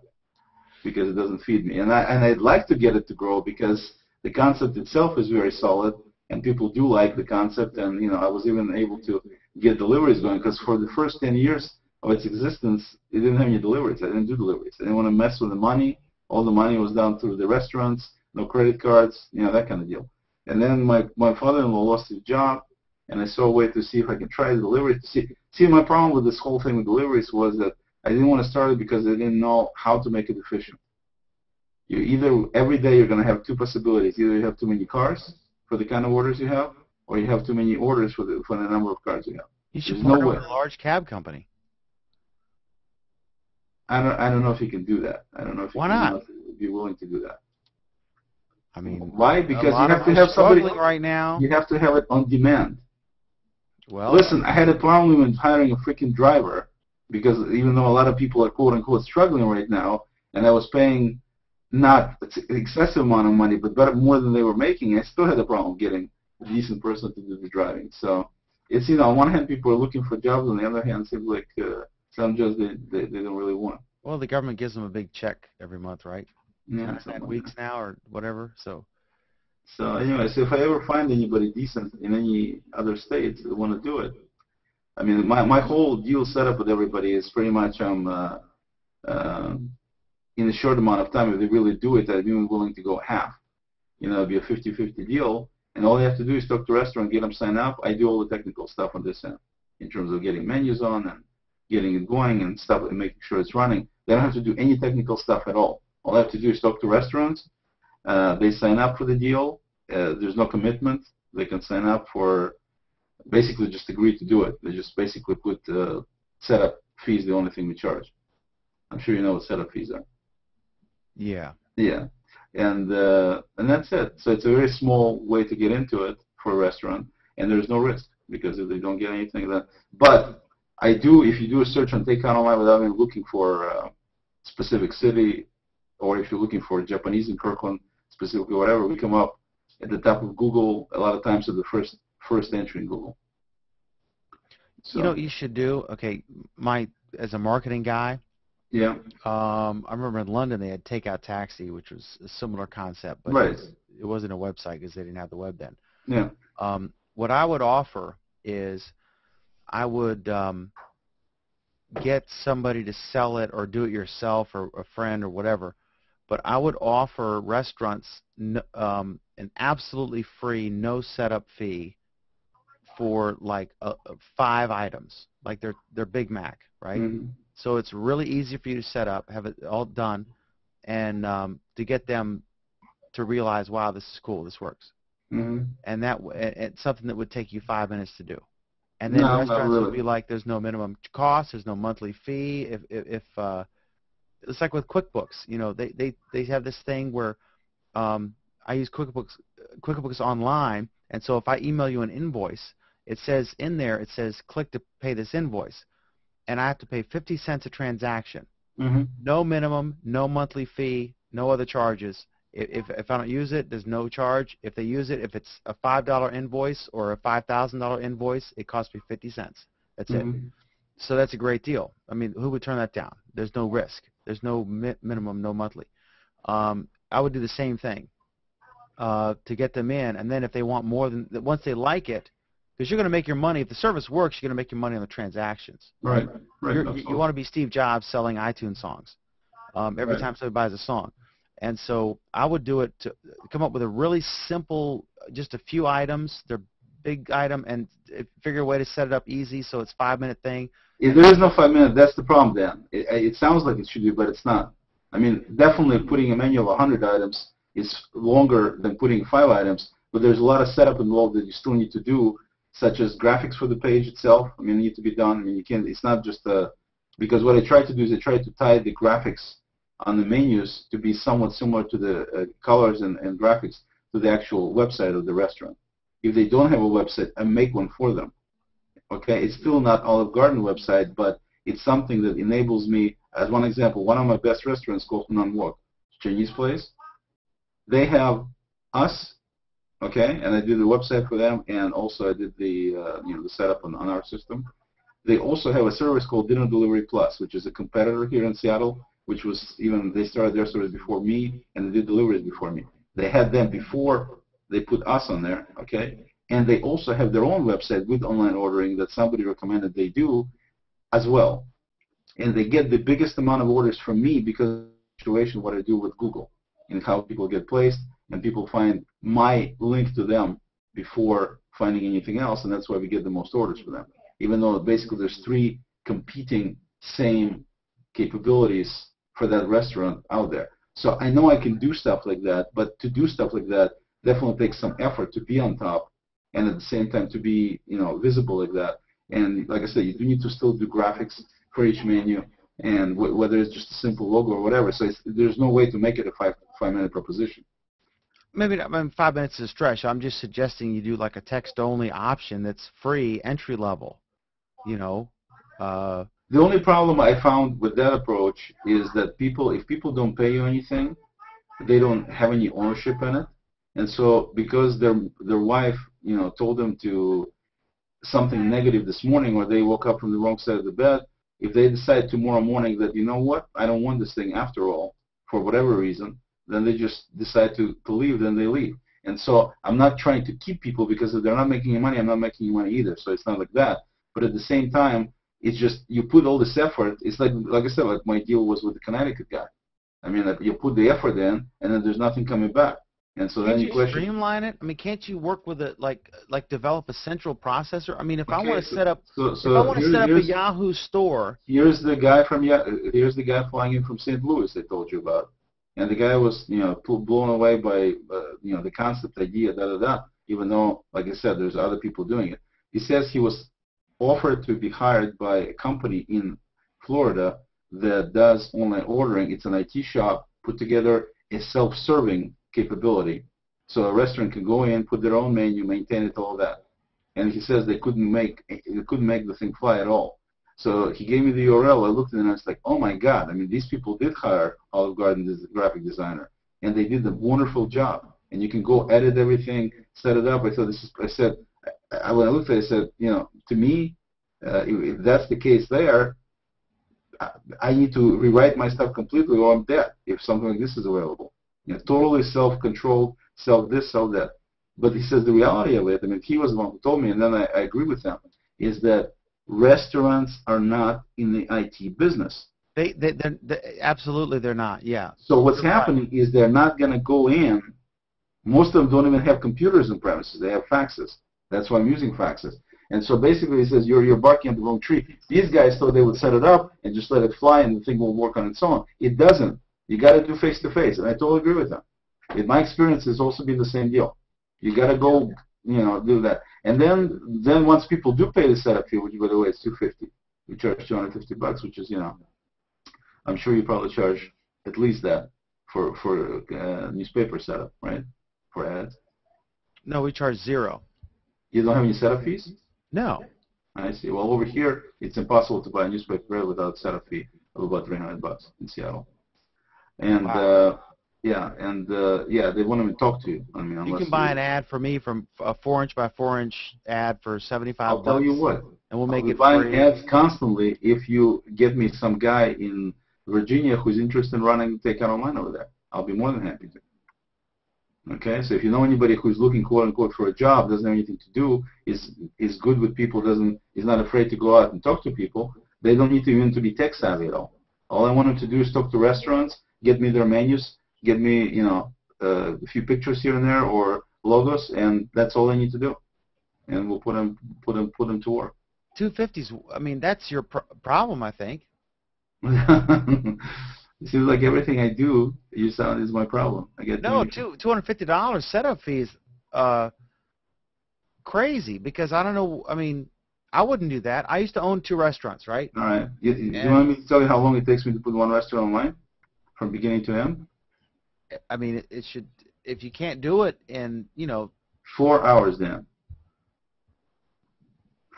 because it doesn't feed me. And I'd like to get it to grow, because the concept itself is very solid, and people do like the concept. And I was even able to get deliveries going, because for the first 10 years of its existence, it didn't have any deliveries. I didn't do deliveries. I didn't want to mess with the money. All the money was down through the restaurants, no credit cards, that kind of deal. And then my father-in-law lost his job, and I saw a way to see if I could try the delivery. See, my problem with this whole thing with deliveries was that I didn't want to start it because I didn't know how to make it efficient. Every day you're going to have two possibilities. Either you have too many cars for the kind of orders you have, or you have too many orders for the number of cars you have. You should There's partner no way. with a large cab company. I don't know if you can do that. I don't know if you Why can not? be willing to do that. I mean, why? Because a lot you have of to have somebody struggling right now. You have to have it on demand. Well, listen, I had a problem with hiring a freaking driver because even though a lot of people are quote unquote struggling right now, and I was paying not an excessive amount of money, but better more than they were making, I still had a problem getting a decent person to do the driving. So it's on one hand people are looking for jobs, on the other hand it seems like some jobs they don't really want. Well, the government gives them a big check every month, right? Yeah, 10 weeks now or whatever. So anyway, so if I ever find anybody decent in any other states that want to do it, I mean, my whole deal set up with everybody is pretty much in a short amount of time, if they really do it, I'm even willing to go half. It'd be a 50-50 deal, and all they have to do is talk to the restaurant, get them signed up. I do all the technical stuff on this end, in terms of getting menus on and getting it going and stuff, and making sure it's running. They don't have to do any technical stuff at all. All they have to do is talk to restaurants. They sign up for the deal. There's no commitment. They can sign up for basically just agree to do it. They just basically put setup fees, the only thing we charge. I'm sure you know what setup fees are. yeah. Yeah, and that's it. So it's a very small way to get into it for a restaurant, and there's no risk because if they don't get anything, then. But I do, if you do a search on Takeout Online without even looking for a specific city, or if you're looking for Japanese in Kirkland, specifically whatever, we come up at the top of Google a lot of times at the first entry in Google. So, You know what you should do? Okay, as a marketing guy, yeah. I remember in London they had Takeout Taxi, which was a similar concept, but Right. it wasn't a website because they didn't have the web then. Yeah. What I would offer is I would get somebody to sell it or do it yourself or a friend or whatever, but I would offer restaurants an absolutely free, no setup fee for like 5 items, like their Big Mac, right? Mm-hmm. So it's really easy for you to set up, have it all done, and to get them to realize, wow, this is cool, this works. Mm-hmm. And it's something that would take you 5 minutes to do. And then No, restaurants not really. would be like, there's no minimum cost, there's no monthly fee. If it's like with QuickBooks, they have this thing where I use QuickBooks Online, and so if I email you an invoice, it says in there, click to pay this invoice, and I have to pay 50 cents a transaction. Mm-hmm. No minimum, no monthly fee, no other charges. If I don't use it, there's no charge. If they use it, if it's a $5 invoice or a $5,000 invoice, it costs me 50 cents. That's Mm-hmm. it. So that's a great deal. I mean, who would turn that down? There's no risk. There's no minimum, no monthly. I would do the same thing to get them in, and then if they want more than once they like it, because you're going to make your money. If the service works, you're going to make your money on the transactions. Right. You want to be Steve Jobs selling iTunes songs every Right. time somebody buys a song. And so I would do it to come up with a really simple, just a few items. They're big item, and figure a way to set it up easy so it's 5-minute thing. If there is no 5 minutes, that's the problem, Dan. It sounds like it should be, but it's not. I mean, definitely putting a menu of 100 items is longer than putting 5 items, but there's a lot of setup involved that you still need to do, such as graphics for the page itself. I mean, need to be done. I mean, you can't. It's not just because what I try to do is I try to tie the graphics on the menus to be somewhat similar to the colors and graphics to the actual website of the restaurant. If they don't have a website, I make one for them. Okay, it's still not Olive Garden website, but it's something that enables me. As one example, one of my best restaurants called Hunan Wok, Chinese place. They have us, okay, and I did the website for them, and also I did the the setup on our system. They also have a service called Dinner Delivery Plus, which is a competitor here in Seattle, which was they started their service before me, and they did deliveries before me. They had them before they put us on there, okay, and they also have their own website with online ordering that somebody recommended they do as well. And they get the biggest amount of orders from me because situation what I do with Google and how people get placed and people find my link to them before finding anything else, and that's why we get the most orders for them. Even though basically there's 3 competing same capabilities for that restaurant out there. So I know I can do stuff like that, but to do stuff like that definitely takes some effort to be on top and at the same time to be, visible like that. And like I said, you do need to still do graphics for each menu, and whether it's just a simple logo or whatever. So there's no way to make it a five-minute proposition. Maybe not, 5 minutes is a stretch. I'm just suggesting you do like a text-only option that's free, entry-level. The only problem I found with that approach is that if people don't pay you anything, they don't have any ownership in it. And so because their wife, told them to something negative this morning, or they woke up from the wrong side of the bed, if they decide tomorrow morning that, you know what, I don't want this thing after all, for whatever reason, then they just decide to leave, then they leave. And so I'm not trying to keep people, because if they're not making any money, I'm not making any money either. So it's not like that. But at the same time, it's just you put all this effort. It's like I said, like my deal was with the Connecticut guy. I mean, like you put the effort in, and then there's nothing coming back. And so then you question. Streamline it? I mean, can't you work with it like develop a central processor? I mean, if I want to set up, if I want to set up a Yahoo store. Here's the guy flying in from St. Louis I told you about, and the guy was blown away by the concept idea, even though, like I said, there's other people doing it. He says he was offered to be hired by a company in Florida that does online ordering. It's an IT shop, put together a self-serving capability. So a restaurant can go in, put their own menu, maintain it, all that. And he says they couldn't make the thing fly at all. So he gave me the URL. I looked at it and I was like, oh my God! I mean, these people did hire Olive Garden as a graphic designer, and they did a wonderful job. And you can go edit everything, set it up. I thought when I looked at it, I said, to me, if that's the case there, I need to rewrite my stuff completely, or I'm dead if something like this is available. Totally self-controlled, self-this, self-that. But he says the reality of it, I mean, he was the one who told me, and then I agree with him, is that restaurants are not in the IT business. They absolutely they're not, yeah. So what's happening is they're not going to go in. Most of them don't even have computers in premises. They have faxes. That's why I'm using faxes. And so basically he says you're barking at the wrong tree. These guys thought they would set it up and just let it fly and the thing will work on its own. It doesn't. You got to do face-to-face, and I totally agree with them. In my experience, it's also been the same deal. You got to go, do that. And then once people do pay the setup fee, which by the way is $250, we charge $250, which is I'm sure you probably charge at least that for newspaper setup, right? For ads. No, we charge $0. You don't have any setup fees? No. I see. Well, over here, it's impossible to buy a newspaper without setup fee of about $300 in Seattle. And wow. They won't even talk to you. I mean, you can buy an ad for me from a 4-inch by 4-inch ad for $75. I'll tell you what. And we'll make it free. Buying ads constantly if you get me some guy in Virginia who's interested in running Take Out Online over there. I'll be more than happy to. Okay, so if you know anybody who's looking, quote unquote, for a job, doesn't have anything to do, is good with people, is not afraid to go out and talk to people, they don't need to even to be tech savvy at all. All I want them to do is talk to restaurants, get me their menus, get me a few pictures here and there or logos, and that's all they need to do, and we'll put them to work. $250's, I mean, that's your problem, I think. It seems like everything I do, you sound is my problem. I get $250 setup fees, crazy, because I don't know. I mean, I wouldn't do that. I used to own 2 restaurants, right? All right. You want me to tell you how long it takes me to put one restaurant online, from beginning to end? I mean, it should. If you can't do it in 4 hours, Dan.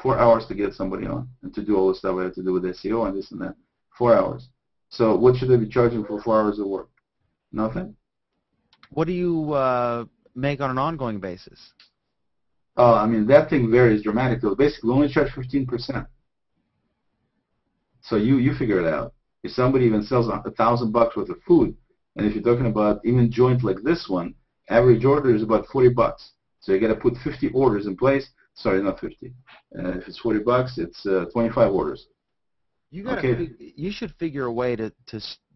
4 hours to get somebody on and to do all the stuff I have to do with SEO and this and that. 4 hours. So what should they be charging for 4 hours of work? Nothing? What do you make on an ongoing basis? I mean, that thing varies dramatically. Basically, we only charge 15%. So you figure it out. If somebody even sells $1,000 worth of food, and if you're talking about even joint like this one, average order is about $40. So you got to put 50 orders in place. Sorry, not 50. If it's $40, it's 25 orders. You should figure a way to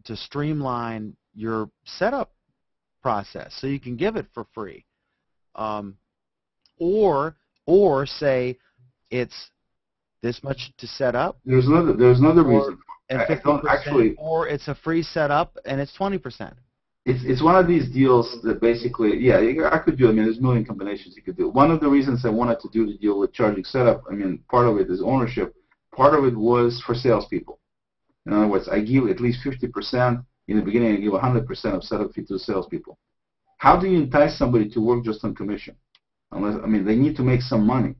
to streamline your setup process so you can give it for free. Or say it's this much to set up. There's another reason. And I don't 50%, actually. or it's a free setup and it's 20%. It's one of these deals that basically, yeah, I could do. I mean, there's a million combinations you could do. One of the reasons I wanted to do the deal with charging setup, I mean, part of it is ownership. Part of it was for salespeople. In other words, I give at least 50%. In the beginning, I give 100% of setup fee to salespeople. How do you entice somebody to work just on commission? Unless, I mean, they need to make some money.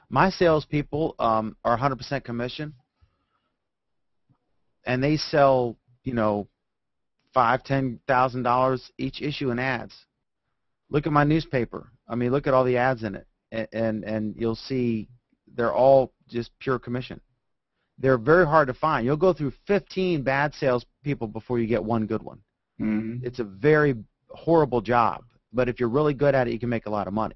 My salespeople are 100% commission, and they sell, you know, $5,000-$10,000 each issue in ads. Look at my newspaper. I mean, look at all the ads in it, and you'll see they're all just pure commission. They're very hard to find. You'll go through 15 bad salespeople before you get one good one. Mm-hmm. It's a very horrible job, but if you're really good at it, you can make a lot of money.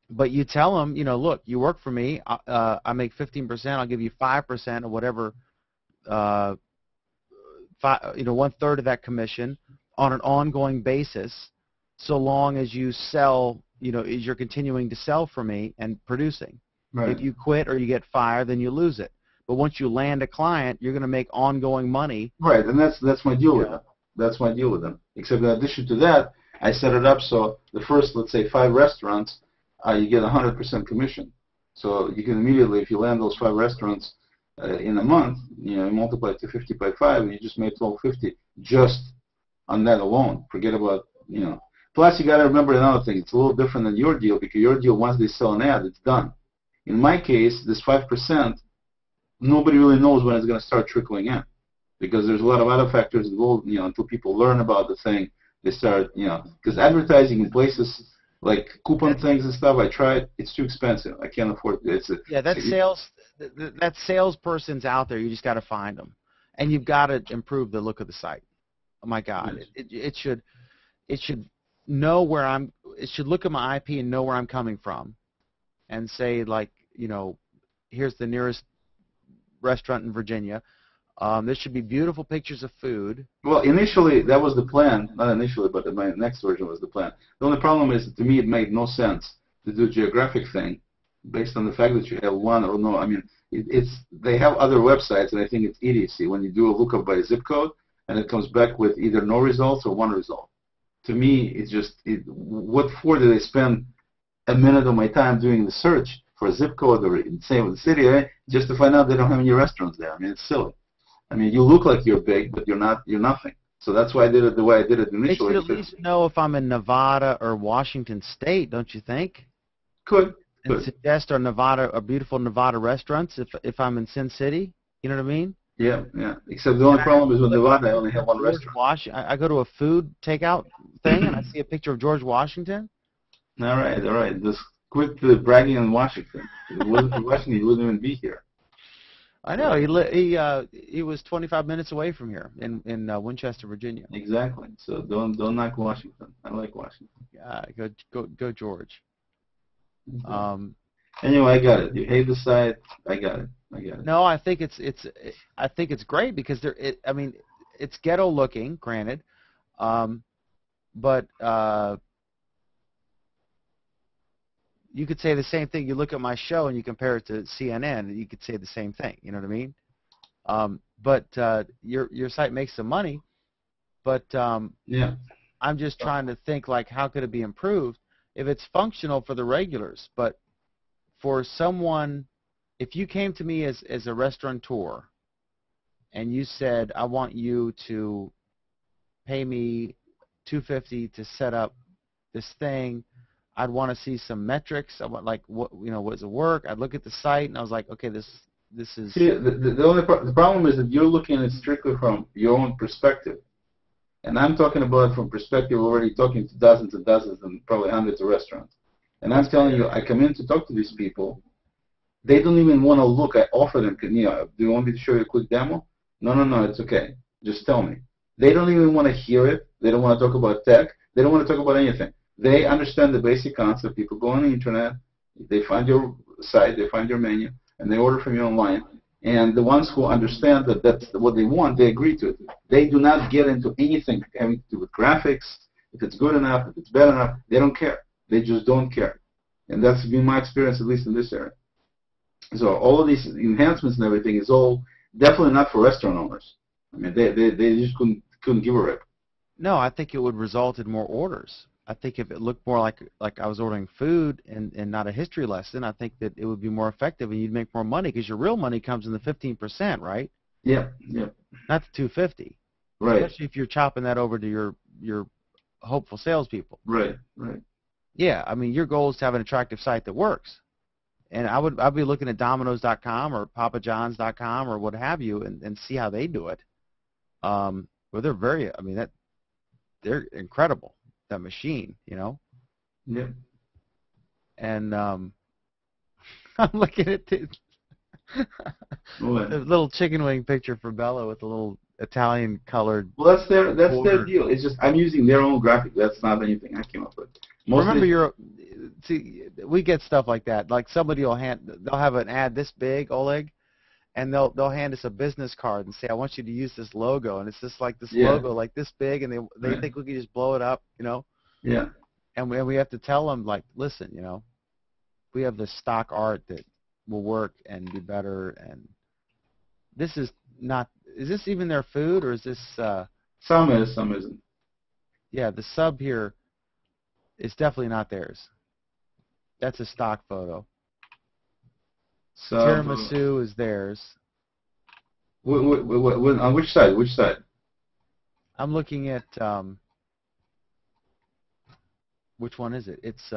But you tell them, you know, look, you work for me. I make 15%. I'll give you 5% or whatever. 1/3 of that commission on an ongoing basis, so long as you sell, you know, as you're continuing to sell for me and producing. Right. If you quit or you get fired, then you lose it. But once you land a client, you're going to make ongoing money. Right, and that's my deal with them. That's my deal with them. Except in addition to that, I set it up so the first, let's say, 5 restaurants, you get 100% commission. So you can immediately, if you land those 5 restaurants in a month, you know, you multiply it to 50 by 5, and you just made $1,250 just on that alone. Forget about, you know. Plus, you got to remember another thing. It's a little different than your deal, because your deal, once they sell an ad, it's done. In my case, this 5%, nobody really knows when it's going to start trickling in, because there's a lot of other factors involved. You know, until people learn about the thing, they start, you know, because advertising in places like coupon things and stuff, I tried. It's too expensive. I can't afford it. That salesperson's out there. You just got to find them, and you've got to improve the look of the site. Oh my God, it should know where I'm. It should look at my IP and know where I'm coming from, and say, like, you know, here's the nearest restaurant in Virginia. There should be beautiful pictures of food. Well, initially that was the plan. Not initially, but my next version was the plan. The only problem is, to me, it made no sense to do a geographic thing based on the fact that you have one or no. I mean, they have other websites, and I think it's idiocy when you do a lookup by zip code and it comes back with either no results or one result. To me, it's just, what for did I spend a minute of my time doing the search for a zip code or same with the city, just to find out they don't have any restaurants there? I mean, it's silly. I mean, you look like you're big, but you're not. You're nothing. So that's why I did it the way I did it initially. They should at least know if I'm in Nevada or Washington State, don't you think? Could. And suggest a beautiful Nevada restaurants if I'm in Sin City. You know what I mean? Yeah. Except the only problem is with Nevada, I only have one restaurant. I go to a food takeout thing and I see a picture of George Washington. All right. Just quit bragging on Washington. If it wasn't for Washington, he wouldn't even be here. I know. He was 25 minutes away from here in Winchester, Virginia. Exactly. So don't knock Washington. I like Washington. Yeah, go George. Anyway, I got it. You hate the site. I got it. No, I think it's great because I mean, it's ghetto looking, granted, but you could say the same thing. You look at my show and you compare it to CNN, and you could say the same thing. You know what I mean? But your site makes some money, but yeah, I'm just trying to think, like, how could it be improved if it's functional for the regulars, but for someone, if you came to me as a restaurateur and you said, I want you to pay me $250 to set up this thing, I'd want to see some metrics. I want, like, what, you know, what does it work? I'd look at the site and I was like, okay, this is. See, the problem is that you're looking at it strictly from your own perspective, and I'm talking about it from perspective already talking to dozens and dozens and probably hundreds of restaurants. And I'm telling you, I come in to talk to these people. They don't even want to look. I offer them, do you want me to show you a quick demo? No, it's okay. Just tell me. They don't even want to hear it. They don't want to talk about tech. They don't want to talk about anything. They understand the basic concept. People go on the internet, they find your site, they find your menu, and they order from you online. And the ones who understand that that's what they want, they agree to it. They do not get into anything having to do with graphics, if it's good enough, if it's bad enough. They don't care. They just don't care. And that's been my experience, at least in this area. So all of these enhancements and everything is all definitely not for restaurant owners. I mean, they just couldn't give a rip. No, I think it would result in more orders. I think if it looked more like I was ordering food and not a history lesson, I think that it would be more effective and you'd make more money because your real money comes in the 15%, right? Yeah, yeah. Not the 250. Right. Especially if you're chopping that over to your hopeful salespeople. Right, right. Yeah, I mean, your goal is to have an attractive site that works. And I'd be looking at Domino's.com or PapaJohns.com or what have you and see how they do it. Well, they're very, I mean, they're incredible, that machine, you know? Yeah. And I'm looking at this the little chicken wing picture for Bella with the little Italian colored. Well, that's their deal. It's just I'm using their own graphic. That's not anything I came up with. Remember, see, we get stuff like that. Like somebody they'll have an ad this big, Oleg, and they'll hand us a business card and say, I want you to use this logo, and it's just like this logo like this big, and they think we can just blow it up, you know? Yeah. And we have to tell them, like, listen, you know, we have this stock art that will work and be better, and this is not. Is this even their food, or is this? Some is, some isn't. Yeah, the sub here is definitely not theirs. That's a stock photo. Tiramisu is theirs. On which side? Which side? I'm looking at which one is it? It's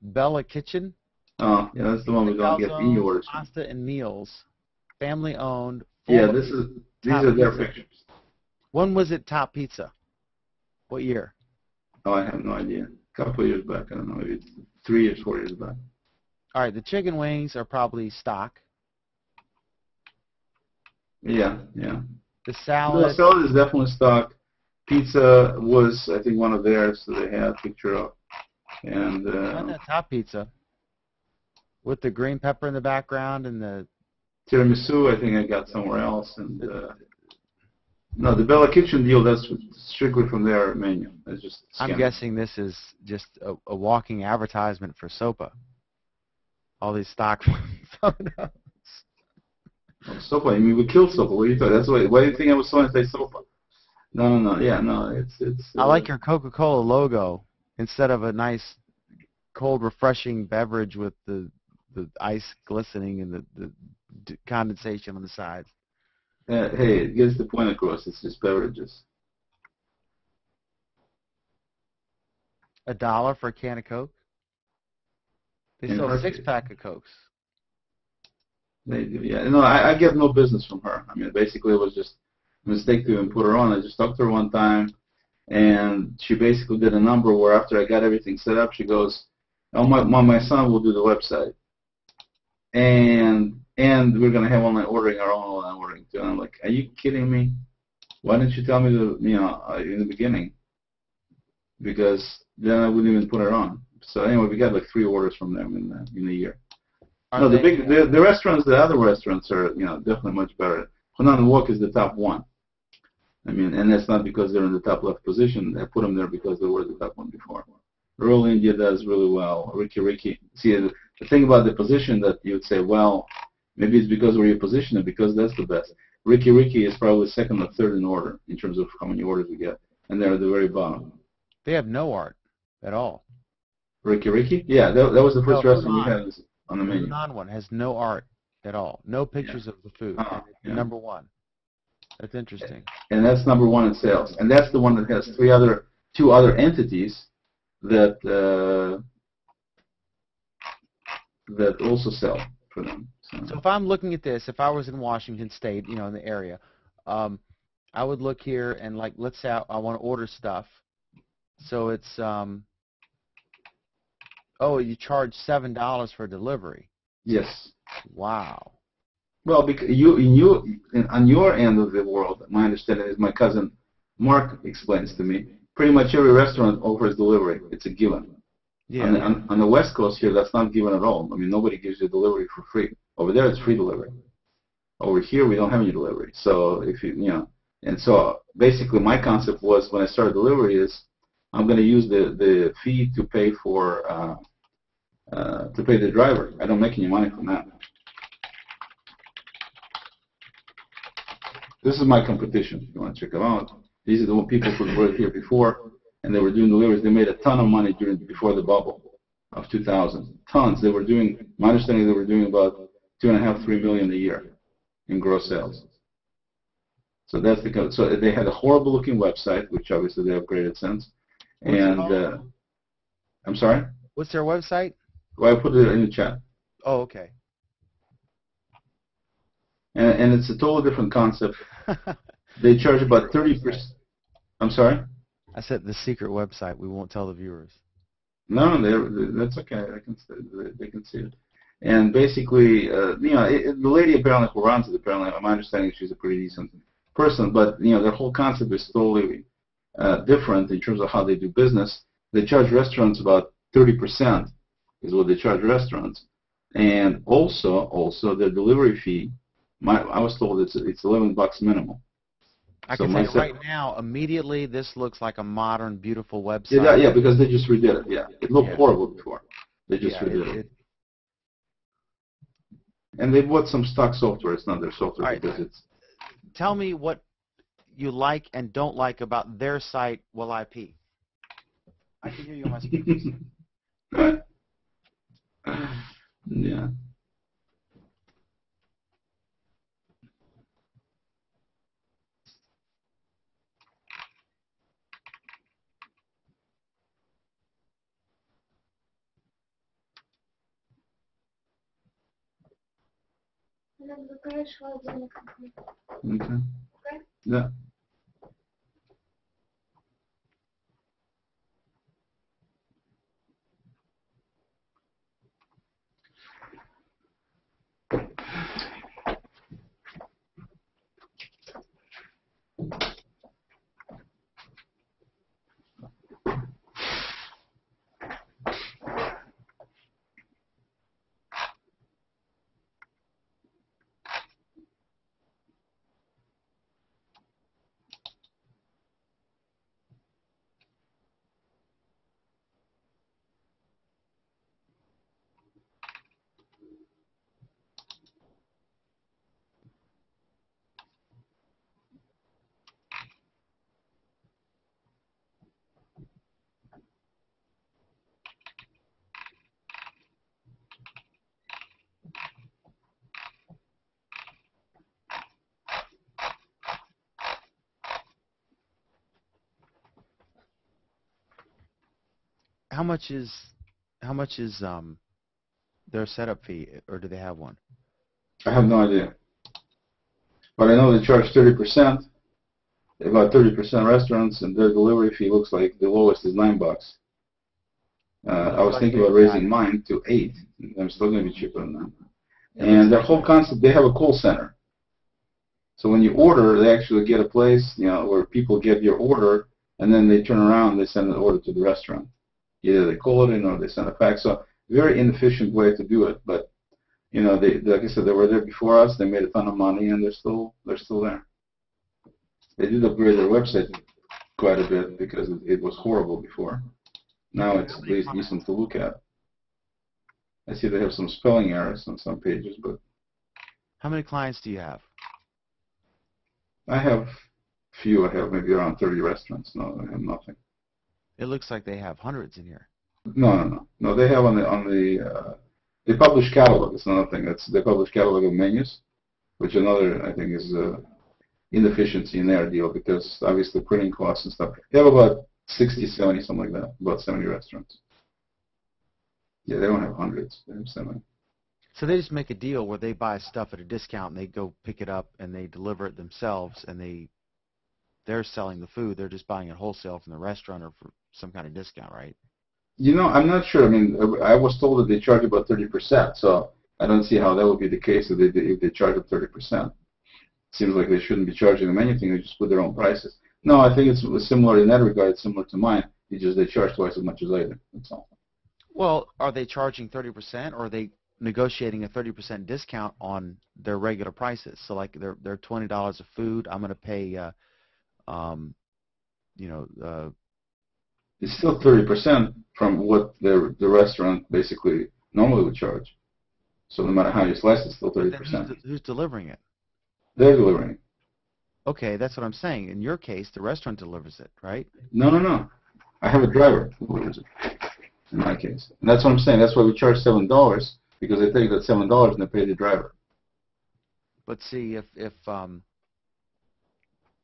Bella Kitchen. Oh, yeah, that's the one we don't get any orders from. Pasta and meals, family owned. Yeah, these are their pictures. When was it Top Pizza? What year? Oh, I have no idea. A couple of years back. I don't know. Maybe 3 years, 4 years back. All right, the chicken wings are probably stock. Yeah, yeah. The salad. The salad is definitely stock. Pizza was, I think, one of theirs that they had a picture of. And not that Top Pizza. With the green pepper in the background and the tiramisu, I think I got somewhere else. And no, the Bella Kitchen deal, that's strictly from their menu. It's just I'm guessing this is just a walking advertisement for SOPA. All these stock photos. Oh, SOPA? I mean, we killed SOPA. What are you talking? That's why do you think I was trying to say SOPA? No. Yeah, no. It's. I like your Coca-Cola logo instead of a nice, cold, refreshing beverage with the ice glistening and the condensation on the sides. Hey, it gets the point across. It's just beverages. $1 for a can of Coke? They sell a 6-pack of Cokes. They do, yeah. No, I get no business from her. I mean, basically, it was just a mistake to even put her on. I just talked to her one time, and she basically did a number where after I got everything set up, she goes, "Oh, my son will do the website, and we're gonna have our own online ordering too." And I'm like, "Are you kidding me? Why didn't you tell me in the beginning? Because then I wouldn't even put her on." So anyway, we got like 3 orders from them in a year. No, the restaurants, the other restaurants are definitely much better. Hanan Wok is the top one. I mean, and that's not because they're in the top left position. I put them there because they were the top one before. Rural India does really well. Ricky. See, the thing about the position that you would say, well, maybe it's because where you position it, because that's the best. Ricky is probably second or third in order in terms of how many orders we get, and they're at the very bottom. They have no art at all. Ricky? Yeah, that was the first restaurant we had on the menu. The non-one has no art at all. No pictures of the food. Number 1. That's interesting. And that's number 1 in sales. And that's the one that has 2 other entities that also sell for them. So if I'm looking at this, if I was in Washington State, in the area, I would look here and let's say I want to order stuff. So it's you charge $7 for delivery. Yes. Wow. Well, because on your end of the world, my understanding is my cousin Mark explains to me, pretty much every restaurant offers delivery. It's a given. Yeah. On the West Coast here, that's not given at all. I mean, nobody gives you delivery for free. Over there, it's free delivery. Over here, we don't have any delivery. So if and so basically my concept was when I started delivery is I'm going to use the fee to pay for to pay the driver. I don't make any money from that. This is my competition. If you want to check them out, these are the people who were here before, and they were doing deliveries. They made a ton of money before the bubble of 2000. Tons. They were doing. My understanding, they were doing about 2.5, 3 million a year in gross sales. So that's the. So they had a horrible looking website, which obviously they upgraded since. And I'm sorry. What's their website? Well, I put it in the chat. Oh, okay. And it's a totally different concept. They charge about 30%. I'm sorry? I said the secret website. We won't tell the viewers. No, that's okay. They can see it. And basically, the lady apparently who runs it, apparently, my understanding, she's a pretty decent person. But their whole concept is totally different in terms of how they do business. They charge restaurants about 30% is what they charge restaurants, and also their delivery fee. I was told it's $11 minimum. I can tell you right now, immediately, this looks like a modern, beautiful website. Yeah, because they just redid it. Yeah, it looked horrible before. They just redid it. And they bought some stock software. It's not their software because it's. Tell me what you like and don't like about their site, Will IP. I can hear you on my speakers. Yeah. Okay. Yeah. How much is their setup fee, or do they have one? I have no idea. But I know they charge 30%, about 30% restaurants, and their delivery fee looks like the lowest is $9. I was thinking about raising mine to 8. I'm still going to be cheaper than that. And the whole concept, they have a call center. So when you order, they actually get a place, where people get your order, and then they turn around and they send an order to the restaurant. Either they call it in or they send a fax. So very inefficient way to do it. But like I said, they were there before us. They made a ton of money, and they're still there. They did upgrade their website quite a bit because it was horrible before. Now it's at least decent to look at. I see they have some spelling errors on some pages, but. How many clients do you have? I have few. I have maybe around 30 restaurants. No, I have nothing. It looks like they have hundreds in here. No. They have they publish catalog. It's another thing. They publish catalog of menus, which another I think is inefficiency in their deal because obviously printing costs and stuff. They have about 60, 70, something like that. About 70 restaurants. Yeah, they don't have hundreds. They have 70. So they just make a deal where they buy stuff at a discount and they go pick it up and they deliver it themselves and they're selling the food. They're just buying it wholesale from the restaurant or for some kind of discount, right? I'm not sure. I mean, I was told that they charge about 30%, so I don't see how that would be the case if they charge up 30%. Seems like they shouldn't be charging them anything. They just put their own prices. No, I think it's similar in that regard. It's similar to mine. It's just they charge twice as much as I do. That's all. Well, are they charging 30% or are they negotiating a 30% discount on their regular prices. So like they're $20 of food. I'm going to pay, It's still 30% from what the restaurant basically normally would charge. So no matter how you slice it, it's still 30%. Who's delivering it? They're delivering it. Okay, that's what I'm saying. In your case, the restaurant delivers it, right? No. I have a driver who delivers it, in my case. And that's what I'm saying. That's why we charge $7, because they take that $7 and they pay the driver. But see, if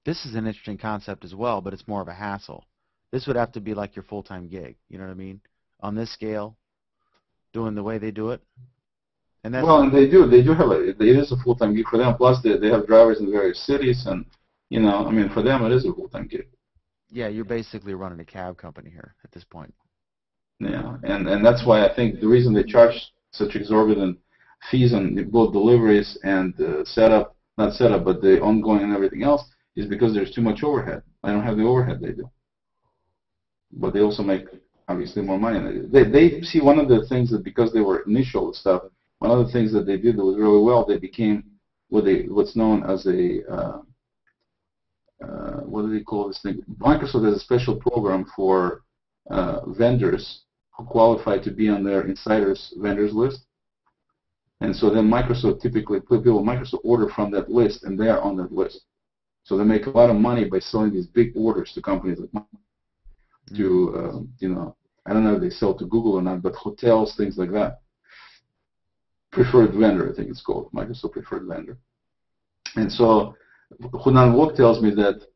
this is an interesting concept as well, but it's more of a hassle. This would have to be like your full-time gig. You know what I mean? On this scale, doing the way they do it. And that's well, and they do have it is a full-time gig for them. Plus, they have drivers in various cities, and I mean, for them, it is a full-time gig. Yeah, you're basically running a cab company here at this point. Yeah, and that's why I think the reason they charge such exorbitant fees on both deliveries and not setup, but the ongoing and everything else, is because there's too much overhead. I don't have the overhead they do. But they also make, obviously, more money. They see one of the things that because they were initial stuff, one of the things that they did that was really well, they became what's known as a, what do they call this thing? Microsoft has a special program for vendors who qualify to be on their insiders vendors list. And so then Microsoft typically, people at Microsoft order from that list, and they are on that list. So they make a lot of money by selling these big orders to companies like to, I don't know if they sell to Google or not, but hotels, things like that. Preferred vendor, I think it's called, Microsoft Preferred Vendor. And so Hunan Wok tells me that,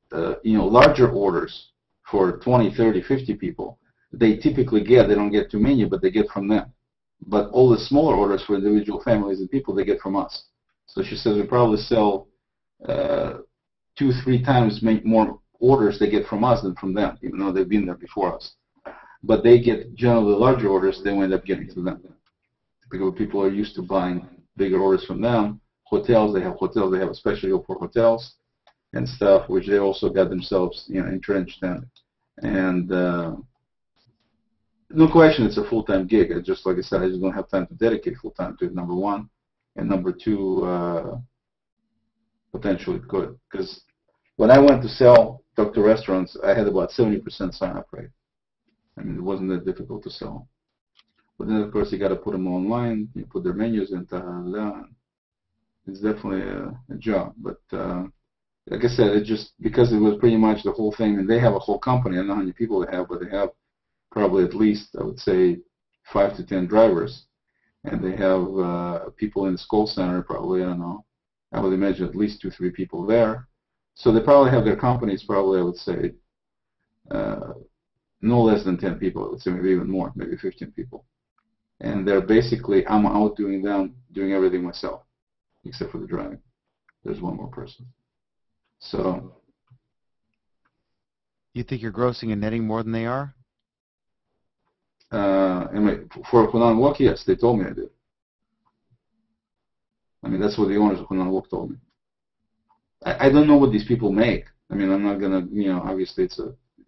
larger orders for 20, 30, 50 people, they typically get, they don't get too many, but they get from them. But all the smaller orders for individual families and people, they get from us. So she says we probably sell 2-3 times more orders they get from us than from them, even though they've been there before us. But they get generally larger orders, they wind up getting to them. Because people are used to buying bigger orders from them. Hotels, they have a special for hotels and stuff, which they also got themselves entrenched in. And no question, it's a full-time gig. Just like I said, I just don't have time to dedicate full-time to it, number one. And number two, potentially it could. Because when I went to sell, talk to restaurants, I had about 70% sign-up rate. I mean, it wasn't that difficult to sell. But then, of course, you got to put them online. You put their menus in. It's definitely a job. But like I said, it just because it was pretty much the whole thing. And they have a whole company. I don't know how many people they have, but they have probably at least, I would say, 5 to 10 drivers. And they have people in this call center, probably, I don't know. I would imagine at least 2-3 people there. So they probably have their companies, probably, I would say, no less than 10 people. I would say maybe even more, maybe 15 people. And they're basically, I'm out doing everything myself, except for the driving. There's one more person. So. You think you're grossing and netting more than they are? For Hunan Wok, yes, they told me I did. I mean, that's what the owners of Hunan Wok told me. I don't know what these people make. I mean, I'm not going to, obviously it's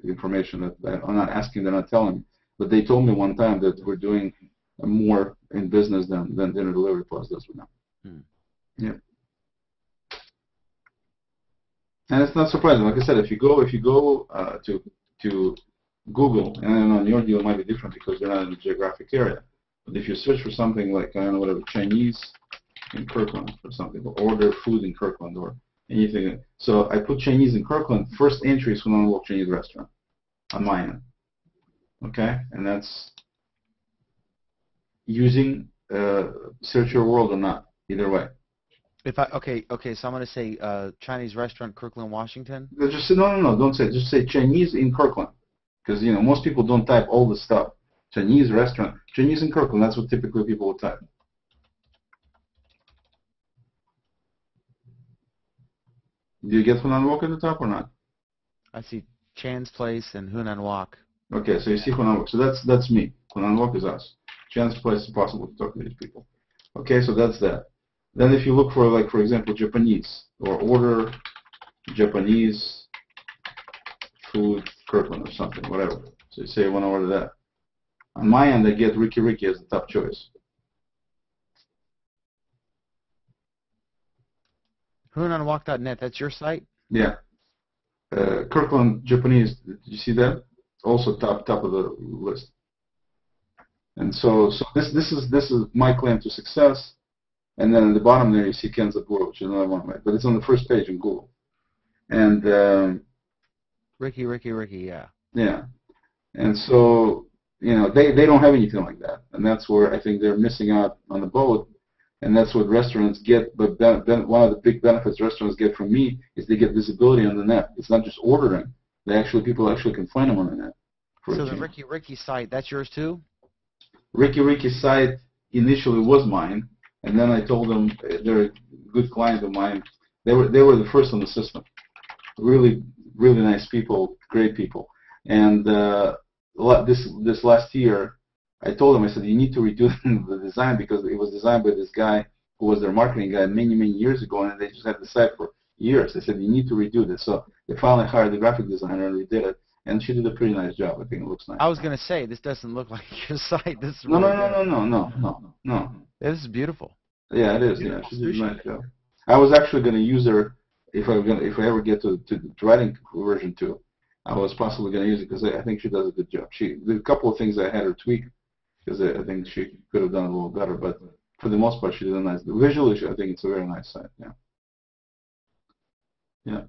information that I'm not asking, they're not telling me. But they told me one time that we're doing more in business than Dinner Delivery Plus does right now. Yeah. And it's not surprising. Like I said, if you go to Google, and I don't know, your deal might be different because they're not in the geographic area. But if you search for something like, I don't know, whatever, Chinese in Kirkland or something, or order food in Kirkland or anything. So I put Chinese in Kirkland. First entry is Hunan Wok Chinese restaurant on my end. Okay? And that's using Search Your World or not, either way. If okay, so I'm going to say Chinese restaurant, Kirkland, Washington. Just say, no, don't say it. Just say Chinese in Kirkland, because most people don't type all the stuff. Chinese restaurant, Chinese in Kirkland. That's what typically people will type. Do you get Hunan Wok at the top or not? I see Chan's Place and Hunan Wok. Okay, so you see Hunan Wok. So that's me. Hunan Wok is us. Chan's Place is possible to talk to these people. Okay, so that's that. Then if you look for, like, for example, Japanese, or order Japanese food Kirkland or something, whatever. So you say I want to order that. On my end, I get Ricky Ricky as the top choice. HunanWalk.net, that's your site? Yeah. Kirkland Japanese, did you see that? Also top of the list. And so this is my claim to success. And then at the bottom there you see Ken's Abura, which is another one, right? But it's on the first page in Google. And Ricky, yeah. yeah. And so, you know, they don't have anything like that. And that's where I think they're missing out on the boat. And that's what restaurants get. But one of the big benefits restaurants get from me is they get visibility on the net. It's not just ordering. People actually can find them on the net. So the Ricky site, that's yours too? Ricky's site initially was mine. And then I told them they're a good client of mine. They were the first on the system. Really nice people, great people. And this last year, I told them, I said, you need to redo the design because it was designed by this guy who was their marketing guy many years ago, and they just had the site for years. They said, you need to redo this. So they finally hired the graphic designer and redid it, and she did a pretty nice job. I think it looks nice. I was going to say, this doesn't look like your site. This is No. This is beautiful. Yeah, it is. Yeah, she did a nice job. I was actually going to use her if I ever get to the writing version 2. I was possibly going to use it because I think she does a good job. There's a couple of things I had her tweak because I think she could have done a little better, but for the most part, she did a nice. Visually, I think it's a very nice site. Yeah. Yeah.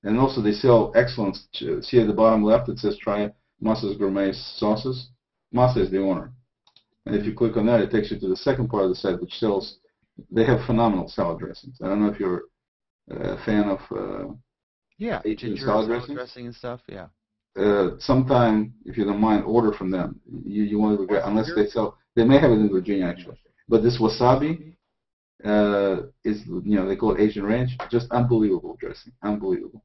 And also, they sell excellent. See at the bottom left, it says try Masa's Gourmet sauces. Masa is the owner, and if you click on that, it takes you to the second part of the site, which sells. They have phenomenal salad dressings. I don't know if you're a fan of. Yeah, ginger salad dressing and stuff. Yeah. Sometime, if you don't mind, order from them. You won't regret unless they sell. They may have it in Virginia actually, but this wasabi is they call it Asian ranch. Just unbelievable dressing, unbelievable.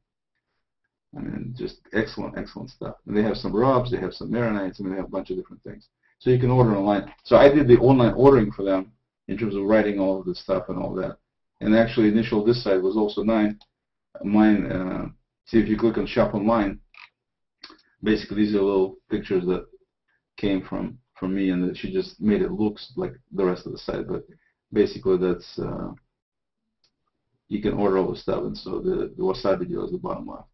I mean, just excellent stuff. And they have some rubs, they have some marinades, and they have a bunch of different things. So you can order online. So I did the online ordering for them in terms of writing all of this stuff and all that. And actually, this site was also mine. See if you click on shop online. Basically, these are little pictures that came from me, and that she just made it look like the rest of the site. But basically, that's you can order all the stuff, and so the wasabi deal is the bottom left.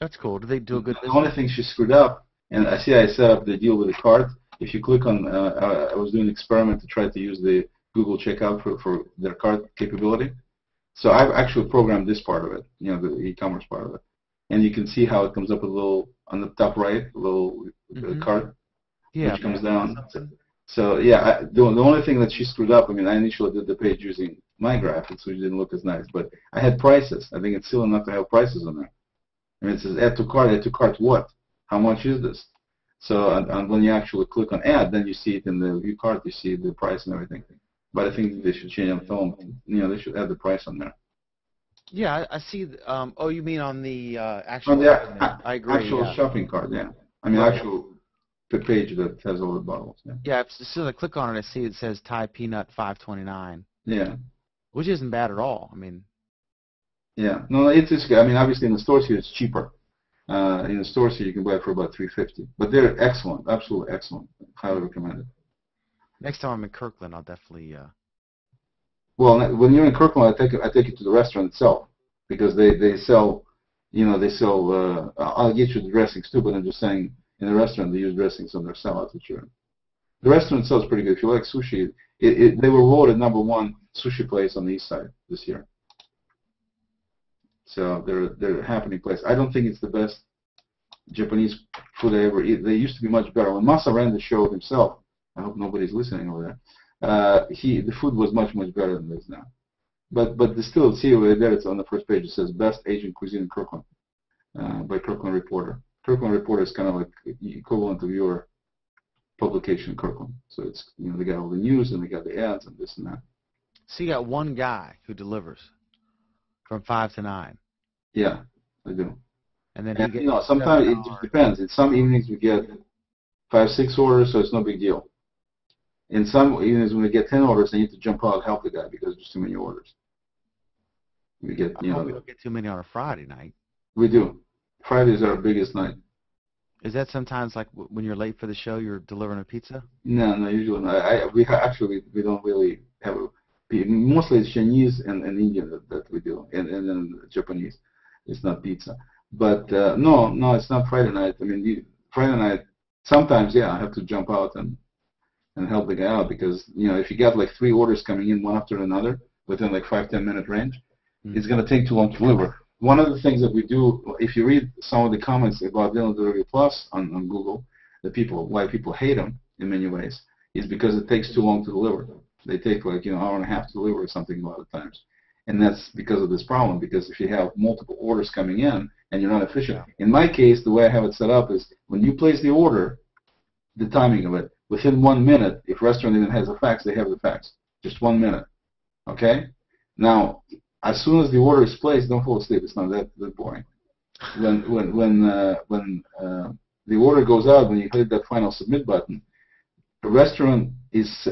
That's cool. Do they do a good business? The only thing she screwed up, and I set up the deal with the cart. If you click on, I was doing an experiment to try to use the Google checkout for their cart capability. So I've actually programmed this part of it, the e-commerce part of it. And you can see how it comes up a little, on the top right, a little cart, which comes down. So yeah, the only thing that she screwed up, I initially did the page using my graphics, which didn't look as nice, but I had prices. I think it's still enough to have prices on there. It says add to cart what? How much is this? So and when you actually click on add, then you see it in the view cart, you see the price and everything. But I think they should change on film. They should add the price on there. Yeah, I see. Oh, you mean on the actual? On the I agree. Actual shopping cart, yeah. Actual page that has all the bottles. Yeah. Yeah. As soon as I click on it, I see it says Thai Peanut $5.29. Yeah. Which isn't bad at all. Yeah. No, it's good. Obviously in the stores here it's cheaper. In the stores here you can buy it for about $3.50. But they're excellent, absolutely excellent. Highly recommended. Next time I'm in Kirkland, I'll definitely. Well, when you're in Kirkland, I take you to the restaurant itself because they sell, I'll get you the dressings too, but I'm just saying in the restaurant they use dressings on their salads. The restaurant itself is pretty good. If you like sushi, they were voted #1 sushi place on the east side this year. So they're a happening place. I don't think it's the best Japanese food I ever eat. They used to be much better. When Masa ran the show himself, I hope nobody's listening over there. The food was much better than this now. But still, see over there, it's on the first page. It says Best Asian Cuisine in Kirkland by Kirkland Reporter. Kirkland Reporter is kind of like the equivalent of your publication, Kirkland. So it's they got all the news and they got the ads and this and that. So you got one guy who delivers from 5 to 9. Yeah, I do. And then sometimes it just depends. In some evenings we get 5-6 orders, so it's no big deal. In some evenings when we get 10 orders, I need to jump out and help the guy because there's too many orders. We get, we don't get too many on a Friday night. We do. Fridays are our biggest night. Is that sometimes like when you're late for the show, you're delivering a pizza? No, usually not. We don't really have Mostly it's Chinese and Indian that we do, and then Japanese. It's not pizza. But no, it's not Friday night. I mean, Friday night, sometimes, yeah, I have to jump out and help the guy out because, if you got like 3 orders coming in one after another within like 5-10 minute range, it's going to take too long to deliver. One of the things that we do, if you read some of the comments about Dealer Delivery Plus on Google, why people hate them in many ways, is because it takes too long to deliver. They take like, hour and a half to deliver or something a lot of times. And that's because of this problem, because if you have multiple orders coming in and you're not efficient. In my case, the way I have it set up is when you place the order, the timing of it, within 1 minute, if restaurant even has a fax, they have the fax. Just 1 minute. Okay? Now, as soon as the order is placed, don't fall asleep. It's not that boring. When the order goes out, when you hit that final submit button, the restaurant is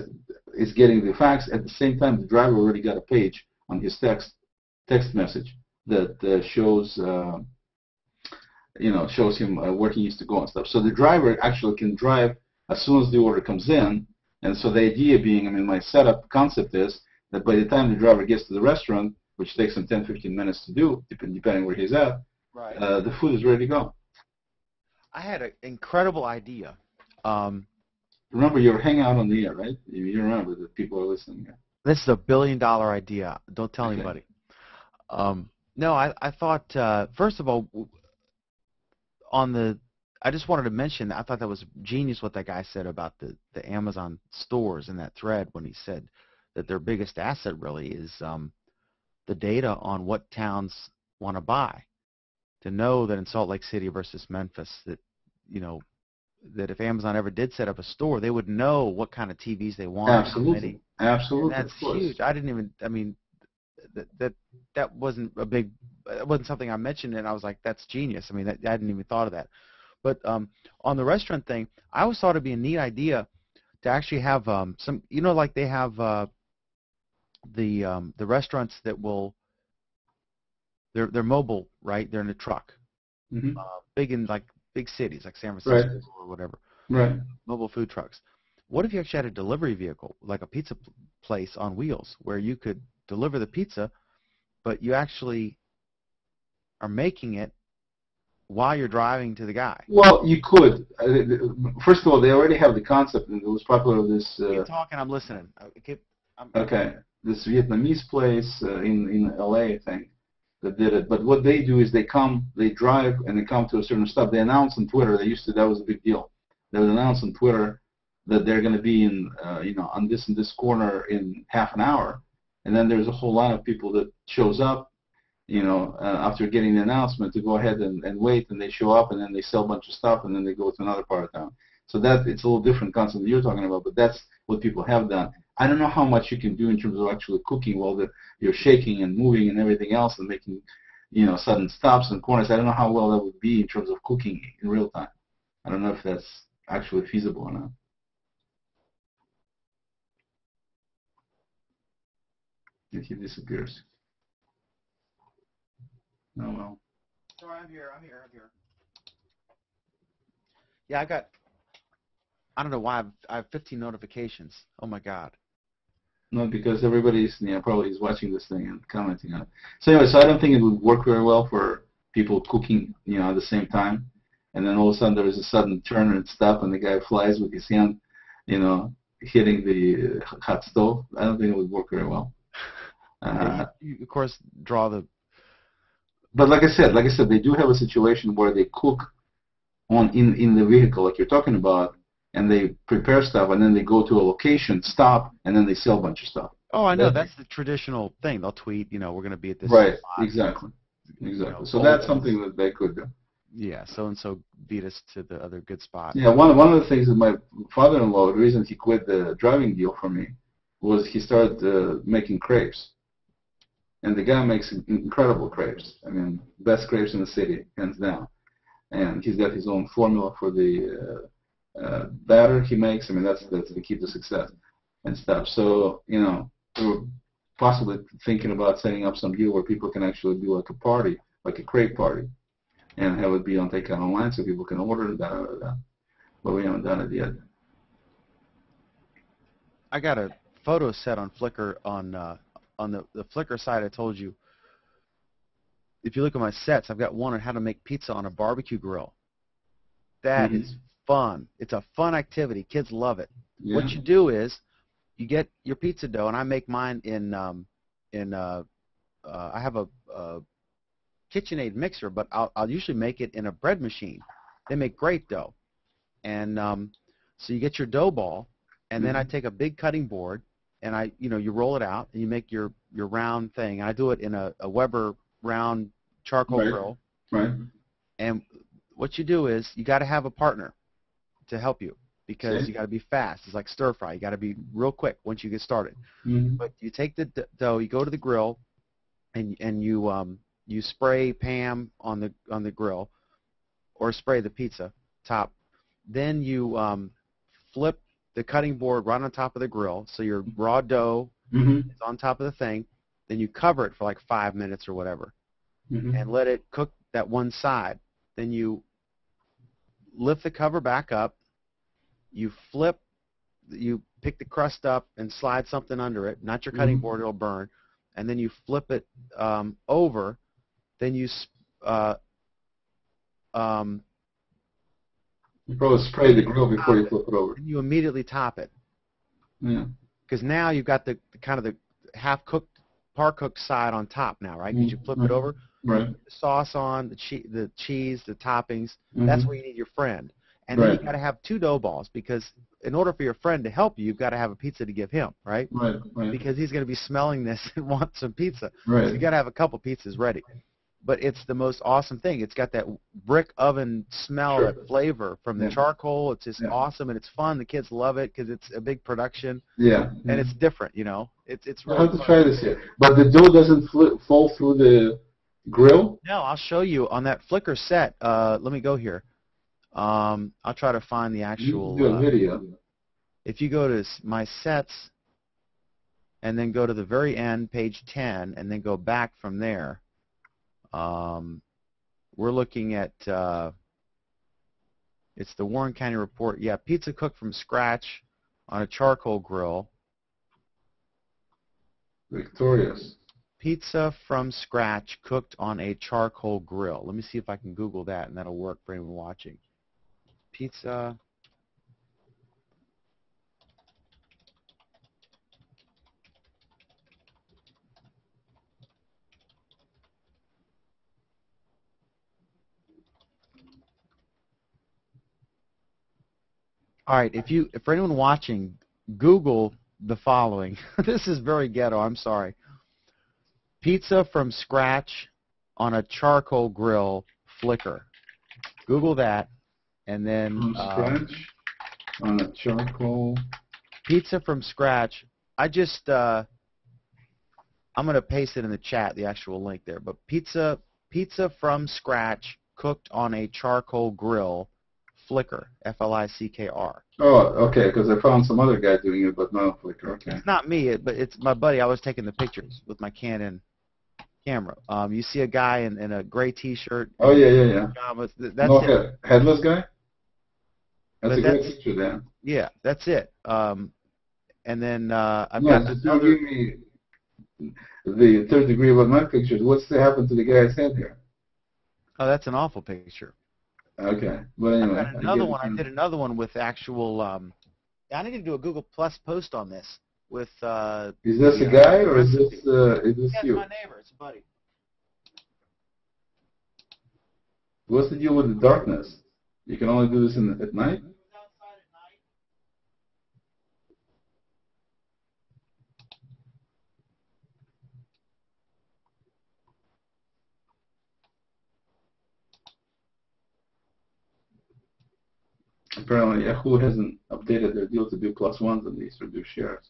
getting the fax. At the same time, the driver already got a page on his text message that shows shows him where he needs to go and stuff. So the driver actually can drive as soon as the order comes in. And so the idea being, my setup concept is that by the time the driver gets to the restaurant, which takes him 10-15 minutes to do, depending where he's at, right, the food is ready to go. I had an incredible idea. Remember, you're Hangout on the air, right? You remember that people are listening here. This is a $1 billion idea. Don't tell anybody. No, I thought, first of all, I just wanted to mention, I thought that was genius what that guy said about the Amazon stores in that thread when he said that their biggest asset really is the data on what towns want to buy. To know that in Salt Lake City versus Memphis, that that if Amazon ever did set up a store, they would know what kind of TVs they want. Absolutely, absolutely. And that's huge. I didn't even. That wasn't a big. It wasn't something I mentioned, and I was like, that's genius. I hadn't even thought of that. But on the restaurant thing, I always thought it'd be a neat idea to actually have some. Like they have the restaurants that will. They're mobile, right? They're in a truck. Mm-hmm. Big in like big cities like San Francisco right. or whatever. Right. Mobile food trucks. What if you actually had a delivery vehicle, like a pizza place on wheels, where you could deliver the pizza, but you actually are making it while you're driving to the guy? Well, you could. First of all, they already have the concept, and it was popular with this. Keep talking. I'm listening. Okay. This Vietnamese place in LA, I think, that did it. But what they do is they drive, and they come to a certain stop. They announce on Twitter. That was a big deal. They would announce on Twitter that they're going to be in, on this and this corner in half an hour, and then there's a whole line of people that shows up, after getting the announcement to go ahead and wait, and they show up, and then they sell a bunch of stuff, and then they go to another part of town. So it's a little different concept that you're talking about, but that's what people have done. I don't know how much you can do in terms of actually cooking while you're shaking and moving and everything else and making, sudden stops and corners. I don't know how well that would be in terms of cooking in real time. I don't know if that's actually feasible or not. If he disappears. Oh well. Sorry, I'm here. Yeah, I don't know why I have 15 notifications. Oh my God. No, because everybody's probably is watching this thing and commenting on it. So anyway, I don't think it would work very well for people cooking, at the same time. And then all of a sudden there is a sudden turn and stop, and the guy flies with his hand, hitting the hot stove. I don't think it would work very well. You, of course, draw the. But like I said, they do have a situation where they cook in the vehicle, like you're talking about, and they prepare stuff, and then they go to a location, stop, and then they sell a bunch of stuff. Oh, I know. That's the traditional thing. They'll tweet, we're going to be at this right, spot. Exactly. So that's something that they could do. Yeah, so-and-so beat us to the other good spot. Yeah, one of the things that my father-in-law, the reason he quit the driving deal for me, was he started making crepes. And the guy makes incredible crepes. Best crepes in the city, hands down. And he's got his own formula for the batter he makes. That's the key to success and stuff. So, we were possibly thinking about setting up some deal where people can actually do like a party, like a crepe party, and have it be on Takeout Online so people can order that. But we haven't done it yet. I got a photo set on Flickr on the Flickr site I told you. If you look at my sets, I've got one on how to make pizza on a barbecue grill. That is fun. It's a fun activity. Kids love it. Yeah. What you do is you get your pizza dough, and I make mine I have a KitchenAid mixer, but I'll usually make it in a bread machine. They make great dough. And so you get your dough ball, and then I take a big cutting board, and you roll it out, and you make your round thing. I do it in a Weber round charcoal grill. Right. And what you do is you got to have a partner to help you, because you got to be fast. It's like stir fry. You got to be real quick once you get started. But you take the dough, you go to the grill, and you spray Pam on the grill, or spray the pizza top. Then you flip the cutting board right on top of the grill, so your raw dough is on top of the thing. Then you cover it for like 5 minutes or whatever, and let it cook that one side. Then you lift the cover back up. You pick the crust up and slide something under it. Not your cutting board; it'll burn. And then you flip it over. Then you probably spray the grill before you flip it over. And you immediately top it. Yeah. Because now you've got the kind of the half-cooked, par-cooked side on top now, right? Because you flip it over. Right. The sauce on, the cheese, the toppings. That's where you need your friend. And then you got to have 2 dough balls, because in order for your friend to help you, you've got to have a pizza to give him, right? Right. Because he's going to be smelling this and want some pizza. Right. So you got to have a couple pizzas ready. But it's the most awesome thing. It's got that brick oven smell, that flavor from the charcoal. It's just awesome, and it's fun. The kids love it because it's a big production. Yeah. And it's different, It's really I'll have to try this here. But the dough doesn't fall through the grill? No, I'll show you on that Flickr set. Let me go here. I'll try to find the actual do a video. If you go to my sets and then go to the very end, page 10, and then go back from there, we're looking at it's the Warren County Report. Yeah, pizza cooked from scratch on a charcoal grill. Victorious. Pizza from scratch cooked on a charcoal grill. Let me see if I can Google that, and that'll work for anyone watching. Pizza. All right, for anyone watching, Google the following. This is very ghetto, I'm sorry. Pizza from scratch on a charcoal grill Flickr. Google that, and then From scratch on a charcoal. Pizza from scratch. I'm going to paste it in the chat, the actual link there. But pizza from scratch cooked on a charcoal grill Flickr, Flickr. Oh, okay, because I found some other guy doing it, but not on Flickr. Okay. It's not me, but it's my buddy. I was taking the pictures with my Canon camera. You see a guy in a gray T-shirt. Oh, yeah. That's it. Headless guy? That's a great that's, picture, Dan. Yeah, that's it. And then I've No, got just another. give me the third degree of my pictures. What's happened to the guy's head here? Oh, that's an awful picture. Okay, but anyway. I've got another one. I did another one with actual. I need to do a Google Plus post on this with. Is this a guy or is this yeah, you? my neighbor. It's a buddy. What's the deal with the darkness? You can only do this at night? Apparently Yahoo hasn't updated their deal to do +1s on these or do shares.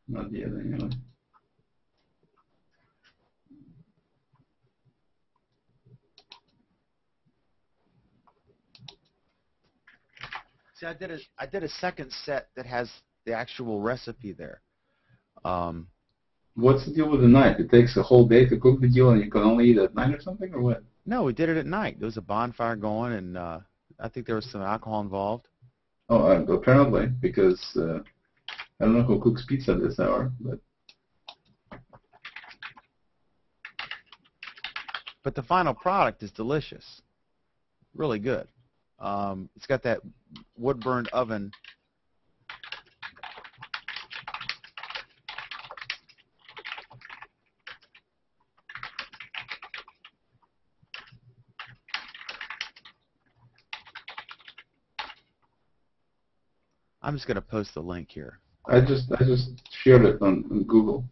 Not yet anyway. See, I did a second set that has the actual recipe there. What's the deal with the night? It takes a whole day to cook the deal and you can only eat at night or something, or what? No, we did it at night. There was a bonfire going, and I think there was some alcohol involved. Oh, apparently, because I don't know who cooks pizza this hour, but the final product is delicious. Really good. It's got that wood-burned oven. I'm just going to post the link here. I just shared it on Google,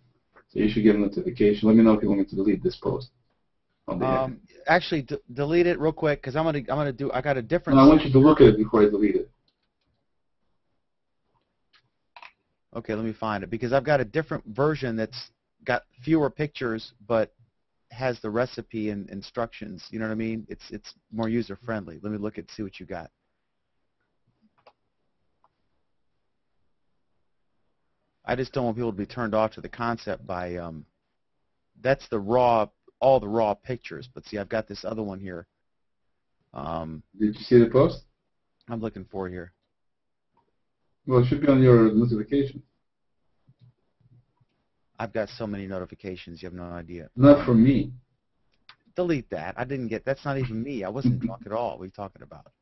so you should get a notification. Let me know if you want me to delete this post. Actually, delete it real quick because I got a different. No, I want you to look at it before I delete it. Okay, let me find it because I've got a different version that's got fewer pictures but has the recipe and instructions. You know what I mean? It's more user friendly. Let me look at see what you got. I just don't want people to be turned off to the concept by that's the raw, all the raw pictures. But see, I've got this other one here. Did you see the post? I'm looking for it here. Well, it should be on your notification. I've got so many notifications, you have no idea. Not from me. Delete that. I didn't get. That's not even me. I wasn't drunk at all. What are you talking about?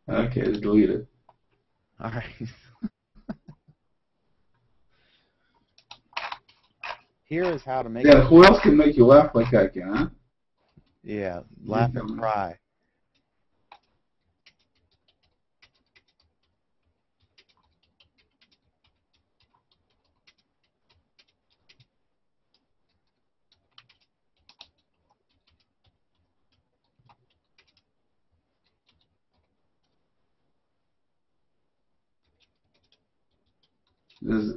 Okay, just delete it. All right. Here is how to make. Yeah, who else can make you laugh like I can, huh? Yeah, laugh and cry. This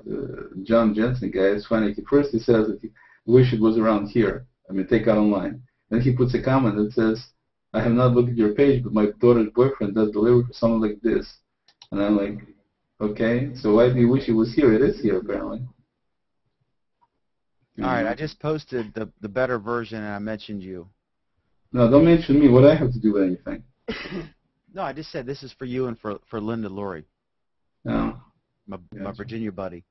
John Jensen guy is funny. First he says that he wish it was around here. I mean, take out online. Then he puts a comment that says, I have not looked at your page, but my daughter's boyfriend does delivery for something like this. And I'm like, okay, so why do you wish it was here? It is here, apparently. All right, I just posted the better version, and I mentioned you. No, don't mention me. What do I have to do with anything? No, I just said this is for you and for Linda Lurie. No. My Virginia buddy.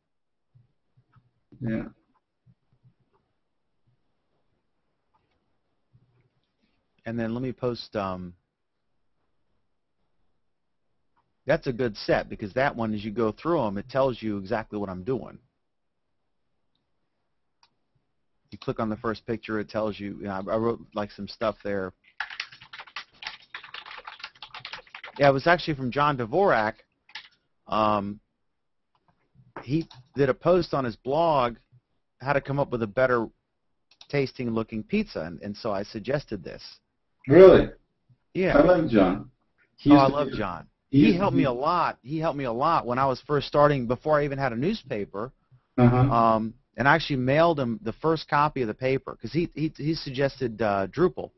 Yeah. And then let me post. That's a good set because that one, as you go through them, it tells you exactly what I'm doing. You click on the first picture, it tells you. I wrote like some stuff there. Yeah, it was actually from John Dvorak. He did a post on his blog how to come up with a better tasting looking pizza, and so I suggested this. Really? Yeah. I like John. I love John. He helped me a lot. He helped me a lot when I was first starting, before I even had a newspaper. And I actually mailed him the first copy of the paper because he suggested Drupal.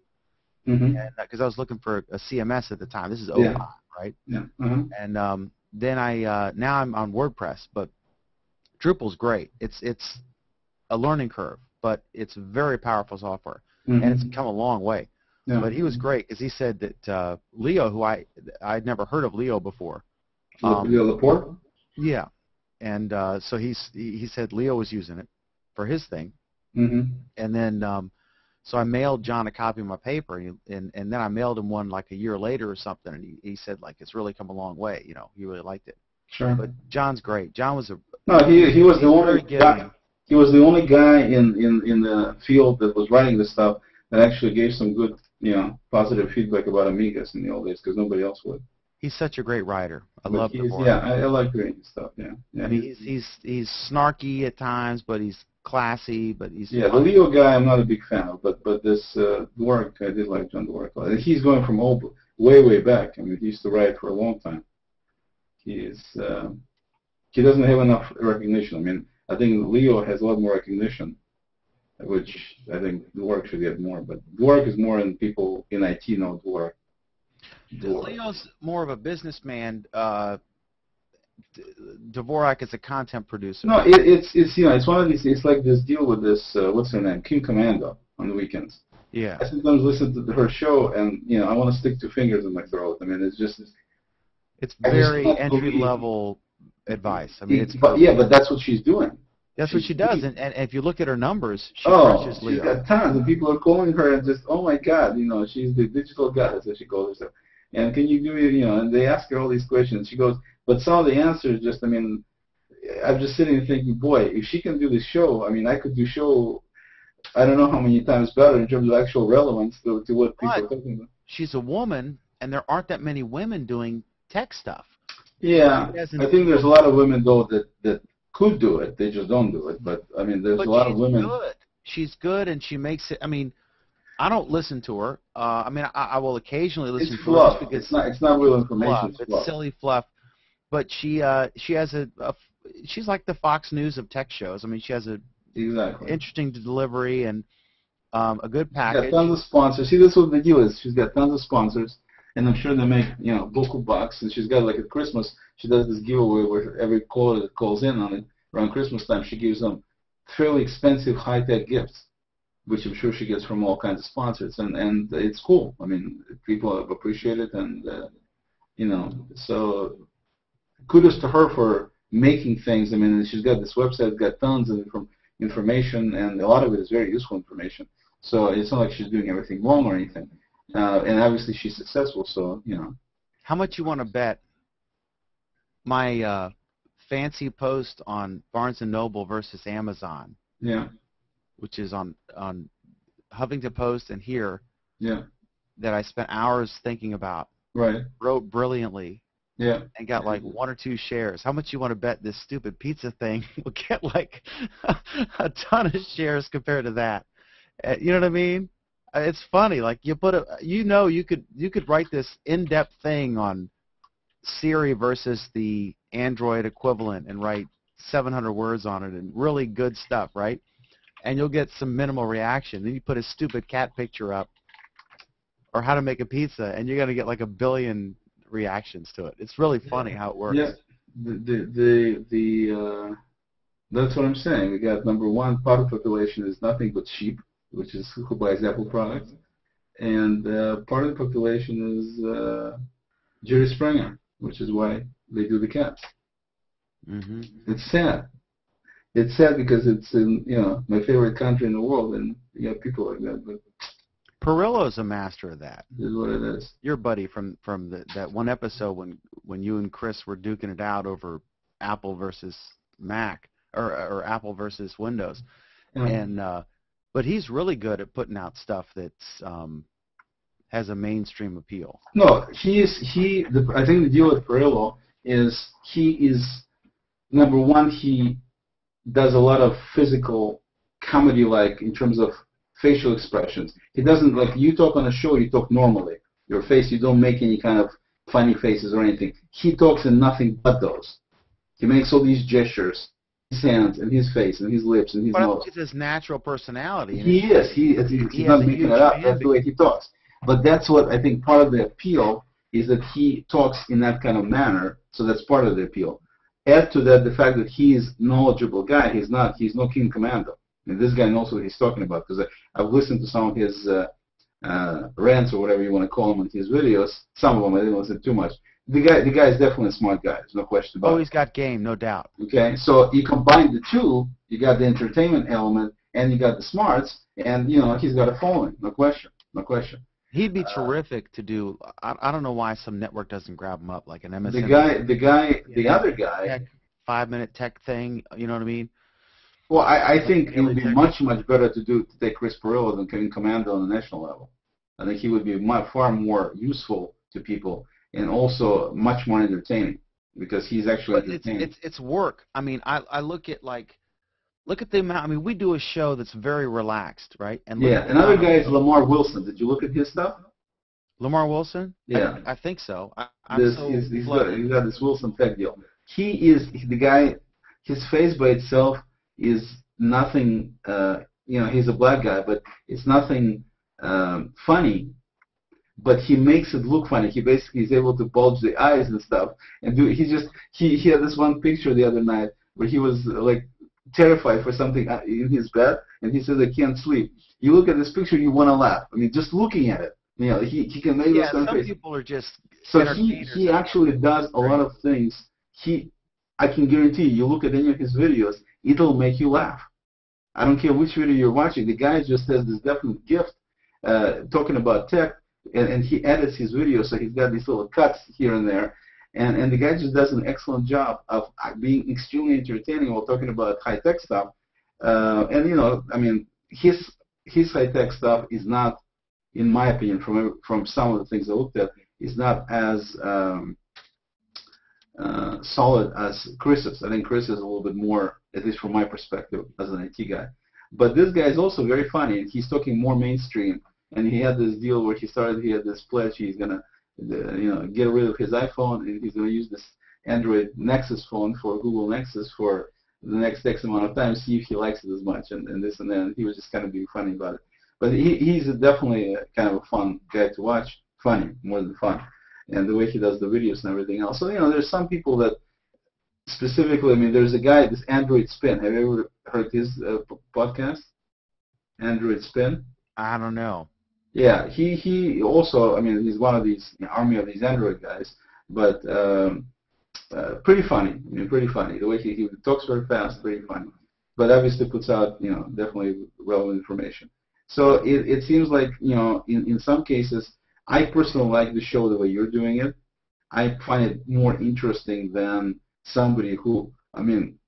Because I was looking for a CMS at the time. This is 05, right? Yeah. And then now I'm on WordPress, but Drupal's great. It's a learning curve, but it's very powerful software, and it's come a long way. Yeah. But he was great because he said that Leo, who I'd never heard of Leo before. Leo Laporte? Yeah, and so he said Leo was using it for his thing, and then so I mailed John a copy of my paper, and then I mailed him one like a year later or something, and he said like it's really come a long way. You know, he really liked it. Sure. But John's great. John was he was the only guy. He was the only guy in the field that was writing this stuff that actually gave some good, positive feedback about Amigas in the old days, because nobody else would. He's such a great writer. I love the boy. Yeah, I like reading his stuff. Yeah. I mean, he's snarky at times, but he's classy. But he's the Leo guy I'm not a big fan of, but this Dvorak, I did like John Dvorak. He's going from way back. I mean, he used to write for a long time. He doesn't have enough recognition. I mean, I think Leo has a lot more recognition, which I think Dvorak should get more. But Dvorak is more in people in IT know Dvorak. Leo's more of a businessman. Dvorak is a content producer. No, it's one of these. It's like this deal with this what's her name, Kim Commando on the weekends. Yeah. I sometimes listen to her show, and I want to stick two fingers in my throat. I mean, it's just. It's very entry level advice. I mean, but that's what she's doing. That's what she does, and if you look at her numbers, she Oh, crushes she's Leo. got tons, and people are calling her and just, oh my God, she's the digital goddess, as she calls herself. And can you do it, and they ask her all these questions. She goes, but some of the answers just, I mean, I'm just sitting and thinking, boy, if she can do this show, I mean, I could do show, I don't know how many times better in terms of actual relevance to what people are talking about. She's a woman, and there aren't that many women doing tech stuff. Yeah, I think there's a lot of women, though, that could do it. They just don't do it. But, I mean, there's a lot of women. Good. She's good, and she makes it, I mean, I don't listen to her. I mean, I will occasionally listen to fluff. her. Because it's not real information. It's silly fluff. But she has she's like the Fox News of tech shows. I mean, she has a interesting delivery and a good package. She's got tons of sponsors. See, this is what the deal is. She's got tons of sponsors, and I'm sure they make buku bucks. And she's got, like, at Christmas, she does this giveaway where every caller that calls in on it around Christmas time, she gives them fairly expensive high-tech gifts, which I'm sure she gets from all kinds of sponsors, and it's cool. I mean, people appreciate it, and so kudos to her for making things. I mean, she's got this website, got tons of information, and a lot of it is very useful information. So it's not like she's doing everything wrong or anything. And obviously she's successful, so, How much you want to bet my fancy post on Barnes & Noble versus Amazon, which is on Huffington Post and here, that I spent hours thinking about, wrote brilliantly, and got like 1 or 2 shares. How much you want to bet this stupid pizza thing will get like a ton of shares compared to that? You know what I mean? It's funny. Like you put you could write this in-depth thing on Siri versus the Android equivalent and write 700 words on it and really good stuff, right? And you'll get some minimal reaction. Then you put a stupid cat picture up or how to make a pizza, and you're going to get like 1 billion reactions to it. It's really funny how it works. Yeah, that's what I'm saying. We got number one, part of the population is nothing but sheep, which is who buys Apple products, and part of the population is Jerry Springer, which is why they do the cats. Mm-hmm. It's sad. It's sad because it's in my favorite country in the world, and you got people like that. But Perillo's a master of that. Is what it is. Your buddy from that one episode when you and Chris were duking it out over Apple versus Mac or Apple versus Windows, and but he's really good at putting out stuff that's has a mainstream appeal. No, I think the deal with Perillo is he is number one. He does a lot of physical comedy, like in terms of facial expressions. He doesn't, like you talk on a show, you talk normally. Your face, you don't make any kind of funny faces or anything. He talks in nothing but those. He makes all these gestures, his hands and his face and his lips and his nose. But I think it's his natural personality. He is. He's not making it up. That's the way he talks. But that's what I think part of the appeal is, that he talks in that kind of manner, so that's part of the appeal. Add to that the fact that he is a knowledgeable guy. He's no King Commando. And this guy knows what he's talking about, because I've listened to some of his rants or whatever you want to call them on his videos. Some of them I didn't listen too much. The guy is definitely a smart guy. There's no question about it. Oh, he's got game, no doubt. Okay, so you combine the two, you got the entertainment element and you got the smarts, and he's got a following, no question. He'd be terrific to do. I don't know why some network doesn't grab him up, like an MSN. The other guy. 5-minute tech thing. You know what I mean? Well, I think it would be much better to take Chris Perillo than King Commando on the national level. I think he would be far more useful to people and also much more entertaining, because he's actually entertaining. It's work. I mean, I look at the amount. I mean, we do a show that's very relaxed, right? And another guy is Lamar Wilson. Did you look at his stuff? Lamar Wilson? Yeah, I think so. He's got this Wilson tech deal. He is the guy. His face by itself is nothing. He's a black guy, but it's nothing funny. But he makes it look funny. He basically is able to bulge the eyes and stuff, and he had this one picture the other night where he was like terrified for something in his bed, and he says, I can't sleep. You look at this picture, you want to laugh. I mean, just looking at it, he can make those kind of faces. People are just so he actually does a lot of things. I can guarantee you look at any of his videos, it'll make you laugh. I don't care which video you're watching. The guy just has this definite gift talking about tech, and he edits his videos, so he's got these little cuts here and there. And the guy just does an excellent job of being extremely entertaining while talking about high-tech stuff. And, you know, I mean, his high-tech stuff is not, in my opinion, from some of the things I looked at, is not as solid as Chris's. I think Chris is a little bit more, at least from my perspective, as an IT guy. But this guy is also very funny. He's talking more mainstream, and he had this deal where he had this pledge he's gonna, you know, get rid of his iPhone and he's gonna use this Android Nexus phone for Google Nexus for the next X amount of time, see if he likes it as much, and this and that. He was just kind of being funny about it. But he's definitely kind of a fun guy to watch, funny more than fun, and the way he does the videos and everything else. So, you know, there's some people that specifically, I mean, there's a guy, this Android Spin. Have you ever heard his podcast? Android Spin? I don't know. Yeah, he also, I mean, he's one of these army of these Android guys, but pretty funny. I mean, pretty funny. The way he talks very fast, pretty funny. But obviously puts out, you know, definitely relevant information. So it seems like, you know, in some cases, I personally like the show the way you're doing it. I find it more interesting than somebody who, I mean,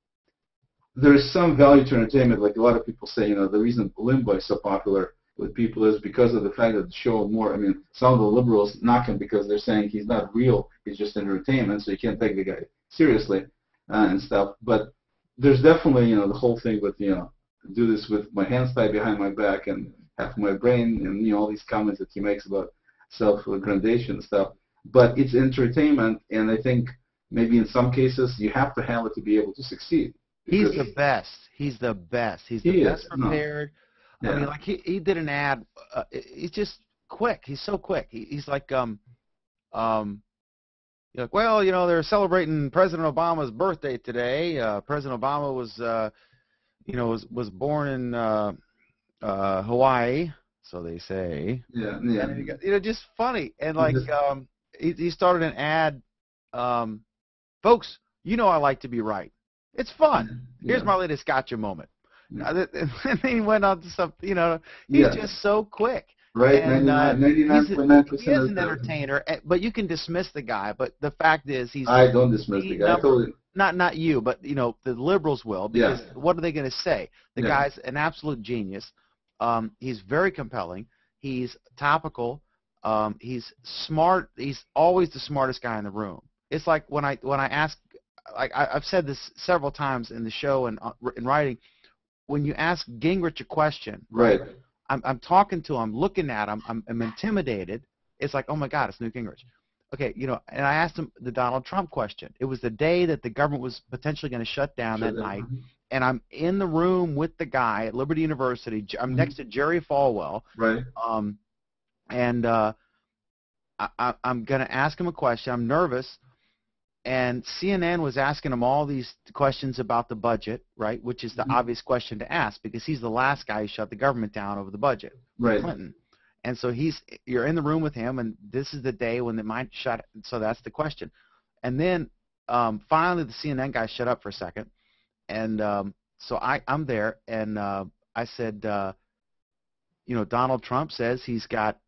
there's some value to entertainment. Like a lot of people say, you know, the reason Limbo is so popular with people is because of the fact that the show more, I mean, some of the liberals knock him because they're saying he's not real, he's just entertainment, so you can't take the guy seriously and stuff. But there's definitely, you know, the whole thing with, you know, do this with my hands tied behind my back and half my brain, and, you know, all these comments that he makes about self-aggrandization and stuff. But it's entertainment, and I think maybe in some cases you have to have it to be able to succeed. He's the best. He's the best. He's the best prepared. Yeah. I mean, like he did an ad. He's just quick. He's so quick. He's like you're like, well, you know, they're celebrating President Obama's birthday today. President Obama was, you know, was born in Hawaii, so they say. Yeah, yeah. And you know, just funny. And like he started an ad. Folks, you know I like to be right. It's fun. Here's my latest gotcha moment. And then he went on to some, you know, he's just so quick. Right, and, 99.9%. He is an entertainer, but you can dismiss the guy. But the fact is, I don't dismiss the guy. Not you, but you know the liberals will, because what are they going to say? The guy's an absolute genius. He's very compelling. He's topical. He's smart. He's always the smartest guy in the room. It's like when I ask, like I've said this several times in the show and in writing, when you ask Gingrich a question, right? I'm talking to him, looking at him, I'm intimidated. It's like, oh my God, it's Newt Gingrich. Okay, you know, and I asked him the Donald Trump question. It was the day that the government was potentially going to shut down that night, and I'm in the room with the guy at Liberty University. I'm next to Jerry Falwell, right? And I'm going to ask him a question. I'm nervous. And CNN was asking him all these questions about the budget, right, which is the obvious question to ask because he's the last guy who shut the government down over the budget, right? Clinton. And so you're in the room with him, and this is the day when they might shut. So that's the question. And then finally the CNN guy shut up for a second, and so I'm there, and I said, you know, Donald Trump says he's got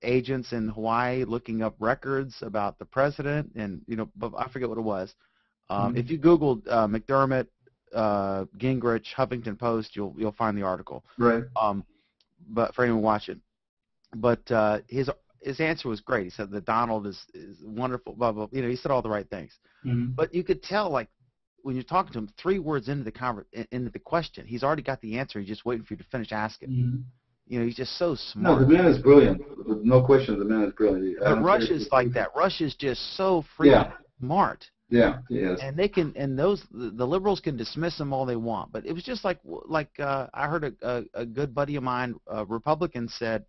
agents in Hawaii looking up records about the president, and you know, but I forget what it was. If you Googled McDermott, Gingrich, Huffington Post, you'll find the article. Right. But for anyone watching, but his answer was great. He said that Donald is wonderful. Blah blah. You know, he said all the right things. But you could tell, like when you're talking to him, 3 words into the question, he's already got the answer. He's just waiting for you to finish asking. You know, he's just so smart. No, the man is brilliant. No question, the man is brilliant. But Rush is like that. Rush is just so freaking smart. Yeah, yes. And they can, and the liberals can dismiss him all they want. But it was just like I heard a good buddy of mine, a Republican, said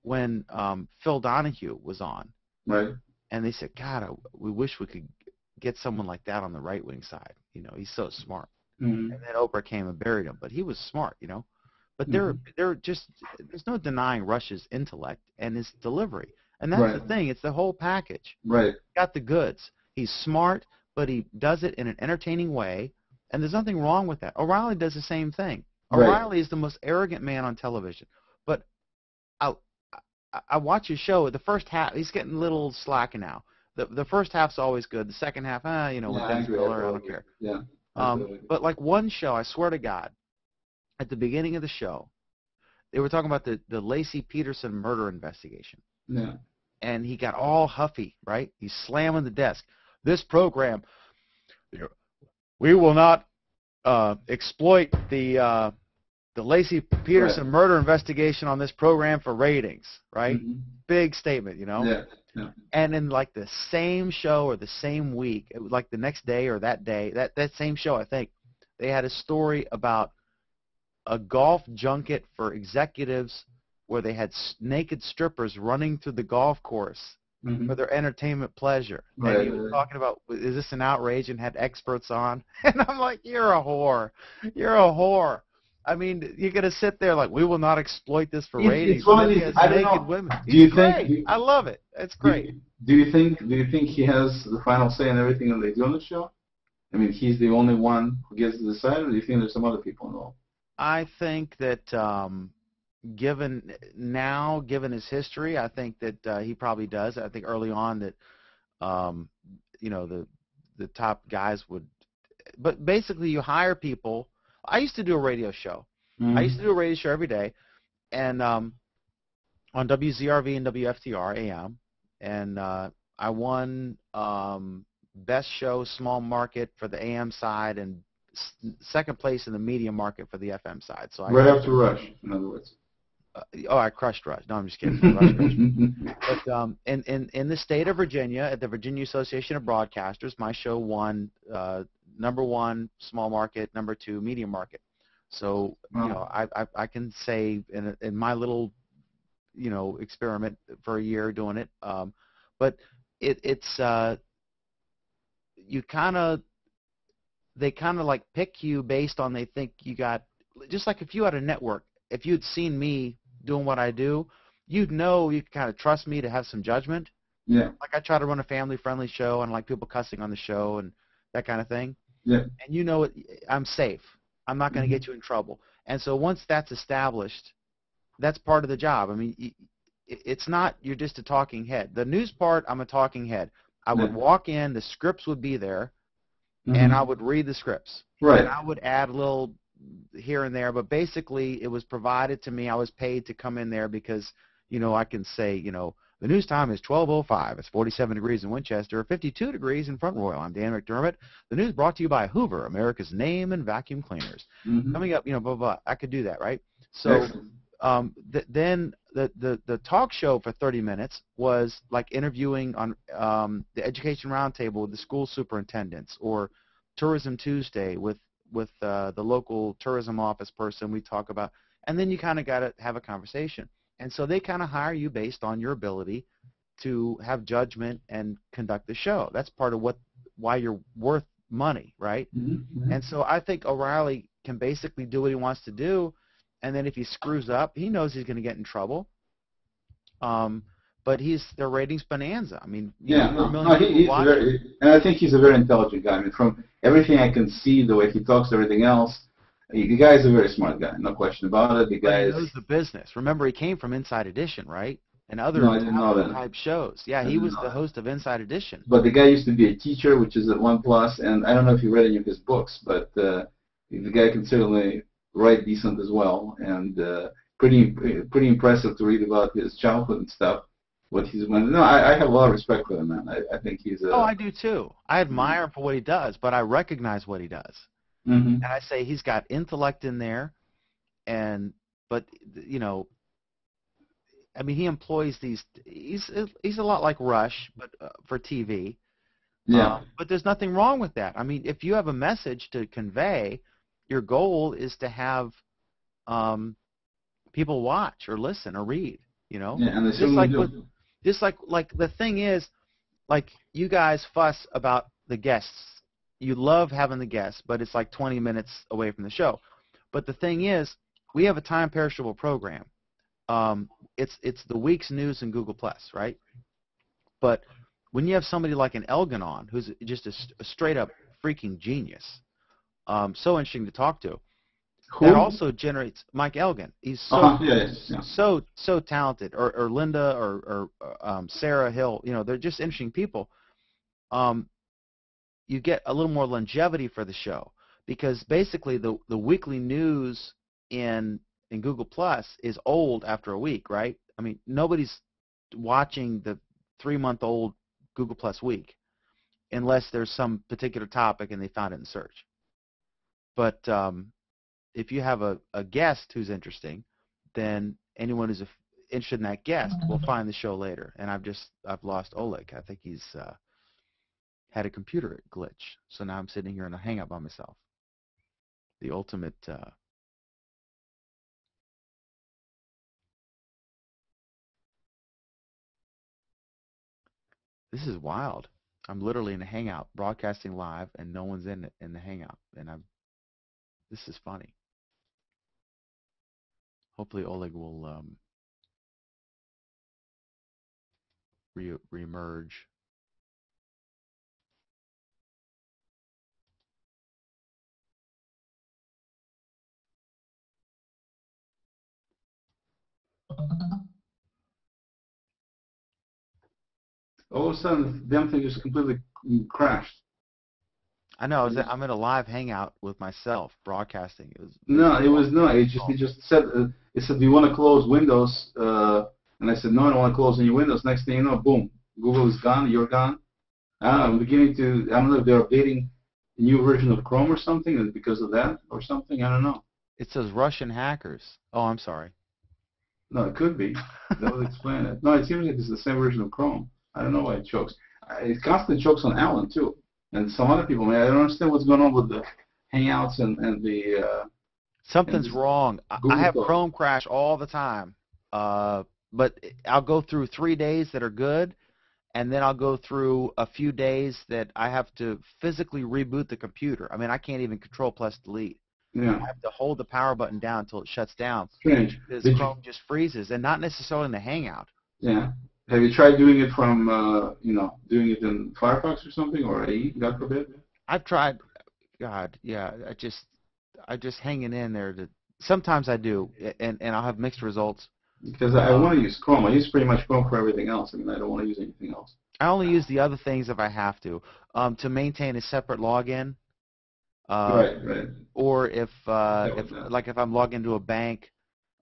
when Phil Donahue was on, right? And they said, God, we wish we could get someone like that on the right wing side. You know, he's so smart. And then Oprah came and buried him, but he was smart. You know. But they're just, there's no denying Rush's intellect and his delivery. And that's the thing. It's the whole package. Right. Got the goods. He's smart, but he does it in an entertaining way, and there's nothing wrong with that. O'Reilly does the same thing. Right. O'Reilly is the most arrogant man on television, but I watch his show. The first half, he's getting a little slack now. The first half's always good. The second half, with I Dennis agree. Miller, I don't care. Yeah. But like one show, I swear to God, at the beginning of the show, they were talking about the Lacey Peterson murder investigation. Yeah. And he got all huffy, right? He's slamming the desk. This program, we will not exploit the Lacey Peterson murder investigation on this program for ratings, right? Mm-hmm. Big statement, you know? Yeah. Yeah. And in like the same show or the same week, it was like the next day or that day, that same show, I think, they had a story about a golf junket for executives where they had naked strippers running through the golf course for their entertainment pleasure. Right, And he was talking about, is this an outrage, and had experts on. And I'm like, you're a whore. You're a whore. I mean, you're going to sit there like, we will not exploit this for ratings. It's one of these, I don't naked know. women. Do you He's great. think? I love it. It's great. Do you think he has the final say in everything that they do on the show? I mean, he's the only one who gets to decide, or do you think there's some other people involved? I think that given his history, I think that he probably does. I think early on that the top guys would, but basically you hire people. I used to do a radio show. I used to do a radio show every day, and on WZRV and WFTR AM, and I won best show small market for the AM side and second place in the medium market for the FM side. So right after Rush, in other words. I crushed Rush. No, I'm just kidding. Rush. But in the state of Virginia, at the Virginia Association of Broadcasters, my show won number 1 small market, number 2 medium market. So I can say in my little experiment for a year doing it, but it's they kind of like pick you based on they think you got, just like if you had a network, if you'd seen me doing what I do, you'd know you could kind of trust me to have some judgment. Yeah. Like I try to run a family-friendly show and like people cussing on the show and that kind of thing. Yeah. And I'm safe. I'm not going to get you in trouble. And so once that's established, that's part of the job. I mean, it's not you're just a talking head. The news part, I'm a talking head. I would walk in, the scripts would be there, and I would read the scripts. Right. And I would add a little here and there, but basically it was provided to me. I was paid to come in there because, I can say, the news time is 12:05. It's 47 degrees in Winchester, 52 degrees in Front Royal. I'm Dan McDermott. The news brought to you by Hoover, America's name and vacuum cleaners. Coming up, blah, blah, blah. I could do that, right? So then the talk show for 30 minutes was like interviewing on the Education Roundtable with the school superintendents, or Tourism Tuesday with the local tourism office person. We talk about, and then you kind of got to have a conversation. And so they kind of hire you based on your ability to have judgment and conduct the show. That's part of why you're worth money, right? And so I think O'Reilly can basically do what he wants to do, and then if he screws up, he knows he's going to get in trouble. But he's the ratings bonanza. I mean, he's and I think he's a very intelligent guy. I mean, from everything I can see, the way he talks, everything else, the guy's a very smart guy, no question about it. The guy knows the business. Remember, he came from Inside Edition, right? And other type shows. Yeah, he was the host of Inside Edition. But the guy used to be a teacher, which is at one plus, and I don't know if you read any of his books, but the guy can certainly write decent as well, and pretty impressive to read about his childhood and stuff. What he's went. No, I have a lot of respect for him, man. I think he's a. Oh, I do too. I admire him for what he does, but I recognize what he does. And I say he's got intellect in there, but I mean, he employs these. He's a lot like Rush, but for TV. Yeah. But there's nothing wrong with that. I mean, if you have a message to convey, your goal is to have people watch or listen or read. Yeah, and they certainly do. Just like the thing is, like you guys fuss about the guests. You love having the guests, but it's like 20 minutes away from the show. But the thing is, we have a time perishable program. It's the week's news in Google Plus, right? But when you have somebody like an Elganon, who's just a straight up freaking genius, so interesting to talk to. Who? That also generates Mike Elgin. He's so talented. Or Linda or Sarah Hill. You know, they're just interesting people. You get a little more longevity for the show because basically the weekly news in Google Plus is old after a week, right? I mean, nobody's watching the 3-month-old Google Plus week unless there's some particular topic and they found it in search. But if you have a guest who's interesting, then anyone who's interested in that guest will find the show later. And I've lost Oleg. I think he's had a computer glitch. So now I'm sitting here in a Hangout by myself. The ultimate this is wild. I'm literally in a Hangout, broadcasting live, and no one's in the Hangout. And this is funny. Hopefully Oleg will reemerge. All of a sudden, the damn thing just completely crashed. I know. I'm in a live Hangout with myself, broadcasting. It just said, it said, do you want to close Windows? And I said, no, I don't want to close any Windows. Next thing you know, boom, Google is gone, you're gone. I don't know, I don't know if they're updating a new version of Chrome or something, and because of that or something, I don't know. It says Russian hackers. Oh, I'm sorry. No, it could be. That would explain it. No, it seems like it's the same version of Chrome. I don't know why it chokes. It constantly chokes on Alan, too. And some other people, man, I don't understand what's going on with the Hangouts and the... Something's wrong. I have Chrome crash all the time. But I'll go through 3 days that are good, and then I'll go through a few days that I have to physically reboot the computer. I mean, I can't even Control plus Delete. Yeah. I have to hold the power button down until it shuts down. Strange. Because Chrome just freezes, and not necessarily in the Hangout. Yeah. Have you tried doing it from, doing it in Firefox or something, or AE, God forbid? I've tried. God, yeah. I just hanging in there. Sometimes I do, and I'll have mixed results. Because I want to use Chrome. I use pretty much Chrome for everything else. I mean, I don't want to use anything else. I only use the other things if I have to maintain a separate login. Right. Or if I'm logged into a bank,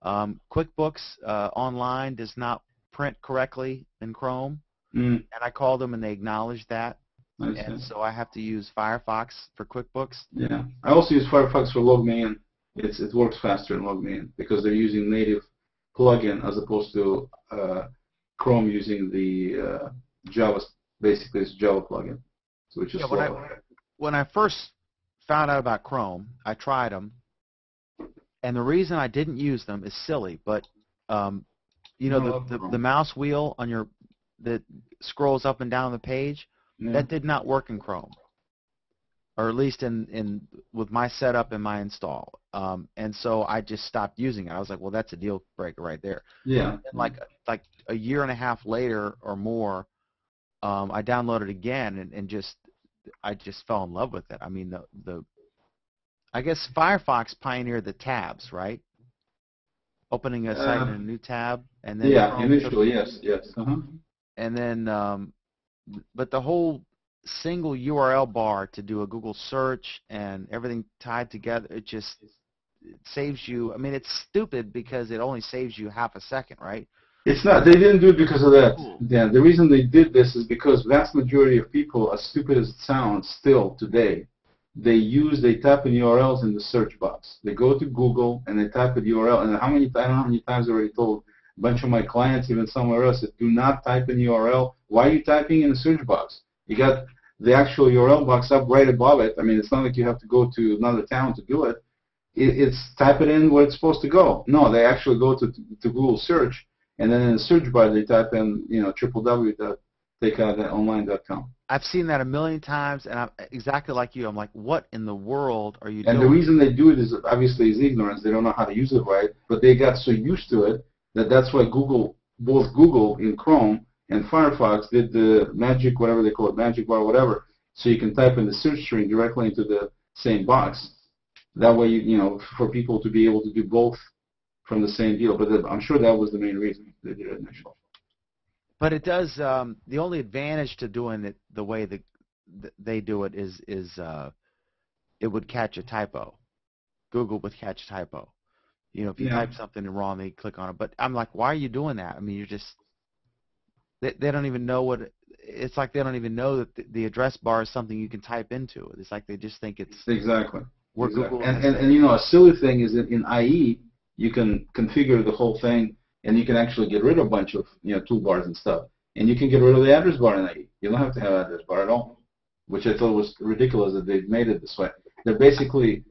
QuickBooks Online does not print correctly in Chrome, and I call them and they acknowledge that, and so I have to use Firefox for QuickBooks. Yeah, I also use Firefox for LogMeIn. It works faster in LogMeIn because they're using native plugin as opposed to Chrome using the Java. Basically, it's Java plugin, which is slower. When I first found out about Chrome, I tried them, and the reason I didn't use them is silly, but the mouse wheel on that scrolls up and down the page, that did not work in Chrome, or at least with my setup and my install. And so I just stopped using it. I was like, well, that's a deal breaker right there. Yeah. And like a year and a half later or more, I downloaded it again and I just fell in love with it. I mean, I guess Firefox pioneered the tabs, right? Opening a site in a new tab, and then initially, yes. And then, but the whole single URL bar to do a Google search and everything tied together, it saves you. I mean, it's stupid because it only saves you half a second, right? It's not. They didn't do it because of that. Yeah, the reason they did this is because vast majority of people, as stupid as it sounds, still today, they type in URLs in the search box. They go to Google and they type in URL. And I don't know how many times I already told a bunch of my clients, even somewhere else, that do not type in URL. Why are you typing in the search box? You got the actual URL box up right above it. I mean, it's not like you have to go to another town to do it. It's type it in where it's supposed to go. No, they actually go to Google search, and then in the search bar they type in www.takeoutonline.com. I've seen that a million times, and I'm exactly like you. I'm like, what in the world are you doing? And the reason they do it is obviously is ignorance. They don't know how to use it right, but they got so used to it that's why both Google in Chrome and Firefox did the magic, whatever they call it, magic bar, whatever, so you can type in the search string directly into the same box. That way, for people to be able to do both from the same deal. But I'm sure that was the main reason they did it initially. But it does. The only advantage to doing it the way that they do it is it would catch a typo. Google would catch a typo. If you type something wrong, they click on it. But I'm like, why are you doing that? I mean, you're just they don't even know what it's like. They don't even know that the address bar is something you can type into. It's like they just think it's exactly. Google. And a silly thing is that in IE you can configure the whole thing, and you can actually get rid of a bunch of toolbars and stuff, and you can get rid of the address bar in IE. You don't have to have address bar at all, which I thought was ridiculous that they've made it this way. They're basically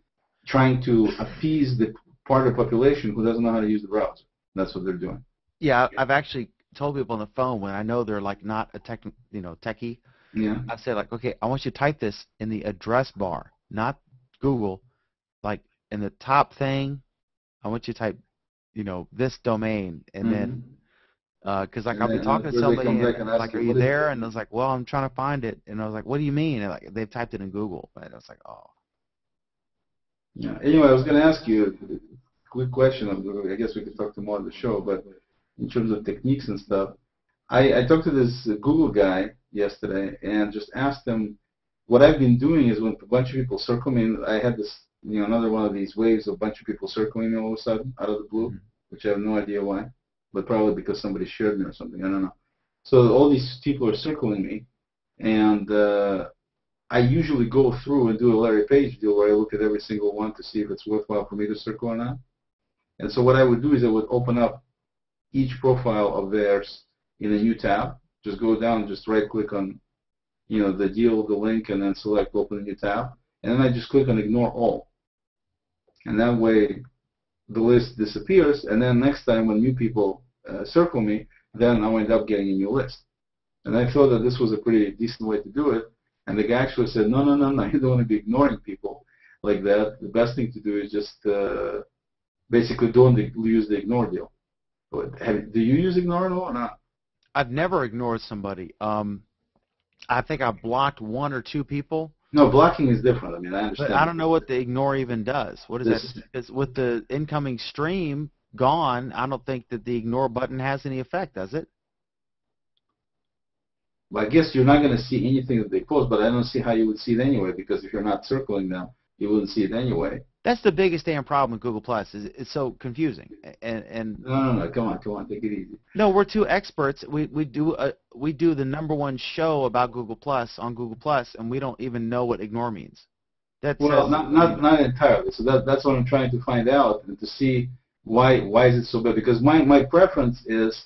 trying to appease the part of the population who doesn't know how to use the browser. That's what they're doing. Yeah, I've actually told people on the phone when I know they're like not a techie. Yeah. I say like, okay, I want you to type this in the address bar, not Google, like in the top thing. I want you to type, this domain, and then, because like I'll be talking to somebody and like, are you there? And I was like, well, I'm trying to find it, and I was like, what do you mean? And like they've typed it in Google, and I was like, oh. Yeah. Anyway, I was going to ask you a quick question. I guess we could talk to more of the show, but in terms of techniques and stuff, I talked to this Google guy yesterday and just asked him what I've been doing is when a bunch of people circle me, I had this, another one of these waves of a bunch of people circling me all of a sudden out of the blue, which I have no idea why, but probably because somebody shared me or something. I don't know. So all these people are circling me, and I usually go through and do a Larry Page deal where I look at every single one to see if it's worthwhile for me to circle or not. And so what I would do is I would open up each profile of theirs in a new tab. Just go down, just right-click on, the deal, the link, and then select Open a New Tab. And then I just click on Ignore All. And that way the list disappears, and then next time when new people circle me, then I'll end up getting a new list. And I thought that this was a pretty decent way to do it. And the guy actually said, no, you don't want to be ignoring people like that. The best thing to do is just basically don't use the ignore deal. Do you use ignore at all or not? I've never ignored somebody. I think I blocked one or two people. No, blocking is different. I mean, I understand. But I don't know what the ignore even does. What is that? Because with the incoming stream gone, I don't think that the ignore button has any effect, does it? Well, I guess you're not going to see anything that they post, but I don't see how you would see it anyway, because if you're not circling them, you wouldn't see it anyway. That's the biggest damn problem with Google Plus. Is it's so confusing. And no, come on, take it easy. No, we're two experts. We do the #1 show about Google Plus on Google Plus, and we don't even know what ignore means. Well, not entirely. So that's what I'm trying to find out and to see why is it so bad. Because my preference is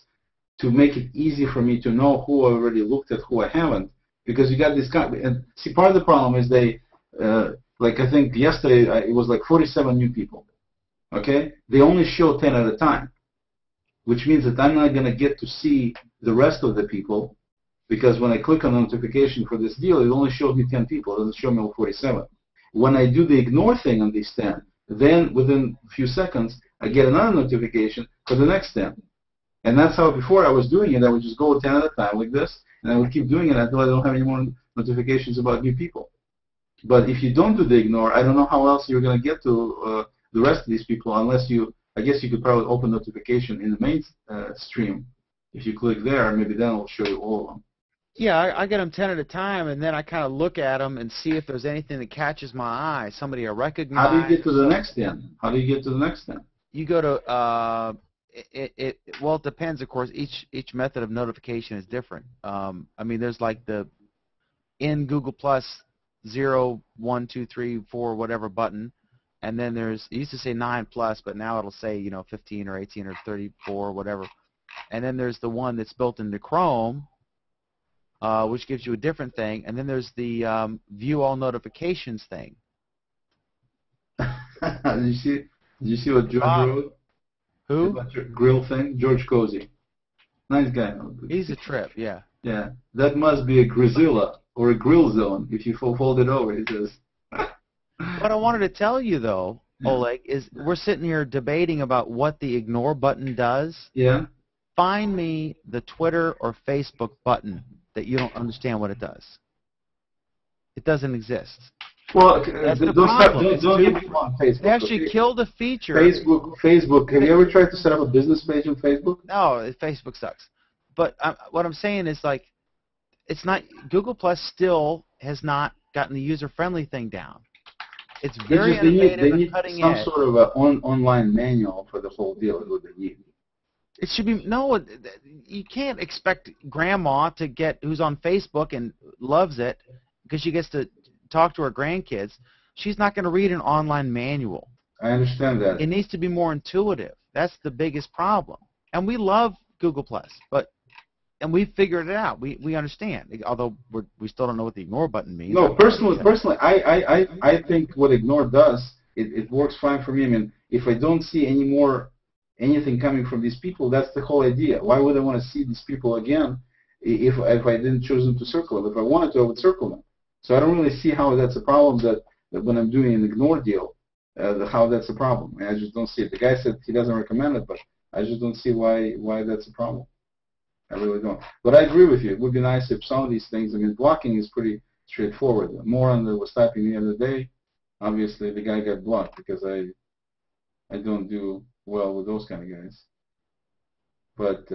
to make it easy for me to know who I already looked at, who I haven't. Because you got this kind and see, part of the problem is they. Like I think yesterday it was like 47 new people. Okay, they only show 10 at a time, which means that I'm not going to get to see the rest of the people, because when I click on notification for this deal, it only shows me 10 people. It doesn't show me all 47. When I do the ignore thing on these 10, then within a few seconds I get another notification for the next 10. And that's how before I was doing it. I would just go 10 at a time like this, and I would keep doing it until I don't have any more notifications about new people. But if you don't do the ignore, I don't know how else you're going to get to the rest of these people unless I guess you could probably open notification in the main stream. If you click there, maybe then it'll show you all of them. Yeah, I get them 10 at a time, and then I kind of look at them and see if there's anything that catches my eye, somebody I recognize. How do you get to the next 10? How do you get to the next 10? You go to, well, it depends, of course. Each method of notification is different. I mean, there's like in Google Plus 0, 1, 2, 3, 4, whatever button, and then it used to say 9+, but now it'll say 15 or 18 or 34, whatever. And then there's the one that's built into Chrome, which gives you a different thing, and then there's the view all notifications thing. Did you see what George wrote? Who? About your grill thing, George Cozy. Nice guy. He's a trip, yeah. Yeah, that must be a Grizilla. Or a grill zone, if you fold it over, it says. What I wanted to tell you, though, Oleg, is we're sitting here debating about what the ignore button does. Yeah. Find me the Twitter or Facebook button that you don't understand what it does. It doesn't exist. Well, That's the don't start. problem. Don't get me wrong. Facebook. They actually Okay? killed a feature. Facebook. Have you ever tried to set up a business page on Facebook? No, Facebook sucks. But what I'm saying is, like, it's not. Google Plus still has not gotten the user-friendly thing down. It's very innovative they and need cutting some edge. sort of a online manual for the whole deal. Is what they need. It should be no. You can't expect grandma to get who's on Facebook and loves it because she gets to talk to her grandkids. She's not going to read an online manual. I understand that. It needs to be more intuitive. That's the biggest problem. And we love Google Plus, and we figured it out. We understand, although we still don't know what the ignore button means. No, personally, I think what ignore does, it works fine for me. I mean, if I don't see anything coming from these people, that's the whole idea. Why would I want to see these people again if I didn't choose them to circle them? If I wanted to, I would circle them. So I don't really see how that's a problem that when I'm doing an ignore deal, how that's a problem. I just don't see it. The guy said he doesn't recommend it, but I just don't see why that's a problem. I really don't. But I agree with you. It would be nice if some of these things, I mean, blocking is pretty straightforward. Moran was typing the other day. Obviously, the guy got blocked because I don't do well with those kind of guys. But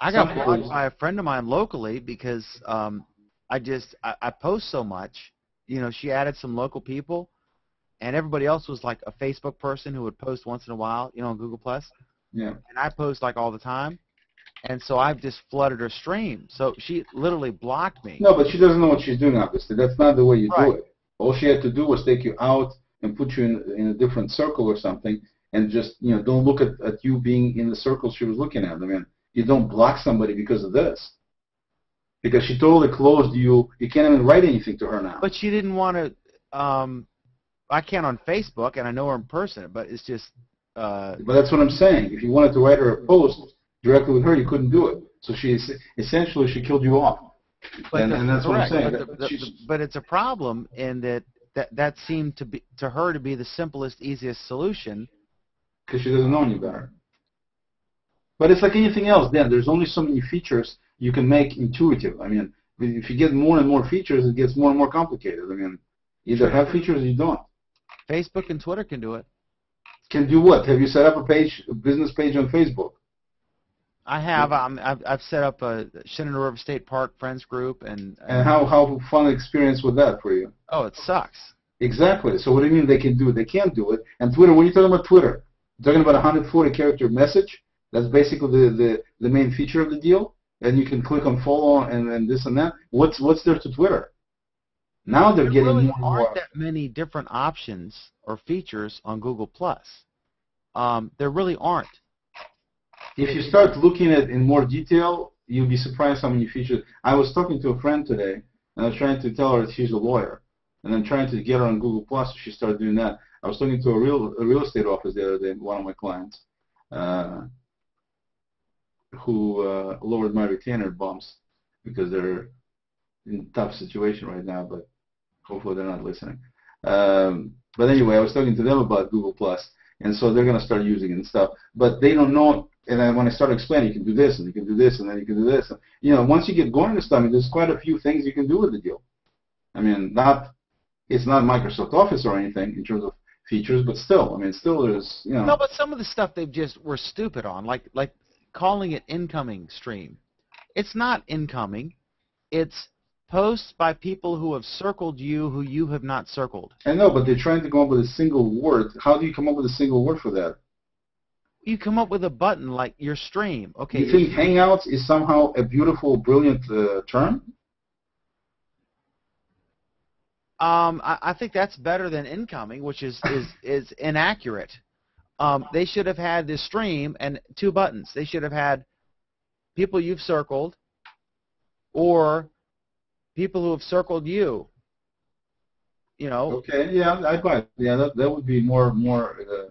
I got blocked by a friend of mine locally because I post so much. You know, she added some local people, and everybody else was like a Facebook person who would post once in a while, you know, on Google Plus. Yeah. And I post like all the time. And so I've just flooded her stream. So she literally blocked me. No, but she doesn't know what she's doing, obviously. That's not the way you do it. All she had to do was take you out and put you in a different circle or something, and just, you know, don't look at you being in the circle she was looking at. I mean, you don't block somebody because of this. Because she totally closed you. You can't even write anything to her now. But she didn't want to. I can't on Facebook, and I know her in person, but it's just. But that's what I'm saying. If you wanted to write her a post directly with her, you couldn't do it. So she killed you off. And that's what I'm saying. But it's a problem in that seemed to her to be the simplest, easiest solution. Because she doesn't know any better. But it's like anything else, Dan. There's only so many features you can make intuitive. I mean, if you get more and more features, it gets more and more complicated. I mean, either have features or you don't. Facebook and Twitter can do it. Can do what? Have you set up a business page on Facebook? I have. I've set up a Shenandoah River State Park Friends group, and how fun experience was that for you? Oh, it sucks. Exactly. So what do you mean they can do it? They can't do it. And Twitter, when you're talking about Twitter, you're talking about a 140-character message. That's basically the main feature of the deal. And you can click on follow and this and that. What's there to Twitter? Now they're getting really more and more. Aren't that many different options or features on Google Plus. There really aren't. If you start looking at it in more detail, you'll be surprised how many features. I was talking to a friend today, and I was trying to tell her that she's a lawyer, and I'm trying to get her on Google Plus, so she started doing that. I was talking to a real estate office the other day, one of my clients, who lowered my retainer bumps because they're in a tough situation right now, but hopefully they're not listening. But anyway, I was talking to them about Google Plus, and so they're going to start using it and stuff, but they don't know. And then when I started explaining, you can do this, and you can do this, and then you can do this. You know, once you get going with stuff, I mean, there's quite a few things you can do with the deal. I mean, it's not Microsoft Office or anything in terms of features, but still, I mean, still there's, you know. No, but some of the stuff they've just were stupid on, like calling it incoming stream. It's not incoming. It's posts by people who have circled you who you have not circled. I know, but they're trying to come up with a single word. How do you come up with a single word for that? You come up with a button like your stream. Okay. You think Hangouts is somehow a beautiful, brilliant term? I think that's better than incoming, which is inaccurate. They should have had this stream and two buttons. They should have had people you've circled or people who have circled you. You know. Okay. Yeah, I buy it. Yeah, that would be more.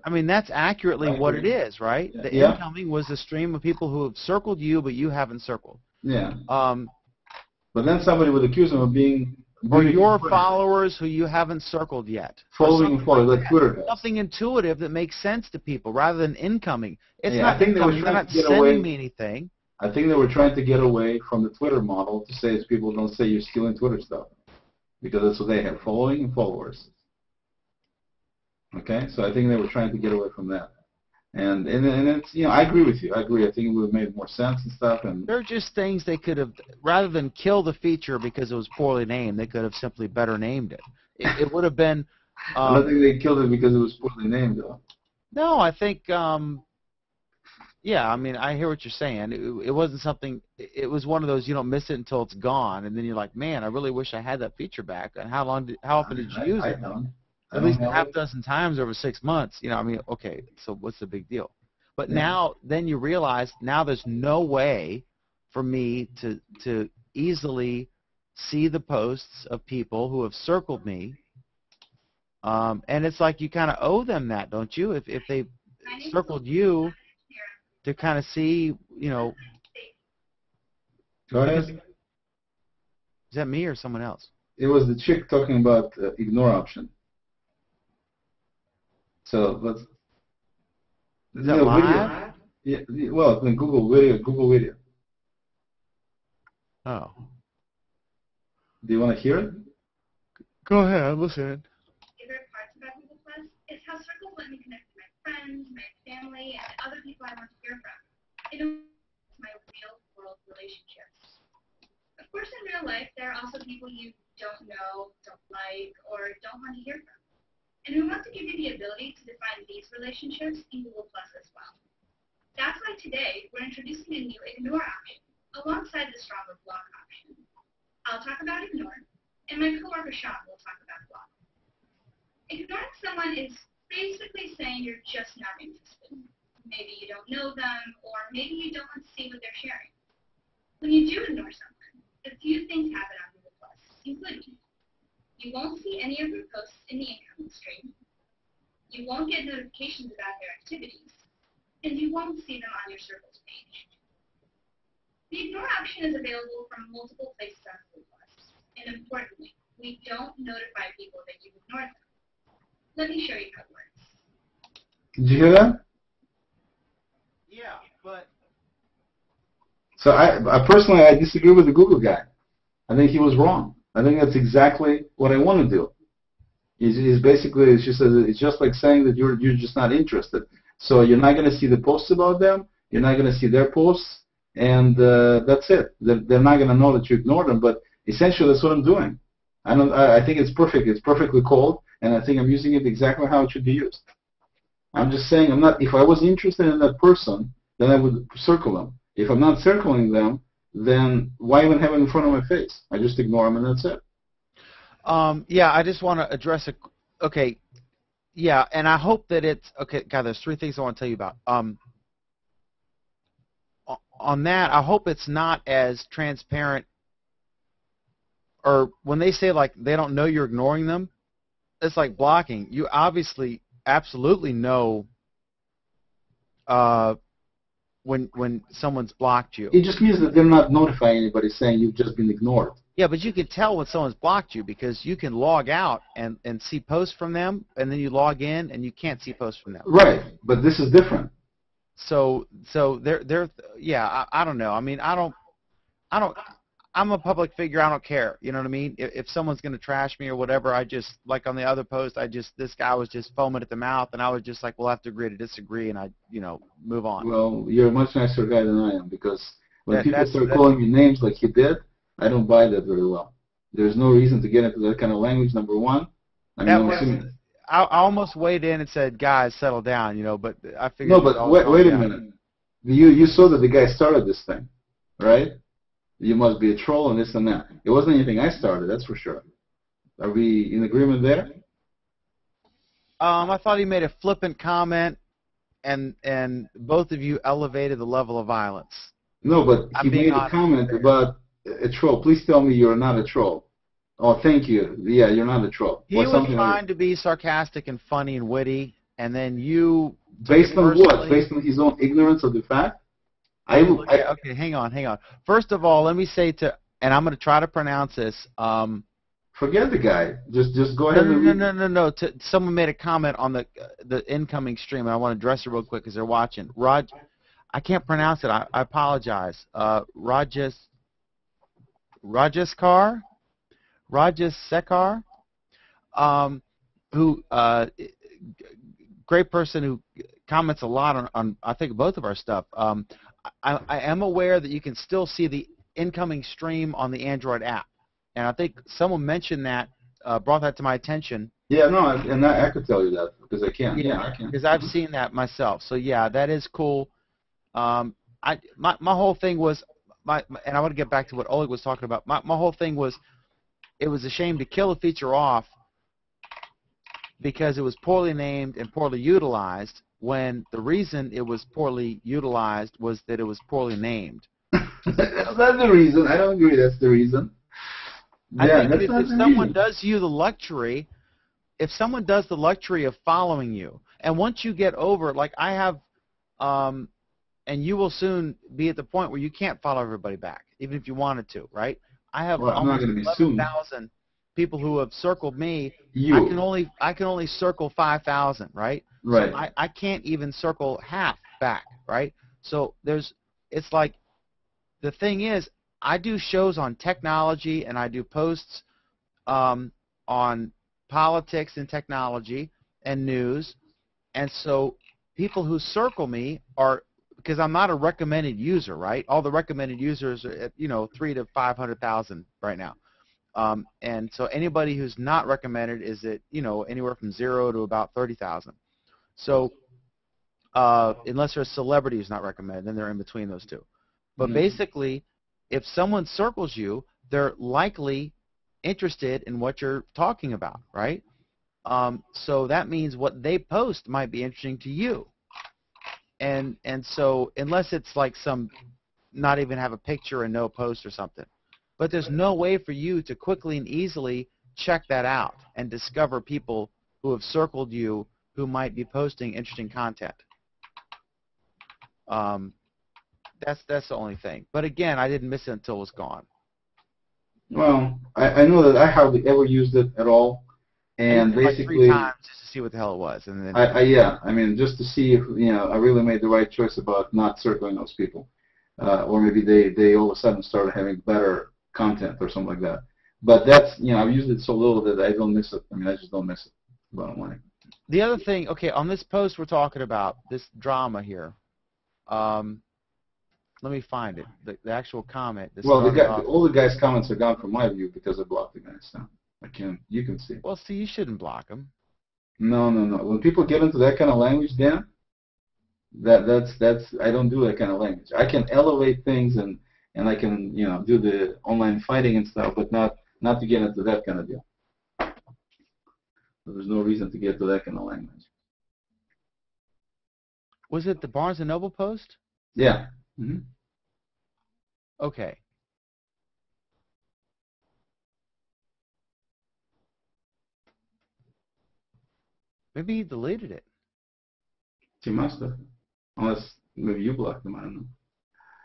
I mean, that's accurately what it is, right? Yeah. The incoming was a stream of people who have circled you, but you haven't circled. Yeah. But then somebody would accuse them of being or your followers who you haven't circled yet. Following and following, like Twitter does. Something intuitive that makes sense to people rather than incoming. It's Yeah, not I think they were incoming. They're trying not to get sending away. me anything. I think they were trying to get away from the Twitter model to say, people don't say you're stealing Twitter stuff, because that's what they have, following and followers. Okay, so I think they were trying to get away from that. And it's, you know, I agree with you. I agree. I think it would have made more sense and stuff. And They're just things they could have, rather than kill the feature because it was poorly named, they could have simply better named it. It would have been. I don't think they killed it because it was poorly named, though. No, I think. Yeah, I mean, I hear what you're saying. It wasn't something. It was one of those you don't miss it until it's gone, and then you're like, man, I really wish I had that feature back. And how often did you use it? At least a half dozen times over 6 months. You know, I mean, okay, so what's the big deal? But now, then you realize now there's no way for me to easily see the posts of people who have circled me, and it's like you kind of owe them that, don't you? If they circled you, to kind of see, you know. Go ahead. Is that me or someone else? It was the chick talking about ignore option. So let's. Is that live? Video, yeah. Well, then Google video. Oh. Do you want to hear it? Go ahead. I'm listening. Favorite parts about Google Plus is how circles let me connect with my friends, my family, and other people I want to hear from. It influences my real-world relationships. Of course, in real life, there are also people you don't know, don't like, or don't want to hear from. And we want to give you the ability to define these relationships in Google Plus as well. That's why today we're introducing a new ignore option alongside the stronger block option. I'll talk about ignore, and my coworker Sean will talk about block. Ignoring someone is basically saying you're just not interested. Maybe you don't know them, or maybe you don't want to see what they're sharing. When you do ignore someone, a few things happen on Google Plus, including you won't see any of their posts in the incoming stream, you won't get notifications about their activities, and you won't see them on your circles page. The ignore option is available from multiple places on Google Plus, and importantly, we don't notify people that you've ignored them. Let me show you how it works. Did you hear that? Yeah, but. So I personally disagree with the Google guy. I think he was wrong. I think that's exactly what I want to do. It's basically, it's just like saying that you're just not interested. So you're not going to see the posts about them. You're not going to see their posts, and that's it. They're not going to know that you ignored them. But essentially, that's what I'm doing. I think it's perfect. It's perfectly called, and I think I'm using it exactly how it should be used. I'm just saying, I'm not. If I was interested in that person, then I would circle them. If I'm not circling them, then why even have it in front of my face? I just ignore them, and that's it. Yeah, I just want to address a. Okay, yeah, and I hope that it's okay. God, there's 3 things I want to tell you about. On that, I hope it's not as transparent. Or when they say like they don't know you're ignoring them, it's like blocking. You obviously, absolutely know. When someone's blocked you. It just means that they're not notifying anybody saying you've just been ignored. Yeah, but you can tell when someone's blocked you because you can log out and see posts from them, and then you log in and you can't see posts from them. Right, but this is different. So they're yeah, I don't know. I mean, I don't. I'm a public figure. I don't care. You know what I mean? If someone's going to trash me or whatever, I just, like on the other post, this guy was just foaming at the mouth, and I was just like, we'll have to agree to disagree, and I, move on. Well, you're a much nicer guy than I am, because when people start calling me names like you did, I don't buy that very well. There's no reason to get into that kind of language, number one. I almost weighed in and said, guys, settle down, but I figured. No, but wait a minute. You saw that the guy started this thing, right? You must be a troll and this and that. It wasn't anything I started, that's for sure. Are we in agreement there? I thought he made a flippant comment, and both of you elevated the level of violence. No, but he made a comment about a troll. Please tell me you're not a troll. Oh, thank you. Yeah, you're not a troll. He was trying to be sarcastic and funny and witty, and then you... Based on what? Based on his own ignorance of the fact? Okay, hang on. First of all, let me say and I'm going to try to pronounce this, Forget the guy. Just go ahead No, and no, read. no, no, no. Someone made a comment on the incoming stream, and I want to address it real quick because they're watching. I can't pronounce it. I apologize. Rajasekar, who great person who comments a lot on I think both of our stuff. I am aware that you can still see the incoming stream on the Android app, and I think someone mentioned that, brought that to my attention. Yeah, no, and I could tell you that because I can. Yeah, I can. Because I've seen that myself. So yeah, that is cool. My whole thing was and I want to get back to what Oleg was talking about. My whole thing was it was a shame to kill a feature off because it was poorly named and poorly utilized, when the reason it was poorly utilized was that it was poorly named. That's not the reason. I don't agree that's the reason. I Yeah, think that's if not the someone reason. does you the luxury, if someone does the luxury of following you, and once you get over, like I have, and you will soon be at the point where you can't follow everybody back, even if you wanted to, right? I have Well, I'm not almost going to be soon. 11,000 people who have circled me. You. I can only circle 5,000, right? Right. So I can't even circle half back, right? So it's like, the thing is, I do shows on technology and I do posts on politics and technology and news, and so people who circle me are, because I'm not a recommended user, right? All the recommended users are at 300,000 to 500,000 right now. And so anybody who's not recommended is at anywhere from 0 to about 30,000. So unless they're a celebrity who's not recommended, then they're in between those two. But basically, if someone circles you, they're likely interested in what you're talking about, right? So that means what they post might be interesting to you. And so unless it's like some not even have a picture and no post or something. But there's no way for you to quickly and easily check that out and discover people who have circled you who might be posting interesting content. That's the only thing. But again, I didn't miss it until it was gone. Well, I know that I hardly ever used it at all, and like basically, 3 times just to see what the hell it was, and then I mean, just to see if I really made the right choice about not circling those people, or maybe they all of a sudden started having better content or something like that. But that's I've used it so little that I don't miss it. I mean, I just don't miss it. Bottom line. The other thing, okay, on this post we're talking about this drama here. Let me find it. The actual comment. Well, all the guy's comments are gone from my view because I blocked the guys. So you can see. Well, see, you shouldn't block them. No. When people get into that kind of language, Dan, that's I don't do that kind of language. I can elevate things and I can do the online fighting and stuff, but not to get into that kind of deal. There's no reason to get to that kind of language. Was it the Barnes & Noble post? Yeah. Mm-hmm. Okay. Maybe he deleted it. He must have. Unless maybe you blocked him, I don't know.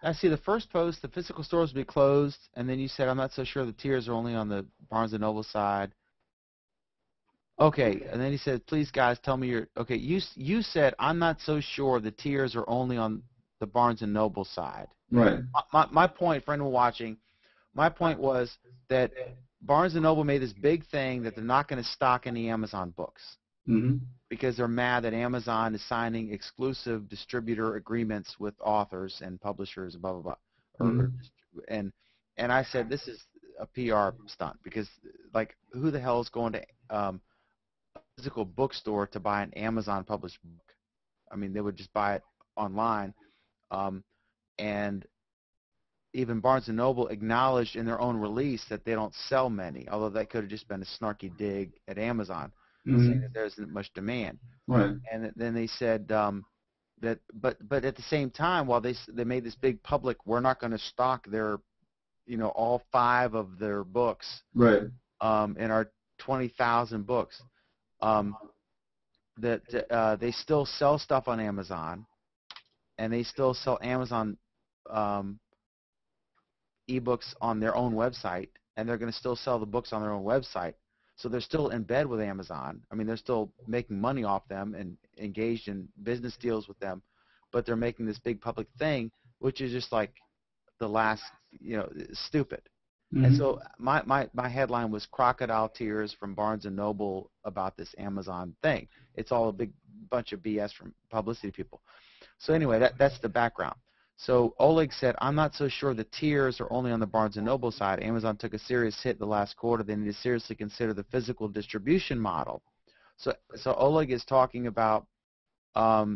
I see the first post, the physical stores will be closed, and then you said, I'm not so sure the tiers are only on the Barnes & Noble side. Okay, and then he said, please guys, tell me your, okay, you said, I'm not so sure the tiers are only on the Barnes & Noble side. Right. My point, for anyone watching, my point was that Barnes & Noble made this big thing that they're not going to stock any Amazon books. Mm-hmm. Because they're mad that Amazon is signing exclusive distributor agreements with authors and publishers, blah blah blah. Mm-hmm. And I said this is a PR stunt because like who the hell is going to a physical bookstore to buy an Amazon published book? I mean, they would just buy it online, and even Barnes & Noble acknowledged in their own release that they don't sell many, although that could have just been a snarky dig at Amazon. Saying that there isn't much demand, right? And then they said that, but at the same time, while they made this big public, we're not going to stock their, all 5 of their books, right? In our 20,000 books, that they still sell stuff on Amazon, and they still sell Amazon ebooks on their own website, and they're going to still sell the books on their own website. So they're still in bed with Amazon. I mean, they're still making money off them and engaged in business deals with them, but they're making this big public thing, which is just like the last, stupid. And so my headline was Crocodile Tears from Barnes & Noble about this Amazon thing. It's all a big bunch of BS from publicity people. So anyway, that's the background. So Oleg said, I'm not so sure the tears are only on the Barnes & Noble side. Amazon took a serious hit the last quarter. They need to seriously consider the physical distribution model. So Oleg is talking about a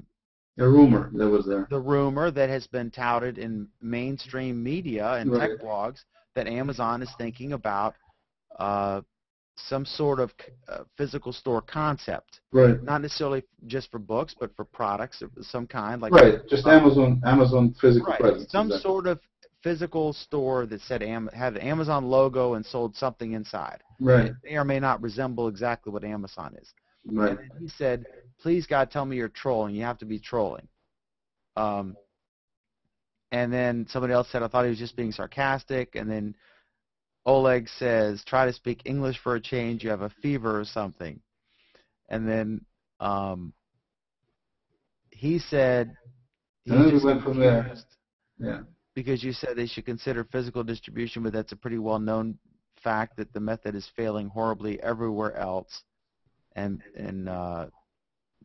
rumor that was there. The rumor that has been touted in mainstream media and tech blogs that Amazon is thinking about some sort of physical store concept. Right. Not necessarily just for books, but for products of some kind. Like just Amazon physical presence. Some sort of physical store that said had an Amazon logo and sold something inside. Right. It may or may not resemble exactly what Amazon is. Right. And he said, please, God, tell me you're trolling. You have to be trolling. And then somebody else said, I thought he was just being sarcastic. And then Oleg says, try to speak English for a change. You have a fever or something. And then he said, and then we went from there. Yeah. Because you said they should consider physical distribution, but that's a pretty well-known fact that the method is failing horribly everywhere else. And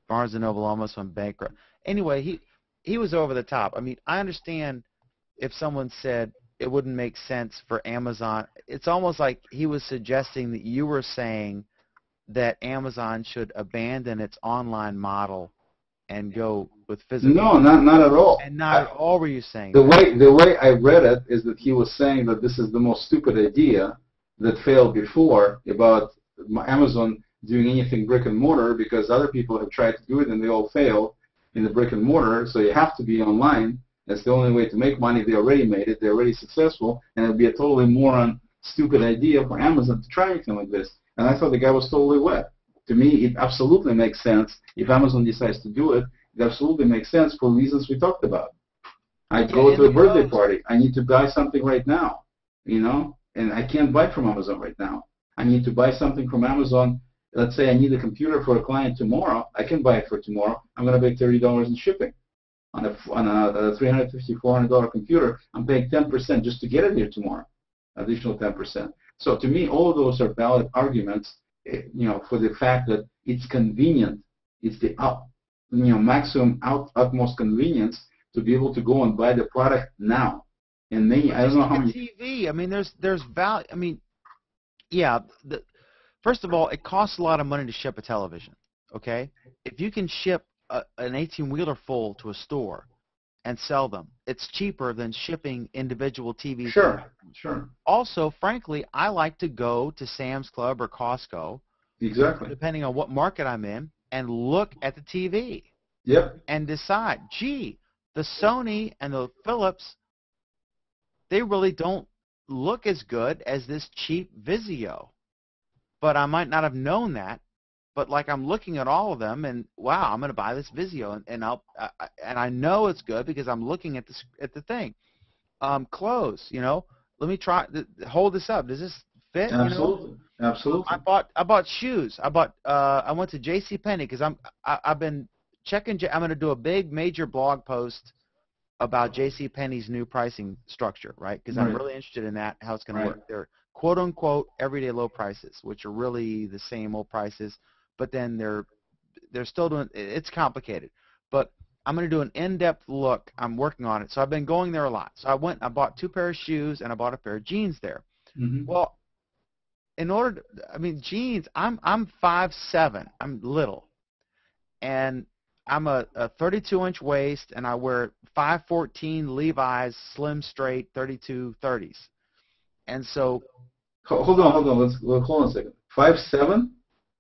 Barnes & Noble almost went bankrupt. Anyway, he was over the top. I mean, I understand if someone said it wouldn't make sense for Amazon. It's almost like he was suggesting that you were saying that Amazon should abandon its online model and go with physical. No, not at all. And not at all were you saying the way I read it is that he was saying that this is the most stupid idea that failed before about Amazon doing anything brick and mortar, because other people have tried to do it and they all failed in the brick and mortar, so you have to be online. That's the only way to make money. They already made it. They're already successful, and it would be a totally moron, stupid idea for Amazon to try anything like this. And I thought the guy was totally wet. To me, it absolutely makes sense. If Amazon decides to do it, it absolutely makes sense for reasons we talked about. I go to a birthday party. I need to buy something right now, and I can't buy from Amazon right now. I need to buy something from Amazon. Let's say I need a computer for a client tomorrow. I can buy it for tomorrow. I'm going to pay $30 in shipping. On a $350, $400 computer, I'm paying 10% just to get it here tomorrow, additional 10%. So to me, all of those are valid arguments, for the fact that it's convenient. It's the maximum utmost convenience to be able to go and buy the product now. And many, I don't know how many. TV. I mean, there's value. I mean, yeah. First of all, it costs a lot of money to ship a television. Okay, if you can ship an 18-wheeler full to a store and sell them, it's cheaper than shipping individual TVs. Sure. Also, frankly, I like to go to Sam's Club or Costco, depending on what market I'm in, and look at the TV. Yep. And decide, gee, the Sony and the Philips, they really don't look as good as this cheap Vizio. But I might not have known that. But like I'm looking at all of them, and wow, I'm going to buy this Vizio, and I know it's good because I'm looking at the thing. Clothes, let me try. Hold this up. Does this fit? Absolutely. Absolutely. I bought shoes. I went to JCPenney because I've been checking. I'm going to do a big major blog post about JCPenney's new pricing structure, right? Because I'm really interested in that, how it's going to work. They're quote unquote everyday low prices, which are really the same old prices. But then they're still doing, it's complicated. But I'm going to do an in-depth look. I'm working on it. So I've been going there a lot. So I bought 2 pairs of shoes, and I bought a pair of jeans there. Mm-hmm. Well, jeans, I'm 5'7". I'm little. And I'm a 32-inch waist, and I wear 5'14" Levi's Slim Straight 32 30s. And so... Hold on. Hold on a second. 5'7"?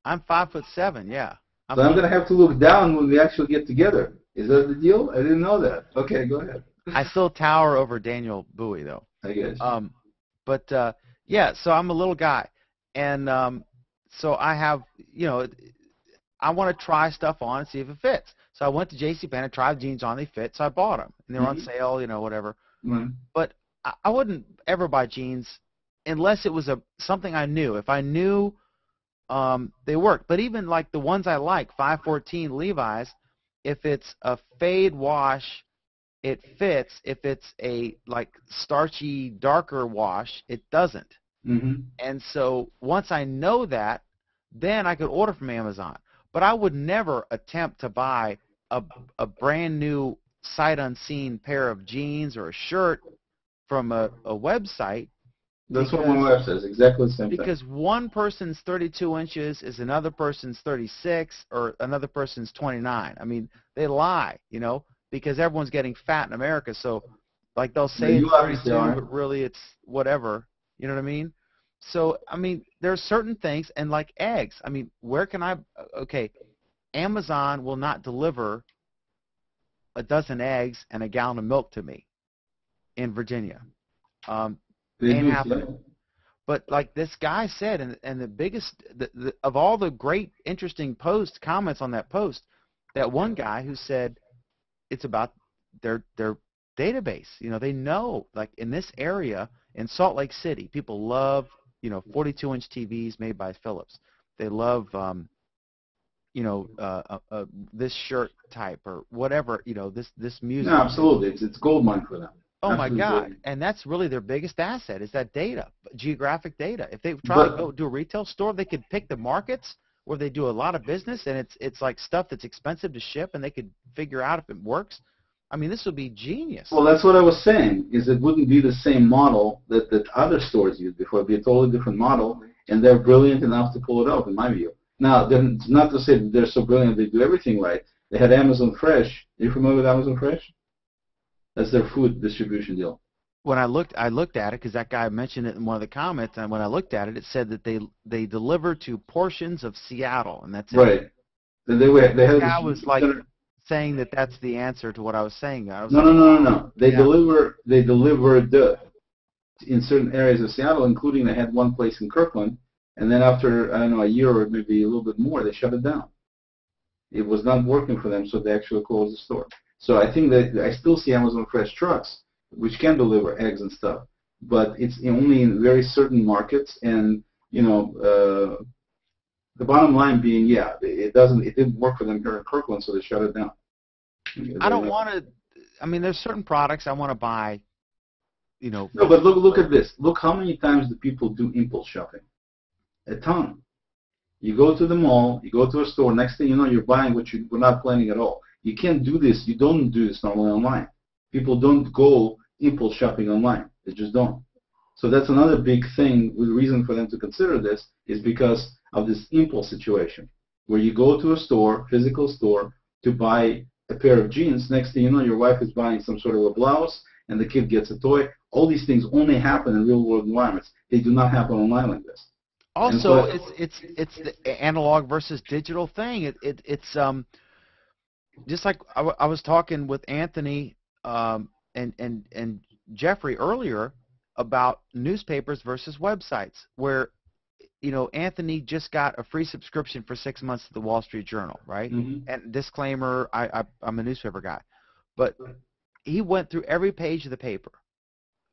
I'm 5'7", yeah. So I'm going to have to look down when we actually get together. Is that the deal? I didn't know that. Okay, go ahead. I still tower over Daniel Bowie, though. I guess. Yeah, so I'm a little guy. And so I have, I want to try stuff on and see if it fits. So I went to JCPenney, tried jeans on, they fit, so I bought them. And they were on sale, whatever. Mm-hmm. But I wouldn't ever buy jeans unless it was something I knew. If I knew they worked. But even like the ones I like, 514 Levi's, if it's a fade wash, it fits. If it's a like starchy, darker wash, it doesn't. Mm-hmm. And so once I know that, then I could order from Amazon. But I would never attempt to buy a brand new sight unseen pair of jeans or a shirt from a website. That's what my wife says. Exactly the same thing. Because one person's 32 inches is another person's 36 or another person's 29. I mean, they lie, you know, because everyone's getting fat in America. So, like, they'll say it's 32, but really it's whatever. You know what I mean? So, I mean, there are certain things, and like eggs. I mean, where can I? Okay, Amazon will not deliver a dozen eggs and a gallon of milk to me in Virginia. Ain't happening. But like this guy said, and the biggest of all the great, interesting comments on that post, that one guy who said it's about their database. You know, they know, like in this area in Salt Lake City, people love, you know, 42-inch TVs made by Philips. They love, you know, this shirt type or whatever. You know, this music. No, absolutely, it's gold mine for them. Oh absolutely. My God! And that's really their biggest asset is that data, geographic data. If they try to go do a retail store, they could pick the markets where they do a lot of business, and it's like stuff that's expensive to ship, and they could figure out if it works. I mean, this would be genius. Well, that's what I was saying. Is it wouldn't be the same model that other stores used before. It'd be a totally different model, and they're brilliant enough to pull it off, in my view. Now, then, it's not to say that they're so brilliant they do everything right. They had Amazon Fresh. Are you familiar with Amazon Fresh? That's their food distribution deal. When I looked at it because that guy mentioned it in one of the comments, and when I looked at it, it said that they deliver to portions of Seattle, and that's it. Right. They guy was like saying that that's the answer to what I was saying. I was no. They deliver in certain areas of Seattle, including they had one place in Kirkland, and then after I don't know a year or maybe a little bit more, they shut it down. It was not working for them, so they actually closed the store. So I think that I still see Amazon Fresh trucks, which can deliver eggs and stuff, but it's only in very certain markets. And you know, the bottom line being, it didn't work for them here in Kirkland, so they shut it down. I don't want to. I mean, there's certain products I want to buy. You know. No, but look at this. Look how many times do people do impulse shopping? A ton. You go to the mall, you go to a store. Next thing you know, you're buying what you were not planning at all. You can't do this. You don't do this normally online. People don't go impulse shopping online. They just don't. So that's another big thing. The reason for them to consider this is because of this impulse situation, where you go to a store, physical store, to buy a pair of jeans. Next thing you know, your wife is buying some sort of a blouse, and the kid gets a toy. All these things only happen in real-world environments. They do not happen online like this. Also, it's the analog versus digital thing. It's just like I was talking with Anthony and Jeffrey earlier about newspapers versus websites, where, you know, Anthony just got a free subscription for 6 months to the Wall Street Journal, right? Mm-hmm. And disclaimer, I'm a newspaper guy, but he went through every page of the paper,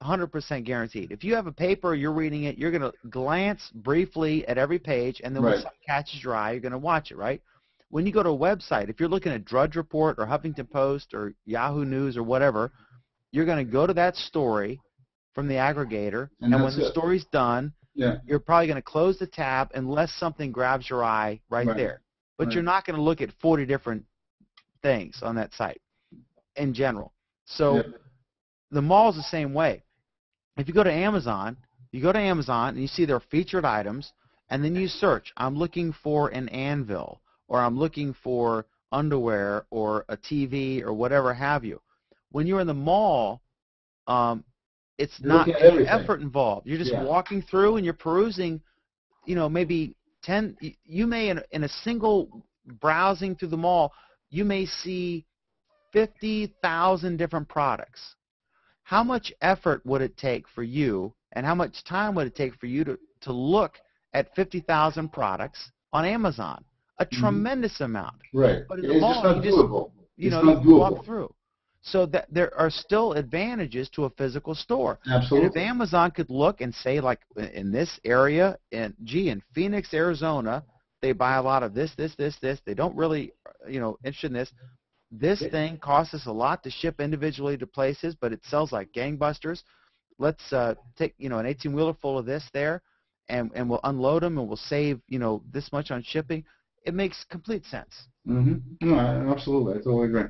100% guaranteed. If you have a paper, you're reading it, you're going to glance briefly at every page, and then when something catches your eye, you're going to watch it, right? When you go to a website, if you're looking at Drudge Report or Huffington Post or Yahoo News or whatever, you're going to go to that story from the aggregator, and when the story's done, you're probably going to close the tab unless something grabs your eye right there. But you're not going to look at 40 different things on that site in general. So the mall's the same way. If you go to Amazon, and you see their featured items, and then you search, I'm looking for an anvil, or I'm looking for underwear or a TV or whatever have you. When you're in the mall, it's not any effort involved. You're just walking through and you're perusing, you know, maybe 10. You may, in a single browsing through the mall, you may see 50,000 different products. How much effort would it take for you, and how much time would it take for you to look at 50,000 products on Amazon? A tremendous amount. Right. But in the mall, just not doable. You walk through. So that there are still advantages to a physical store. Absolutely. And if Amazon could look and say, like, in this area, in Phoenix, Arizona, they buy a lot of this. They don't really, interested in this. This thing costs us a lot to ship individually to places, but it sells like gangbusters. Let's take, an 18-wheeler full of this there, and we'll unload them, and we'll save, this much on shipping. It makes complete sense. Mm-hmm. No, absolutely. I totally agree.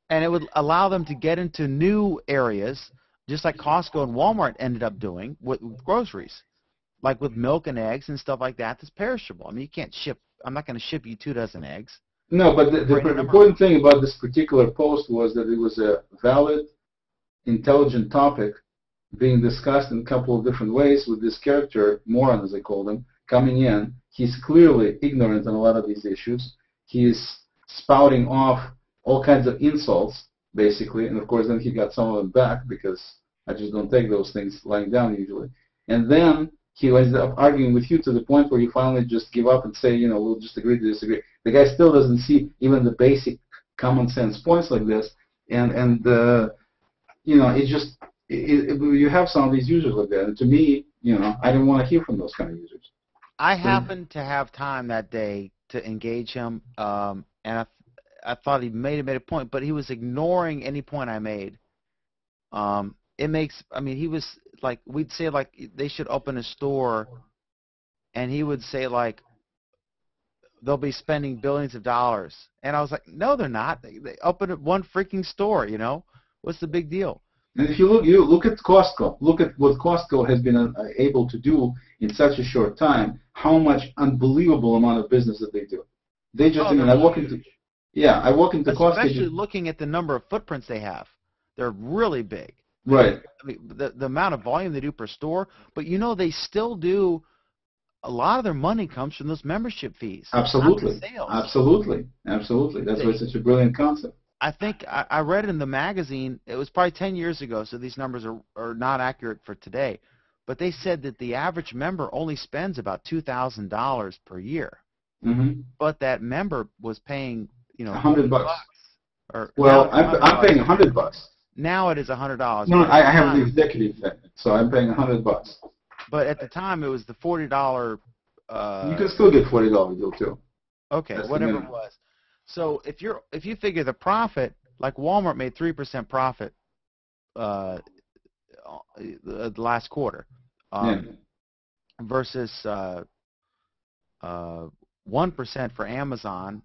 And it would allow them to get into new areas, just like Costco and Walmart ended up doing with groceries, like with milk and eggs and stuff like that that's perishable. I mean, you can't ship. I'm not going to ship you 2 dozen eggs. No, but the important thing about this particular post was that it was a valid, intelligent topic being discussed in a couple of different ways with this character, moron as I called him, coming in. He's clearly ignorant on a lot of these issues. He's spouting off all kinds of insults, basically, and of course then he got some of them back because I just don't take those things lying down usually. And then he ends up arguing with you to the point where you finally just give up and say, we'll just agree to disagree. The guy still doesn't see even the basic common sense points like this, and it just you have some of these users like that. And to me, I didn't want to hear from those kind of users. I happened to have time that day to engage him, and I thought he made a point, but he was ignoring any point I made. He was like, we'd say like they should open a store, and he would say like they'll be spending billions of dollars, and I was like, no, they're not. They opened one freaking store, What's the big deal? And if you look at Costco, look at what Costco has been able to do in such a short time. How much unbelievable amount of business that they do. They just, I walk into Costco. Especially looking at the number of footprints they have, they're really big. Right. I mean, the amount of volume they do per store, but they still do. A lot of their money comes from those membership fees. Absolutely. Not the sales. Absolutely. That's why it's such a brilliant concept. I think I read it in the magazine. It was probably 10 years ago, so these numbers are not accurate for today. But they said that the average member only spends about $2,000 per year. Mm-hmm. But that member was paying, $100. Or well, I'm paying $100. Now it is $100. No, I have the executive thing, so I'm paying $100. But at the time, it was the $40. You can still get $40 deal too. Okay, That's whatever it was. So if you figure the profit, like Walmart made 3% profit the last quarter, versus 1% for Amazon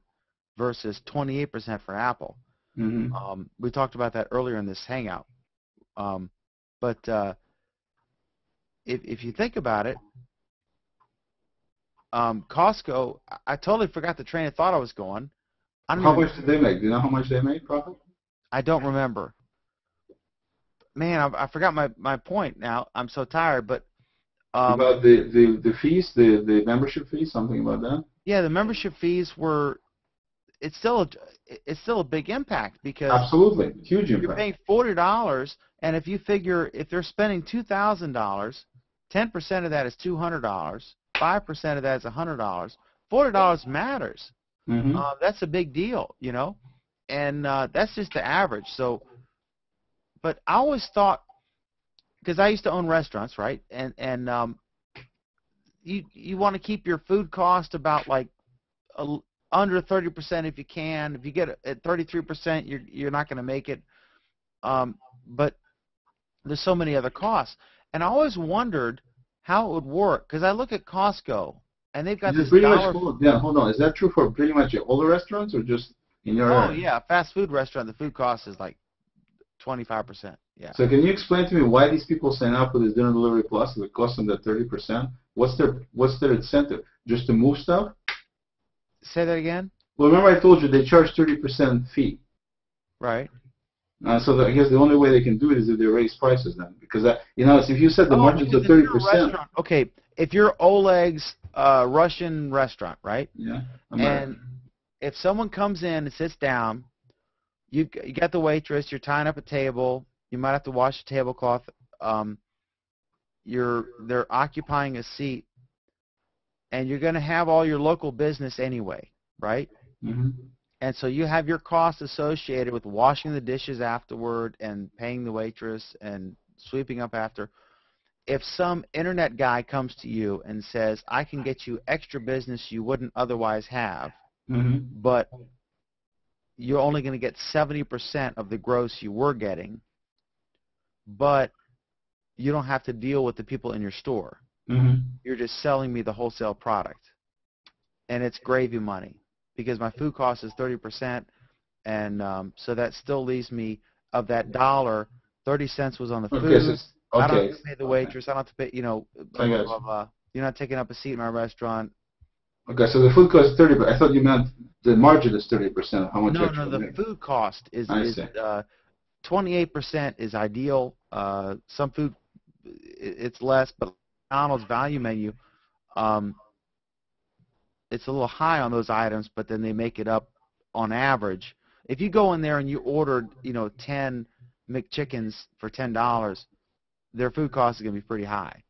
versus 28% for Apple. Mm-hmm. We talked about that earlier in this Hangout. But if you think about it, Costco, I totally forgot the train of thought I was going. How much did they make? Do you know how much they made profit? I don't remember. Man, I forgot my point now. I'm so tired, but about the fees, the membership fees, something about that. Yeah, the membership fees were. It's still a big impact because absolutely huge impact. You're paying $40, and if you figure if they're spending $2,000, 10% of that is $200, 5% of that is $100. $40 matters. Mm-hmm. That's a big deal, and that's just the average. So, but I always thought, because I used to own restaurants, right? And you want to keep your food cost about like under 30% if you can. If you get at 33%, you're not going to make it. But there's so many other costs, and I always wondered how it would work because I look at Costco. And they've got this dollar. Yeah, hold on. Is that true for pretty much all the restaurants, or just in your area? Oh yeah, fast food restaurant. The food cost is like 25%. Yeah. So can you explain to me why these people sign up for this dinner delivery plus? It costs them that 30%. What's their incentive? Just to move stuff? Say that again. Well, remember I told you they charge 30% fee. Right. So I guess the only way they can do it is if they raise prices then, because if you said the margins are 30%. Okay, if you're Oleg's Russian restaurant, right? Yeah. And if someone comes in and sits down, you got the waitress, you're tying up a table, you might have to wash the tablecloth, they're occupying a seat, and you're going to have all your local business anyway, right? Mm-hmm. And so you have your costs associated with washing the dishes afterward and paying the waitress and sweeping up after. If some internet guy comes to you and says, I can get you extra business you wouldn't otherwise have, but you're only going to get 70% of the gross you were getting, but you don't have to deal with the people in your store. You're just selling me the wholesale product. And it's gravy money because my food cost is 30%, and so that still leaves me, of that dollar, 30 cents was on the food. I don't have to pay the waitress. I don't have to pay, blah, blah, blah, blah. You're not taking up a seat in my restaurant. Okay, so the food cost is 30, but I thought you meant the margin is 30% of how much extra. No, the food cost is 28% is ideal. Some food, it's less, but McDonald's value menu, it's a little high on those items, but then they make it up on average. If you go in there and you ordered, 10 McChickens for $10, their food cost is going to be pretty high.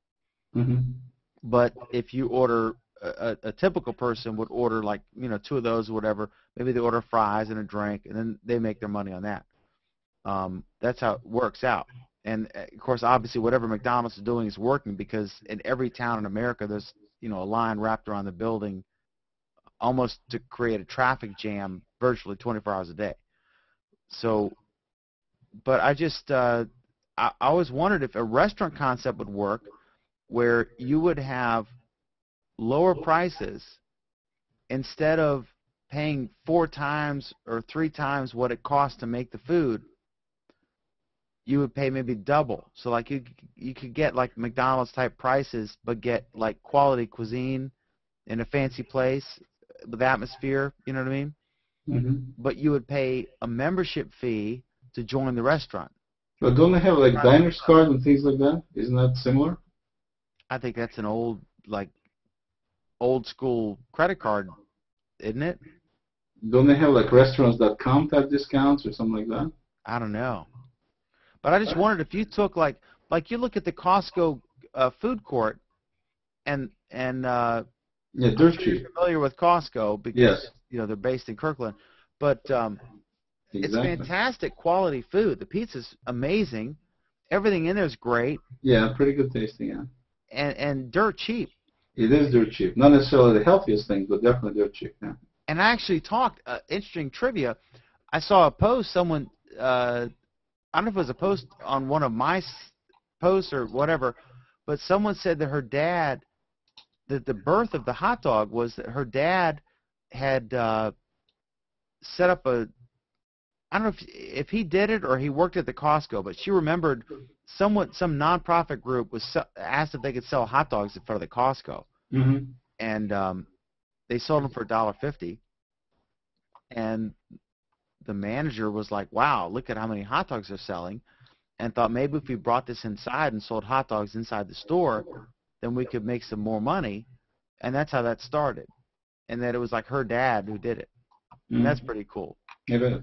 But if you order, a typical person would order like, 2 of those or whatever, maybe they order fries and a drink, and then they make their money on that. That's how it works out. And, of course, obviously, whatever McDonald's is doing is working because in every town in America, there's, a line wrapped around the building almost to create a traffic jam virtually 24 hours a day. So, but I just, I always wondered if a restaurant concept would work where you would have lower prices instead of paying 4 times or 3 times what it costs to make the food. You would pay maybe double. So like you could get like McDonald's type prices, but get like quality cuisine in a fancy place with atmosphere. You know what I mean? But you would pay a membership fee to join the restaurant. But don't they have like diners card and things like that? Isn't that similar? I think that's an old school credit card, isn't it? Don't they have like restaurants.com type discounts or something like that? I don't know. But I just wondered if you took like you look at the Costco food court, and yeah, I'm dirt sure cheap. you're familiar with Costco because they're based in Kirkland, but it's fantastic quality food. The pizza's amazing, everything in there is great. Yeah, pretty good tasting. Yeah. And dirt cheap. It is dirt cheap. Not necessarily the healthiest thing, but definitely dirt cheap. Yeah. And I actually talked interesting trivia. I saw a post someone. I don't know if it was a post on one of my posts or whatever, but someone said that her dad, that the birth of the hot dog was that her dad had set up a, I don't know if he did it or he worked at the Costco, but she remembered some nonprofit group was asked if they could sell hot dogs in front of the Costco, and they sold them for $1.50, and the manager was like, wow, look at how many hot dogs they're selling, and thought maybe if we brought this inside and sold hot dogs inside the store, then we could make some more money, and that's how that started, and that it was like her dad who did it, and that's pretty cool. Yeah.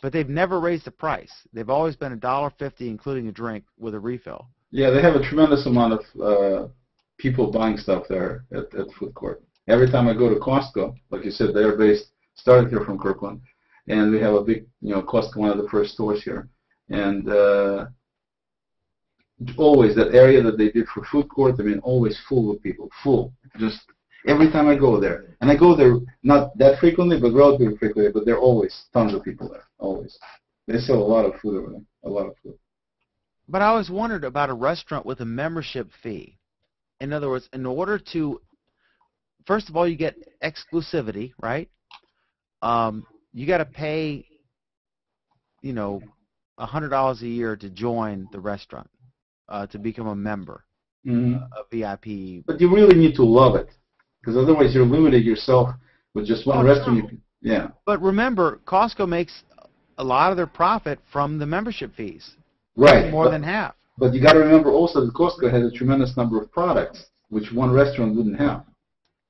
But they've never raised the price. They've always been $1.50, including a drink with a refill. Yeah, they have a tremendous amount of people buying stuff there at food court. Every time I go to Costco, like you said, they're started here from Kirkland. And we have a big, Costco, one of the first stores here. And always that area that they did for food court, always full of people, full. Just every time I go there. And I go there not that frequently, but relatively frequently, but there are always tons of people there, always. They sell a lot of food over there, a lot of food. But I always wondered about a restaurant with a membership fee. In other words, in order to, first of all, you get exclusivity, right? You got to pay, $100 a year to join the restaurant, to become a member, a VIP. But you really need to love it, because otherwise you're limiting yourself with just one restaurant. Yeah. But remember, Costco makes a lot of their profit from the membership fees. Right. More than half. But you got to remember also that Costco has a tremendous number of products, which one restaurant wouldn't have.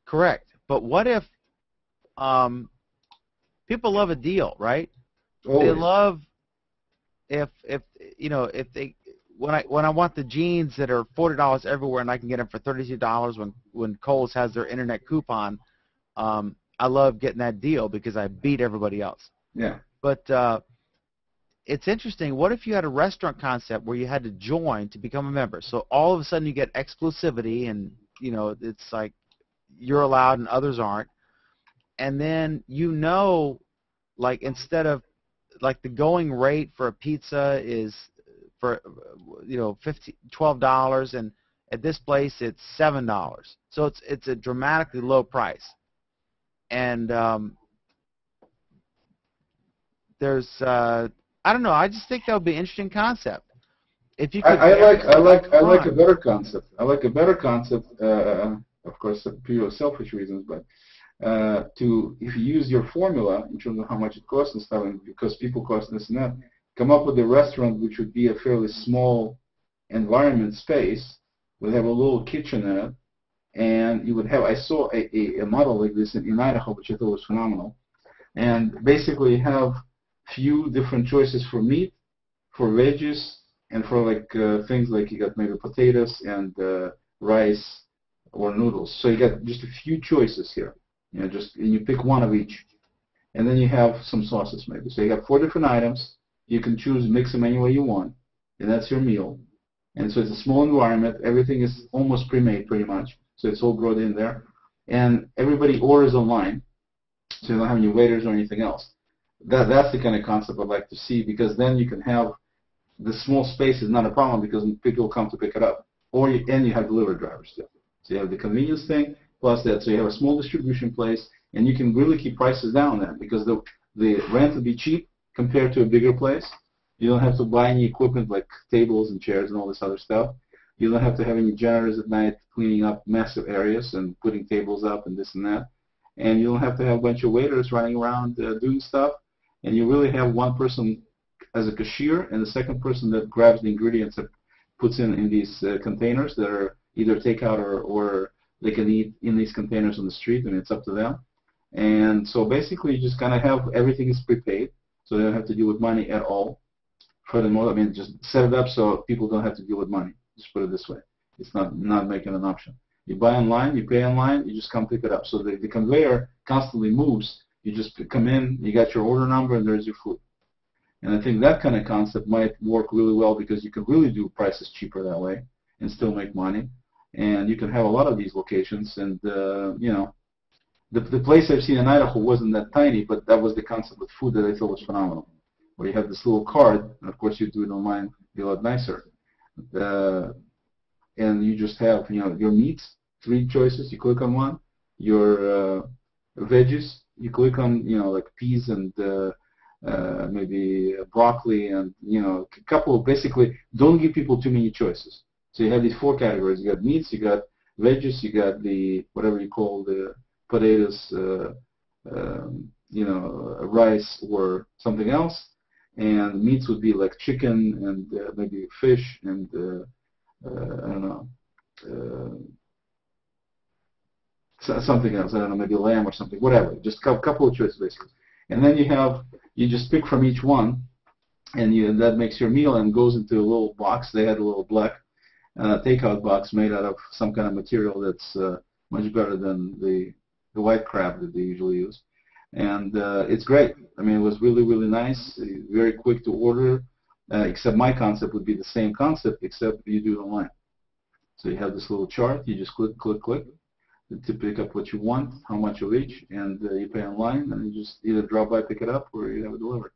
Correct. But what if people love a deal, right? Always. They love if they when I want the jeans that are $40 everywhere and I can get them for $32 when Kohl's has their internet coupon, I love getting that deal because I beat everybody else. Yeah. But it's interesting. What if you had a restaurant concept where you had to join to become a member? So all of a sudden you get exclusivity, and you know it's like you're allowed and others aren't. And then like instead of like the going rate for a pizza is for $12, and at this place it's $7. So it's a dramatically low price. And there's I don't know. I just think that would be an interesting concept. If you could, I like a better concept. I like a better concept. Of course, for pure selfish reasons, but if you use your formula in terms of how much it costs and stuff, and because people cost this and that, come up with a restaurant which would be a fairly small environment space, would have a little kitchen in it, and you would have. I saw a model like this in Idaho, which I thought was phenomenal, and basically have few different choices for meat, for veggies, and for like things like you got maybe potatoes and rice or noodles. So you got just a few choices here. And you pick one of each, and then you have some sauces maybe. So you got 4 different items. You can choose, mix them any way you want, and that's your meal. And so it's a small environment. Everything is almost pre-made pretty much. So it's all brought in there, and everybody orders online, so you don't have any waiters or anything else. That's the kind of concept I'd like to see, because then you can have the small space is not a problem because people come to pick it up, and you have delivery drivers too. So you have the convenience thing plus that. So you have a small distribution place, and you can really keep prices down then because the rent will be cheap compared to a bigger place. You don't have to buy any equipment like tables and chairs and all this other stuff. You don't have to have any janitors at night cleaning up massive areas and putting tables up and this and that. And you don't have to have a bunch of waiters running around doing stuff. And you really have one person as a cashier and the second person that grabs the ingredients and puts in these containers that are either takeout or they can eat in these containers on the street, and it's up to them. And so basically you just kind of have everything is prepaid, so they don't have to deal with money at all. Furthermore, I mean, just set it up so people don't have to deal with money. Just put it this way. It's not making an option. You buy online, you pay online, you just come pick it up. So the conveyor constantly moves. You just come in, you got your order number, and there's your food. And I think that kind of concept might work really well because you can really do prices cheaper that way and still make money. And you can have a lot of these locations. And, the place I've seen in Idaho wasn't that tiny, but that was the concept with food that I thought was phenomenal. Where you have this little card, and of course you do it online, it'd be a lot nicer. And you just have, your meats, 3 choices, you click on one. Your veggies, you click on, like peas and maybe broccoli and, a couple of, basically, don't give people too many choices. So you have these 4 categories. You got meats, you got veggies, you got the, whatever you call the potatoes, rice or something else. And meats would be like chicken and maybe fish and, I don't know, something else. I don't know, maybe lamb or something, whatever. Just a couple of choices, basically. And then you just pick from each one, and that makes your meal and goes into a little box. They had a little black takeout box made out of some kind of material that's much better than the white crap that they usually use. And it's great. I mean, it was really, really nice, very quick to order, except my concept would be the same concept, except you do it online. So you have this little chart. You just click, click, click to pick up what you want, how much of each, and you pay online, and you just either drop by, pick it up, or you have it delivered.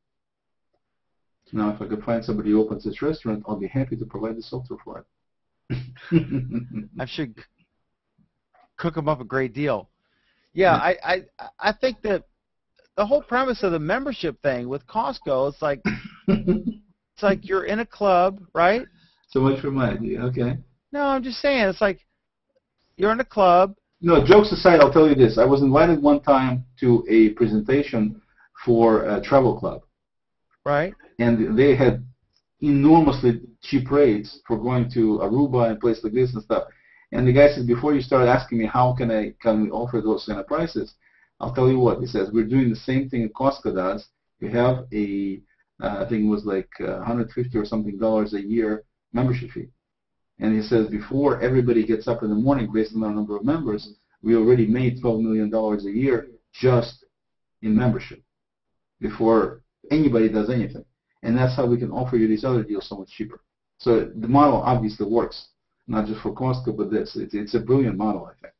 Now, if I could find somebody who opens this restaurant, I'll be happy to provide the software for it. I should cook them up a great deal. Yeah, I think that the whole premise of the membership thing with Costco, it's like you're in a club, right? So much for my idea. Okay. No, I'm just saying, it's like you're in a club. No, jokes aside, I'll tell you this. I was invited one time to a presentation for a travel club. Right. And they had enormously cheap rates for going to Aruba and places like this and stuff. And the guy says, before you start asking me how can we offer those kind of prices, I'll tell you what. He says, we're doing the same thing that Costco does. We have I think it was like $150 or something a year membership fee. And he says, before everybody gets up in the morning based on our number of members, we already made $12 million a year just in membership before anybody does anything. And that's how we can offer you these other deals so much cheaper. So the model obviously works, not just for Costco, but it's a brilliant model, I think.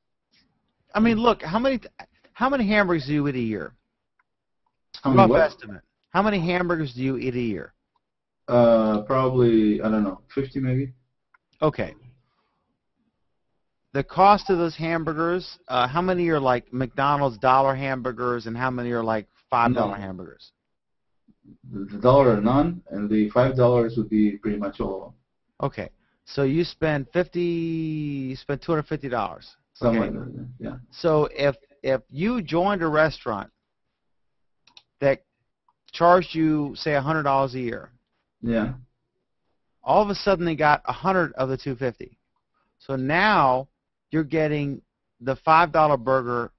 I mean, look, how many hamburgers do you eat a year? How many Rough what? estimate. How many hamburgers do you eat a year? Probably, I don't know, 50 maybe. Okay. The cost of those hamburgers, how many are like McDonald's dollar hamburgers and how many are like $5 hamburgers? The dollar are none, and the $5 would be pretty much all of them. Okay. So you spend $250. Something Okay. like that, yeah. So if you joined a restaurant that charged you, say, $100 a year, Yeah. all of a sudden they got 100 of the 250. So now you're getting the $5 burger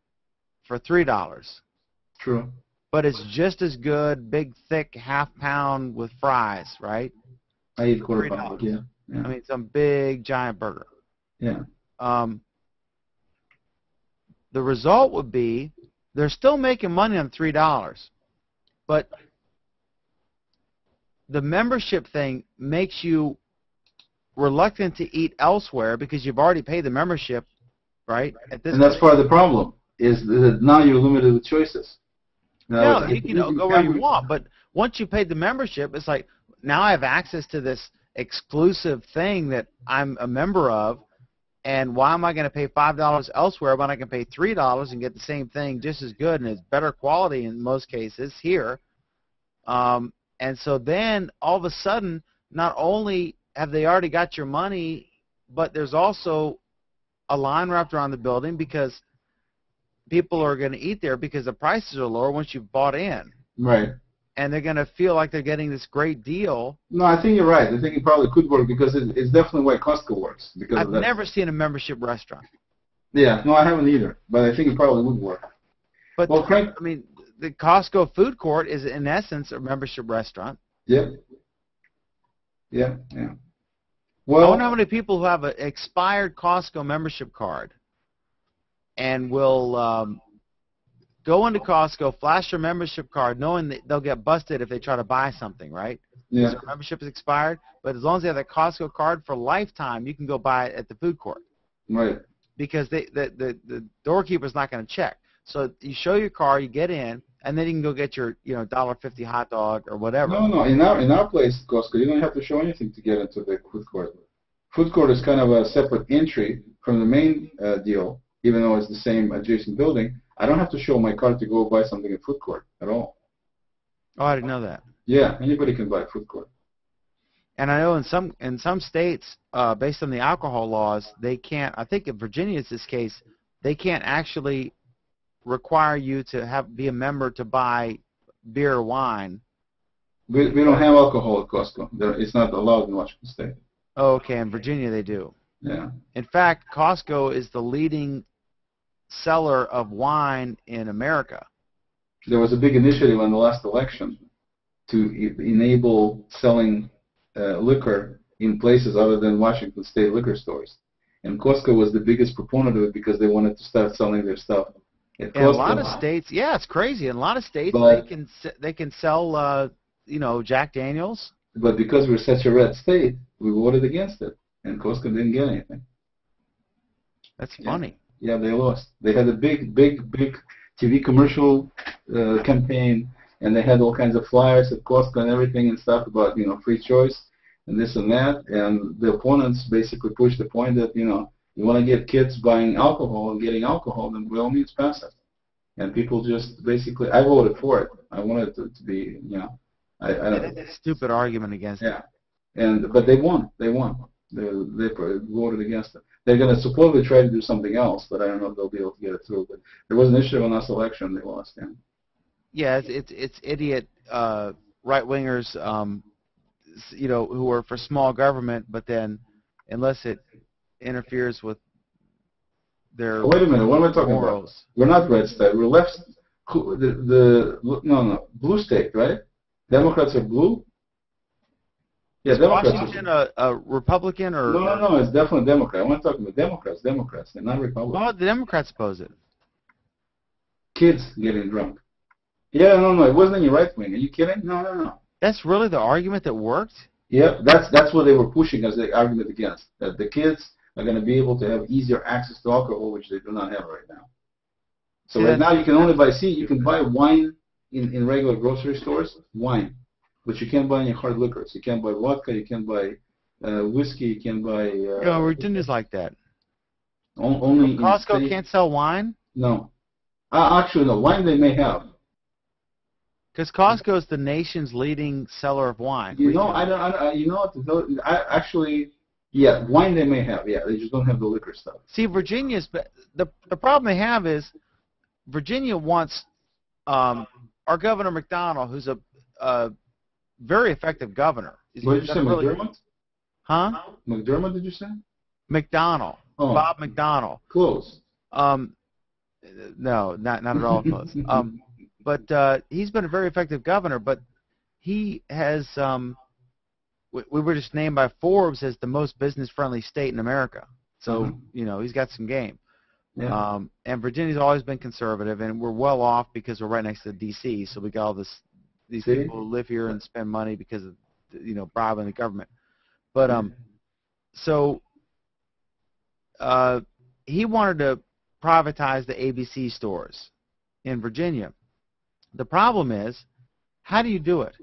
for $3. True. But it's just as good, big, thick, half pound with fries, right? I eat quarter $3. pound, yeah. I mean, some big, giant burger. Yeah. The result would be they're still making money on $3, but the membership thing makes you reluctant to eat elsewhere because you've already paid the membership, right? At this And that's point. part of the problem, is that now you're limited with choices. No, you can go where you want, but once you paid the membership, it's like, now I have access to this exclusive thing that I'm a member of, and why am I going to pay $5 elsewhere when I can pay $3 and get the same thing just as good, and it's better quality in most cases here? And so then, all of a sudden, not only have they already got your money, but there's also a line wrapped around the building because people are going to eat there because the prices are lower once you've bought in. Right. And they're going to feel like they're getting this great deal. No, I think you're right. I think it probably could work because it's definitely why Costco works. Because I've never seen a membership restaurant. Yeah, no, I haven't either. But I think it probably would work. But, well, Frank, I mean, the Costco food court is, in essence, a membership restaurant. Yep. Yeah, yeah. Well, I wonder how many people who have an expired Costco membership card and will go into Costco, flash their membership card, knowing that they'll get busted if they try to buy something, right? Yeah. Because their membership is expired. But as long as they have that Costco card for lifetime, you can go buy it at the food court. Right. Because the doorkeeper's not going to check. So you show your card, you get in, and then you can go get your $1.50 hot dog or whatever. No. In our place, Costco, you don't have to show anything to get into the food court. Food court is kind of a separate entry from the main deal, even though it's the same adjacent building. I don't have to show my card to go buy something at food court at all. Oh, I didn't know that. Yeah, anybody can buy food court. And I know in some states, based on the alcohol laws, they can't. I think in Virginia it's this case. They can't actually require you to be a member to buy beer or wine. We don't have alcohol at Costco. It's not allowed in Washington State. Oh, okay. In Virginia they do. Yeah. In fact, Costco is the leading seller of wine in America. There was a big initiative in the last election to enable selling liquor in places other than Washington State liquor stores. And Costco was the biggest proponent of it because they wanted to start selling their stuff at Costco. In a lot of states, yeah, it's crazy. In a lot of states, they can sell, Jack Daniels. But because we're such a red state, we voted against it, and Costco didn't get anything. That's funny. Yeah, they lost. They had a big TV commercial campaign, and they had all kinds of flyers at Costco and everything and stuff about free choice and this and that. And the opponents basically pushed the point that you want to get kids buying alcohol and getting alcohol, then by all means pass it. And people just basically, I voted for it. I wanted it to be, I don't know. It's a stupid argument against it. Yeah, but they won. They voted against it. They're going to supposedly try to do something else, but I don't know if they'll be able to get it through. But there was an issue on this election, they lost. Yeah, it's idiot right wingers, who are for small government, but then unless it interferes with their wait a minute, what am I talking morals. about? We're not red state. We're left. Blue state, right? Democrats are blue. Yeah, is Democrats. Washington a Republican or? No, it's definitely Democrat. I want to talk about Democrats. They're not Republicans. Well, the Democrats oppose it. kids getting drunk. Yeah, no, it wasn't any right wing. Are you kidding? No. That's really the argument that worked? Yeah, that's what they were pushing as the argument against, that the kids are going to be able to have easier access to alcohol, which they do not have right now. So right now you can only buy, you can buy wine in regular grocery stores, wine, but you can't buy any hard liquors. You can't buy vodka, you can't buy whiskey, you can't buy... Virginia's like that. Only Costco can't sell wine? No. Actually, no, wine they may have. Because Costco is the nation's leading seller of wine. You know, actually, yeah, wine they may have. Yeah, they just don't have the liquor stuff. See, Virginia's the problem they have is Virginia wants our Governor McDonnell, who's a very effective governor. What did you say, McDermott? Huh? McDermott, did you say? McDonnell. Oh. Bob McDonnell. Close. No, not at all close. But he's been a very effective governor, but he has, we were just named by Forbes as the most business-friendly state in America. So, you know, he's got some game. Yeah. And Virginia's always been conservative, and we're well off because we're right next to D.C., so we got all these people who live here and spend money because of, you know, bribing the government. But, so he wanted to privatize the ABC stores in Virginia. The problem is, how do you do it?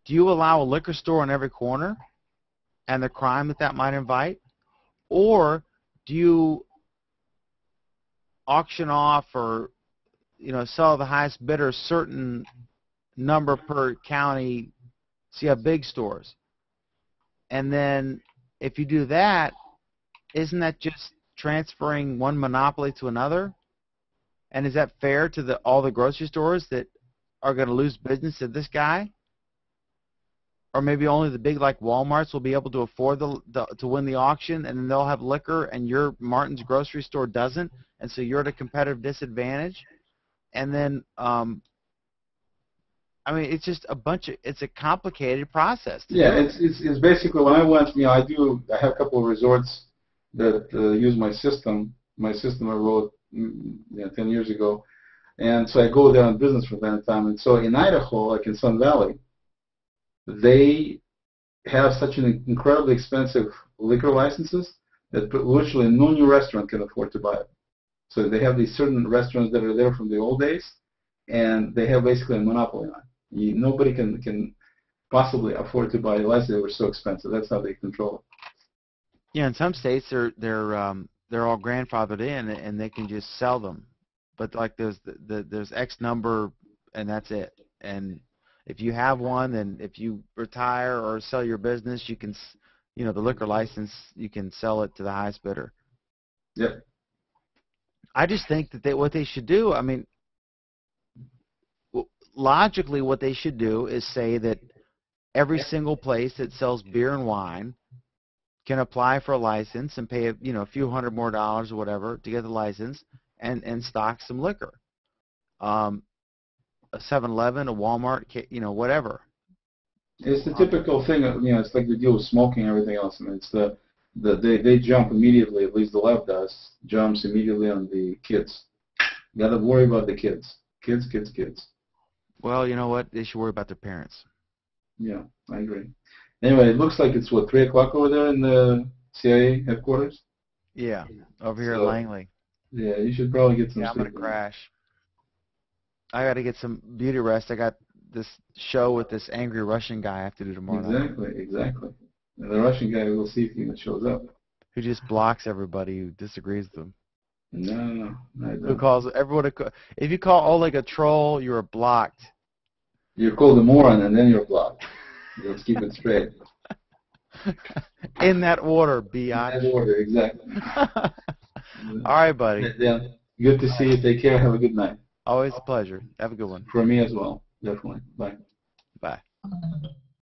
Do you allow a liquor store on every corner and the crime that might invite? Or do you auction off or, you know, sell the highest bidder a certain number per county, so you have big stores? And then if you do that, isn't that just transferring one monopoly to another? And is that fair to all the grocery stores that are going to lose business to this guy? Or maybe only the big, like Walmart's, will be able to afford to win the auction, and then they'll have liquor, and your Martin's grocery store doesn't, and so you're at a competitive disadvantage. And then, I mean, it's just it's a complicated process. Yeah, it's basically, when I went, you know, I have a couple of resorts that use my system. My system I wrote 10 years ago, and so I go there on business from time to time. And so in Idaho, like in Sun Valley, they have such an incredibly expensive liquor licenses that virtually no new restaurant can afford to buy it. So they have these certain restaurants that are there from the old days, and they have basically a monopoly on it. Nobody can possibly afford to buy a license. They were so expensive. That's how they control it. Yeah, in some states they're all grandfathered in, and they can just sell them. But like there's X number, and that's it. And if you have one, then if you retire or sell your business, you can, you know, the liquor license, you can sell it to the highest bidder. Yep. I just think that what they should do, I mean, logically what they should do is say that every single place that sells beer and wine can apply for a license and pay, you know, a few $100 more or whatever to get the license and stock some liquor. A 7-Eleven, a Walmart, you know, whatever. It's the typical thing, you know, it's like the deal with smoking and everything else. I mean, it's they jump immediately, at least the left does, jumps immediately on the kids. You got to worry about the kids. Kids. Well, you know what? They should worry about their parents. Yeah, I agree. Anyway, it looks like it's, 3 o'clock over there in the CIA headquarters? Yeah, over here at Langley. Yeah, you should probably get some sleep. I'm going to crash. I got to get some beauty rest. I got this show with this angry Russian guy I have to do tomorrow night. Exactly. And the Russian guy, we'll see if he even shows up. Who just blocks everybody who disagrees with him. No, I don't. Who calls everyone if you call Oleg a troll, you're blocked. You're called a moron, and then you're blocked. Let's keep it straight. In that order, biatch. In that order, exactly. All right, buddy. Yeah. Good to see you. Take care. Have a good night. Always a pleasure. Have a good one. For me as well. Definitely. Bye. Bye.